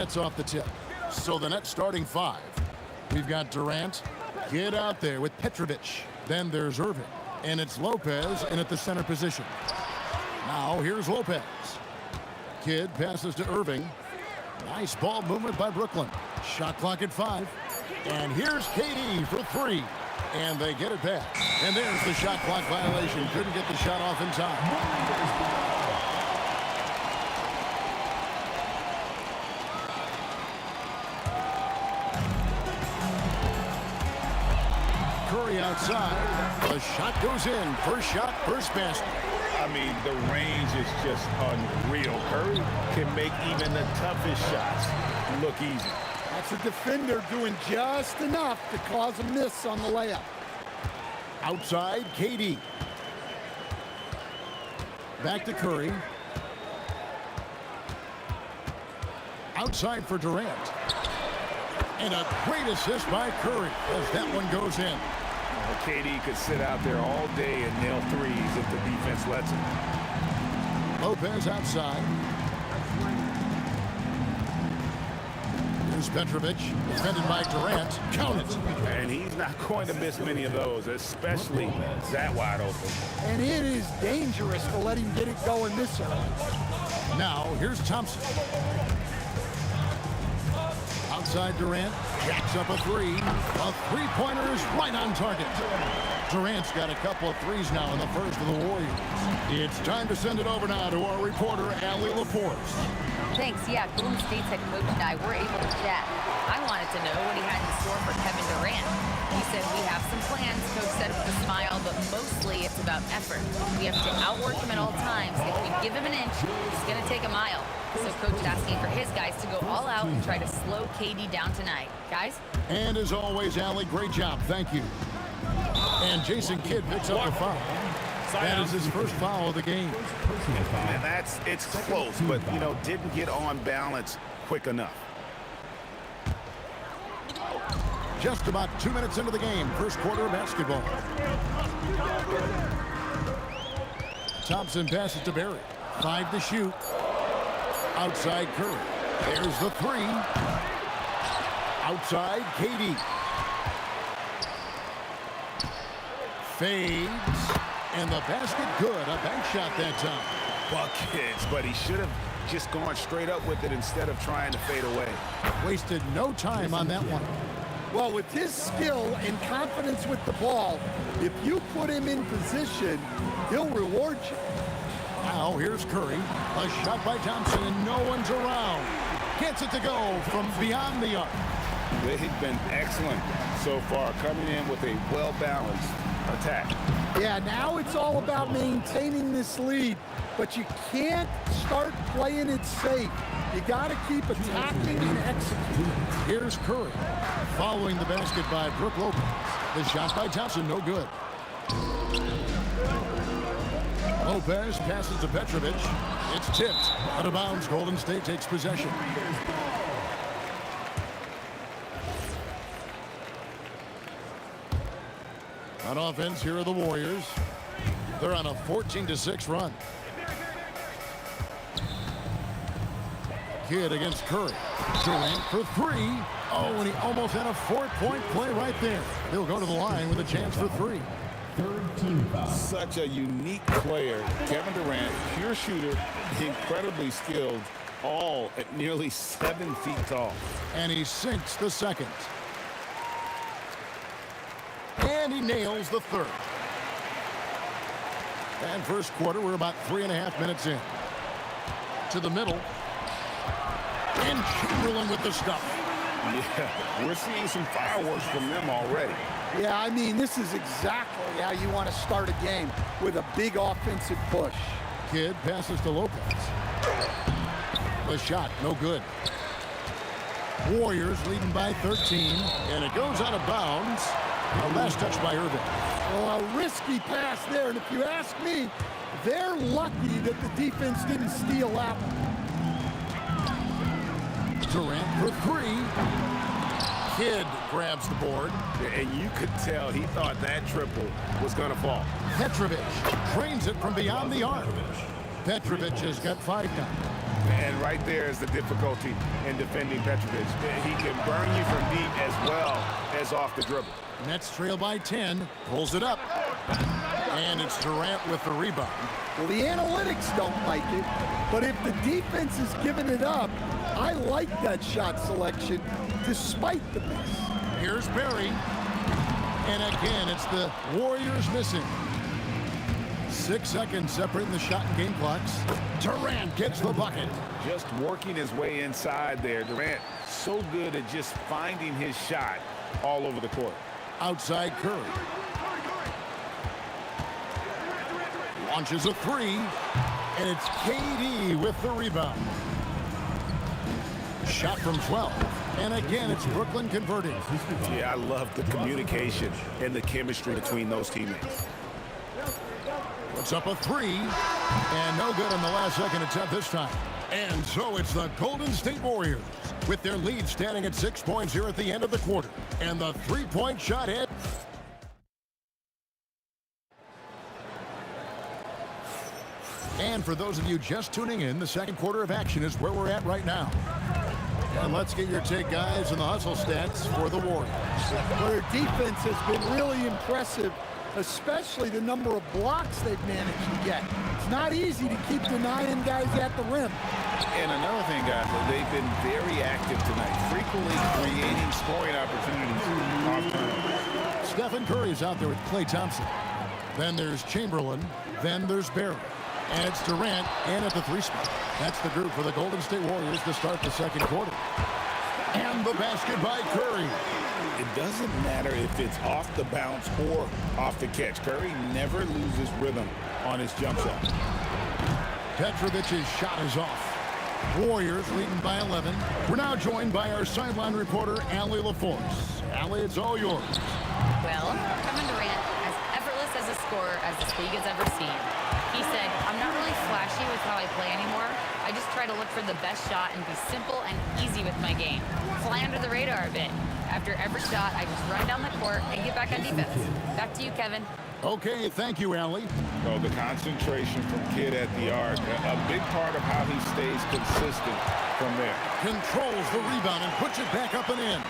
minutes off the tip. So the net starting 5. We've got Durant, Kidd out there with Petrovic. Then there's Irving. And it's Lopez in at the center position. Now here's Lopez. Kidd passes to Irving. Nice ball movement by Brooklyn. Shot clock at 5. And here's KD for 3. And they get it back. And there's the shot clock violation. Couldn't get the shot off in time. Curry outside. The shot goes in. First shot, first basket. I mean, the range is just unreal. Curry can make even the toughest shots look easy. That's a defender doing just enough to cause a miss on the layup. Outside, KD. Back to Curry. Outside for Durant. And a great assist by Curry as that one goes in. Well, KD could sit out there all day and nail threes if the defense lets him. Lopez outside. Here's Petrovic, defended by Durant. Count it. And he's not going to miss many of those, especially that wide open. And it is dangerous to let him get it going this early. Now, here's Thompson. Outside Durant, jacks up a 3. A three-pointer is right on target. Durant's got a couple of threes now in the first of the Warriors. It's time to send it over now to our reporter, Allie LaForce. Thanks. Yeah, Golden State's head coach and I were able to chat. I wanted to know what he had in store for Kevin Durant. He said, we have some plans, Coach said with a smile, but mostly it's about effort. We have to outwork him at all times. If we give him an inch, he's going to take a mile. So Coach is asking for his guys to go all out and try to slow KD down tonight. Guys? And as always, Allie, great job. Thank you. And Jason Kidd picks up a foul. That is his first foul of the game. And it's close, but, you know, didn't get on balance quick enough. Just about 2 minutes into the game, first quarter of basketball. Thompson passes to Barry. 5 to shoot. Outside Curry. There's the 3. Outside KD. Fades. And the basket good. A bank shot that time. Buckets, but he should have just gone straight up with it instead of trying to fade away. Wasted no time on that one. Well, with his skill and confidence with the ball, if you put him in position, he'll reward you. Now here's Curry. A shot by Thompson, and no one's around. Gets it to go from beyond the arc. They've been excellent so far, coming in with a well-balanced attack. Yeah, now it's all about maintaining this lead, but you can't start playing it safe. You got to keep attacking and executing. Here's Curry, following the basket by Brook Lopez. The shot by Thompson, no good. Lopez passes to Petrovic. It's tipped. Out of bounds, Golden State takes possession. On offense, here are the Warriors. They're on a 14-6 run. Kidd against Curry. Durant for 3. Oh, and he almost had a 4-point play right there. He'll go to the line with a chance for 3. Such a unique player. Kevin Durant, pure shooter, incredibly skilled, all at nearly 7 feet tall. And he sinks the second. And he nails the third. And first quarter, we're about 3.5 minutes in. To the middle. And Chamberlain with the stuff. Yeah, we're seeing some fireworks from them already. Yeah, I mean, this is exactly how you want to start a game, with a big offensive push. Kidd passes to Lopez. The shot, no good. Warriors leading by 13, and it goes out of bounds. A last touch by Irving. Well, a risky pass there, and if you ask me, they're lucky that the defense didn't steal that one. Durant for 3. Kidd grabs the board. And you could tell he thought that triple was going to fall. Petrovic drains it from beyond the arc. Petrovic has got 5 now. And right there is the difficulty in defending Petrovic. He can burn you from deep as well as off the dribble. Nets trail by 10, pulls it up. And it's Durant with the rebound. Well, the analytics don't like it, but if the defense is giving it up, I like that shot selection despite the miss. Here's Barry. And again, it's the Warriors missing. 6 seconds separating the shot and game clocks. Durant gets the bucket. Just working his way inside there. Durant so good at just finding his shot all over the court. Outside Curry. Launches a three. And it's KD with the rebound. Shot from 12. And again, it's Brooklyn converting. Yeah, I love the communication and the chemistry between those teammates. Puts up a three. And no good on the last second attempt this time. And so it's the Golden State Warriors with their lead standing at 6 points here at the end of the quarter. And the three-point shot hit. And for those of you just tuning in, the second quarter of action is where we're at right now. And let's get your take, guys, on the hustle stats for the Warriors. Well, their defense has been really impressive, especially the number of blocks they've managed to get. It's not easy to keep denying guys at the rim. And another thing, guys, they've been very active tonight, frequently creating scoring opportunities off turnovers. Stephen Curry's out there with Klay Thompson. Then there's Chamberlain. Then there's Barry. And it's Durant in at the three spot. That's the group for the Golden State Warriors to start the second quarter. And the basket by Curry. It doesn't matter if it's off the bounce or off the catch. Curry never loses rhythm on his jump shot. Petrovic's shot is off. Warriors leading by 11. We're now joined by our sideline reporter, Allie LaForce. Allie, it's all yours. Well, Kevin Durant, as effortless as a scorer as this league has ever seen. He said, I'm not really flashy with how I play anymore. I just try to look for the best shot and be simple and easy with my game. Fly under the radar a bit. After every shot, I just run down the court and get back on defense. Back to you, Kevin. Okay, thank you, Allie. Oh, the concentration from Kid at the arc, a big part of how he stays consistent from there. Controls the rebound and puts it back up and in.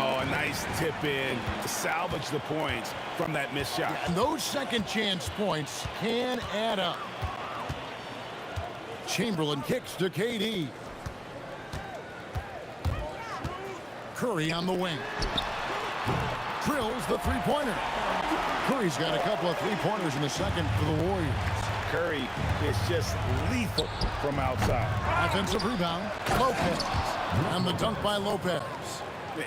Oh, a nice tip in to salvage the points from that missed shot. And those second chance points can add up. Chamberlain kicks to KD. Curry on the wing. Drills the three-pointer. Curry's got a couple of three-pointers in the second for the Warriors. Curry is just lethal from outside. Offensive rebound, Lopez. And the dunk by Lopez.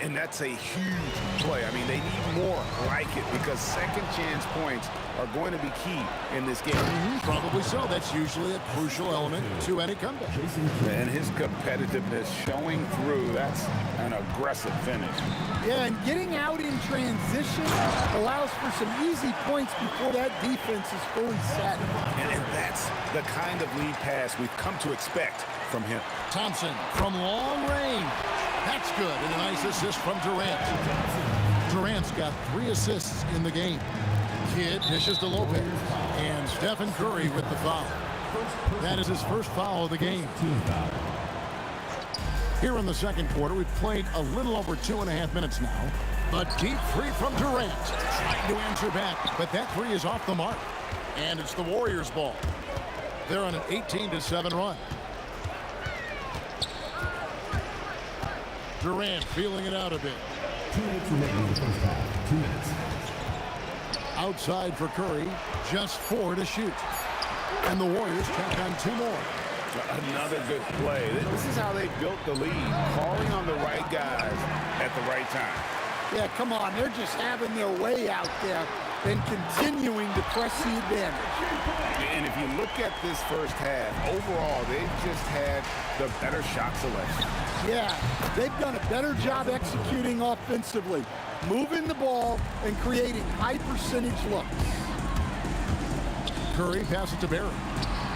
And that's a huge play. I mean, they need more like it because second chance points are going to be key in this game. Probably so. That's usually a crucial element to any comeback. And his competitiveness showing through. That's an aggressive finish. Yeah, and getting out in transition allows for some easy points before that defense is fully set. And that's the kind of lead pass we've come to expect from him. Thompson from long range. That's good, and a nice assist from Durant. Durant's got 3 assists in the game. Kidd dishes to Lopez, and Stephen Curry with the foul. That is his first foul of the game. Here in the second quarter, we've played a little over 2.5 minutes now. A deep three from Durant, trying to answer back, but that three is off the mark. And it's the Warriors' ball. They're on an 18-7 run. Durant feeling it out a bit. 2 minutes remaining in the first half. 2 minutes. Outside for Curry, just 4 to shoot. And the Warriors tack on 2 more. Another good play. This is how they built the lead, calling on the right guys at the right time. Yeah, come on. They're just having their way out there and continuing to press the advantage. And if you look at this first half, overall, they've just had the better shot selection. Yeah, they've done a better job executing offensively, moving the ball and creating high percentage looks. Curry passes to Barry.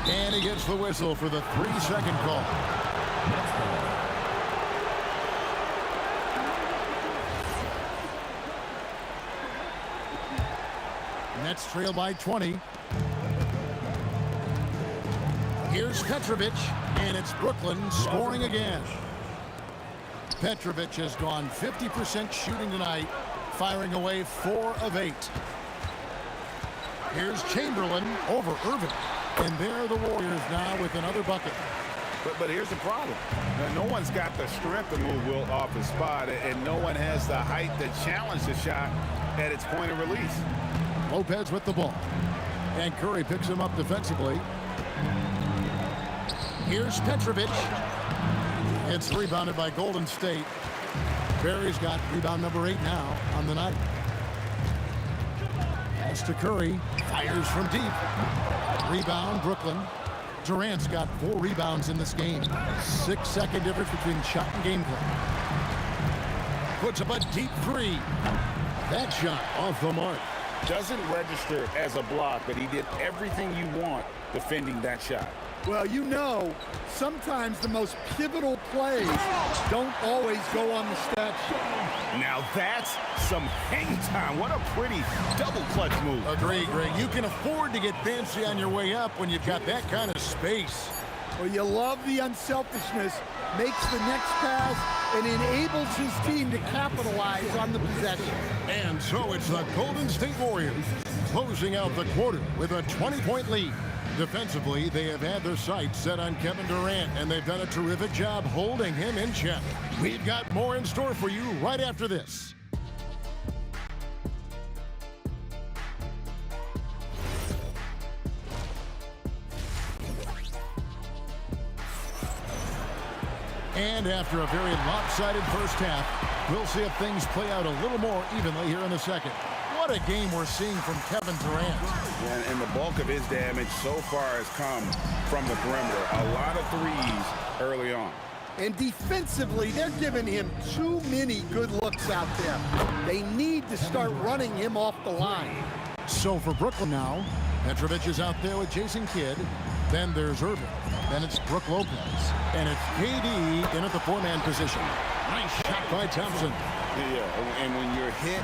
And he gets the whistle for the 3-second call. Nets trail by 20. Here's Petrovic, and it's Brooklyn scoring again. Petrovic has gone 50% shooting tonight, firing away 4 of 8. Here's Chamberlain over Irving. And there are the Warriors now with another bucket. But here's the problem. No one's got the strength to move Wilt off his spot, and no one has the height to challenge the shot at its point of release. Lopez with the ball. And Curry picks him up defensively. Here's Petrovic. It's rebounded by Golden State. Barry's got rebound number 8 now on the night. Pass to Curry. Fires from deep. Rebound, Brooklyn. Durant's got 4 rebounds in this game. 6-second difference between shot and gameplay. Puts up a deep 3. That shot off the mark. Doesn't register as a block, but he did everything you want defending that shot. Well, you know, sometimes the most pivotal plays don't always go on the stat sheet. Now that's some hang time. What a pretty double clutch move. Agree, Greg. You can afford to get fancy on your way up when you've got that kind of space. Well, you love the unselfishness, makes the next pass, and enables his team to capitalize on the possession. And so it's the Golden State Warriors closing out the quarter with a 20-point lead. Defensively, they have had their sights set on Kevin Durant, and they've done a terrific job holding him in check. We've got more in store for you right after this. And after a very lopsided first half, we'll see if things play out a little more evenly here in the second. What a game we're seeing from Kevin Durant. And the bulk of his damage so far has come from the perimeter. A lot of threes early on. And defensively, they're giving him too many good looks out there. They need to start running him off the line. So for Brooklyn now, Petrovic is out there with Jason Kidd. Then there's Irving. Then it's Brook Lopez. And it's KD in at the 4-man position. Nice shot by Thompson. Yeah, and when you're hit,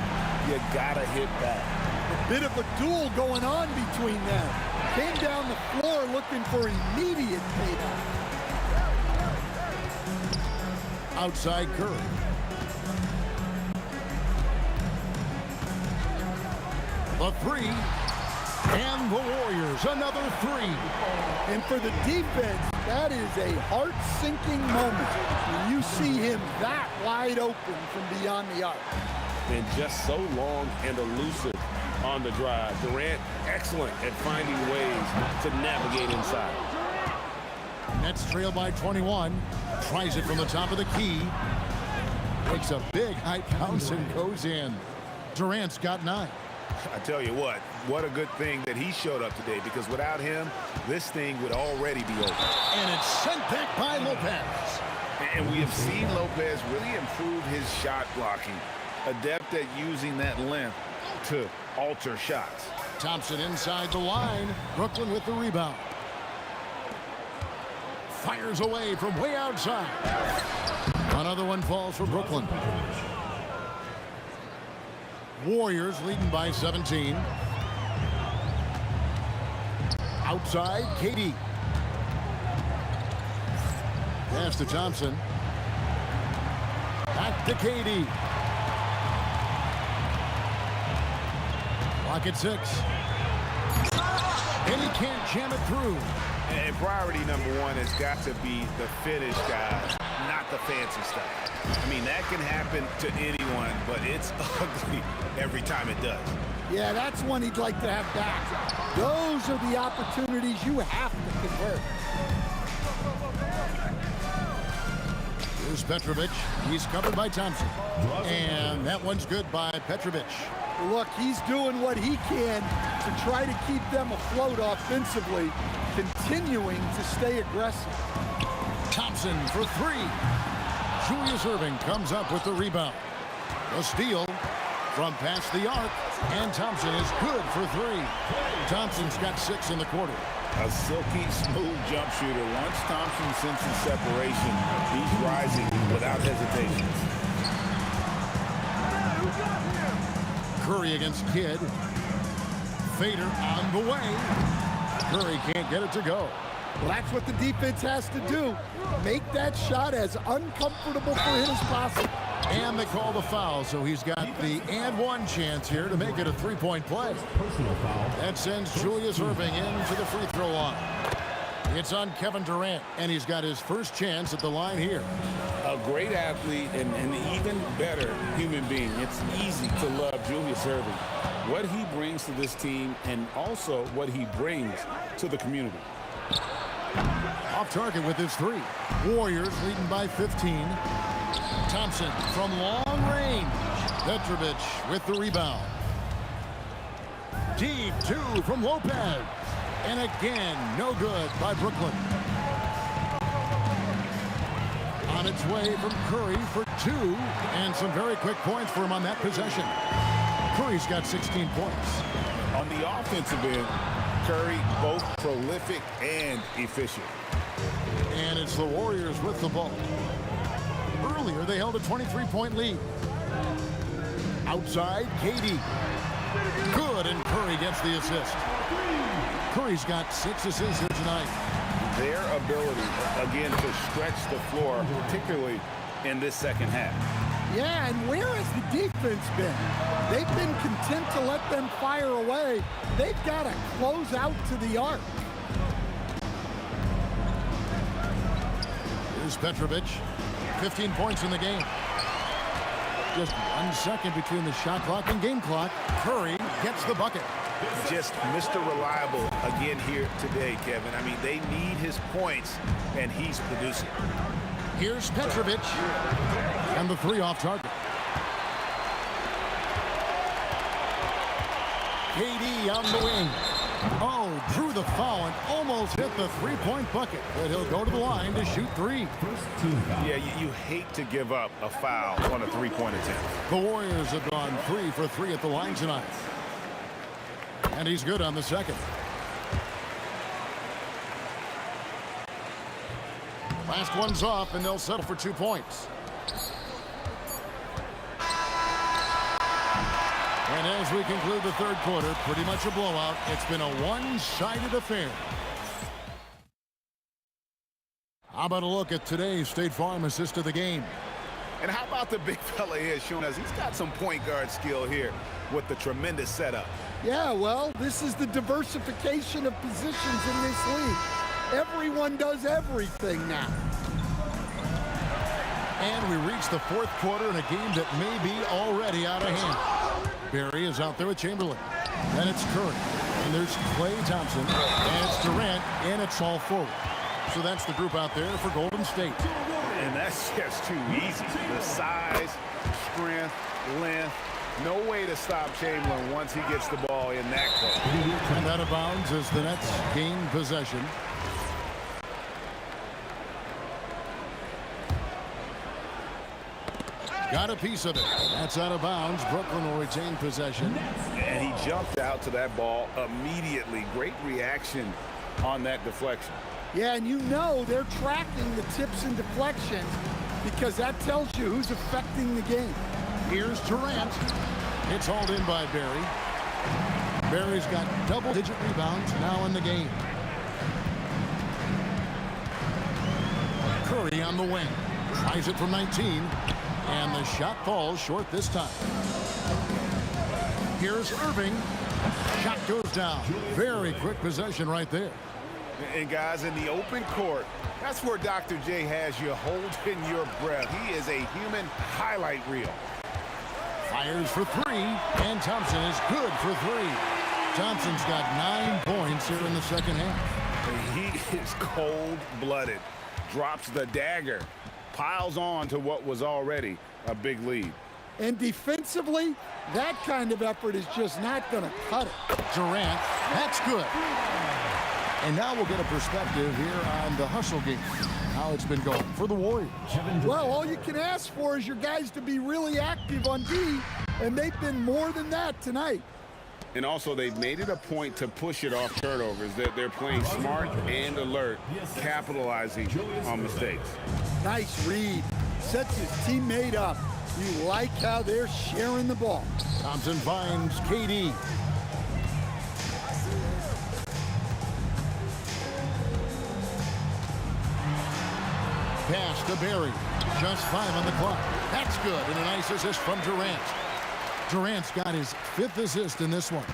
you gotta hit back. A bit of a duel going on between them. Came down the floor looking for immediate payback. Outside Curry. The 3. And the Warriors, another 3. And for the defense, that is a heart-sinking moment when you see him that wide open from beyond the arc. And just so long and elusive on the drive. Durant, excellent at finding ways to navigate inside. Nets trail by 21. Tries it from the top of the key. Takes a big high bounce and goes in. Durant's got 9. I tell you what a good thing that he showed up today, because without him, this thing would already be over. And it's sent back by Lopez. And we have seen Lopez really improve his shot blocking, adept at using that length to alter shots. Thompson inside the line. Brooklyn with the rebound. Fires away from way outside. Another one falls for Brooklyn. Warriors leading by 17. Outside, KD. Pass to Thompson. Back to KD. Clock at 6. And he can't jam it through. And priority number 1 has got to be the finish, guys, not the fancy stuff. I mean, that can happen to anyone, but it's ugly every time it does. Yeah, that's one he'd like to have back. Those are the opportunities you have to convert. Here's Petrovic. He's covered by Thompson. And that one's good by Petrovic. Look, he's doing what he can to try to keep them afloat offensively, continuing to stay aggressive. Thompson for 3. Julius Irving comes up with the rebound. A steal from past the arc, and Thompson is good for 3. Thompson's got 6 in the quarter. A silky smooth jump shooter. Once Thompson senses separation, he's rising without hesitation. Curry against Kidd. Fader on the way. Curry can't get it to go. Well, that's what the defense has to do. Make that shot as uncomfortable for him as possible. And they call the foul, so he's got the and one chance here to make it a three-point play. That sends Julius Erving into the free throw line. It's on Kevin Durant, and he's got his first chance at the line here. A great athlete and an even better human being. It's easy to love Julius Erving. What he brings to this team and also what he brings to the community. Off target with his three. Warriors leading by 15. Thompson from long range. Petrovic with the rebound. Deep two from Lopez. And again, no good by Brooklyn. On its way from Curry for two. And some very quick points for him on that possession. Curry's got 16 points. On the offensive end, Curry both prolific and efficient. And it's the Warriors with the ball. Earlier, they held a 23-point lead. Outside, KD. Good, and Curry gets the assist. Curry's got 6 assists here tonight. Their ability, again, to stretch the floor, particularly in this second half. Yeah, and where has the defense been? They've been content to let them fire away. They've got to close out to the arc. Here's Petrovic. 15 points in the game. Just 1 second between the shot clock and game clock. Curry gets the bucket. Just Mr. Reliable again here today, Kevin. I mean, they need his points, and he's producing. Here's Petrovic. And the three off target. KD on the wing. Oh, drew the foul and almost hit the three-point bucket. But he'll go to the line to shoot three. Yeah, you hate to give up a foul on a three-point attempt. The Warriors have gone 3 for 3 at the line tonight. And he's good on the second. Last one's off, and they'll settle for 2 points. And as we conclude the third quarter, pretty much a blowout. It's been a one-sided affair. How about a look at today's State Farm assist of the game? And how about the big fella here showing us he's got some point guard skill here with the tremendous setup. Yeah, well, this is the diversification of positions in this league. Everyone does everything now. And we reach the fourth quarter in a game that may be already out of hand. Barry is out there with Chamberlain. Then it's Curry. And there's Klay Thompson. And it's Durant. And it's all forward. So that's the group out there for Golden State. And that's just too easy. The size, strength, length. No way to stop Chamberlain once he gets the ball in that close. And out of bounds as the Nets gain possession. Got a piece of it. That's out of bounds. Brooklyn will retain possession. And he jumped out to that ball immediately. Great reaction on that deflection. Yeah, and you know they're tracking the tips and deflections because that tells you who's affecting the game. Here's Durant. It's hauled in by Barry. Barry's got double-digit rebounds now in the game. Curry on the wing. Tries it from 19. And the shot falls short this time. Here's Erving. Shot goes down. Very quick possession right there. And guys, in the open court, that's where Dr. J has you holding your breath. He is a human highlight reel. Fires for three, and Thompson is good for three. Thompson's got 9 points here in the second half. He is cold-blooded. Drops the dagger. Piles on to what was already a big lead. And defensively, that kind of effort is just not going to cut it. Durant, that's good. And now we'll get a perspective here on the hustle game, how it's been going for the Warriors. Well, all you can ask for is your guys to be really active on D, and they've been more than that tonight. And also, they've made it a point to push it off turnovers. They're playing smart and alert, capitalizing on mistakes. Nice read. Sets his teammate up. You like how they're sharing the ball. Thompson finds KD. pass to Barry. Just 5 on the clock. That's good, and a nice assist from Durant. Durant's got his 5th assist in this one.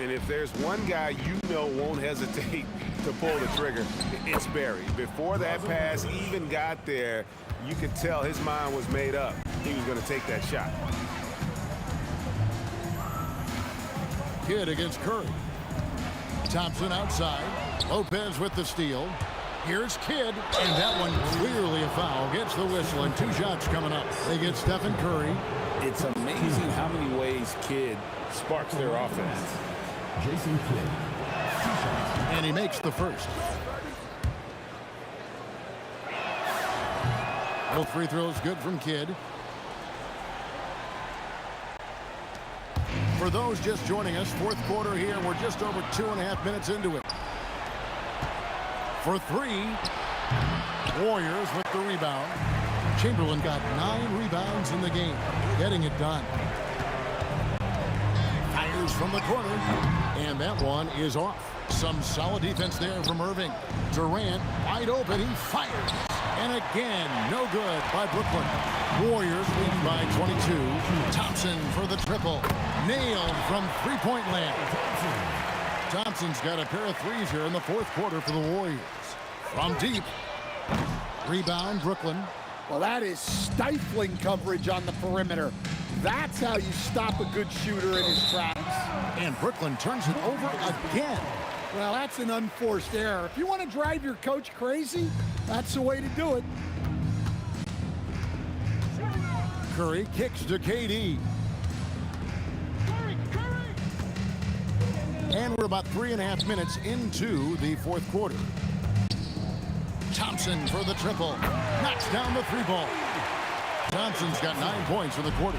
And if there's one guy you know won't hesitate to pull the trigger, it's Barry. Before that pass even got there, you could tell his mind was made up. He was going to take that shot. Kidd against Curry. Thompson outside. Lopez with the steal. Here's Kidd, and that one clearly a foul. Gets the whistle, and 2 shots coming up. They get Stephen Curry. It's amazing how many ways Kidd sparks their offense. Jason Kidd. And he makes the first. Both free throws good from Kidd. For those just joining us, 4th quarter here. We're just over 2.5 minutes into it. For 3, Warriors with the rebound. Chamberlain got 9 rebounds in the game, getting it done. Fires from the corner, and that one is off. Some solid defense there from Irving. Durant wide open, he fires. And again, no good by Brooklyn. Warriors lead by 22. Thompson for the triple. Nailed from three-point land. Thompson's got a pair of threes here in the 4th quarter for the Warriors. From deep. Rebound, Brooklyn. Well, that is stifling coverage on the perimeter. That's how you stop a good shooter in his tracks. And Brooklyn turns it over again. Well, that's an unforced error. If you want to drive your coach crazy, that's the way to do it. Curry kicks to KD. And we're about 3.5 minutes into the 4th quarter. Thompson for the triple. Knocks down the 3-ball. Thompson's got 9 points in the quarter.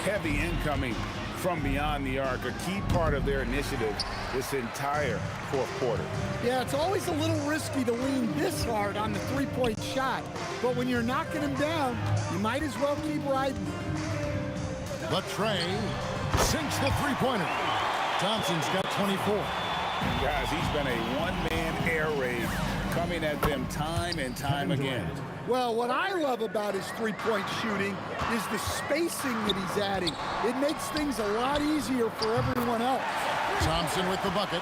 Heavy incoming from beyond the arc, a key part of their initiative this entire 4th quarter. Yeah, it's always a little risky to lean this hard on the 3-point shot. But when you're knocking him down, you might as well keep riding. Latrey sinks the 3-pointer. Thompson's got 24. Guys, he's been a one-man air raid coming at them time and time again. Well, what I love about his 3-point shooting is the spacing that he's adding. It makes things a lot easier for everyone else. Thompson with the bucket.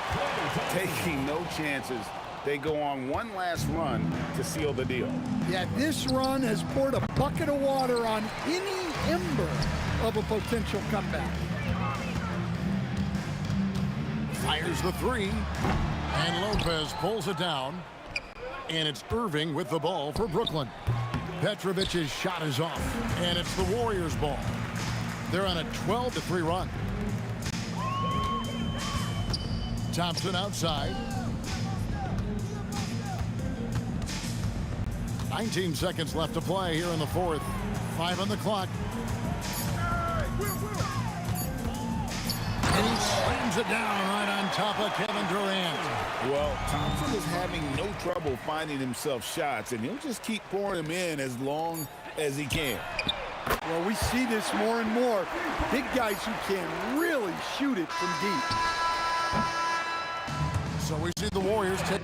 Taking no chances. They go on one last run to seal the deal. Yeah, this run has poured a bucket of water on any ember of a potential comeback. Fires the 3. And Lopez pulls it down. And it's Irving with the ball for Brooklyn. Petrovic's shot is off. And it's the Warriors' ball. They're on a 12-3 run. Thompson outside. 19 seconds left to play here in the 4th. 5 on the clock. And he slams it down right on top of Kevin Durant. Well, Thompson is having no trouble finding himself shots, and he'll just keep pouring them in as long as he can. Well, we see this more and more. Big guys who can really shoot it from deep. So we see the Warriors take...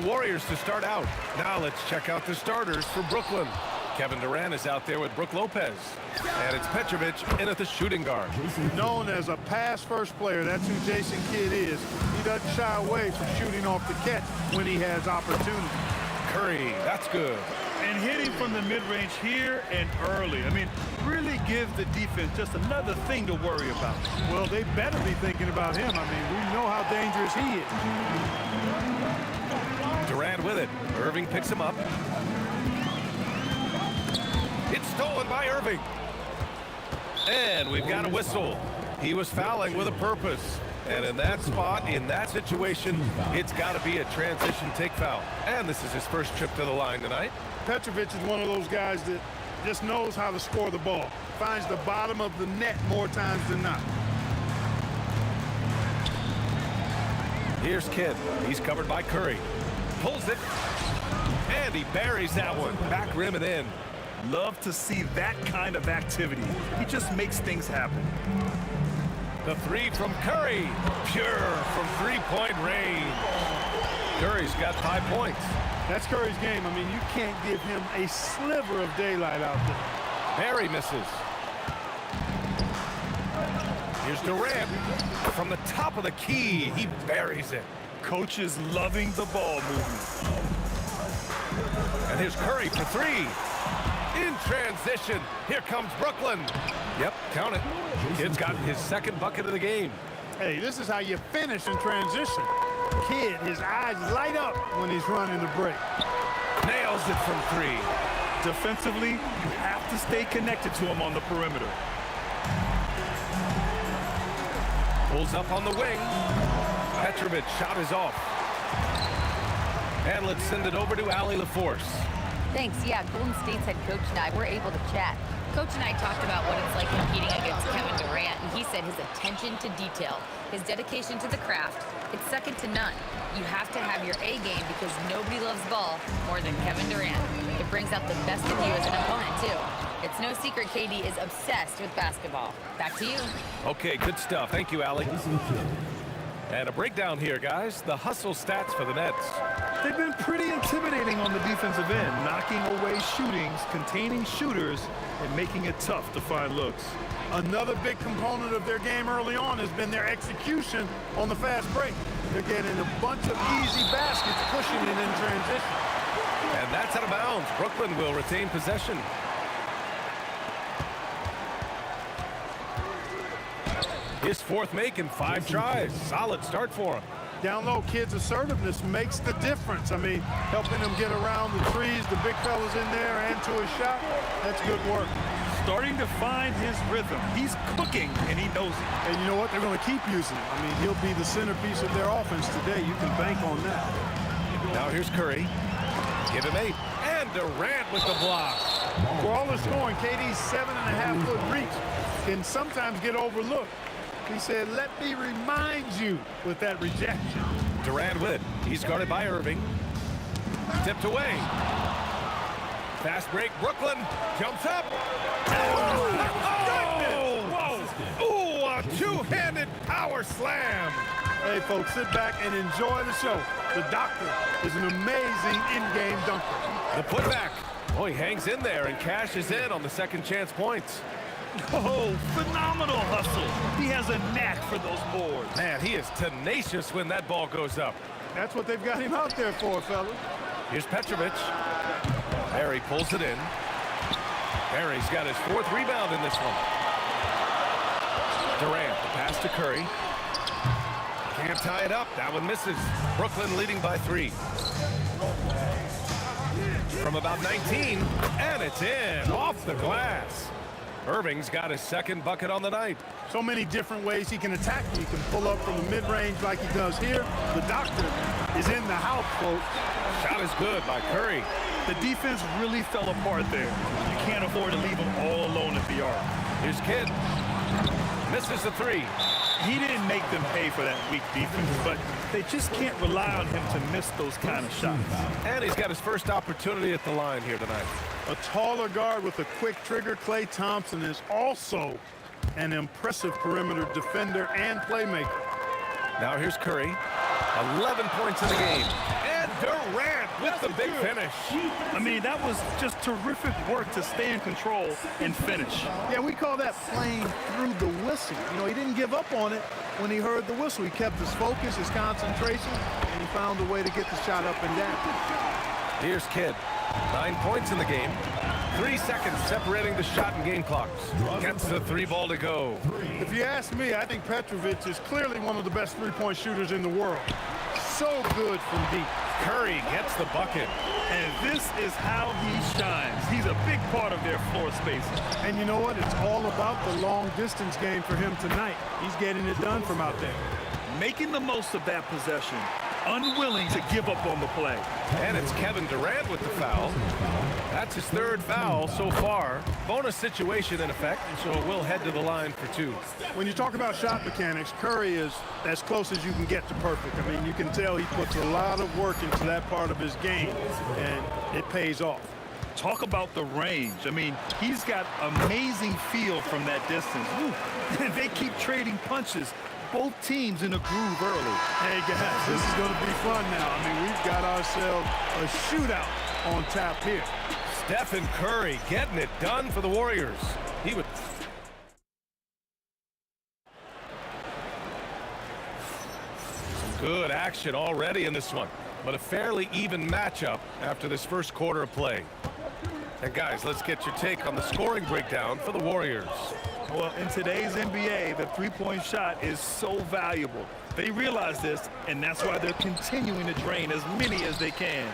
the Warriors to start out. Now let's check out the starters for Brooklyn. Kevin Durant is out there with Brook Lopez. And it's Petrovic in at the shooting guard. Known as a pass-first player, that's who Jason Kidd is. He doesn't shy away from shooting off the catch when he has opportunity. Curry, that's good. And hitting from the mid-range here and early. I mean, really gives the defense just another thing to worry about. Well, they better be thinking about him. I mean, we know how dangerous he is. Durant with it. Irving picks him up. It's stolen by Irving. And we've got a whistle. He was fouling with a purpose. And in that spot, in that situation, it's got to be a transition take foul. And this is his first trip to the line tonight. Petrovic is one of those guys that just knows how to score the ball. Finds the bottom of the net more times than not. Here's Kidd. He's covered by Curry. Pulls it. And he buries that one. Back rim and in. Love to see that kind of activity. He just makes things happen. The three from Curry. Pure from three-point range. Curry's got 5 points. That's Curry's game. I mean, you can't give him a sliver of daylight out there. Barry misses. Here's Durant. From the top of the key, he buries it. Coach is loving the ball movement. And here's Curry for three. In transition, here comes Brooklyn. Yep, count it. Kidd's got his second bucket of the game. Hey, this is how you finish in transition. Kidd, his eyes light up when he's running the break. Nails it from three. Defensively, you have to stay connected to him on the perimeter. Pulls up on the wing. Petrovic shot is off. And let's send it over to Allie LaForce. Thanks. Yeah, Golden State's head coach and I were able to chat. Coach and I talked about what it's like competing against Kevin Durant, and he said his attention to detail, his dedication to the craft, it's second to none. You have to have your A game because nobody loves ball more than Kevin Durant. It brings out the best of you as an opponent, too. It's no secret KD is obsessed with basketball. Back to you. Okay, good stuff. Thank you, Allie. And a breakdown here, guys. The hustle stats for the Nets. They've been pretty intimidating on the defensive end, knocking away shootings, containing shooters, and making it tough to find looks. Another big component of their game early on has been their execution on the fast break. They're getting a bunch of easy baskets, pushing it in transition. And that's out of bounds. Brooklyn will retain possession. His fourth make in 5 tries. Solid start for him. Down low, Kidd's assertiveness makes the difference. I mean, helping him get around the trees, the big fellas in there, and to his shot. That's good work. Starting to find his rhythm. He's cooking, and he knows it. And you know what? They're going to keep using him. I mean, he'll be the centerpiece of their offense today. You can bank on that. Now here's Curry. Give him 8. And Durant with the block. For all the scoring, KD's 7.5-foot reach can sometimes get overlooked. He said, let me remind you with that rejection. Durant with it. He's guarded by Irving. Tipped away. Fast break. Brooklyn jumps up. Oh! Whoa! Ooh, a two-handed power slam. Hey, folks, sit back and enjoy the show. The doctor is an amazing in-game dunker. The putback. Oh, he hangs in there and cashes in on the second chance points. Oh, phenomenal hustle. He has a knack for those boards. Man, he is tenacious when that ball goes up. That's what they've got him out there for, fellas. Here's Petrovic. Barry pulls it in. Barry's got his 4th rebound in this one. Durant, the pass to Curry. Can't tie it up. That one misses. Brooklyn leading by 3. From about 19, and it's in. Off the glass. Irving's got his second bucket on the night. So many different ways he can attack you. He can pull up from the mid-range like he does here. The doctor is in the house, folks. Shot is good by Curry. The defense really fell apart there. You can't afford to leave them all alone at the arc. Here's Kidd. Misses the 3. He didn't make them pay for that weak defense, but they just can't rely on him to miss those kind of shots. And he's got his first opportunity at the line here tonight. A taller guard with a quick trigger, Klay Thompson, is also an impressive perimeter defender and playmaker. Now here's Curry. 11 points in the game. And Durant Durant with the big finish. I mean, that was just terrific work to stay in control and finish. Yeah, we call that playing through the whistle. You know, he didn't give up on it when he heard the whistle. He kept his focus, his concentration, and he found a way to get the shot up and down. Here's Kidd. 9 points in the game. 3 seconds separating the shot and game clocks. Gets the 3 ball to go. If you ask me, I think Petrovic is clearly one of the best three-point shooters in the world. So good from deep. Curry gets the bucket. And this is how he shines. He's a big part of their floor space. And you know what? It's all about the long-distance game for him tonight. He's getting it done from out there. Making the most of that possession. Unwilling to give up on the play. And it's Kevin Durant with the foul. That's his 3rd foul so far. Bonus situation in effect, so we'll head to the line for 2. When you talk about shot mechanics, Curry is as close as you can get to perfect. I mean, you can tell he puts a lot of work into that part of his game, and it pays off. Talk about the range. I mean, he's got amazing feel from that distance. And they keep trading punches. Both teams in a groove early. Hey, guys, this is going to be fun now. I mean, we've got ourselves a shootout on tap here. Stephen Curry getting it done for the Warriors. He would... Some good action already in this one, but a fairly even matchup after this first quarter of play. And guys, let's get your take on the scoring breakdown for the Warriors. Well, in today's NBA, the three-point shot is so valuable. They realize this, and that's why they're continuing to drain as many as they can.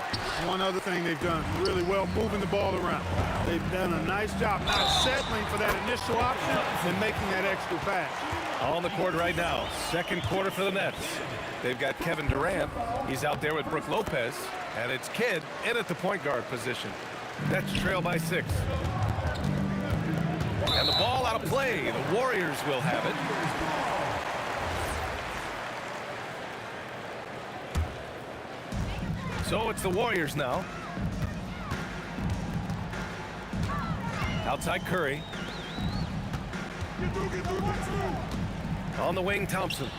One other thing they've done really well, moving the ball around. They've done a nice job not settling for that initial option and making that extra pass. On the court right now, second quarter for the Nets. They've got Kevin Durant. He's out there with Brook Lopez, and it's Kidd in at the point guard position. Nets trail by 6. And the ball out of play. The Warriors will have it. So it's the Warriors now. Outside Curry. On the wing, Thompson.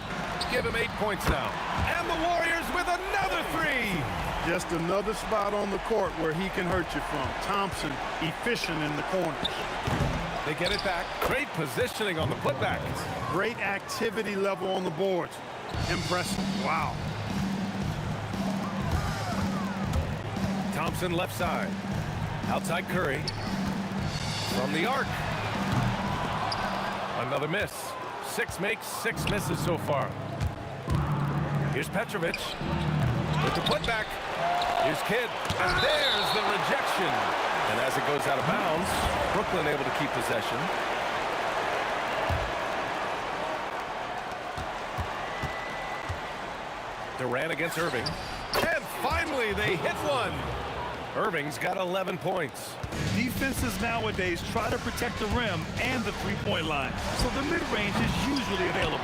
Give him 8 points now. And the Warriors with another 3. Just another spot on the court where he can hurt you from. Thompson, efficient in the corners. They get it back. Great positioning on the putback. Great activity level on the boards. Impressive. Wow. Thompson left side. Outside Curry. From the arc. Another miss. 6 makes, 6 misses so far. Here's Petrovic with the putback. Here's Kidd. And there's the rejection. And as it goes out of bounds, Brooklyn able to keep possession. Durant against Irving. And finally, they hit one. Irving's got 11 points. Defenses nowadays try to protect the rim and the three-point line, so the mid-range is usually available.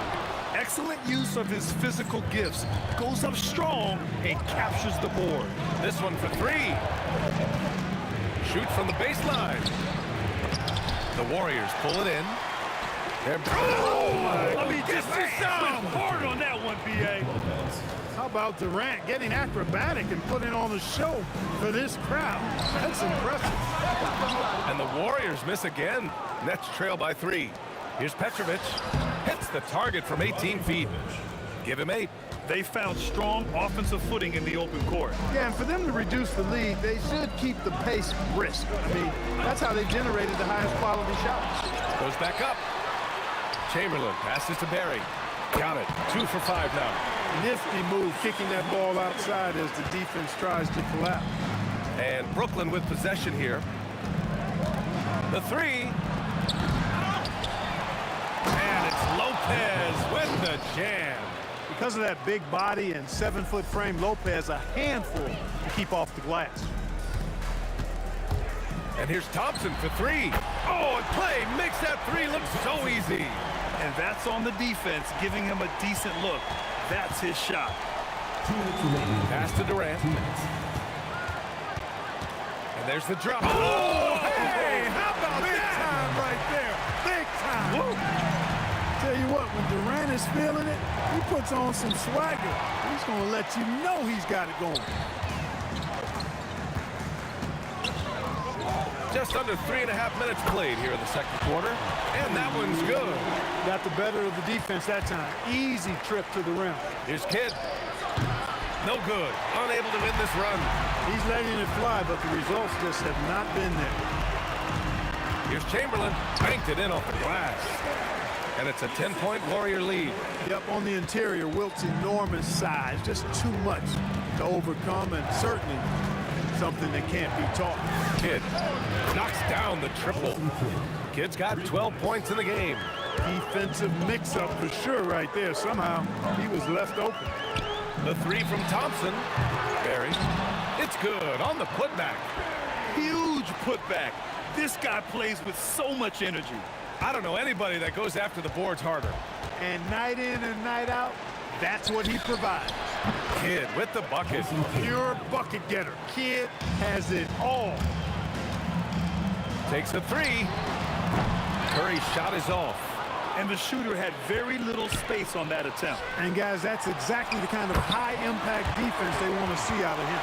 Excellent use of his physical gifts. Goes up strong and captures the board. This one for 3. Shoot from the baseline. The Warriors pull it in. I mean, just hard on that one, B.A. How about Durant getting acrobatic and putting on the show for this crowd? That's impressive. And the Warriors miss again. Nets trail by 3. Here's Petrovic. Hits the target from 18 feet. Give him 8. They found strong offensive footing in the open court. Yeah, and for them to reduce the lead, they should keep the pace brisk. I mean, that's how they generated the highest quality shots. Goes back up. Chamberlain passes to Barry. Got it. 2 for 5 now. Nifty move, kicking that ball outside as the defense tries to collapse. And Brooklyn with possession here. The 3. And it's Lopez with the jam. Because of that big body and 7-foot frame, Lopez a handful to keep off the glass. And here's Thompson for 3. Oh, and play makes that 3 look so easy. And that's on the defense, giving him a decent look. That's his shot. Pass to Durant. And there's the drop. Oh, hey, how about big that? Time right there. Big time. Woo. Tell you what, when Durant is feeling it, he puts on some swagger. He's going to let you know he's got it going. Just under 3.5 minutes played here in the second quarter, and that one's good. Got the better of the defense that time. Easy trip to the rim. Here's Kidd. No good. Unable to win this run. He's letting it fly, but the results just have not been there. Here's Chamberlain. Banked it in off the glass. And it's a 10-point Warrior lead. Yep, on the interior, Wilt's enormous size. Just too much to overcome, and certainly something that can't be taught. Kidd knocks down the triple. Kidd's got 12 points in the game. Defensive mix-up for sure right there. Somehow, he was left open. The three from Thompson. Barry. It's good on the putback. Huge putback. This guy plays with so much energy. I don't know anybody that goes after the boards harder. And night in and night out, that's what he provides. Kidd with the bucket. Pure bucket getter. Kidd has it all. Takes a three. Curry's shot is off. And the shooter had very little space on that attempt. And guys, that's exactly the kind of high-impact defense they want to see out of him.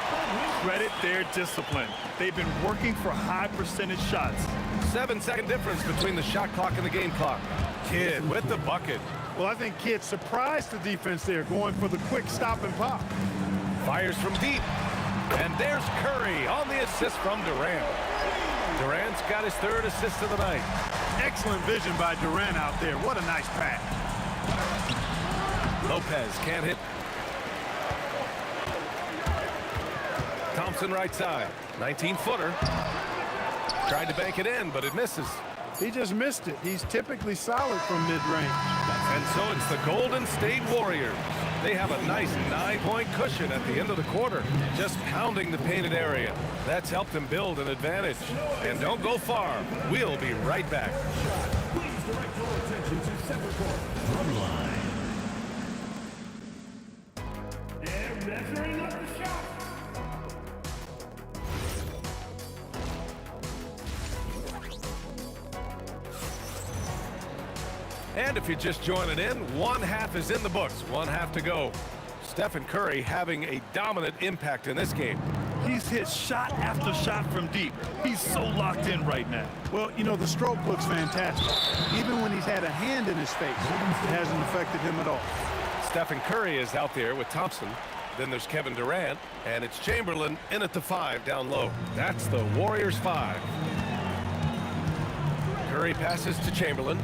Credit their discipline. They've been working for high percentage shots. 7-second difference between the shot clock and the game clock. Kidd with the bucket. Well, I think Kidd surprised the defense there, going for the quick stop and pop. Fires from deep. And there's Curry on the assist from Durant. Durant's got his third assist of the night. Excellent vision by Durant out there. What a nice pass. Lopez can't hit. Thompson right side. 19-footer. Tried to bank it in, but it misses. He just missed it. He's typically solid from mid-range. And so it's the Golden State Warriors. They have a nice 9-point cushion at the end of the quarter, just pounding the painted area. That's helped them build an advantage. And don't go far. We'll be right back. Please direct your attention to center court. Run line. They're measuring up the shot. And if you're just joining in, one half is in the books, one half to go. Stephen Curry having a dominant impact in this game. He's hit shot after shot from deep. He's so locked in right now. Well, you know, the stroke looks fantastic. Even when he's had a hand in his face, it hasn't affected him at all. Stephen Curry is out there with Thompson. Then there's Kevin Durant, and it's Chamberlain in at the 5 down low. That's the Warriors 5. Curry passes to Chamberlain.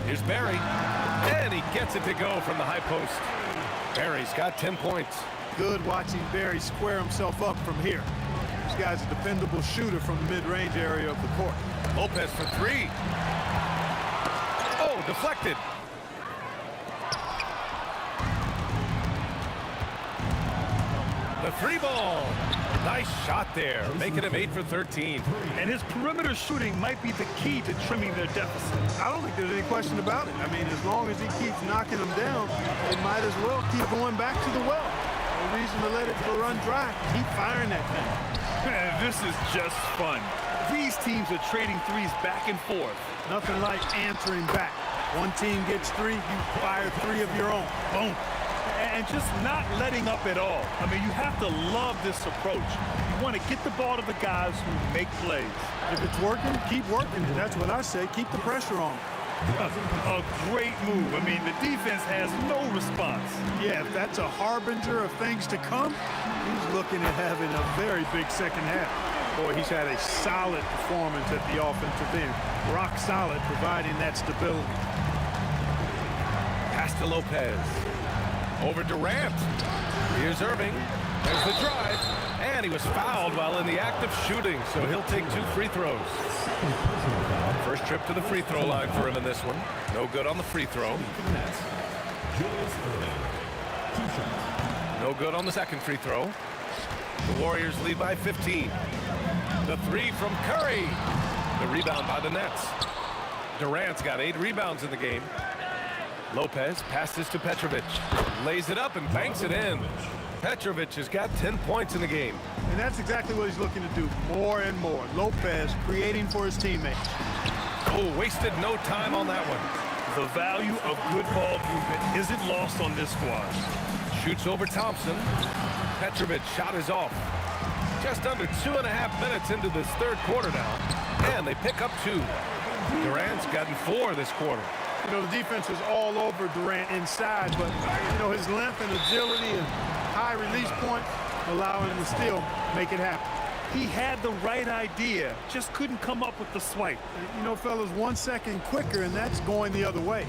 Here's Barry, and he gets it to go from the high post. Barry's got 10 points. Good watching Barry square himself up from here. This guy's a dependable shooter from the mid-range area of the court. Lopez for 3. Oh, deflected. The 3 ball. Nice shot there, making him 8 for 13. And his perimeter shooting might be the key to trimming their deficit. I don't think there's any question about it. I mean, as long as he keeps knocking them down, they might as well keep going back to the well. No reason to let it run dry. Keep firing that thing. Man, this is just fun. These teams are trading threes back and forth. Nothing like answering back. One team gets 3, you fire 3 of your own. Boom. And just not letting up at all. I mean, you have to love this approach. You want to get the ball to the guys who make plays. If it's working, keep working. That's what I say. Keep the pressure on them. A great move. I mean, the defense has no response. Yeah, if that's a harbinger of things to come, he's looking at having a very big second half. Boy, he's had a solid performance at the offensive end. Rock solid, providing that stability. Pass to Lopez. Over Durant. Here's Irving. There's the drive. And he was fouled while in the act of shooting, so he'll take 2 free throws. First trip to the free throw line for him in this one. No good on the free throw. No good on the second free throw. The Warriors lead by 15. The 3 from Curry. The rebound by the Nets. Durant's got 8 rebounds in the game. Lopez passes to Petrovic. Lays it up and banks it in. Petrovic has got 10 points in the game. And that's exactly what he's looking to do, more and more. Lopez creating for his teammates. Oh, wasted no time on that one. The value of good ball movement isn't lost on this squad. Shoots over Thompson. Petrovic shot is off. Just under 2.5 minutes into this third quarter now, and they pick up 2. Durant's gotten 4 this quarter. You know, the defense is all over Durant inside, but, you know, his length and agility and high release point allow him to still make it happen. He had the right idea, just couldn't come up with the swipe. You know, fellas, 1 second quicker, and that's going the other way.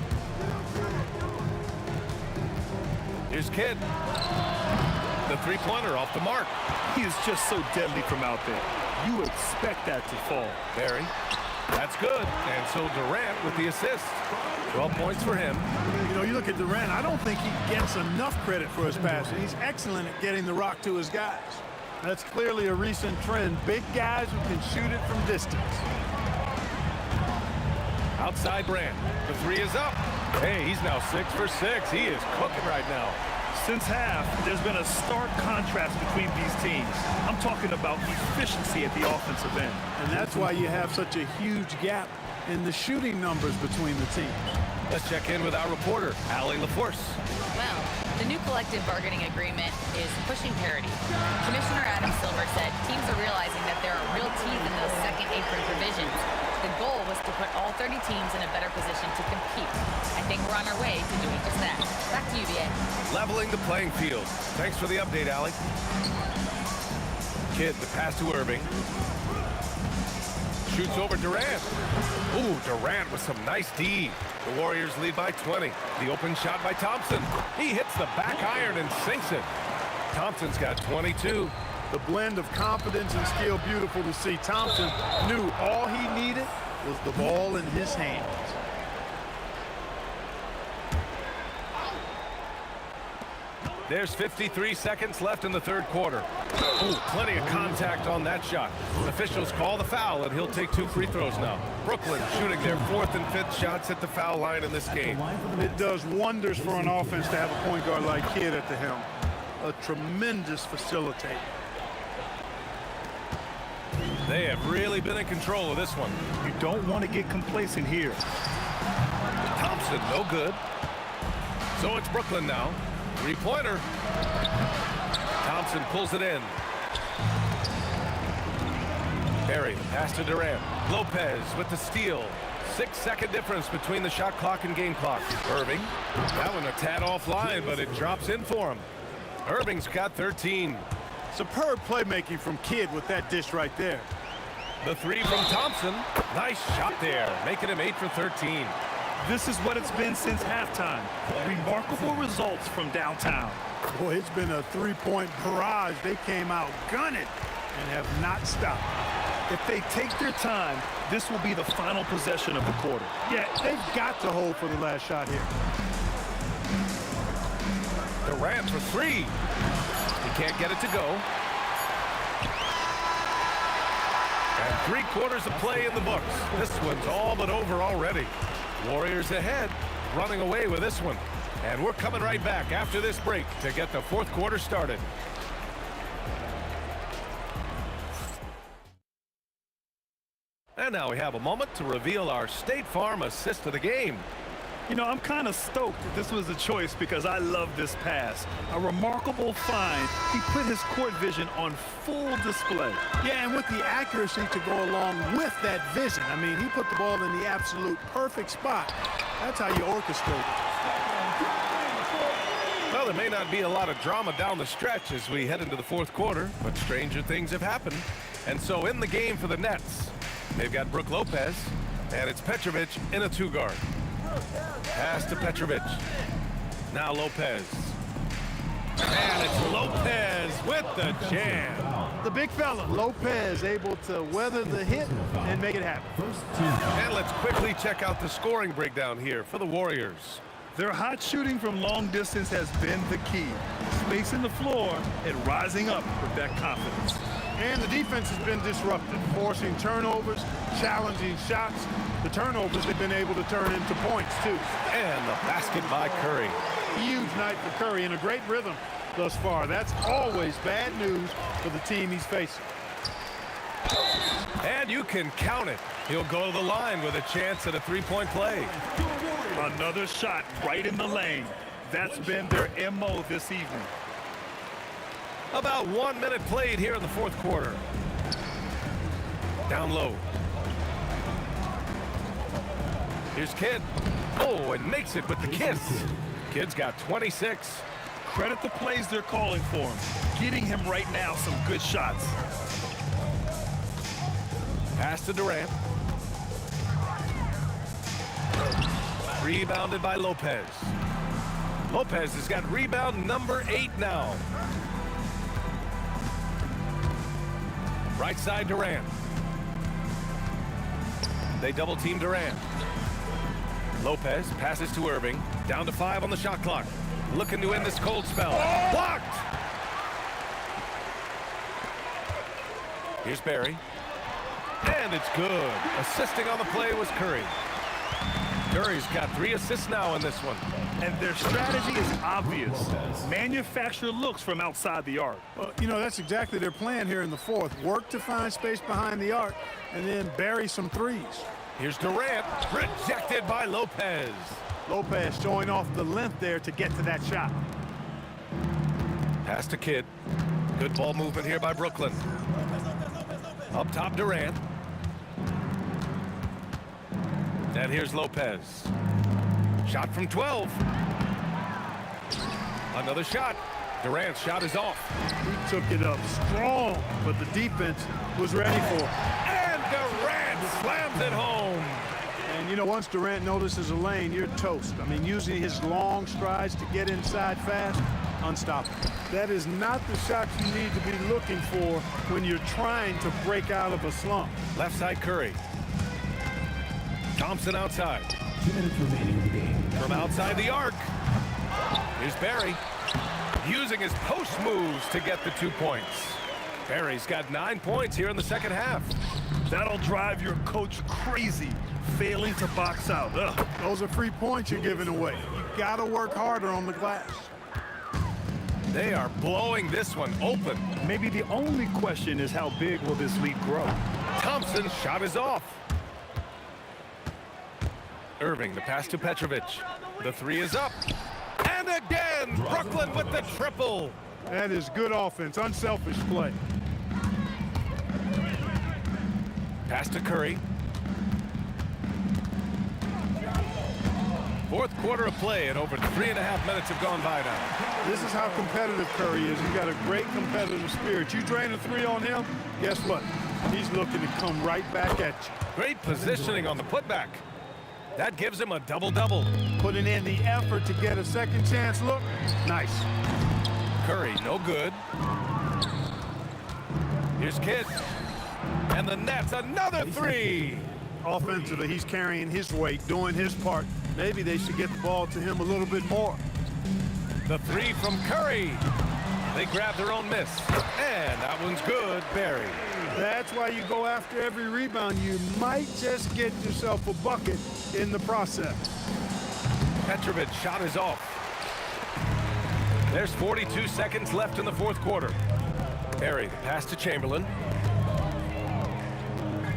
Here's Kidd. The three-pointer off the mark. He is just so deadly from out there. You expect that to fall. Barry. That's good. And so Durant with the assist. 12 points for him. You know, you look at Durant, I don't think he gets enough credit for his passing. He's excellent at getting the rock to his guys. That's clearly a recent trend. Big guys who can shoot it from distance. Outside Brand. The 3 is up. Hey, he's now 6 for 6. He is cooking right now. Since half, there's been a stark contrast between these teams. I'm talking about efficiency at the offensive end. And that's why you have such a huge gap in the shooting numbers between the teams. Let's check in with our reporter, Allie LaForce. Well, the new collective bargaining agreement is pushing parity. Commissioner Adam Silver said teams are realizing that there are real teeth in those second apron provisions. The goal was to put all 30 teams in a better position to compete. I think we're on our way to doing just that. Back to you, BA. Leveling the playing field. Thanks for the update, Allie. Kidd, the pass to Irving. Shoots over Durant. Ooh, Durant with some nice D. The Warriors lead by 20. The open shot by Thompson. He hits the back iron and sinks it. Thompson's got 22. The blend of confidence and skill, beautiful to see. Thompson knew all he needed was the ball in his hands. There's 53 seconds left in the third quarter. Ooh, plenty of contact on that shot. Officials call the foul, and he'll take 2 free throws now. Brooklyn shooting their 4th and 5th shots at the foul line in this game. It does wonders for an offense to have a point guard like Kidd at the helm. A tremendous facilitator. They have really been in control of this one. You don't want to get complacent here. Thompson, no good. So it's Brooklyn now. 3-pointer. Thompson pulls it in. Barry, the pass to Durant. Lopez with the steal. 6-second difference between the shot clock and game clock. Irving. That one a tad offline, but it drops in for him. Irving's got 13. Superb playmaking from Kidd with that dish right there. The 3 from Thompson. Nice shot there, making him 8 for 13. This is what it's been since halftime. Remarkable results from downtown. Boy, it's been a 3-point barrage. They came out gunning and have not stopped. If they take their time, this will be the final possession of the quarter. Yeah, they've got to hold for the last shot here. Durant for 3. He can't get it to go. And 3 quarters of play in the books. This one's all but over already. Warriors ahead, running away with this one. And we're coming right back after this break to get the 4th quarter started. And now we have a moment to reveal our State Farm assist of the game. You know, I'm kind of stoked that this was a choice because I love this pass. A remarkable find. He put his court vision on full display. Yeah, and with the accuracy to go along with that vision. I mean, he put the ball in the absolute perfect spot. That's how you orchestrate it. Well, there may not be a lot of drama down the stretch as we head into the 4th quarter, but stranger things have happened. And so in the game for the Nets, they've got Brook Lopez, and it's Petrovic in a 2-guard. Pass to Petrovic. Now Lopez. And it's Lopez with the jam. The big fella, Lopez, able to weather the hit and make it happen. And let's quickly check out the scoring breakdown here for the Warriors. Their hot shooting from long distance has been the key. Spacing the floor and rising up with that confidence. And the defense has been disruptive, forcing turnovers, challenging shots. The turnovers have been able to turn into points, too. And the basket by Curry. Huge night for Curry in a great rhythm thus far. That's always bad news for the team he's facing. And you can count it. He'll go to the line with a chance at a 3-point play. Another shot right in the lane. That's been their MO this evening. About 1 minute played here in the fourth quarter. Down low. Here's Kidd. Oh, and makes it with the kiss. Kidd's got 26. Credit the plays they're calling for him. Getting him right now some good shots. Pass to Durant. Rebounded by Lopez. Lopez has got rebound number 8 now. Right side Durant. They double team Durant. Lopez passes to Irving. Down to 5 on the shot clock. Looking to end this cold spell. Blocked! Here's Barry. And it's good. Assisting on the play was Curry. Curry's got 3 assists now in this one. And their strategy is obvious. Manufacture looks from outside the arc. Well, you know, that's exactly their plan here in the fourth. Work to find space behind the arc and then bury some threes. Here's Durant, rejected by Lopez. Lopez showing off the length there to get to that shot. Pass to Kidd. Good ball movement here by Brooklyn. Up top, Durant. And here's Lopez. Shot from 12. Another shot. Durant's shot is off. He took it up strong, but the defense was ready for it. And Durant slams it home. And, you know, once Durant notices a lane, you're toast. I mean, using his long strides to get inside fast, unstoppable. That is not the shot you need to be looking for when you're trying to break out of a slump. Left side Curry. Thompson outside. 2 minutes remaining in the game. From outside the arc. Here's Barry. Using his post moves to get the 2 points. Barry's got 9 points here in the second half. That'll drive your coach crazy, failing to box out. Ugh. Those are free points you're giving away. You gotta work harder on the glass. They are blowing this one open. Maybe the only question is how big will this lead grow? Thompson's shot is off. Irving, the pass to Petrovic. The 3 is up. And again, Brooklyn with the triple. That is good offense, unselfish play. Pass to Curry. Fourth quarter of play, and over 3.5 minutes have gone by now. This is how competitive Curry is. He's got a great competitive spirit. You drain a 3 on him, guess what? He's looking to come right back at you. Great positioning on the putback. That gives him a double-double. Putting in the effort to get a second chance look. Nice. Curry, no good. Here's Kidd. And the Nets, another 3. Offensively, he's carrying his weight, doing his part. Maybe they should get the ball to him a little bit more. The 3 from Curry. They grab their own miss. And that one's good, Barry. That's why you go after every rebound. You might just get yourself a bucket in the process. Petrovic shot is off. There's 42 seconds left in the fourth quarter. Barry, the pass to Chamberlain.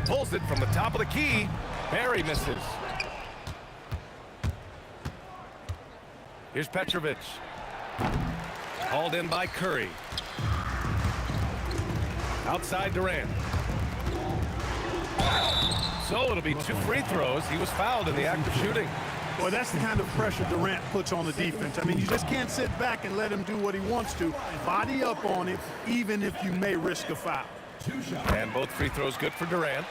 Pulls it from the top of the key. Barry misses. Here's Petrovic. Hauled in by Curry. Outside Durant. So it'll be 2 free throws. He was fouled in the act of shooting. Boy, that's the kind of pressure Durant puts on the defense. I mean, you just can't sit back and let him do what he wants to. Body up on it, even if you may risk a foul. 2 shots. And both free throws good for Durant.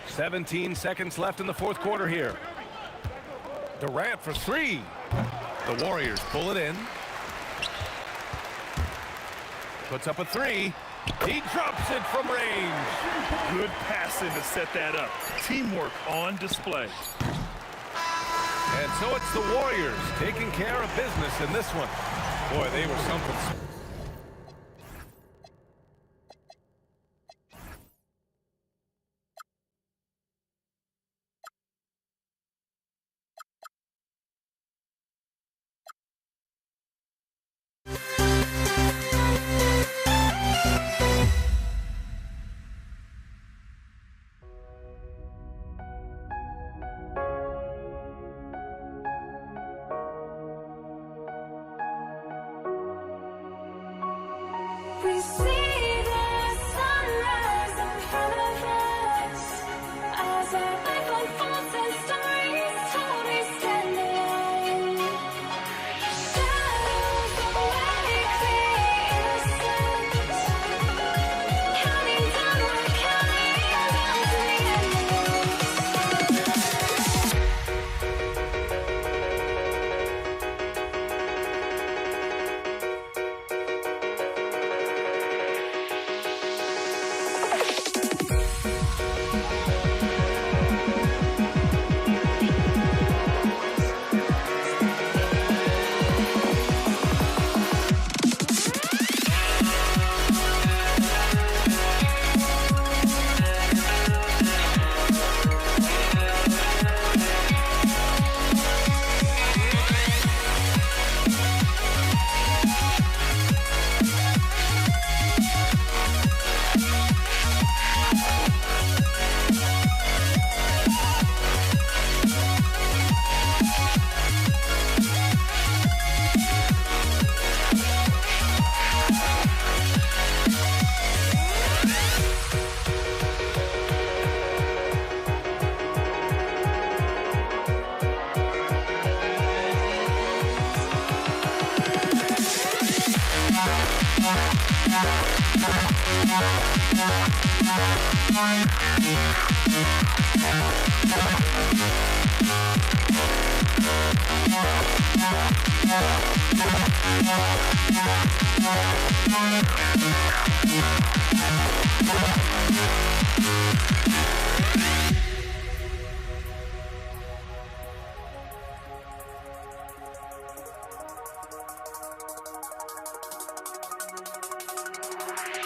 17 seconds left in the fourth quarter here. Durant for 3. The Warriors pull it in. Puts up a 3. He drops it from range. Good passing to set that up. Teamwork on display. And so it's the Warriors taking care of business in this one. Boy, they were something.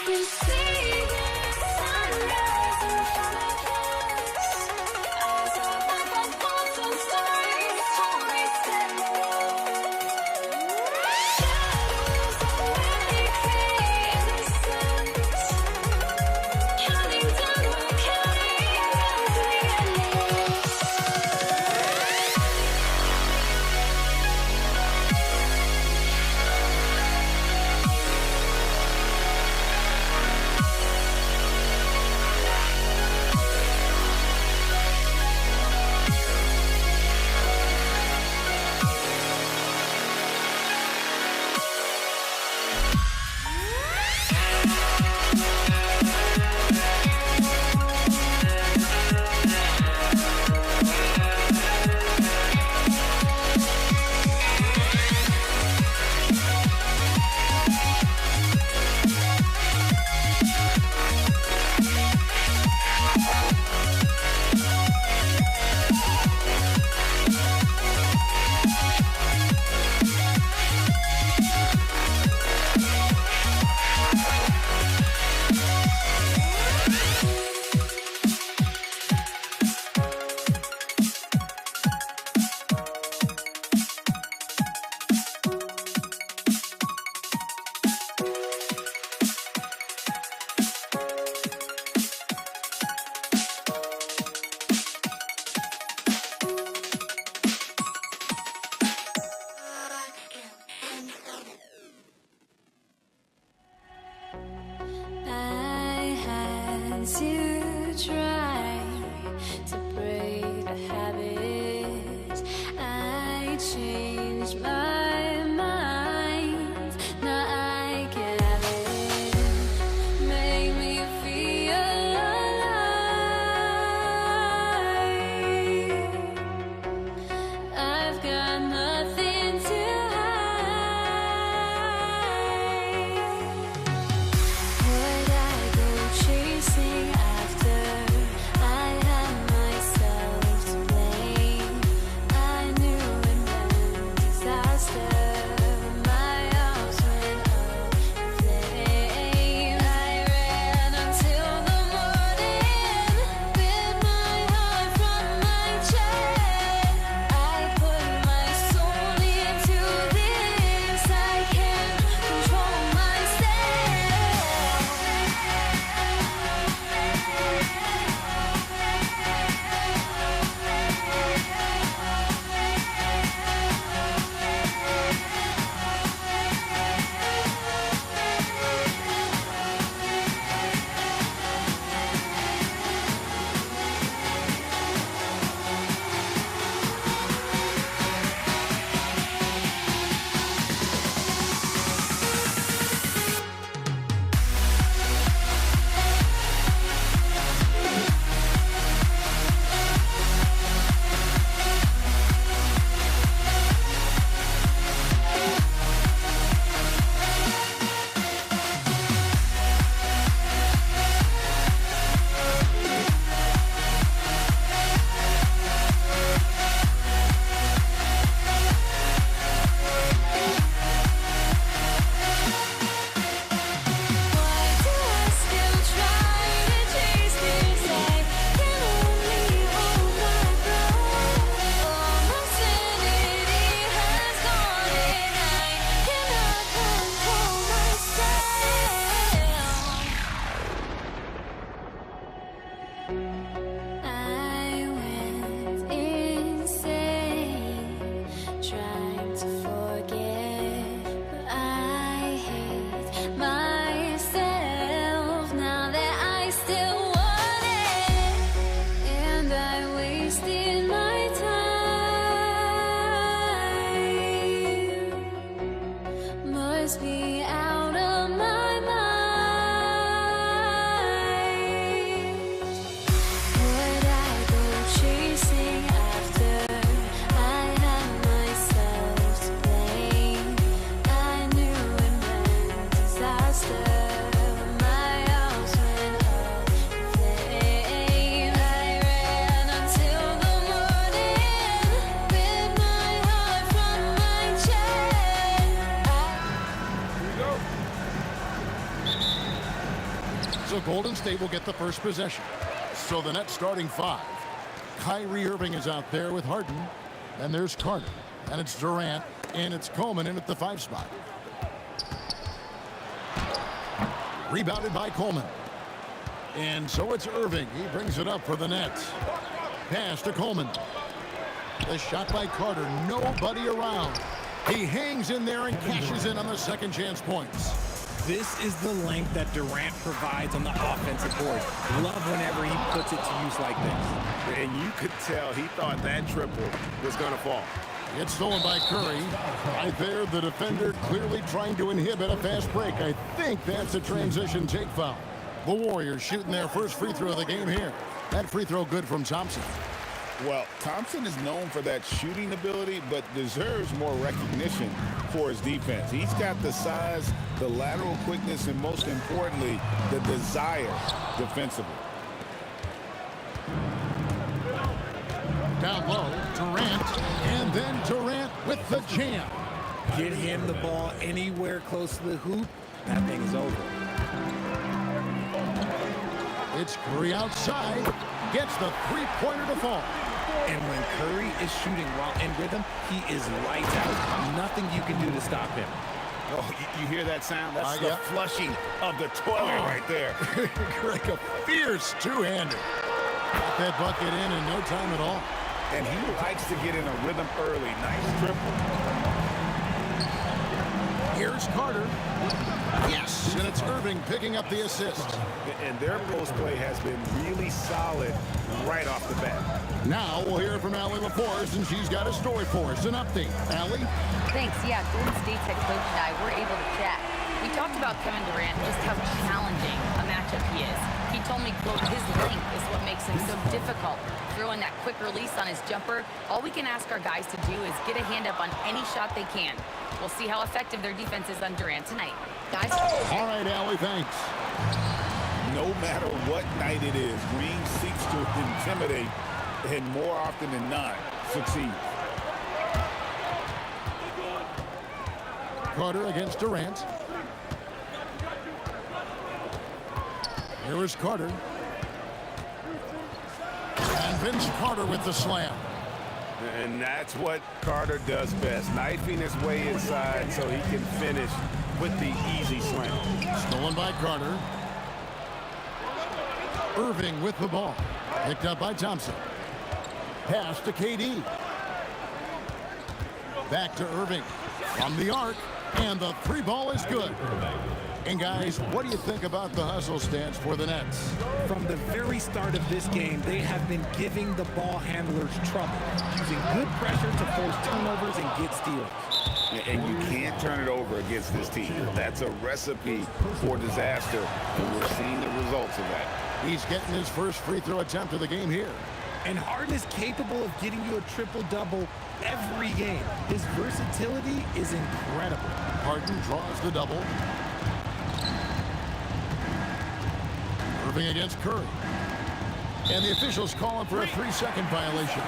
You see the sunrise in front of us. Eyes are open, thoughts and stories, stories that shadows of many innocence. Counting down, we're counting down to the endless. I had to try to break the habit. I changed my mind. Now I can have it. Make me feel alive. I've got nothing to would I go chasing after? I had myself to blame. I knew it meant disaster. So Golden State will get the first possession. So the Nets starting 5. Kyrie Irving is out there with Harden. And there's Carter. And it's Durant. And it's Coleman in at the 5 spot. Rebounded by Coleman. And so it's Irving. He brings it up for the Nets. Pass to Coleman. The shot by Carter. Nobody around. He hangs in there and cashes in on the second chance points. This is the length that Durant provides on the offensive board. Love whenever he puts it to use like this. And you could tell he thought that triple was going to fall. It's stolen by Curry. Right there, the defender clearly trying to inhibit a fast break. I think that's a transition take foul. The Warriors shooting their first free throw of the game here. That free throw good from Thompson. Well, Thompson is known for that shooting ability, but deserves more recognition for his defense. He's got the size, the lateral quickness, and most importantly, the desire defensively. Down low, Durant, and then Durant with the jam. Get him the ball anywhere close to the hoop, that thing is over. It's Curry outside, gets the three-pointer to fall. And when Curry is shooting while in rhythm, he is lights out. Nothing you can do to stop him. Oh, you hear that sound? That's the flushing of the toilet right there. Like a fierce two-hander. Got that bucket in no time at all. And he likes to get in a rhythm early. Nice triple. Here's Carter. Yes, and it's Irving picking up the assist. And their post play has been really solid right off the bat. Now we'll hear from Allie LaForce, and she's got a story for us. An update. Allie? Thanks. Yeah, Golden State's head coach and I were able to chat. We talked about Kevin Durant, just how challenging a matchup he is. He told me, quote, his length is what makes him so difficult. Throwing that quick release on his jumper, all we can ask our guys to do is get a hand up on any shot they can. We'll see how effective their defense is on Durant tonight. Guys? All right, Allie, thanks. No matter what night it is, Green seeks to intimidate and more often than not succeed. Carter against Durant. Here is Carter. And Vince Carter with the slam. And that's what Carter does best, knifing his way inside so he can finish with the easy slam. Stolen by Carter. Irving with the ball. Picked up by Thompson. Pass to KD. Back to Irving. From the arc. And the three ball is good. And guys, what do you think about the hustle stance for the Nets? From the very start of this game, they have been giving the ball handlers trouble, using good pressure to force turnovers and get steals. And you can't turn it over against this team. That's a recipe for disaster, and we're seeing the results of that. He's getting his first free throw attempt of the game here. And Harden is capable of getting you a triple-double every game. His versatility is incredible. Harden draws the double. Irving against Curry. And the officials calling for a 3-second violation.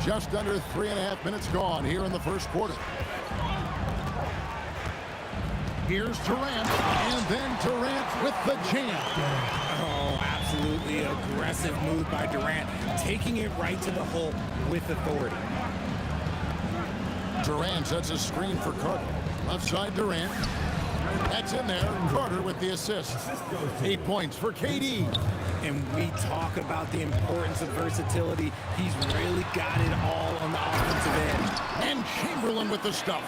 Just under 3.5 minutes gone here in the first quarter. Here's Durant, and then Durant with the jam. Oh, absolutely aggressive move by Durant, taking it right to the hole with authority. Durant sets a screen for Carter. Left side Durant. That's in there. Carter with the assist. 8 points for KD. And we talk about the importance of versatility. He's really got it all on the offensive end. And Chamberlain with the stuff.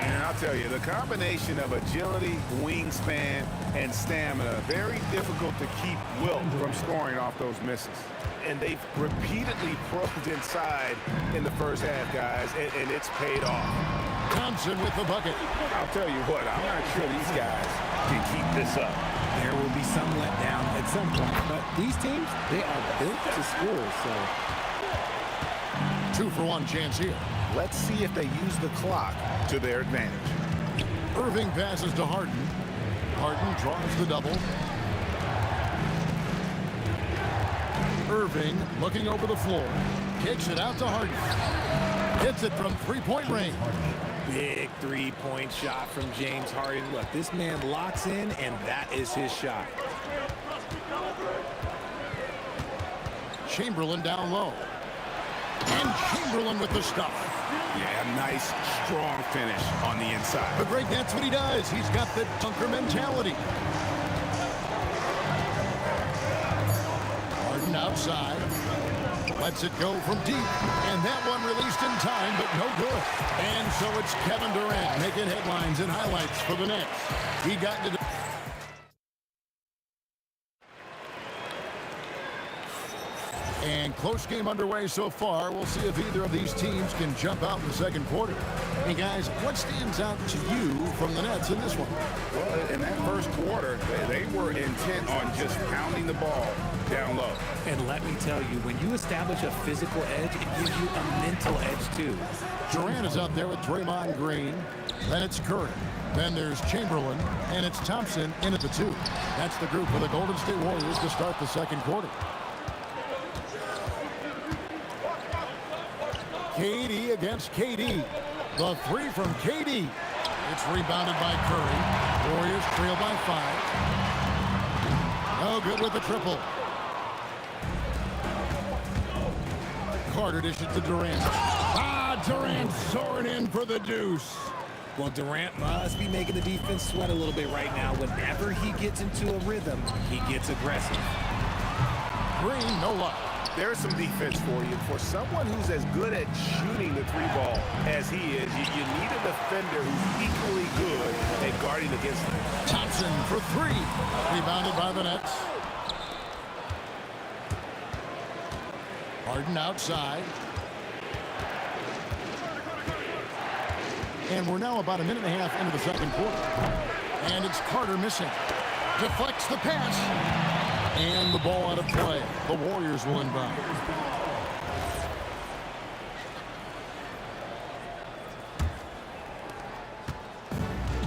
And I'll tell you, the combination of agility, wingspan, and stamina, very difficult to keep Wilt from scoring off those misses. And they've repeatedly probed inside in the first half, guys, and it's paid off. Thompson with the bucket. I'll tell you what, I'm not sure these guys can keep this up. There will be some letdown at some point, but these teams, they are built to score, so. 2-for-1 chance here. Let's see if they use the clock to their advantage. Irving passes to Harden. Harden draws the double. Irving looking over the floor. Kicks it out to Harden. Hits it from three-point range. Big three-point shot from James Harden. Look, this man locks in, and that is his shot. Chamberlain down low. And Chamberlain with the stuff. Yeah, nice, strong finish on the inside. But Greg, that's what he does. He's got the dunker mentality. Harden outside. Lets it go from deep. And that one released in time, but no good. And so it's Kevin Durant making headlines and highlights for the Nets. He got into the... And close game underway so far. We'll see if either of these teams can jump out in the second quarter. Hey, guys, what stands out to you from the Nets in this one? Well, in that first quarter, they were intent on just pounding the ball down low. And let me tell you, when you establish a physical edge, it gives you a mental edge, too. Durant is out there with Draymond Green. Then it's Curry. Then there's Chamberlain. And it's Thompson in at the 2. That's the group for the Golden State Warriors to start the second quarter. KD against KD. The 3 from KD. It's rebounded by Curry. Warriors trail by 5. No good with the triple. Carter dishes to Durant. Durant soaring in for the deuce. Well, Durant must be making the defense sweat a little bit right now. Whenever he gets into a rhythm, he gets aggressive. Green, no luck. There's some defense for you. For someone who's as good at shooting the 3-ball as he is, you need a defender who's equally good at guarding against him. Thompson for 3. Rebounded by the Nets. Harden outside. And we're now about a minute and a half into the second quarter. And it's Carter missing. Deflects the pass. And the ball out of play. The Warriors will inbound.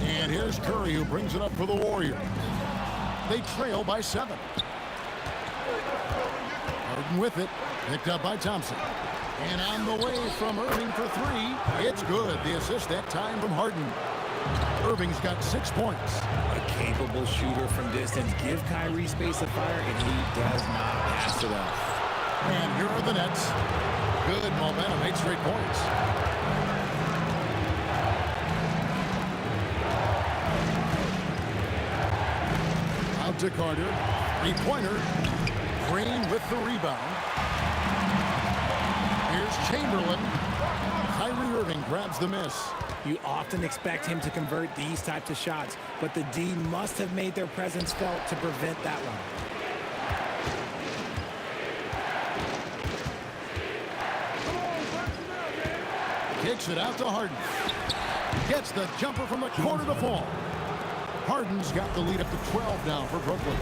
And here's Curry, who brings it up for the Warriors. They trail by 7. Harden with it. Picked up by Thompson. And on the way from Irving for 3. It's good. The assist that time from Harden. Irving's got 6 points. A capable shooter from distance. Give Kyrie space of fire, and he does not pass it up. And here are the Nets. Good momentum, 8 straight points. Out to Carter. 3-pointer. Green with the rebound. Here's Chamberlain. Kyrie Irving grabs the miss. You often expect him to convert these types of shots, but the D must have made their presence felt to prevent that one. Kicks it out to Harden. Gets the jumper from the corner to fall. Harden's got the lead up to 12 now for Brooklyn.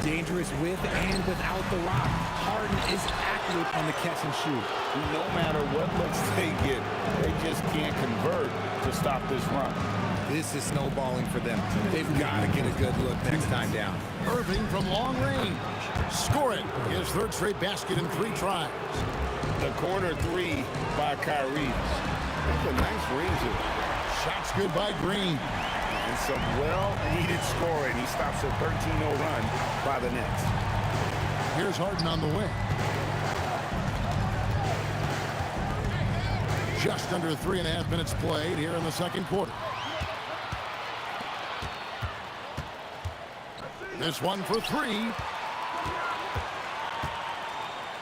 Dangerous with and without the rock. Harden is accurate on the catch and shoot. No matter what looks they get, they just can't convert to stop this run. This is snowballing for them. They've got to get a good look next time down. Irving from long range. Score it. His 3rd straight basket in 3 tries. The corner 3 by Kyrie. That's a nice range here. Shots good by Green. And some well-needed scoring. He stops a 13-0 run by the Nets. Here's Harden on the wing. Just under 3.5 minutes played here in the second quarter. This one for 3.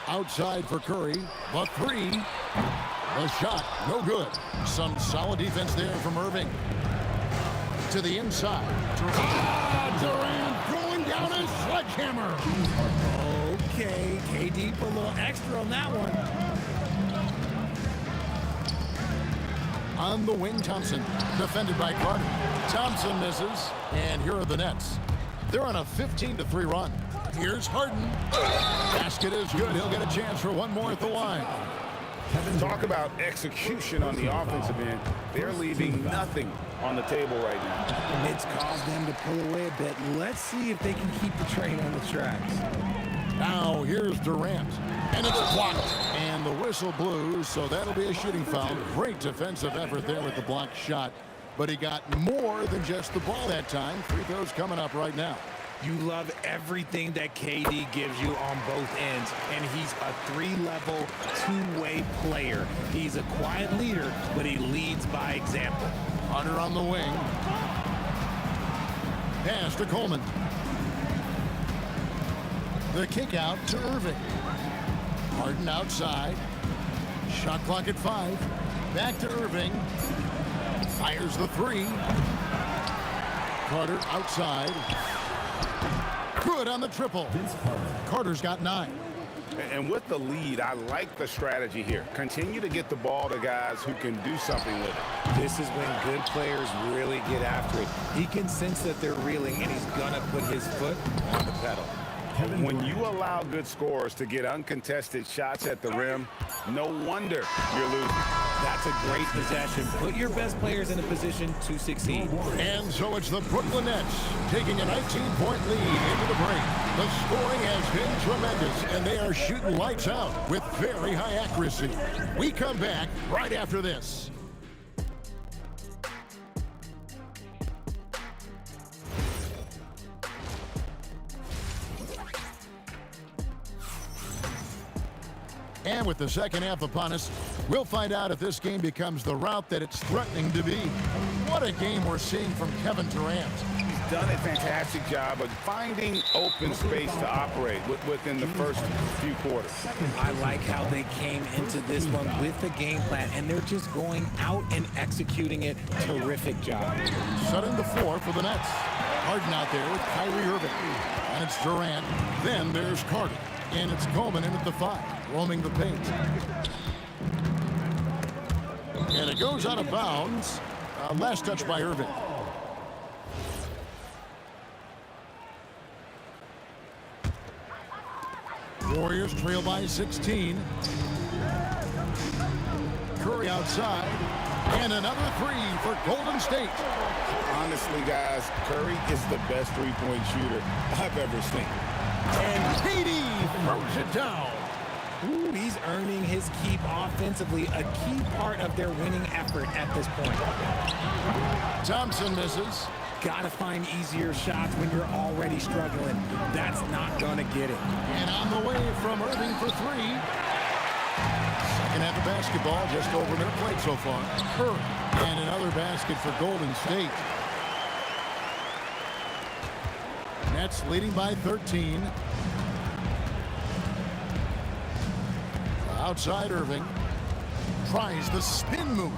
Outside for Curry. The 3. The shot, no good. Some solid defense there from Irving. To the inside. Durant throwing down his sledgehammer. Okay, KD put a little extra on that one. On the wing, Thompson. Defended by Carter. Thompson misses. And here are the Nets. They're on a 15-3 run. Here's Harden. Basket is good. He'll get a chance for one more at the line. Talk about execution on the offensive end. They're leaving nothing on the table right now. It's caused them to pull away a bit. Let's see if they can keep the train on the tracks. Now here's Durant. And it's blocked. And And the whistle blew, so that'll be a shooting foul. Great defensive effort there with the blocked shot. But he got more than just the ball that time. Free throws coming up right now. You love everything that KD gives you on both ends, and he's a three-level, two-way player. He's a quiet leader, but he leads by example. Hunter on the wing. Pass to Coleman. The kick out to Irving. Harden outside. Shot clock at 5. Back to Irving. Fires the 3. Carter outside. Good on the triple. Carter's got 9. And with the lead, I like the strategy here. Continue to get the ball to guys who can do something with it. This is when good players really get after it. He can sense that they're reeling, and he's going to put his foot on the pedal. When you allow good scorers to get uncontested shots at the rim, no wonder you're losing. That's a great possession. Put your best players in a position to succeed. And so it's the Brooklyn Nets taking a 19-point lead into the break. The scoring has been tremendous, and they are shooting lights out with very high accuracy. We come back right after this. And with the second half upon us, we'll find out if this game becomes the route that it's threatening to be. What a game we're seeing from Kevin Durant. He's done a fantastic job of finding open space to operate within the first few quarters. I like how they came into this one with the game plan, and they're just going out and executing it. Terrific job. Setting the floor for the Nets. Harden out there with Kyrie Irving. And it's Durant. Then there's Carter. And it's Coleman in at the 5, roaming the paint. And it goes out of bounds. Last touch by Irving. Warriors trail by 16. Curry outside. And another 3 for Golden State. Honestly, guys, Curry is the best three-point shooter I've ever seen. And KD throws it down. Ooh, he's earning his keep offensively, a key part of their winning effort at this point. Thompson misses. Gotta find easier shots when you're already struggling. That's not gonna get it. And on the way from Irving for 3. Second half of basketball, just over their plate so far. Curry. And another basket for Golden State. Nets leading by 13. Outside Irving. Tries the spin move.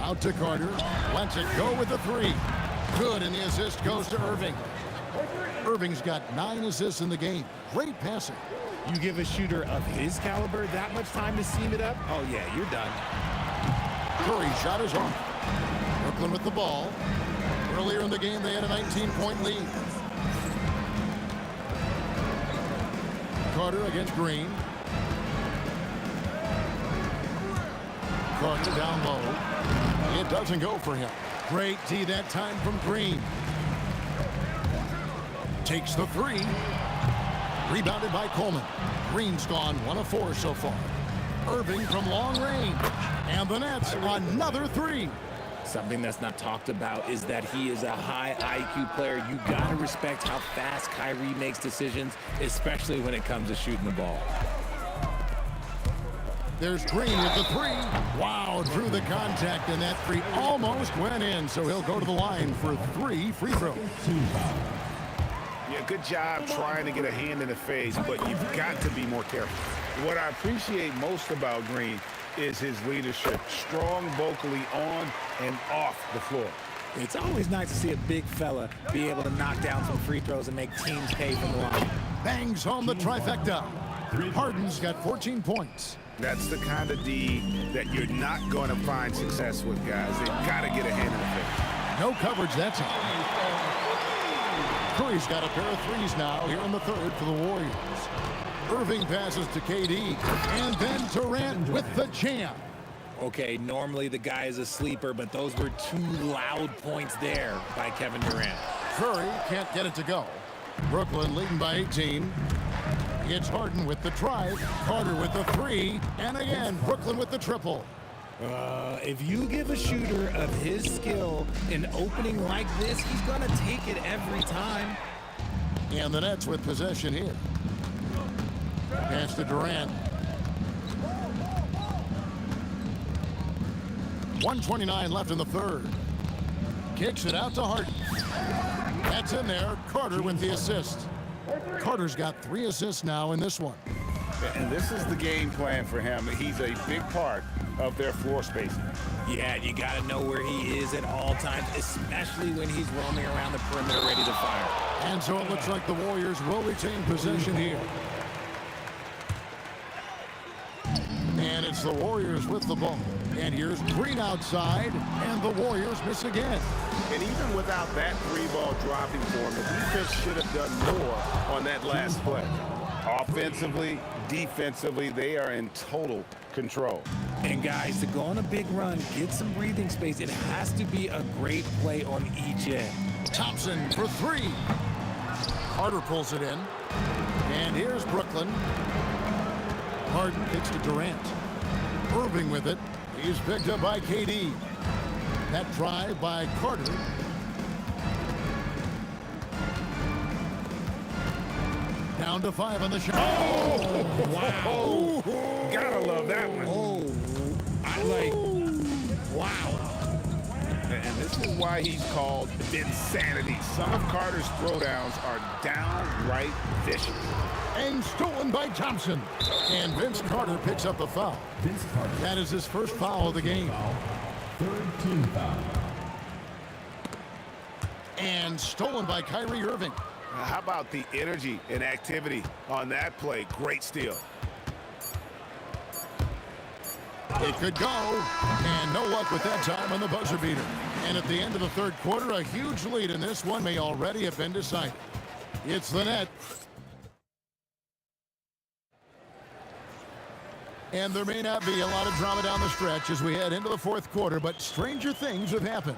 Out to Carter. Lets it go with the 3. Good, and the assist goes to Irving. Irving's got 9 assists in the game. Great passing. You give a shooter of his caliber that much time to seam it up? Oh, yeah, you're done. Curry's shot is off. Brooklyn with the ball. Earlier in the game, they had a 19-point lead. Carter against Green. Carter down low. It doesn't go for him. Great D that time from Green. Takes the 3. Rebounded by Coleman. Green's gone 1 of 4 so far. Irving from long range. And the Nets another 3. Something that's not talked about is that he is a high IQ player. You got to respect how fast Kyrie makes decisions, especially when it comes to shooting the ball. There's Green with the 3. Wow, drew the contact, and that 3 almost went in, so he'll go to the line for 3 free throws. Yeah, good job trying to get a hand in the face, but you've got to be more careful. What I appreciate most about Green is his leadership, strong vocally on and off the floor. It's always nice to see a big fella be able to knock down some free throws and make teams pay from the line. Bangs home the trifecta. Harden's got 14 points. That's the kind of D that you're not going to find success with, guys. They've got to get a hand in the face. No coverage, that's it. Curry's got a pair of 3s now here in the 3rd for the Warriors. Irving passes to KD, and then Durant with the jam. Okay, normally the guy is a sleeper, but those were 2 loud points there by Kevin Durant. Curry can't get it to go. Brooklyn leading by 18. It's Harden with the drive, Carter with the three, and again, Brooklyn with the triple. If you give a shooter of his skill an opening like this, he's going to take it every time. And the Nets with possession here. Pass to Durant. 1:29 left in the third. Kicks it out to Harden. That's in there. Carter with the assist. Carter's got 3 assists now in this one. And this is the game plan for him. He's a big part of their floor spacing. Yeah, you got to know where he is at all times, especially when he's roaming around the perimeter ready to fire. And so it looks like the Warriors will retain possession here. And it's the Warriors with the ball. And here's Green outside, and the Warriors miss again. And even without that 3-ball dropping for him, the defense should have done more on that last play. Offensively, defensively, they are in total control. And guys, to go on a big run, get some breathing space, it has to be a great play on each end. Thompson for 3. Carter pulls it in. And here's Brooklyn. Harden kicks to Durant. Irving with it. He's picked up by KD. That drive by Carter. Down to 5 on the shot. Oh! Wow. Gotta love that one. Wow. And this is why he's called insanity. Some of Carter's throwdowns are downright vicious. And stolen by Thompson. And Vince Carter picks up the foul. That is his first foul of the game. Third team foul. And stolen by Kyrie Irving. How about the energy and activity on that play? Great steal. It could go, and no luck with that time on the buzzer beater. And at the end of the third quarter, a huge lead in this one may already have been decided. It's the net. And there may not be a lot of drama down the stretch as we head into the fourth quarter, but stranger things have happened.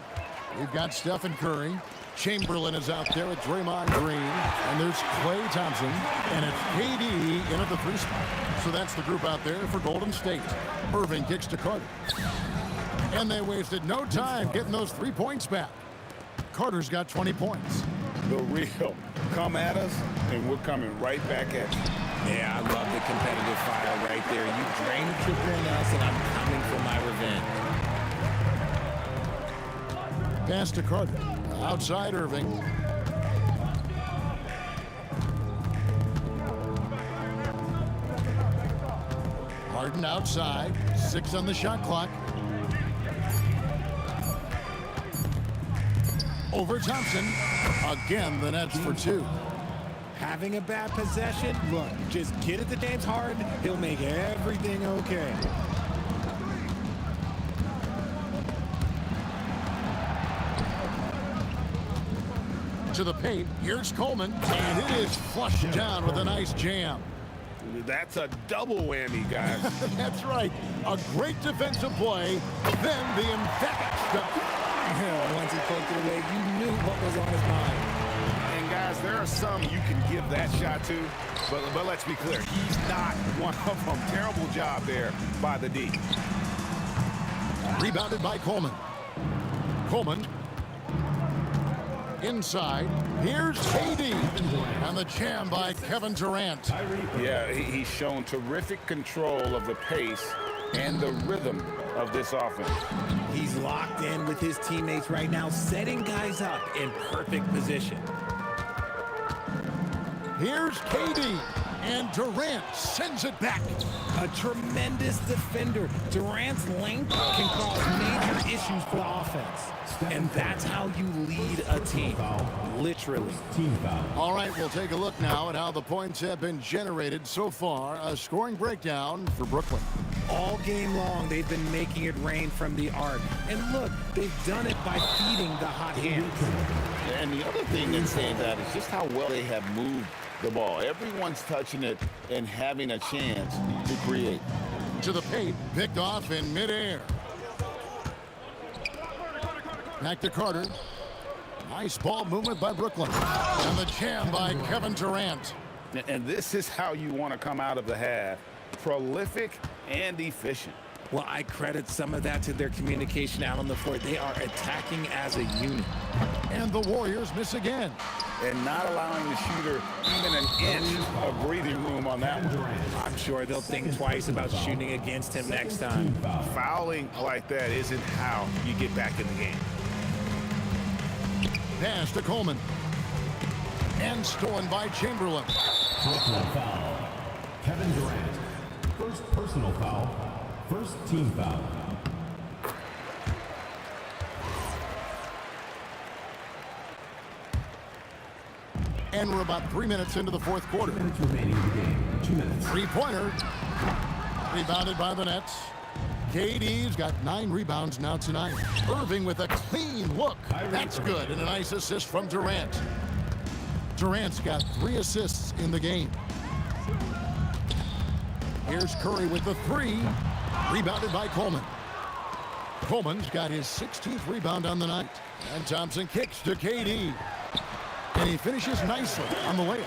We've got Stephen Curry. Chamberlain is out there with Draymond Green. And there's Klay Thompson. And it's KD in at the 3 spot. So that's the group out there for Golden State. Irving kicks to Carter. And they wasted no time getting those 3 points back. Carter's got 20 points. The real. Come at us, and we're coming right back at you. Yeah, I love the competitive fire right there. You drain the triple on us, and I'm coming for my revenge. Pass to Carter. Outside Irving. Harden outside. 6 on the shot clock. Over Thompson. Again, the Nets for 2. Having a bad possession, look, just get it to James Harden. He'll make everything okay. To the paint, here's Coleman, and it is flushed down with a nice jam. That's a double whammy, guys. That's right. A great defensive play, then the emphatic stuff. Once he poked it away, you knew what was on his mind. And guys, there are some you can give that shot to, but let's be clear, he's not one of them. Terrible job there by the D. Rebounded by Coleman. Coleman. Inside, here's KD, and the jam by Kevin Durant. Yeah, he's shown terrific control of the pace and the rhythm of this offense. He's locked in with his teammates right now, setting guys up in perfect position. Here's KD, and Durant sends it back. A tremendous defender. Durant's length can cause major issues for the offense. And that's how you lead a team, literally. All right, we'll take a look now at how the points have been generated so far. A scoring breakdown for Brooklyn. All game long, they've been making it rain from the arc. And look, they've done it by feeding the hot hands. And the other thing that stands out is just how well they have moved the ball. Everyone's touching it and having a chance to create. To the paint, picked off in midair. Back to Carter. Nice ball movement by Brooklyn. And the jam by Kevin Durant. And this is how you want to come out of the half. Prolific and efficient. Well, I credit some of that to their communication out on the floor. They are attacking as a unit. And the Warriors miss again. And not allowing the shooter even an inch of breathing room on that one. I'm sure they'll think twice about shooting against him next time. Fouling like that isn't how you get back in the game. Pass to Coleman. And stolen by Chamberlain. Personal foul. Kevin Durant. First personal foul. First team foul. And we're about 3 minutes into the fourth quarter. 2 minutes remaining in the game. 2 minutes. Three-pointer. Rebounded by the Nets. KD's got 9 rebounds now tonight. Irving with a clean look. That's good. And a nice assist from Durant. Durant's got 3 assists in the game. Here's Curry with the 3. Rebounded by Coleman. Coleman's got his 16th rebound on the night. And Thompson kicks to KD. And he finishes nicely on the layup.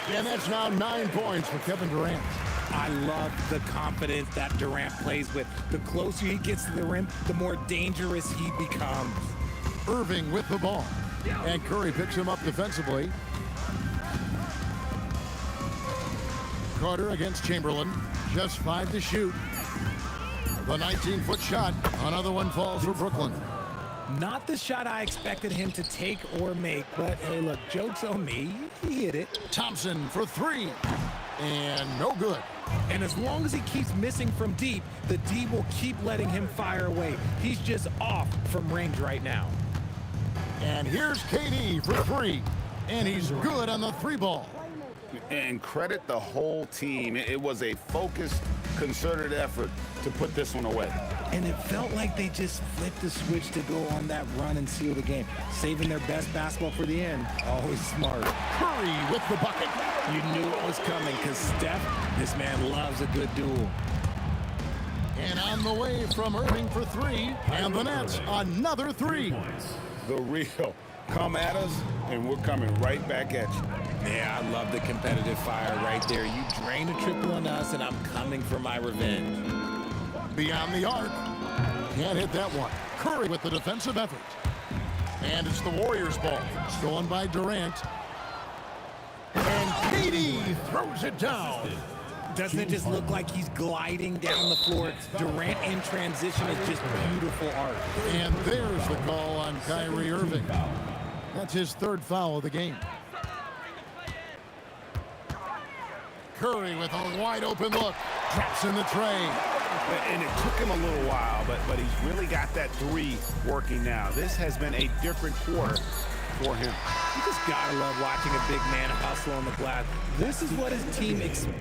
And that's now 9 points for Kevin Durant. I love the confidence that Durant plays with. The closer he gets to the rim, the more dangerous he becomes. Irving with the ball. And Curry picks him up defensively. Carter against Chamberlain. Just 5 to shoot. The 19-foot shot. Another one falls for Brooklyn. Not the shot I expected him to take or make, but hey, look, joke's on me. He hit it. Thompson for 3. And no good. And as long as he keeps missing from deep, the D will keep letting him fire away. He's just off from range right now. And here's KD for 3. And he's good on the 3-ball. And credit the whole team. It was a focused, concerted effort to put this one away. And it felt like they just flipped the switch to go on that run and seal the game, saving their best basketball for the end. Always smart. Curry with the bucket. You knew it was coming because Steph, this man loves a good duel. And on the way from Irving for 3. And the Nets, another 3. The real. Come at us, and we're coming right back at you. Yeah, I love the competitive fire right there. You drain a triple on us, and I'm coming for my revenge. Beyond the arc. Can't hit that one. Curry with the defensive effort. And it's the Warriors' ball. Stolen by Durant. And KD throws it down. Doesn't it just look like he's gliding down the floor? Durant in transition is just beautiful art. And there's the call on Kyrie Irving. That's his 3rd foul of the game. Curry with a wide open look. Drops in the tray. And it took him a little while, but he's really got that 3 working now. This has been a different quarter for him. You just gotta love watching a big man hustle on the glass. This is what his team expects.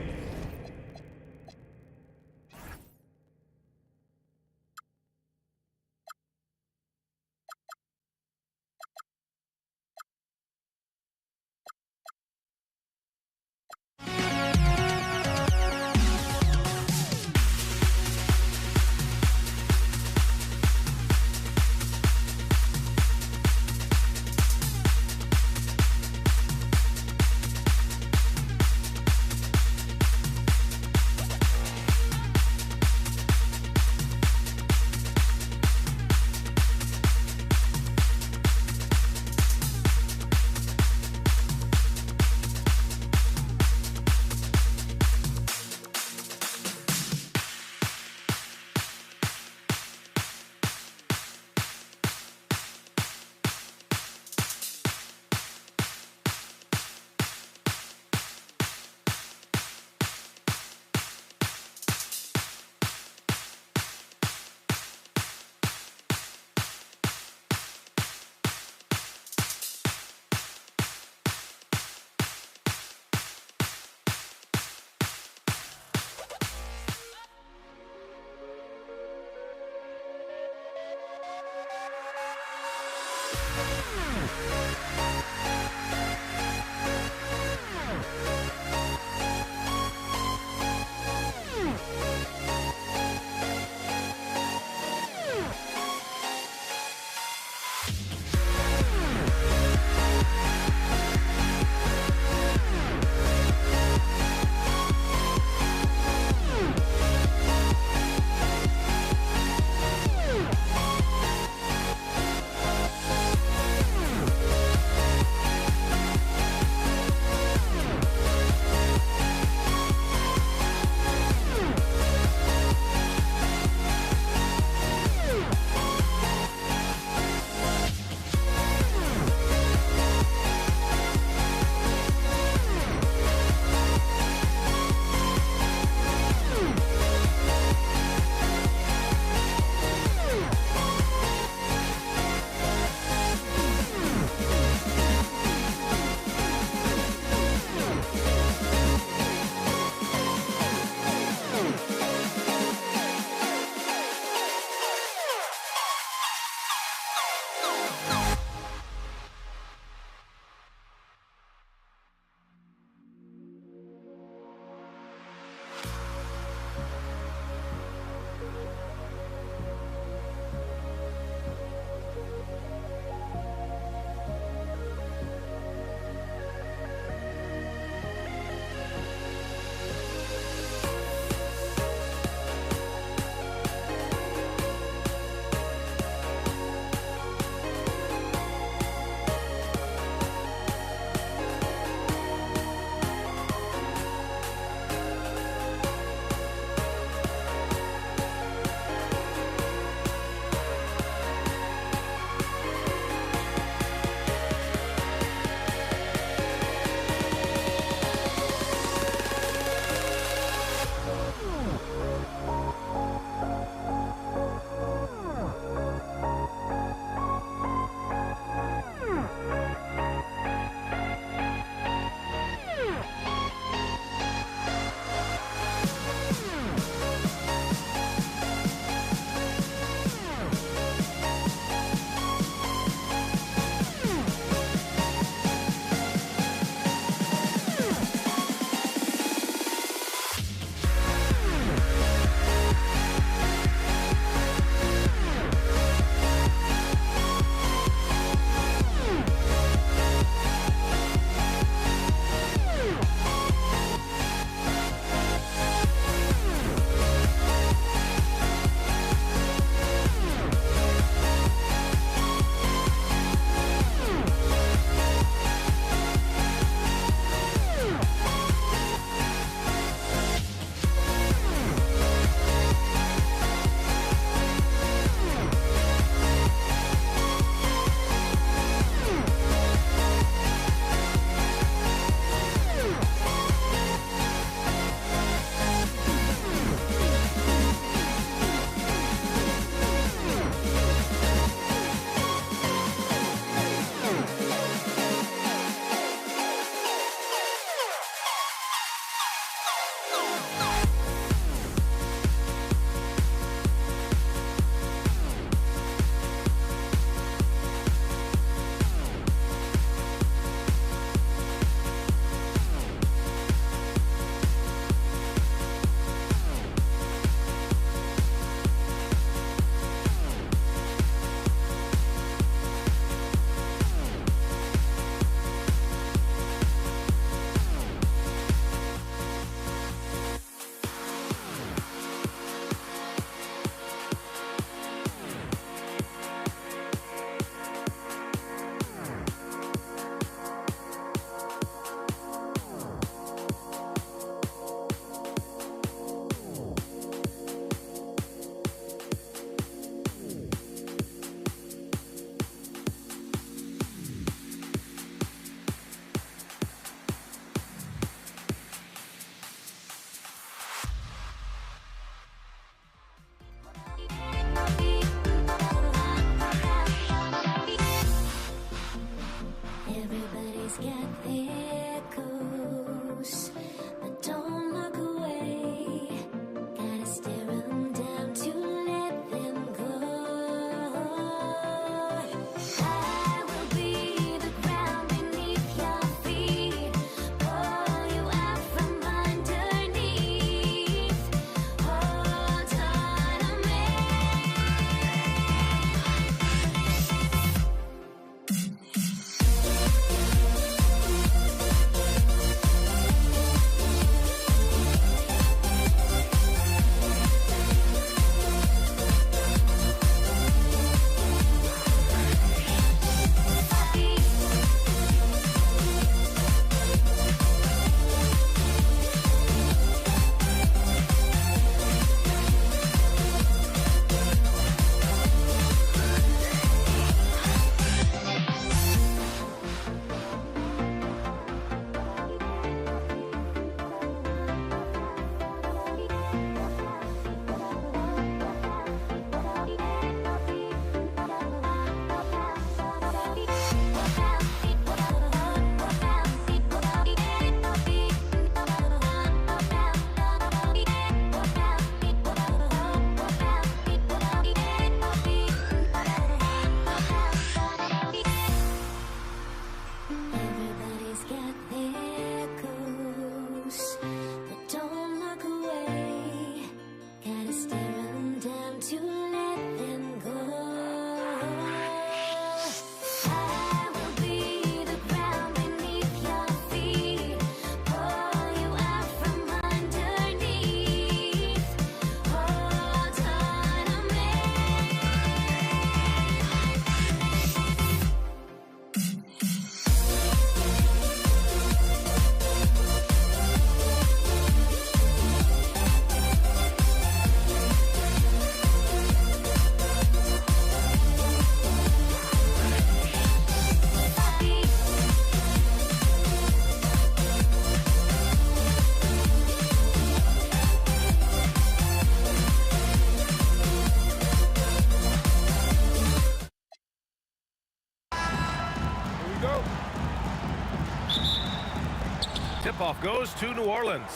tip-off goes to New Orleans.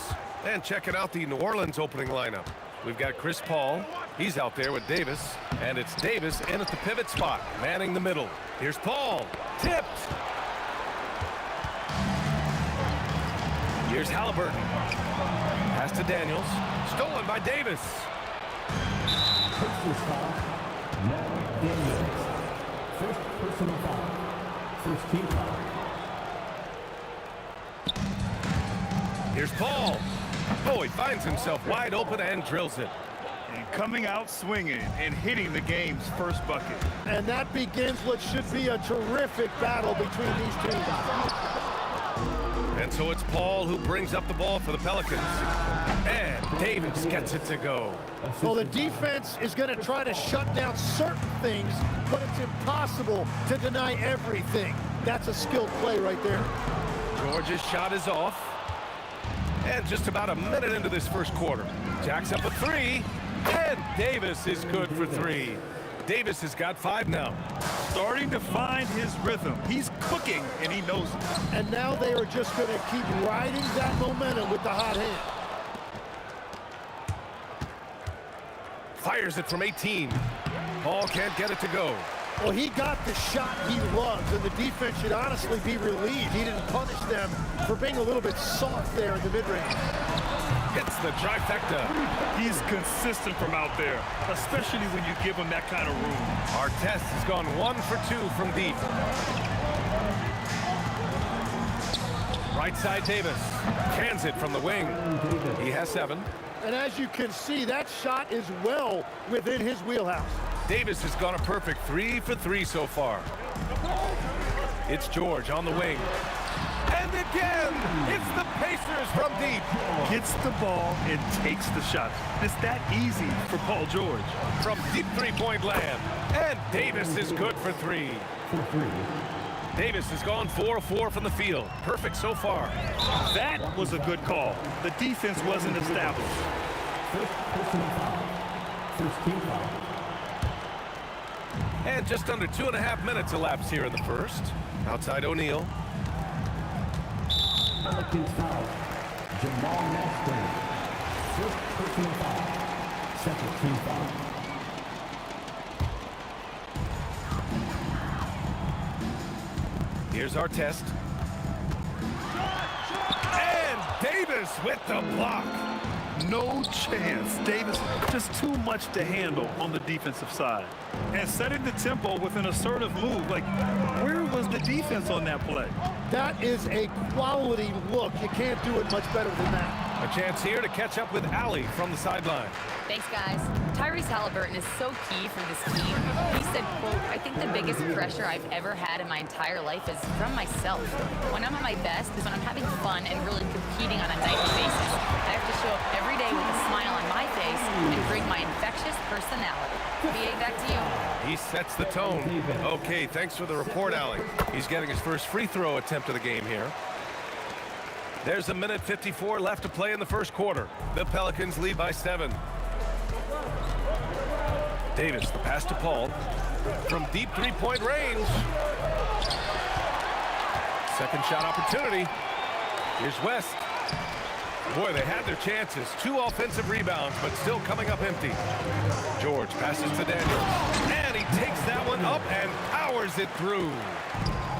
And checking out the New Orleans opening lineup. We've got Chris Paul. He's out there with Davis. And it's Davis in at the pivot spot, manning the middle. Here's Paul. Tipped. Here's Halliburton. Pass to Daniels. Stolen by Davis. Personal foul. Now Daniels. First personal foul. First team foul. Here's Paul. Oh, he finds himself wide open and drills it. And coming out swinging and hitting the game's first bucket. And that begins what should be a terrific battle between these teams. And so it's Paul who brings up the ball for the Pelicans. And Davis gets it to go. Well, the defense is going to try to shut down certain things, but it's impossible to deny everything. That's a skilled play right there. George's shot is off. And just about a minute into this first quarter. Jacks up a three. And Davis is good for three. Davis has got 5 now. Starting to find his rhythm. He's cooking, and he knows it. And now they are just going to keep riding that momentum with the hot hand. Fires it from 18. Paul can't get it to go. Well, he got the shot he loves, and the defense should honestly be relieved. He didn't punish them for being a little bit soft there in the mid-range. Hits the trifecta. He's consistent from out there, especially when you give him that kind of room. Artest has gone 1 for 2 from deep. Right side Davis. Cans it from the wing. He has 7. And as you can see, that shot is well within his wheelhouse. Davis has gone a perfect 3 for 3 so far. It's George on the wing. And again, it's the Pacers from deep. Gets the ball and takes the shot. It's that easy for Paul George. From deep three-point land. And Davis is good for 3. Davis has gone 4 of 4 from the field. Perfect so far. That was a good call. The defense wasn't established. First personal foul. First team foul. And just under 2.5 minutes elapsed here in the first. Outside O'Neal. Pelicans foul. Jamal Mashburn. First personal foul. Second team foul. Here's Artest. And Davis with the block. No chance. Davis just too much to handle on the defensive side. And setting the tempo with an assertive move. Like, where was the defense on that play? That is a quality look. You can't do it much better than that. A chance here to catch up with Allie from the sideline. Thanks, guys. Tyrese Halliburton is so key for this team. He said, quote, "I think the biggest pressure I've ever had in my entire life is from myself. When I'm at my best is when I'm having fun and really competing on a nightly basis. I have to show up every day with a smile on my face and bring my infectious personality." BA, back to you. He sets the tone. Okay, thanks for the report, Allie. He's getting his first free throw attempt of the game here. There's a minute 54 left to play in the first quarter. The Pelicans lead by 7. Davis, the pass to Paul. From deep three-point range. Second shot opportunity. Here's West. Boy, they had their chances. 2 offensive rebounds, but still coming up empty. George passes to Daniels. And he takes that one up and powers it through.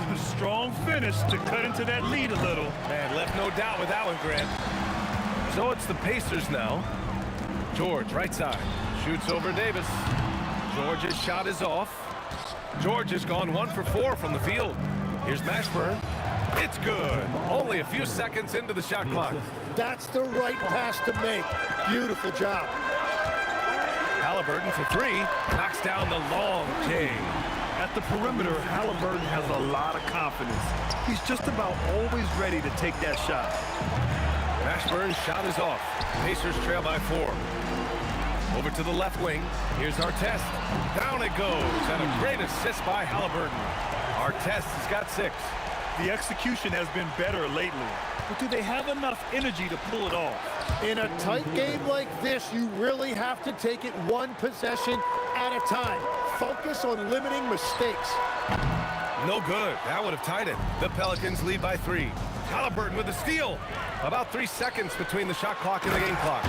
A strong finish to cut into that lead a little. Man, left no doubt with that one, Grant. So it's the Pacers now. George, right side. Shoots over Davis. George's shot is off. George has gone 1 for 4 from the field. Here's Mashburn. It's good. Only a few seconds into the shot clock. That's the right pass to make. Beautiful job. Halliburton for 3. Knocks down the long J. At the perimeter, Halliburton has a lot of confidence. He's just about always ready to take that shot. Mashburn's shot is off. Pacers trail by 4. Over to the left wing. Here's Artest. Down it goes. And a great assist by Halliburton. Artest has got 6. The execution has been better lately. But do they have enough energy to pull it off? In a tight game like this, you really have to take it one possession at a time. Focus on limiting mistakes. No good. That would have tied it. The Pelicans lead by 3. Halliburton with the steal. About 3 seconds between the shot clock and the game clock.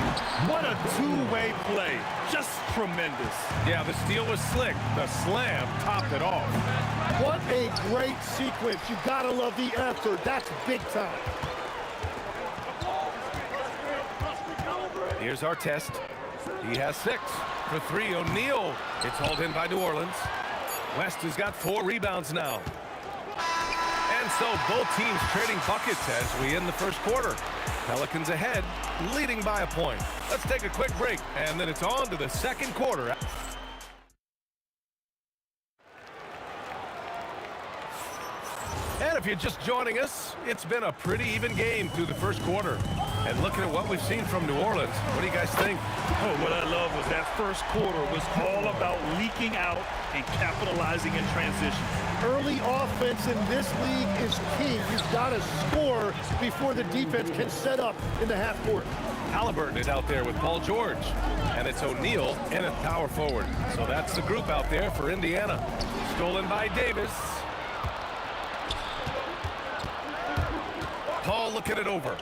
What a two-way play. Just tremendous. Yeah, the steal was slick. The slam topped it off. What a great sequence. You gotta love the effort. That's big time. Here's our test. He has 6. For 3, O'Neal. It's hauled in by New Orleans. West has got 4 rebounds now. And so both teams trading buckets as we end the first quarter. Pelicans ahead, leading by a point. Let's take a quick break, and then it's on to the second quarter. And if you're just joining us, it's been a pretty even game through the first quarter. And looking at what we've seen from New Orleans, what do you guys think? Oh, what I love was that first quarter was all about leaking out and capitalizing in transition. Early offense in this league is key. You've got to score before the defense can set up in the half court. Halliburton is out there with Paul George. And it's O'Neal and a power forward. So that's the group out there for Indiana. Stolen by Davis. Paul looking it over.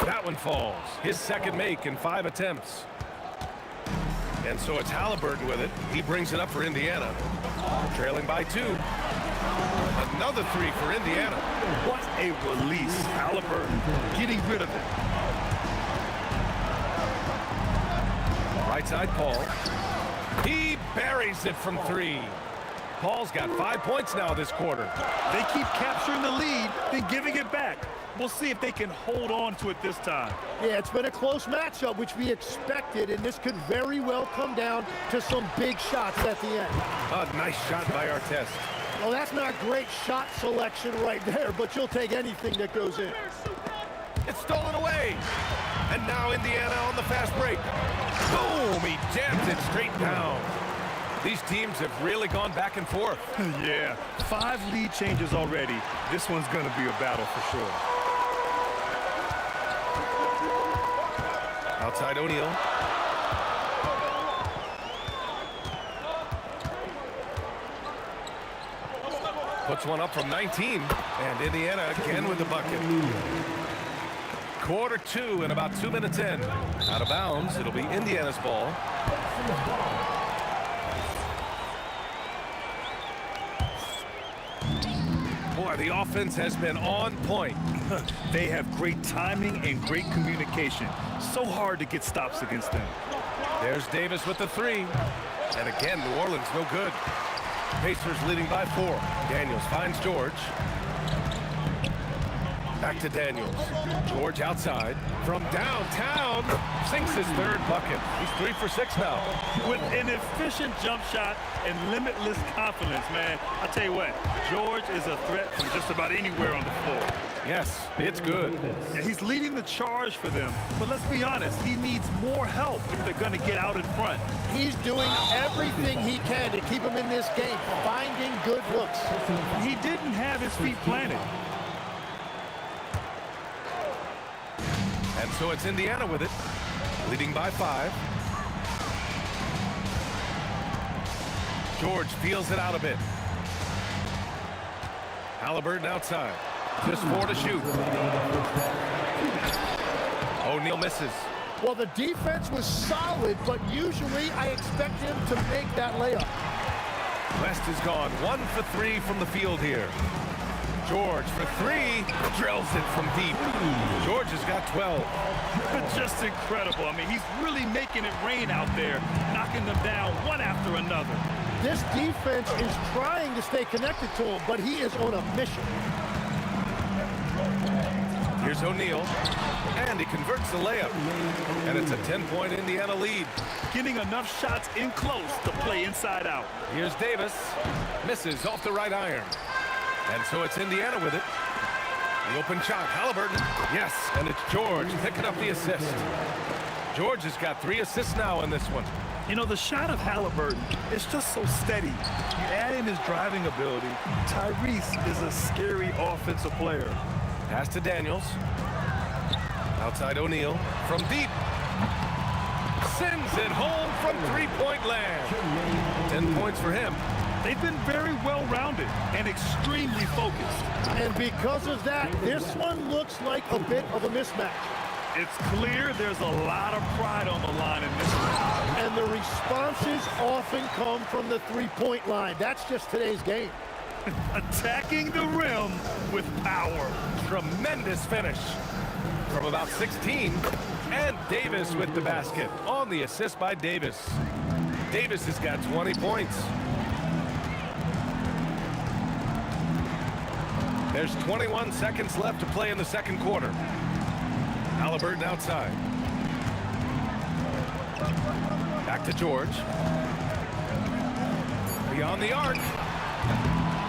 That one falls. His second make in 5 attempts. And so it's Halliburton with it. He brings it up for Indiana. Trailing by 2. Another 3 for Indiana. What a release. Halliburton getting rid of it. Right side, Paul. He buries it from 3. Paul's got 5 points now this quarter. They keep capturing the lead, then giving it back. We'll see if they can hold on to it this time. Yeah, it's been a close matchup, which we expected, and this could very well come down to some big shots at the end. A nice shot by Artest. Well, that's not great shot selection right there, but you'll take anything that goes in. It's stolen away. And now Indiana on the fast break. Boom! He jams it straight down. These teams have really gone back and forth. Yeah, 5 lead changes already. This one's going to be a battle for sure. Outside O'Neal. Puts one up from 19. And Indiana again with the bucket. Quarter 2 and about 2 minutes in. Out of bounds. It'll be Indiana's ball. Boy, the offense has been on point. They have great timing and great communication. So hard to get stops against them. There's Davis with the 3. And again, New Orleans no good. Pacers leading by 4. Daniels finds George. Back to Daniels. George outside. From downtown. Sinks his 3rd bucket. He's 3 for 6 now. With an efficient jump shot and limitless confidence, man. I tell you what, George is a threat from just about anywhere on the floor. Yes, it's good. Yeah, he's leading the charge for them. But let's be honest, he needs more help if they're going to get out in front. He's doing everything he can to keep him in this game, finding good looks. He didn't have his feet planted. And so it's Indiana with it, leading by 5. George feels it out a bit. Halliburton outside. Just 4 to shoot. O'Neal misses. Well, the defense was solid, but usually I expect him to make that layup. West has gone 1 for 3 from the field here. George for 3, drills it from deep. George has got 12. Just incredible. I mean, he's really making it rain out there, knocking them down one after another. This defense is trying to stay connected to him, but he is on a mission. Here's O'Neal, and he converts the layup. And it's a 10-point Indiana lead. Getting enough shots in close to play inside out. Here's Davis, misses off the right iron. And so it's Indiana with it. The open shot, Halliburton. Yes, and it's George picking up the assist. George has got 3 assists now in this one. You know, the shot of Halliburton is just so steady. You add in his driving ability. Tyrese is a scary offensive player. Pass to Daniels. Outside O'Neal from deep. Sends it home from 3-point land. 10 points for him. They've been very well-rounded and extremely focused. And because of that, this one looks like a bit of a mismatch. It's clear there's a lot of pride on the line in this one. And the responses often come from the three-point line. That's just today's game. Attacking the rim with power. Tremendous finish from about 16. And Davis with the basket on the assist by Davis. Davis has got 20 points. There's 21 seconds left to play in the second quarter. Halliburton outside. Back to George. Beyond the arc.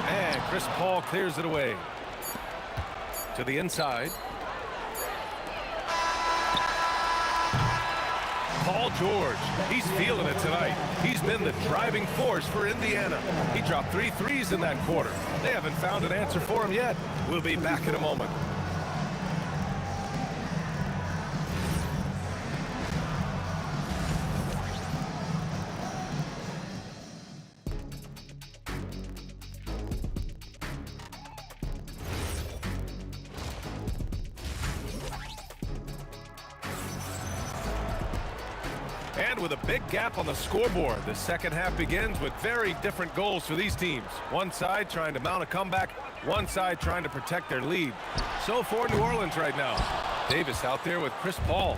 And Chris Paul clears it away. To the inside. Paul George, he's feeling it tonight. He's been the driving force for Indiana. He dropped 3 threes in that quarter. They haven't found an answer for him yet. We'll be back in a moment. And with a big gap on the scoreboard, the second half begins with very different goals for these teams. One side trying to mount a comeback, one side trying to protect their lead. So for New Orleans right now, Davis out there with Chris Paul.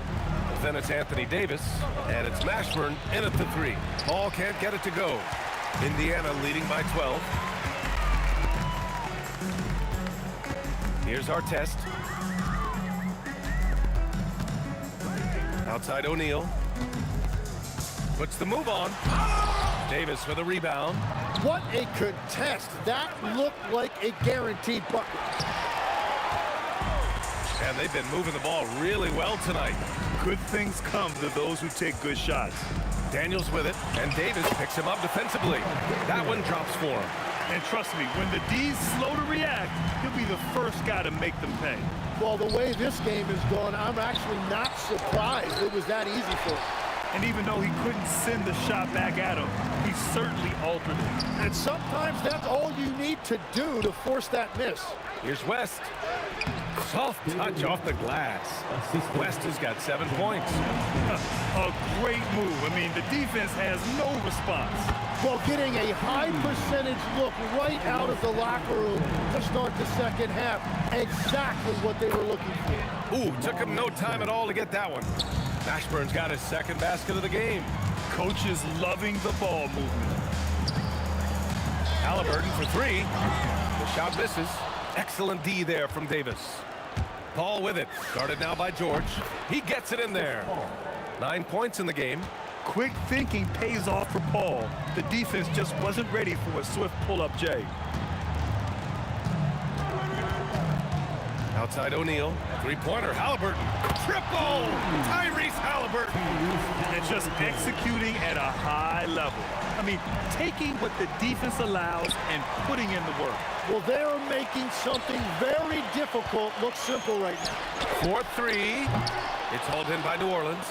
Then it's Anthony Davis, and it's Mashburn in at the 3. Paul can't get it to go. Indiana leading by 12. Here's our test. Outside O'Neal. Puts the move on. Davis for the rebound. What a contest. That looked like a guaranteed bucket. And they've been moving the ball really well tonight. Good things come to those who take good shots. Daniels with it, and Davis picks him up defensively. That one drops for him. And trust me, when the D's slow to react, he'll be the first guy to make them pay. Well, the way this game has gone, I'm actually not surprised it was that easy for him. And even though he couldn't send the shot back at him, he certainly altered it. And sometimes that's all you need to do to force that miss. Here's West. Soft touch off the glass. West has got 7 points. A great move. I mean, the defense has no response. Well, getting a high percentage look right out of the locker room to start the second half. Exactly what they were looking for. Ooh, took him no time at all to get that one. Mashburn's got his second basket of the game. Coach is loving the ball movement. Halliburton for 3. The shot misses. Excellent D there from Davis. Paul with it. Guarded now by George. He gets it in there. 9 points in the game. Quick thinking pays off for Paul. The defense just wasn't ready for a swift pull-up J. Outside O'Neal. Three-pointer. Halliburton. Triple! Tyrese Halliburton. And just executing at a high level. I mean, taking what the defense allows and putting in the work. Well, they're making something very difficult look simple right now. 4-3. It's hauled in by New Orleans.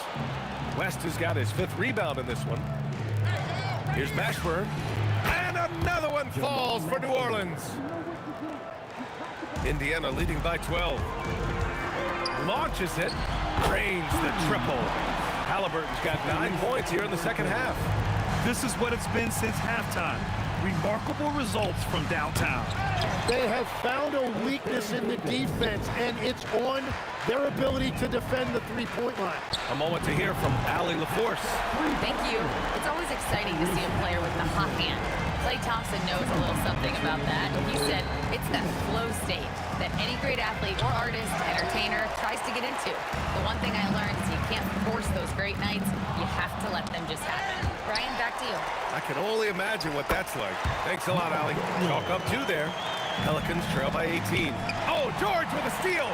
West has got his 5th rebound in this one. Here's Mashburn. And another one falls for New Orleans. Indiana leading by 12. Launches it. Drains the triple. Halliburton's got 9 points here in the second half. This is what it's been since halftime. Remarkable results from downtown. They have found a weakness in the defense, and it's on their ability to defend the three-point line. A moment to hear from Allie LaForce. Thank you. It's always exciting to see a player with the hot hand. Klay Thompson knows a little something about that. He said it's that flow state that any great athlete or artist, entertainer tries to get into. The one thing I learned is you can't force those great nights. You have to let them just happen. Brian, back to you. I can only imagine what that's like. Thanks a lot, Allie. Chalk up 2 there. Pelicans trail by 18. Oh, George with a steal.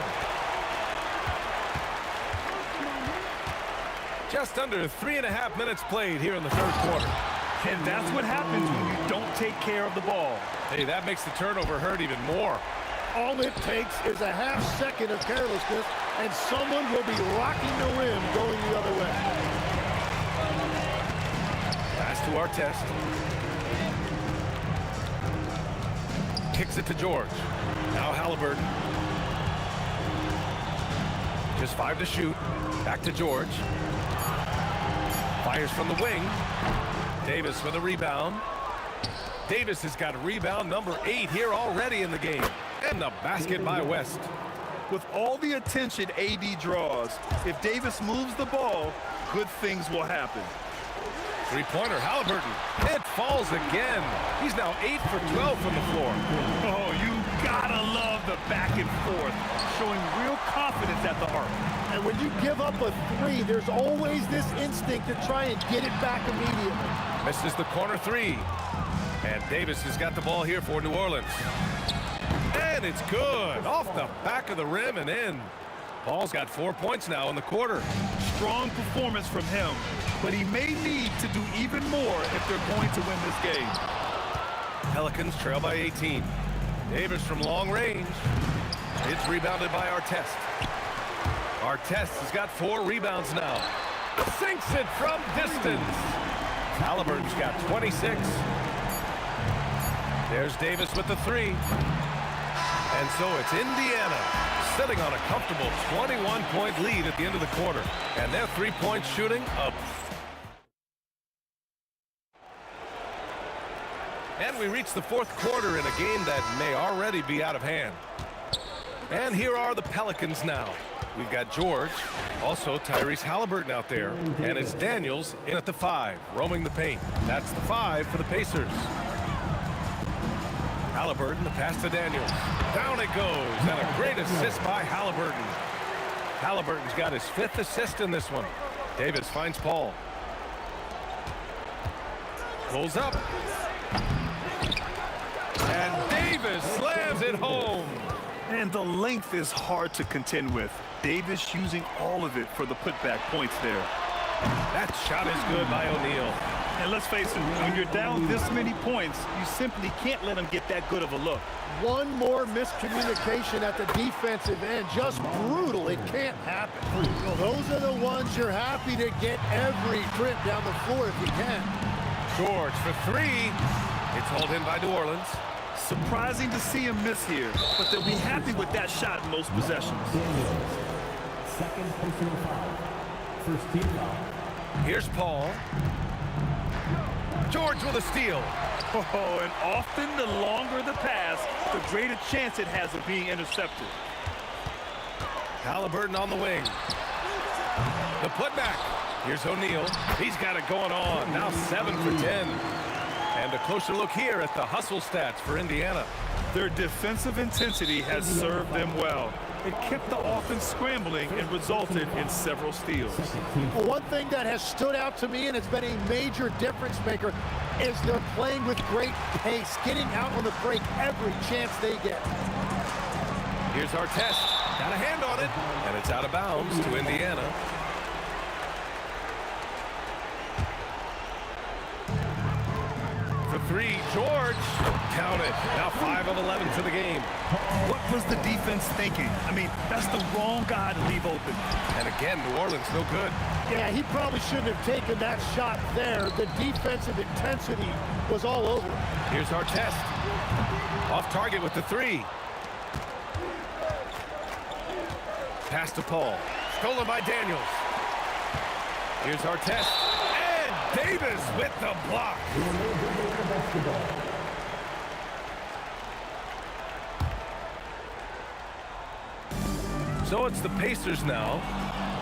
Just under 3.5 minutes played here in the third quarter. And that's what happens when you don't take care of the ball. Hey, that makes the turnover hurt even more. All it takes is a half second of carelessness, and someone will be rocking the rim going the other way. Pass to our test. kicks it to George. Now Halliburton. Just 5 to shoot. Back to George. Fires from the wing. Davis with a rebound. Davis has got rebound number 8 here already in the game. And the basket by West. With all the attention AD draws, if Davis moves the ball, good things will happen. Three-pointer, Halliburton. It falls again. He's now 8 for 12 from the floor. Oh, you gotta love the back and forth, showing real confidence at the arc. And when you give up a 3, there's always this instinct to try and get it back immediately. Misses the corner 3. And Davis has got the ball here for New Orleans. And it's good. Off the back of the rim and in. Paul's got 4 points now in the quarter. Strong performance from him, but he may need to do even more if they're going to win this game. Pelicans trail by 18. Davis from long range. It's rebounded by Artest. Artest has got 4 rebounds now. Sinks it from distance. Halliburton's got 26. There's Davis with the 3. And so it's Indiana sitting on a comfortable 21-point lead at the end of the quarter. And their three-point shooting up. And we reach the 4th quarter in a game that may already be out of hand. And here are the Pelicans now. We've got George, also Tyrese Halliburton out there, and it's Daniels in at the 5, roaming the paint. That's the 5 for the Pacers. Halliburton, the pass to Daniels. Down it goes, and a great assist by Halliburton. Halliburton's got his 5th assist in this one. Davis finds Paul. Pulls up. And Davis slams it home. And the length is hard to contend with. Davis using all of it for the putback points there. That shot is good by O'Neal. And let's face it, when you're down this many points, you simply can't let them get that good of a look. One more miscommunication at the defensive end. Just brutal. It can't happen. Well, those are the ones you're happy to get every trip down the floor if you can. George for 3. It's hauled in by New Orleans. Surprising to see him miss here, but they'll be happy with that shot in most possessions. Second personal foul. First team foul. Here's Paul. George with a steal. Oh, and often the longer the pass, the greater chance it has of being intercepted. Halliburton on the wing. The putback. Here's O'Neal. He's got it going on. Now 7 for 10. And a closer look here at the hustle stats for Indiana. Their defensive intensity has served them well. It kept the offense scrambling and resulted in several steals. Well, one thing that has stood out to me, and it's been a major difference maker, is they're playing with great pace, getting out on the break every chance they get. Here's Artest. Got a hand on it, and it's out of bounds to Indiana. For 3, George. Count it. Now 5 of 11 for the game. What was the defense thinking? I mean, that's the wrong guy to leave open. And again, New Orleans no good. Yeah, he probably shouldn't have taken that shot there. The defensive intensity was all over. Here's Artest. Off target with the 3. Pass to Paul. Stolen by Daniels. Here's Artest. And Davis with the block. So it's the Pacers now.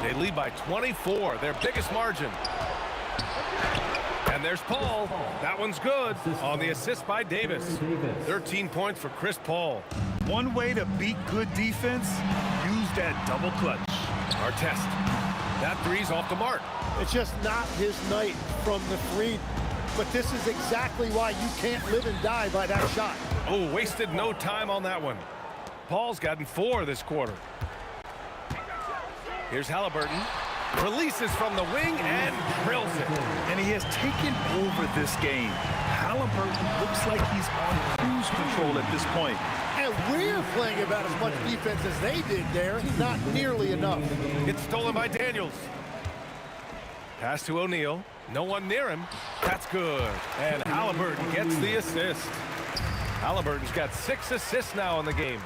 They lead by 24, their biggest margin. And there's Paul. That one's good on the assist by Davis. 13 points for Chris Paul. One way to beat good defense, use that double clutch. Artest. That 3's off the mark. It's just not his night from the 3. But this is exactly why you can't live and die by that shot. Oh, wasted no time on that one. Paul's gotten 4 this quarter. Here's Halliburton. Releases from the wing and drills it. And he has taken over this game. Halliburton looks like he's on cruise control at this point. And we're playing about as much defense as they did there. Not nearly enough. It's stolen by Daniels. Pass to O'Neal. No one near him. That's good. And Halliburton gets the assist. Halliburton's got 6 assists now in the game.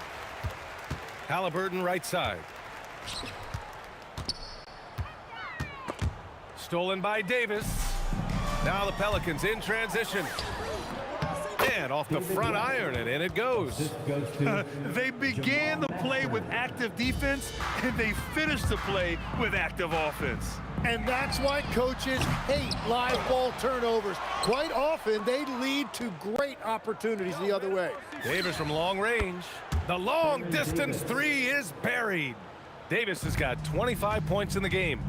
Halliburton right side. Stolen by Davis. Now the Pelicans in transition. And off the front iron, and in it goes. They began the play with active defense, and they finished the play with active offense. And that's why coaches hate live ball turnovers. Quite often, they lead to great opportunities the other way. Davis from long range. The long distance three is buried. Davis has got 25 points in the game.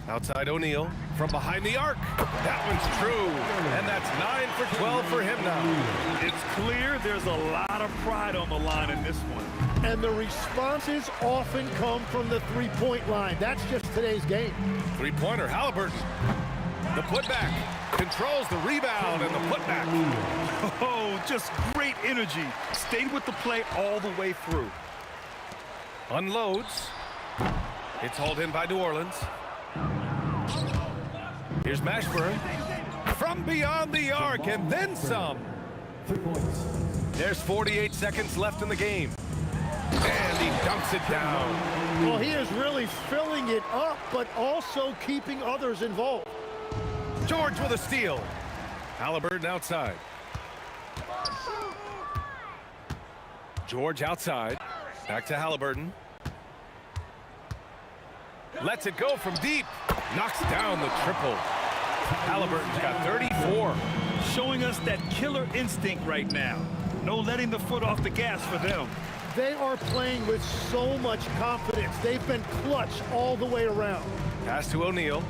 Outside O'Neal from behind the arc. That one's true. And that's 9 for 12 for him now. It's clear there's a lot of pride on the line in this one. And the responses often come from the three-point line. That's just today's game. Three-pointer, Halliburton. The putback. Controls the rebound and the putback. Oh, just great energy. Stayed with the play all the way through. Unloads. It's hauled in by New Orleans. Here's Mashburn from beyond the arc and then some. 3 points. There's 48 seconds left in the game. And he dunks it down. Well, he is really filling it up, but also keeping others involved. George with a steal. Halliburton outside. George outside. Back to Halliburton. Lets it go from deep. Knocks down the triple. Halliburton's got 34. Showing us that killer instinct right now. No letting the foot off the gas for them. They are playing with so much confidence. They've been clutch all the way around. Pass to O'Neal.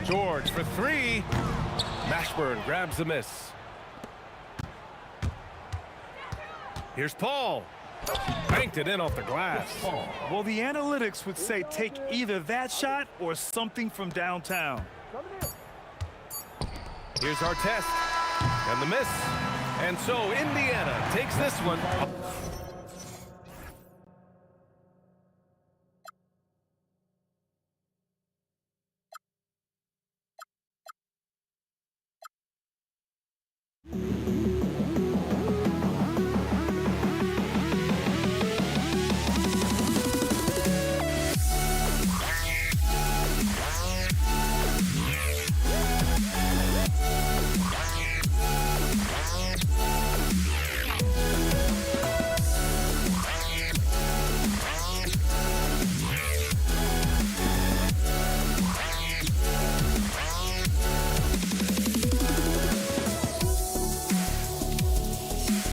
George for three. Mashburn grabs the miss. Here's Paul. Banked it in off the glass. Well, the analytics would say take either that shot or something from downtown. Here's Artest. And the miss. And so Indiana takes this one.